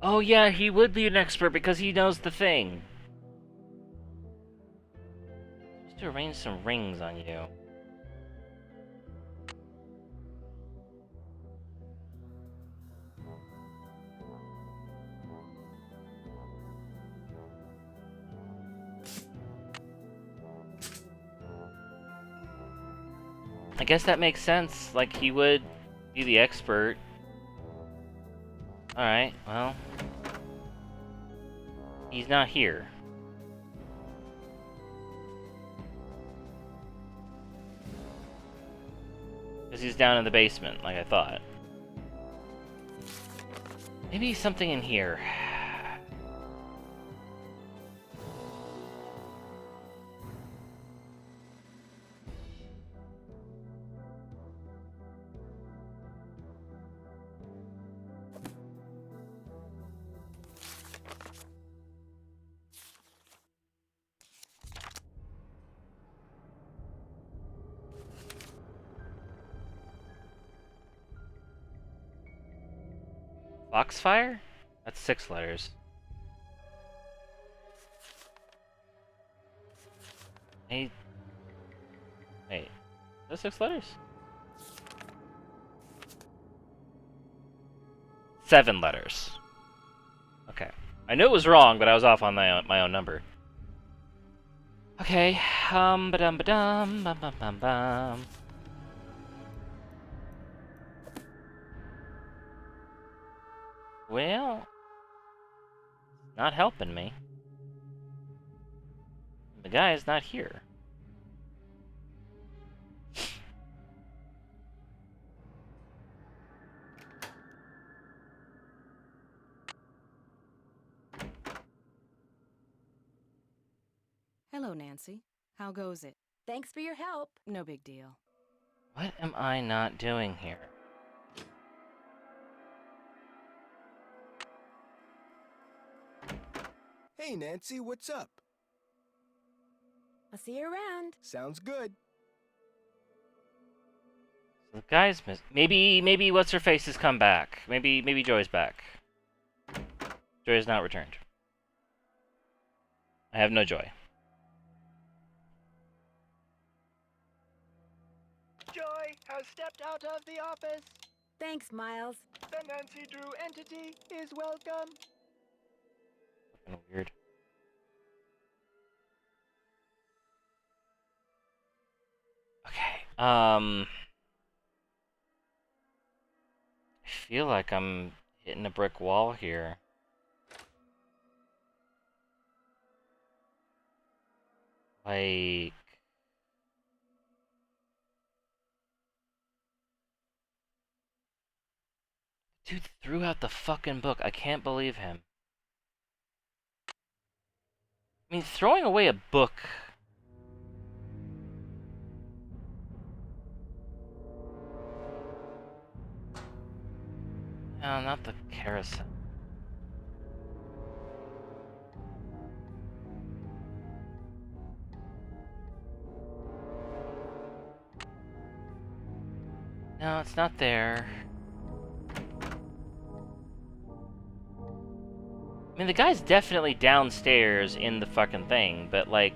Oh yeah, he would be an expert because he knows the thing. Just to arrange some rings on you. I guess that makes sense. Like, he would be the expert. Alright, well. He's not here. Because he's down in the basement, like I thought. Maybe something in here. Foxfire? That's 6 letters. Hey. Wait. Is that 6 letters? 7 letters. Okay. I knew it was wrong, but I was off on my own number. Okay. Ba-dum ba-dum, bum bum bum bum. Well, not helping me. The guy's not here. Hello, Nancy. How goes it? Thanks for your help. No big deal. What am I not doing here? Hey, Nancy, what's up? I'll see you around. Sounds good. The guy's maybe what's her face has come back. Maybe Joy's back. Joy has not returned. I have no joy. Joy has stepped out of the office. Thanks, Miles. The Nancy Drew entity is welcome. Fucking weird. Okay. I feel like I'm hitting a brick wall here. Like, dude threw out the fucking book. I can't believe him. I mean, throwing away a book. No, not the carousel. No, it's not there. I mean, the guy's definitely downstairs in the fucking thing, but like...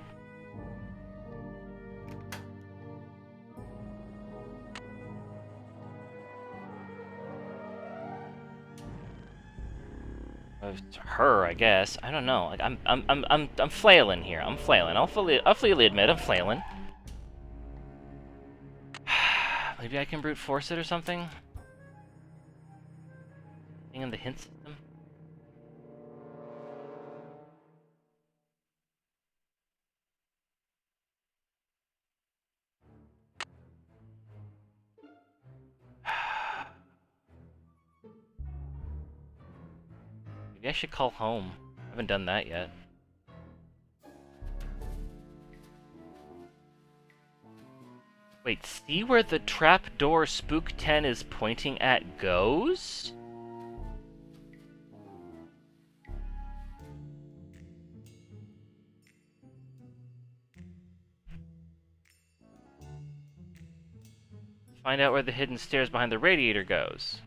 It's her, I guess. I don't know. Like, I'm flailing here. I'm flailing. I'll freely admit I'm flailing. Maybe I can brute force it or something? Thing in the hint system? Maybe I should call home. I haven't done that yet. Wait, see where the trapdoor Spook 10 is pointing at goes? Find out where the hidden stairs behind the radiator goes.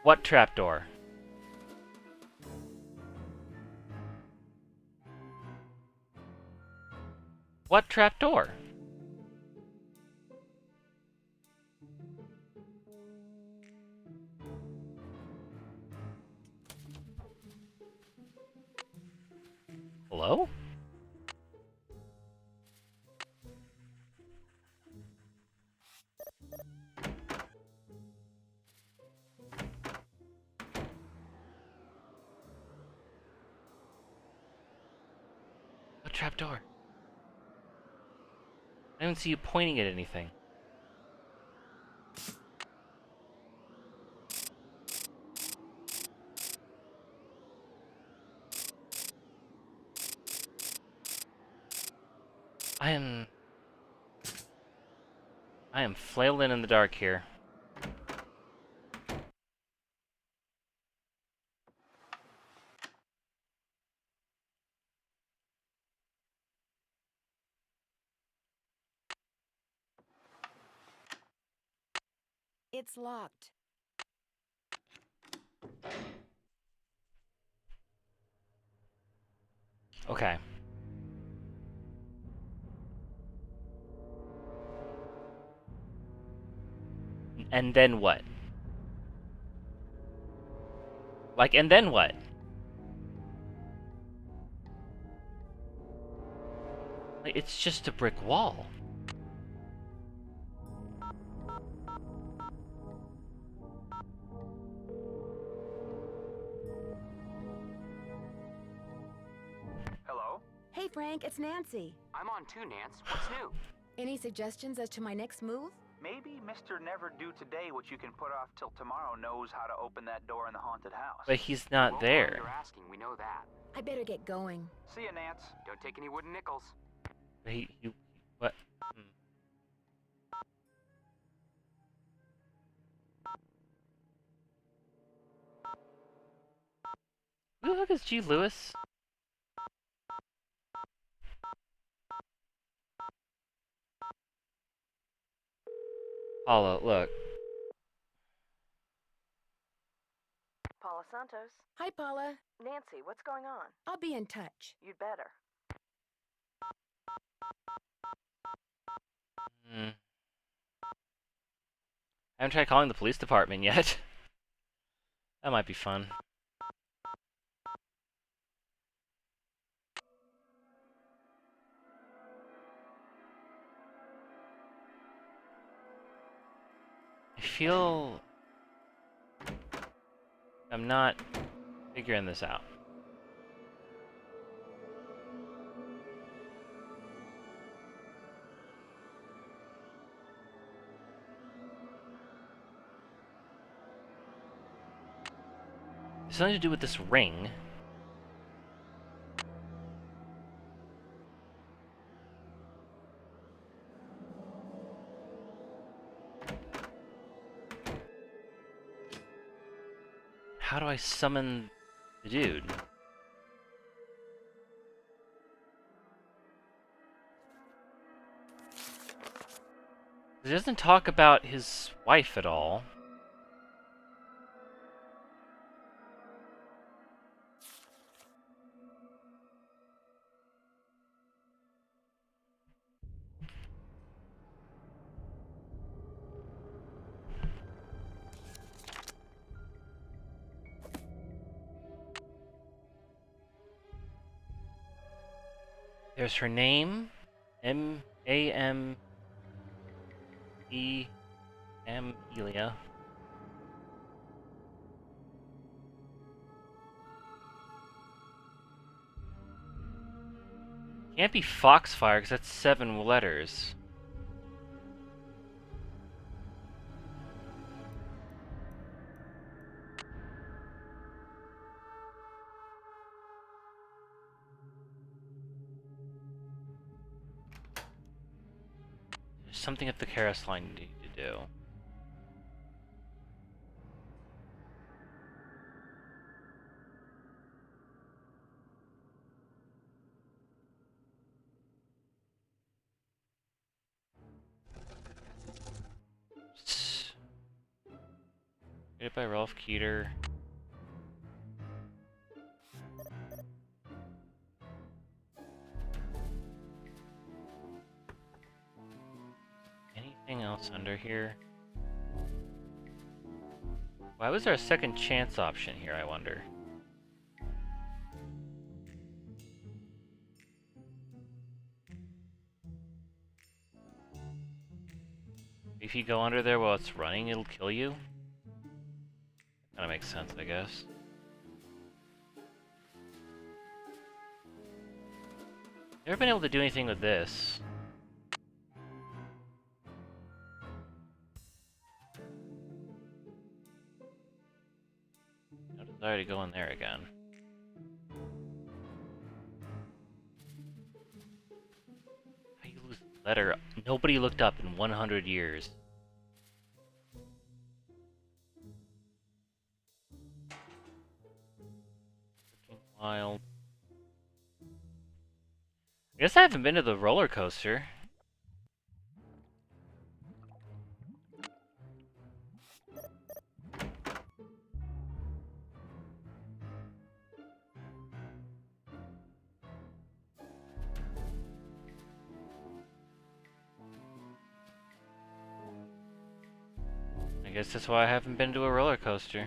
What trapdoor? What trapdoor? Hello? What trapdoor? I don't see you pointing at anything. I am flailing in the dark here. It's locked. Okay. And then what? Like, and then what? Like, it's just a brick wall. Hello? Hey, Frank, it's Nancy. I'm on too, Nance. What's new? Any suggestions as to my next move? Maybe Mr. Never Do Today what you can put off till tomorrow knows how to open that door in the haunted house. But he's not there. You're asking, we know that. I better get going. See ya, Nance. Don't take any wooden nickels. What? Who the heck is G. Lewis? Paula, look. Paula Santos. Hi, Paula. Nancy, what's going on? I'll be in touch. You'd better. I haven't tried calling the police department yet. That might be fun. I feel I'm not figuring this out. It's something to do with this ring. How do I summon the dude? It doesn't talk about his wife at all. There's her name, M-A-M-E-M, Elia. Can't be Foxfire, because that's 7 letters. There's something at the carousel I need to do. Created by Ralph Keeter. Anything else under here? Why was there a second chance option here, I wonder? If you go under there while it's running, it'll kill you? Kinda makes sense, I guess. Never been able to do anything with this. No desire to go in there again. How you lose a letter? Nobody looked up in 100 years. Freaking wild. I guess I haven't been to the roller coaster. I guess that's why I haven't been to a roller coaster.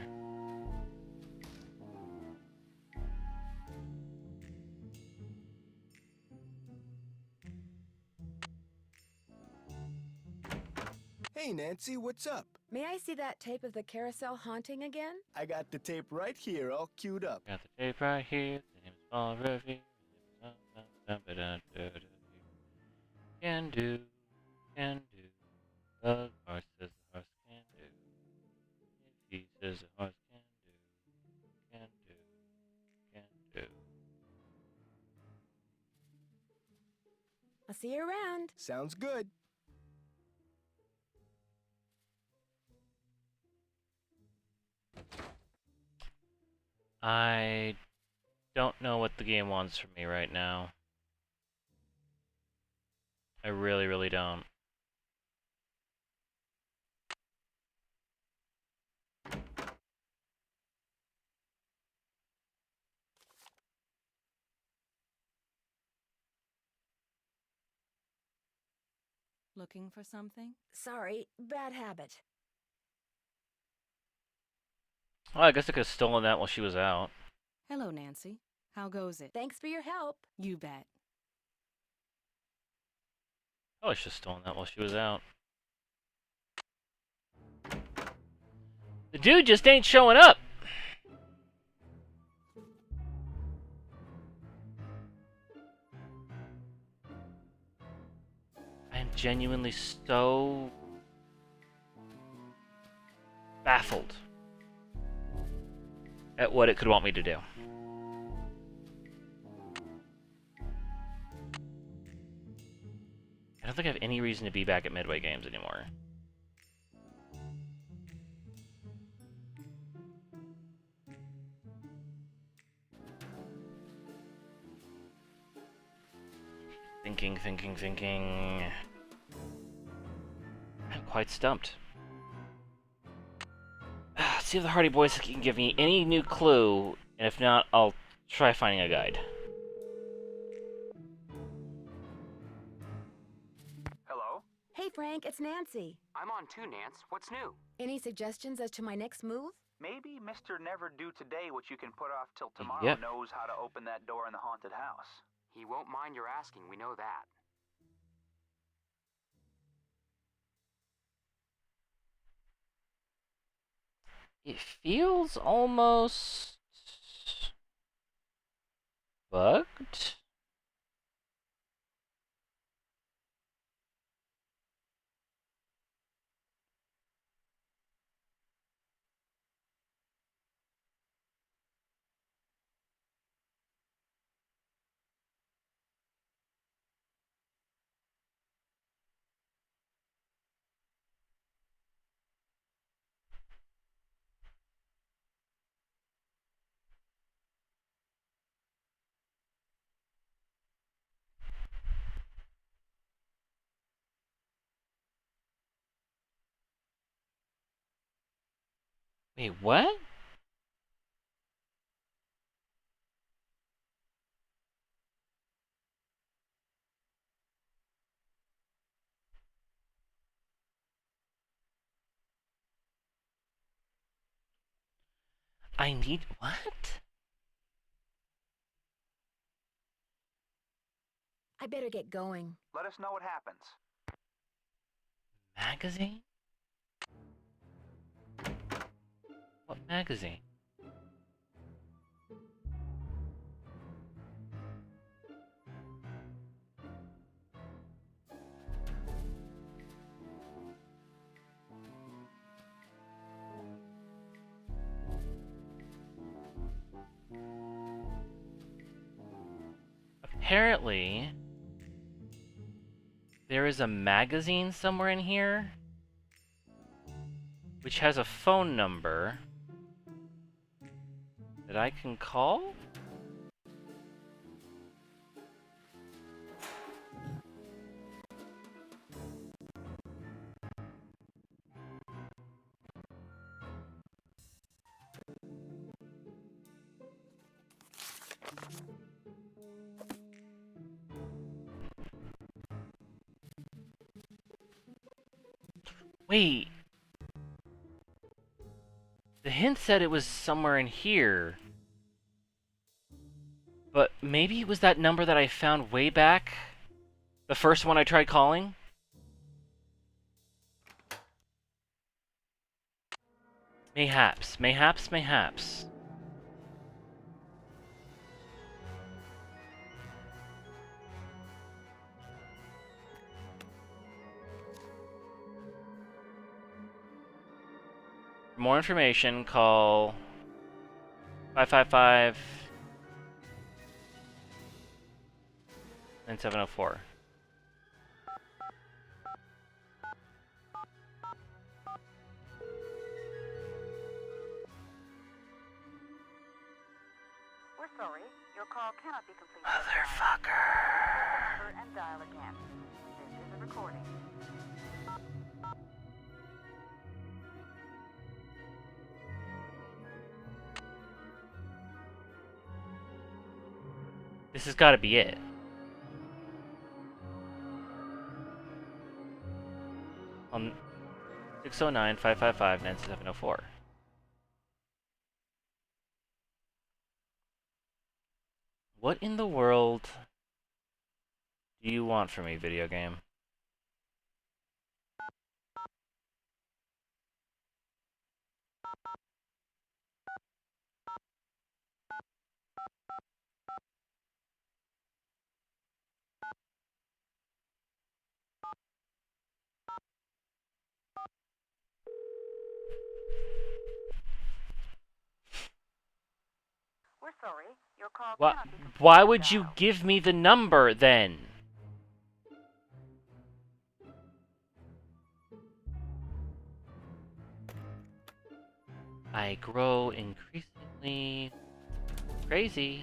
Hey, Nancy, what's up? May I see that tape of the carousel haunting again? I got the tape right here, all queued up. Got the tape right here. The name is Paul Revere. Can do, can do. The horse says the horse can do. If he says the horse can do, can do, can do. I'll see you around. Sounds good. I don't know what the game wants from me right now. I really, really don't. Looking for something? Sorry, bad habit. Well, I guess I could have stolen that while she was out. Hello, Nancy. How goes it? Thanks for your help. You bet. Oh, I should have stolen that while she was out. The dude just ain't showing up! I am genuinely so baffled at what it could want me to do. I don't think I have any reason to be back at Midway Games anymore. Thinking. I'm quite stumped. See if the Hardy Boys can give me any new clue, and if not, I'll try finding a guide. Hello? Hey, Frank, it's Nancy. I'm on too, Nance. What's new? Any suggestions as to my next move? Maybe Mr. Never Do Today what you can put off till tomorrow Yep. knows how to open that door in the haunted house. He won't mind your asking, we know that. It feels almost bugged. Wait, what? I need what? I better get going. Let us know what happens. Magazine? What magazine? Apparently, there is a magazine somewhere in here which has a phone number that I can call? Wait. hint said it was somewhere in here. But maybe it was that number that I found way back? The first one I tried calling? Mayhaps, mayhaps, mayhaps. For more information, call 555 9704. We're sorry. Your call cannot be completed. Motherfucker. Press the number and dial again. This is a recording. This has got to be it. On 609-555-9704. What in the world do you want from me, video game? We're sorry. Your call Why, cannot be completed. why would you give me the number then? I grow increasingly crazy.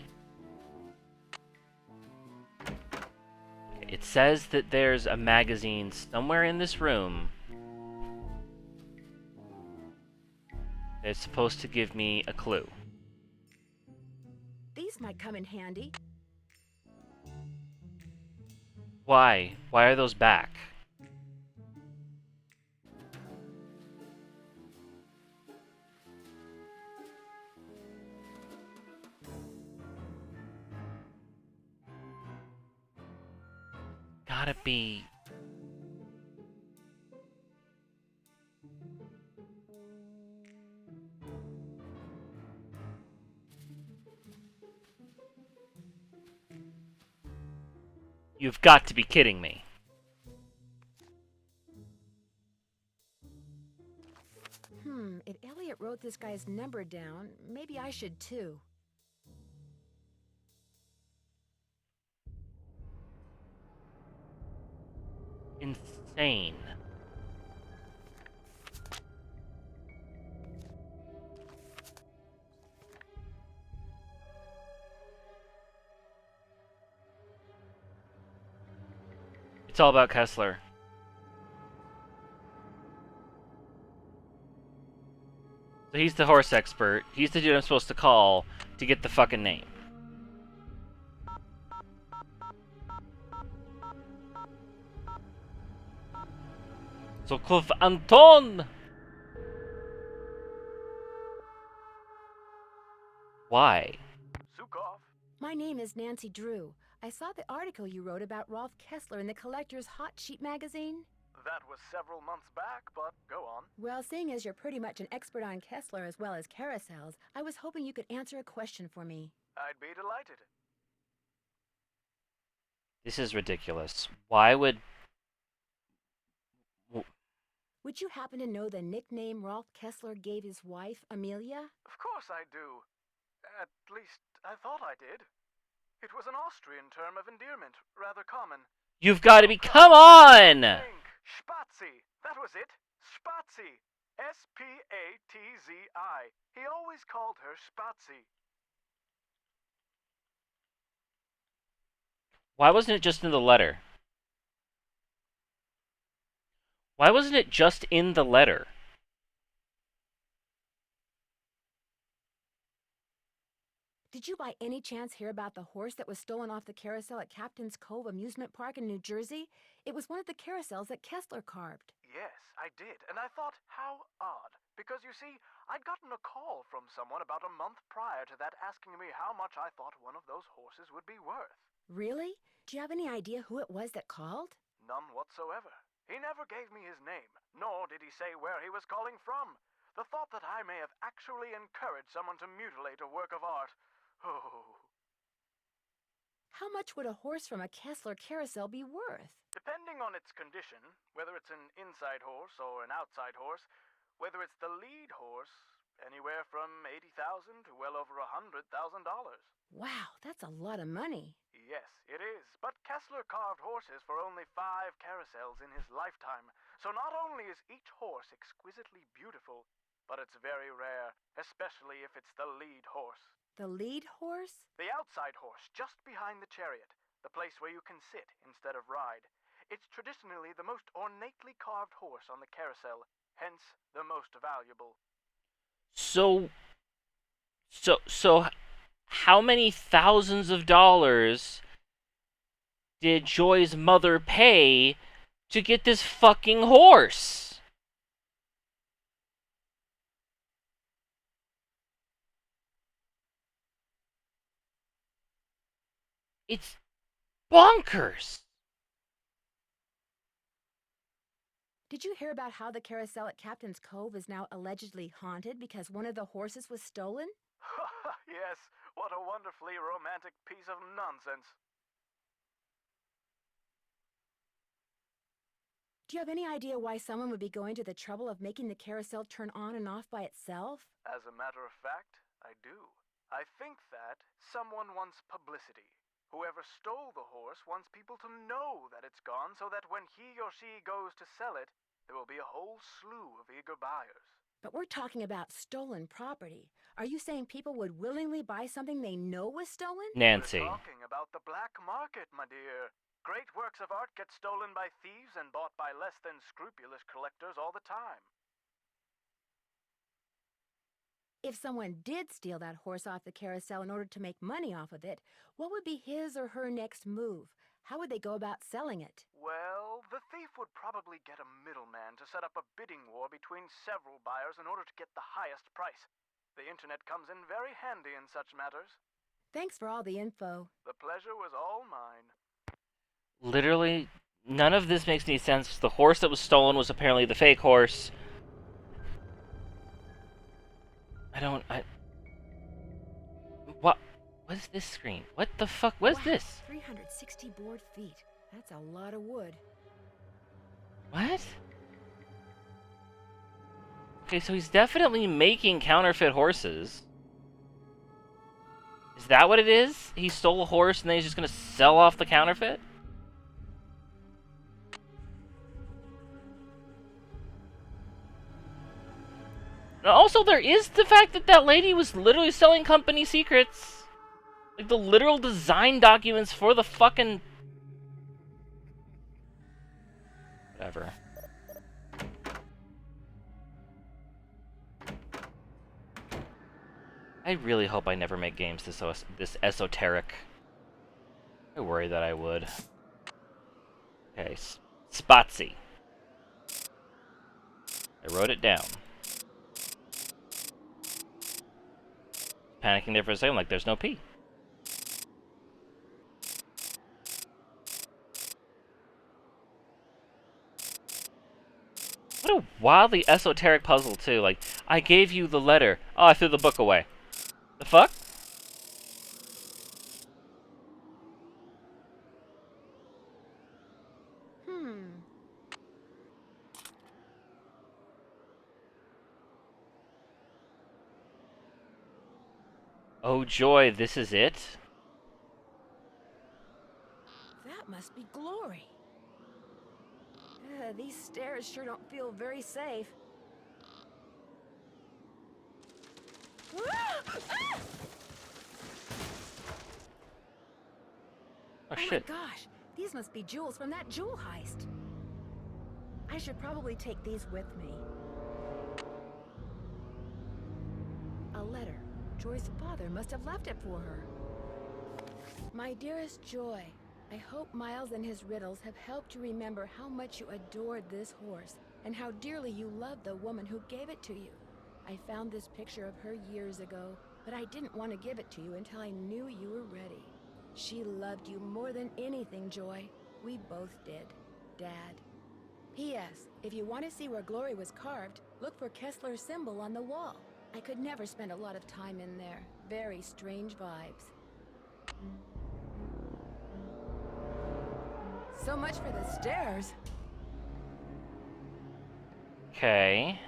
It says that there's a magazine somewhere in this room that's supposed to give me a clue. These might come in handy. Why? Why are those back? Gotta be... You've got to be kidding me. If Elliot wrote this guy's number down, maybe I should too. Insane. It's all about Kessler. So he's the horse expert. He's the dude I'm supposed to call to get the fucking name. Sokov Anton! Why? Sukov. My name is Nancy Drew. I saw the article you wrote about Rolf Kessler in the Collector's Hot Sheet magazine. That was several months back, but go on. Well, seeing as you're pretty much an expert on Kessler as well as carousels, I was hoping you could answer a question for me. I'd be delighted. This is ridiculous. Why would... Would you happen to know the nickname Rolf Kessler gave his wife, Amelia? Of course I do. At least, I thought I did. It was an Austrian term of endearment, rather common. You've got to be... Come on! Spazi. That was it. Spazi. S-P-A-T-Z-I. He always called her Spazi. Why wasn't it just in the letter? Why wasn't it just in the letter? Did you by any chance hear about the horse that was stolen off the carousel at Captain's Cove Amusement Park in New Jersey? It was one of the carousels that Kessler carved. Yes, I did, and I thought, how odd. Because you see, I'd gotten a call from someone about a month prior to that asking me how much I thought one of those horses would be worth. Really? Do you have any idea who it was that called? None whatsoever. He never gave me his name, nor did he say where he was calling from. The thought that I may have actually encouraged someone to mutilate a work of art. Oh. How much would a horse from a Kessler Carousel be worth? Depending on its condition, whether it's an inside horse or an outside horse, whether it's the lead horse, anywhere from $80,000 to well over $100,000. Wow, that's a lot of money. Yes, it is. But Kessler carved horses for only 5 carousels in his lifetime. So not only is each horse exquisitely beautiful, but it's very rare, especially if it's the lead horse. The lead horse? The outside horse, just behind the chariot, the place where you can sit instead of ride. It's traditionally the most ornately carved horse on the carousel, hence the most valuable. So how many thousands of dollars did Joy's mother pay to get this fucking horse? It's bonkers. Did you hear about how the carousel at Captain's Cove is now allegedly haunted because one of the horses was stolen? Yes, what a wonderfully romantic piece of nonsense. Do you have any idea why someone would be going to the trouble of making the carousel turn on and off by itself? As a matter of fact, I do. I think that someone wants publicity. Whoever stole the horse wants people to know that it's gone so that when he or she goes to sell it, there will be a whole slew of eager buyers. But we're talking about stolen property. Are you saying people would willingly buy something they know was stolen? Nancy. We're talking about the black market, my dear. Great works of art get stolen by thieves and bought by less than scrupulous collectors all the time. If someone did steal that horse off the carousel in order to make money off of it, what would be his or her next move? How would they go about selling it? Well, the thief would probably get a middleman to set up a bidding war between several buyers in order to get the highest price. The internet comes in very handy in such matters. Thanks for all the info. The pleasure was all mine. Literally, none of this makes any sense. The horse that was stolen was apparently the fake horse. What is this screen? What the fuck was this? 360 board feet. That's a lot of wood. What? Okay, so he's definitely making counterfeit horses. Is that what it is? He stole a horse and then he's just gonna sell off the counterfeit? And also, there is the fact that that lady was literally selling company secrets. Like, the literal design documents for the fucking... Whatever. I really hope I never make games this esoteric. I worry that I would. Okay, Spotsy. I wrote it down. Panicking there for a second, like there's no P. What a wildly esoteric puzzle, too. Like, I gave you the letter. Oh, I threw the book away. The fuck? Oh joy, this is it? That must be glory. These stairs sure don't feel very safe. Oh shit. My gosh, these must be jewels from that jewel heist. I should probably take these with me. A letter. Joy's father must have left it for her. My dearest Joy, I hope Miles and his riddles have helped you remember how much you adored this horse and how dearly you loved the woman who gave it to you. I found this picture of her years ago, but I didn't want to give it to you until I knew you were ready. She loved you more than anything, Joy. We both did. Dad. P.S. If you want to see where Glory was carved, look for Kessler's symbol on the wall. I could never spend a lot of time in there. Very strange vibes. So much for the stairs. Okay.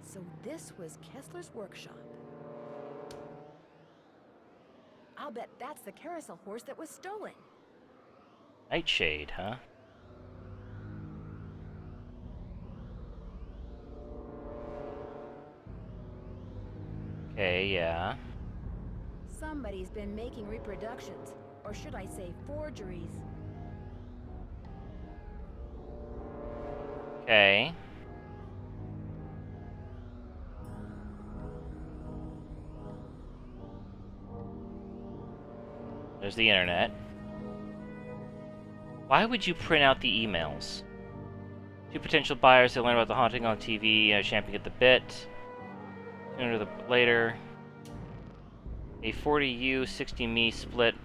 So this was Kessler's workshop. I'll bet that's the carousel horse that was stolen. Nightshade, huh? Okay, yeah. Somebody's been making reproductions, or should I say forgeries. Okay. There's the internet. Why would you print out the emails? Two potential buyers that learn about the haunting on TV, champing at the bit. Sooner the later. A 40 60 me split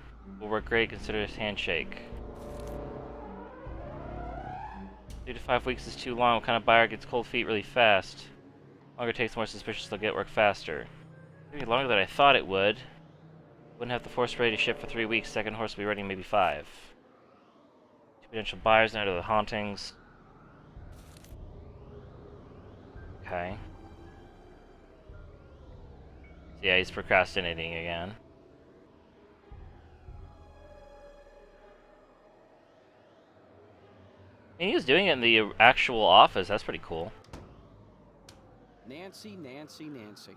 will work great, consider this handshake. 3 to 5 weeks is too long. What kind of buyer gets cold feet really fast? Longer takes, more suspicious, they'll get work faster. Maybe longer than I thought it would. Wouldn't have the horse ready to ship for 3 weeks. Second horse will be ready in maybe 5. Two potential buyers now to the hauntings. Okay. So yeah, he's procrastinating again. And he was doing it in the actual office. That's pretty cool. Nancy, Nancy, Nancy.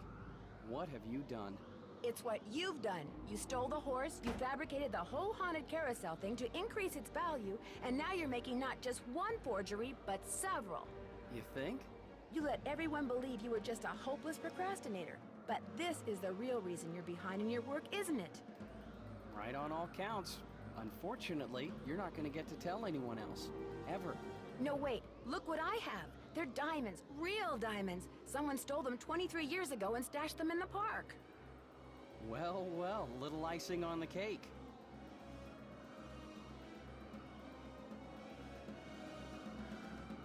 What have you done? It's what you've done. You stole the horse, you fabricated the whole haunted carousel thing to increase its value, and now you're making not just one forgery, but several. You think? You let everyone believe you were just a hopeless procrastinator. But this is the real reason you're behind in your work, isn't it? Right on all counts. Unfortunately, you're not going to get to tell anyone else. Ever. No, wait. Look what I have. They're diamonds. Real diamonds. Someone stole them 23 years ago and stashed them in the park. Well, well, little icing on the cake.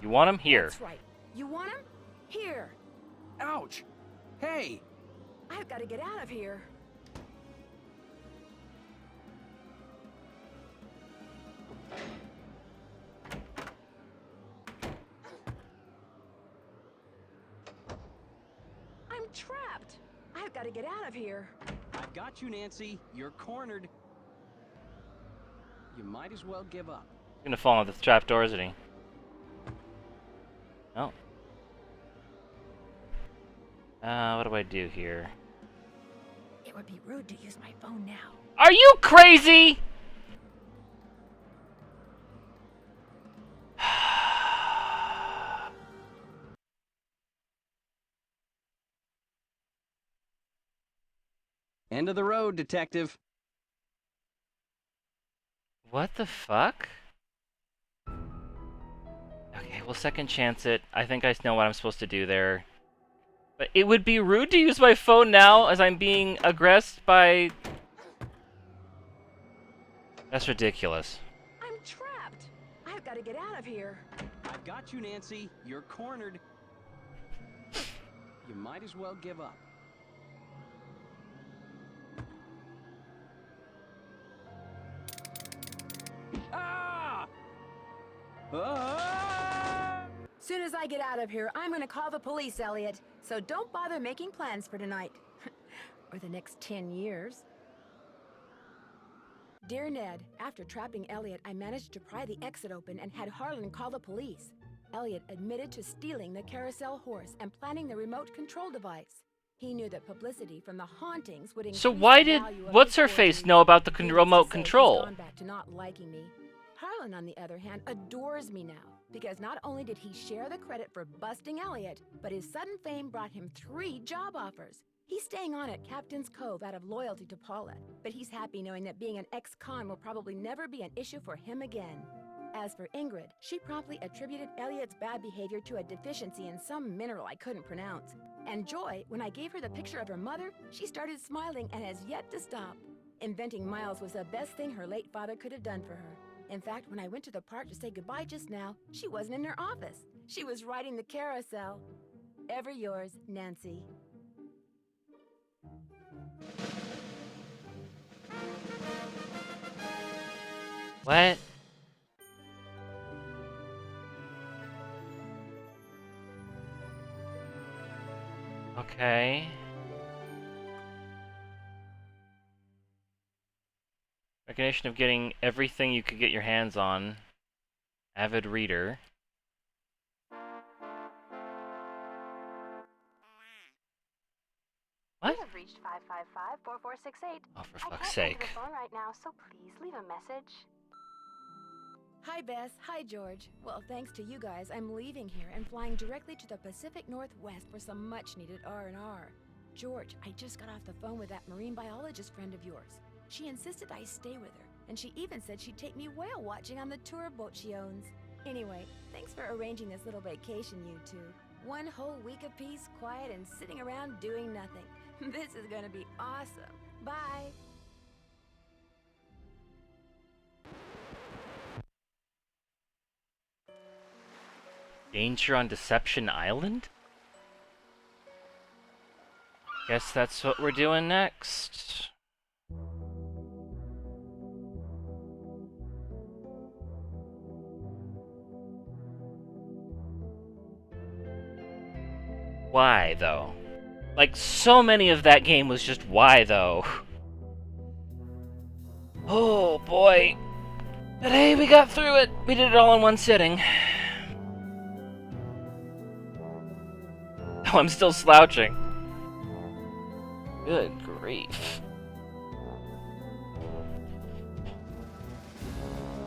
You want him? Here. That's right. You want him? Here. Ouch! Hey! I've got to get out of here. I'm trapped. I've got to get out of here. I've got you, Nancy. You're cornered. You might as well give up. He's gonna fall into the trapdoor, isn't he? Oh. What do I do here? It would be rude to use my phone now. Are you crazy? End of the road, detective. What the fuck? Okay, we'll second chance it. I think I know what I'm supposed to do there. But it would be rude to use my phone now as I'm being aggressed by... That's ridiculous. I'm trapped. I've got to get out of here. I've got you, Nancy. You're cornered. You might as well give up. Ah! Ah! Soon as I get out of here, I'm gonna call the police, Elliot. So don't bother making plans for tonight. Or the next 10 years. Dear Ned, after trapping Elliot, I managed to pry the exit open and had Harlan call the police. Elliot admitted to stealing the carousel horse and planning the remote control device. He knew that publicity from the hauntings would increase So why the did value of what's-her-face his know about the forgery. remote Needless to say, he's control? gone back to not liking me. Harlan, on the other hand, adores me now. Because not only did he share the credit for busting Elliot, but his sudden fame brought him 3 job offers. He's staying on at Captain's Cove out of loyalty to Paula, but he's happy knowing that being an ex-con will probably never be an issue for him again. As for Ingrid, she promptly attributed Elliot's bad behavior to a deficiency in some mineral I couldn't pronounce. And Joy, when I gave her the picture of her mother, she started smiling and has yet to stop. Inventing Miles was the best thing her late father could have done for her. In fact, when I went to the park to say goodbye just now, she wasn't in her office. She was riding the carousel. Ever yours, Nancy. What? Okay. Recognition of getting everything you could get your hands on. Avid reader. What? You have reached 555-4468. Oh, for I fuck's can't sake. answer the phone right now, so please leave a message. Hi, Bess. Hi, George. Well, thanks to you guys, I'm leaving here and flying directly to the Pacific Northwest for some much-needed R&R. George, I just got off the phone with that marine biologist friend of yours. She insisted I stay with her, and she even said she'd take me whale watching on the tour boat she owns. Anyway, thanks for arranging this little vacation, you two. One whole week of peace, quiet, and sitting around doing nothing. This is gonna be awesome. Bye! Danger on Deception Island? Guess that's what we're doing next. Why, though? Like, so many of that game was just why, though? Oh, boy. But hey, we got through it. We did it all in one sitting. Oh, I'm still slouching. Good grief.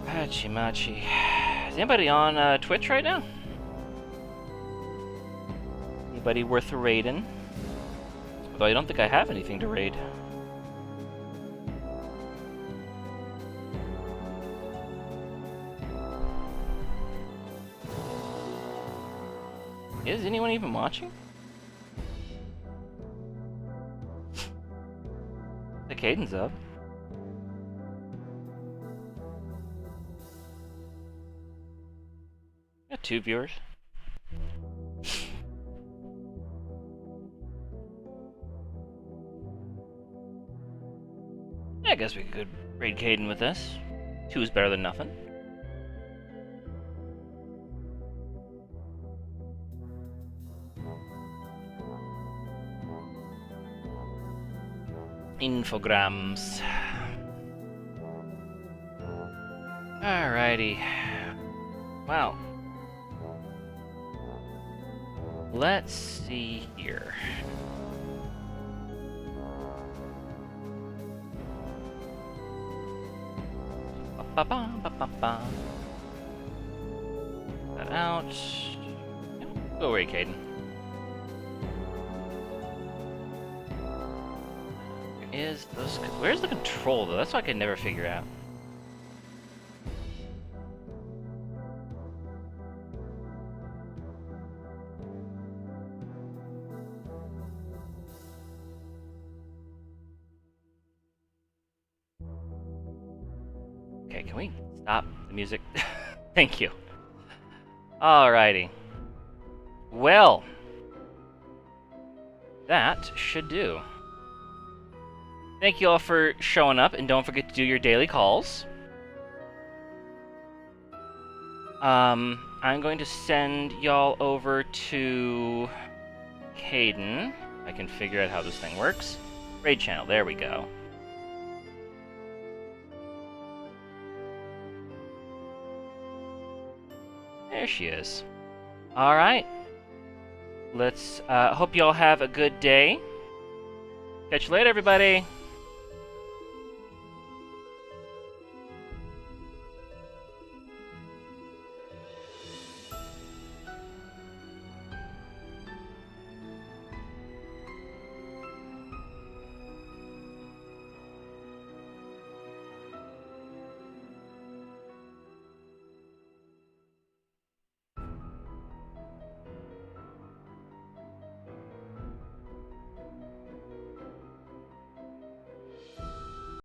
Hachi Machi. Is anybody on Twitch right now? Anybody worth raiding? Although I don't think I have anything to raid. Is anyone even watching? The Caden's up. Got 2 viewers. I guess we could raid Caden with this. 2 is better than nothing. Infograms. Alrighty. Well. Let's see here. Ba-ba-ba-ba-ba. That out. Yep. Go away, Caden. Where's the control though? That's what I can never figure out. Okay, can we stop the music? Thank you. Alrighty. Well, that should do. Thank you all for showing up, and don't forget to do your daily calls. I'm going to send y'all over to Caden. I can figure out how this thing works. Raid channel, there we go. There she is. Alright. Let's, hope y'all have a good day. Catch you later, everybody.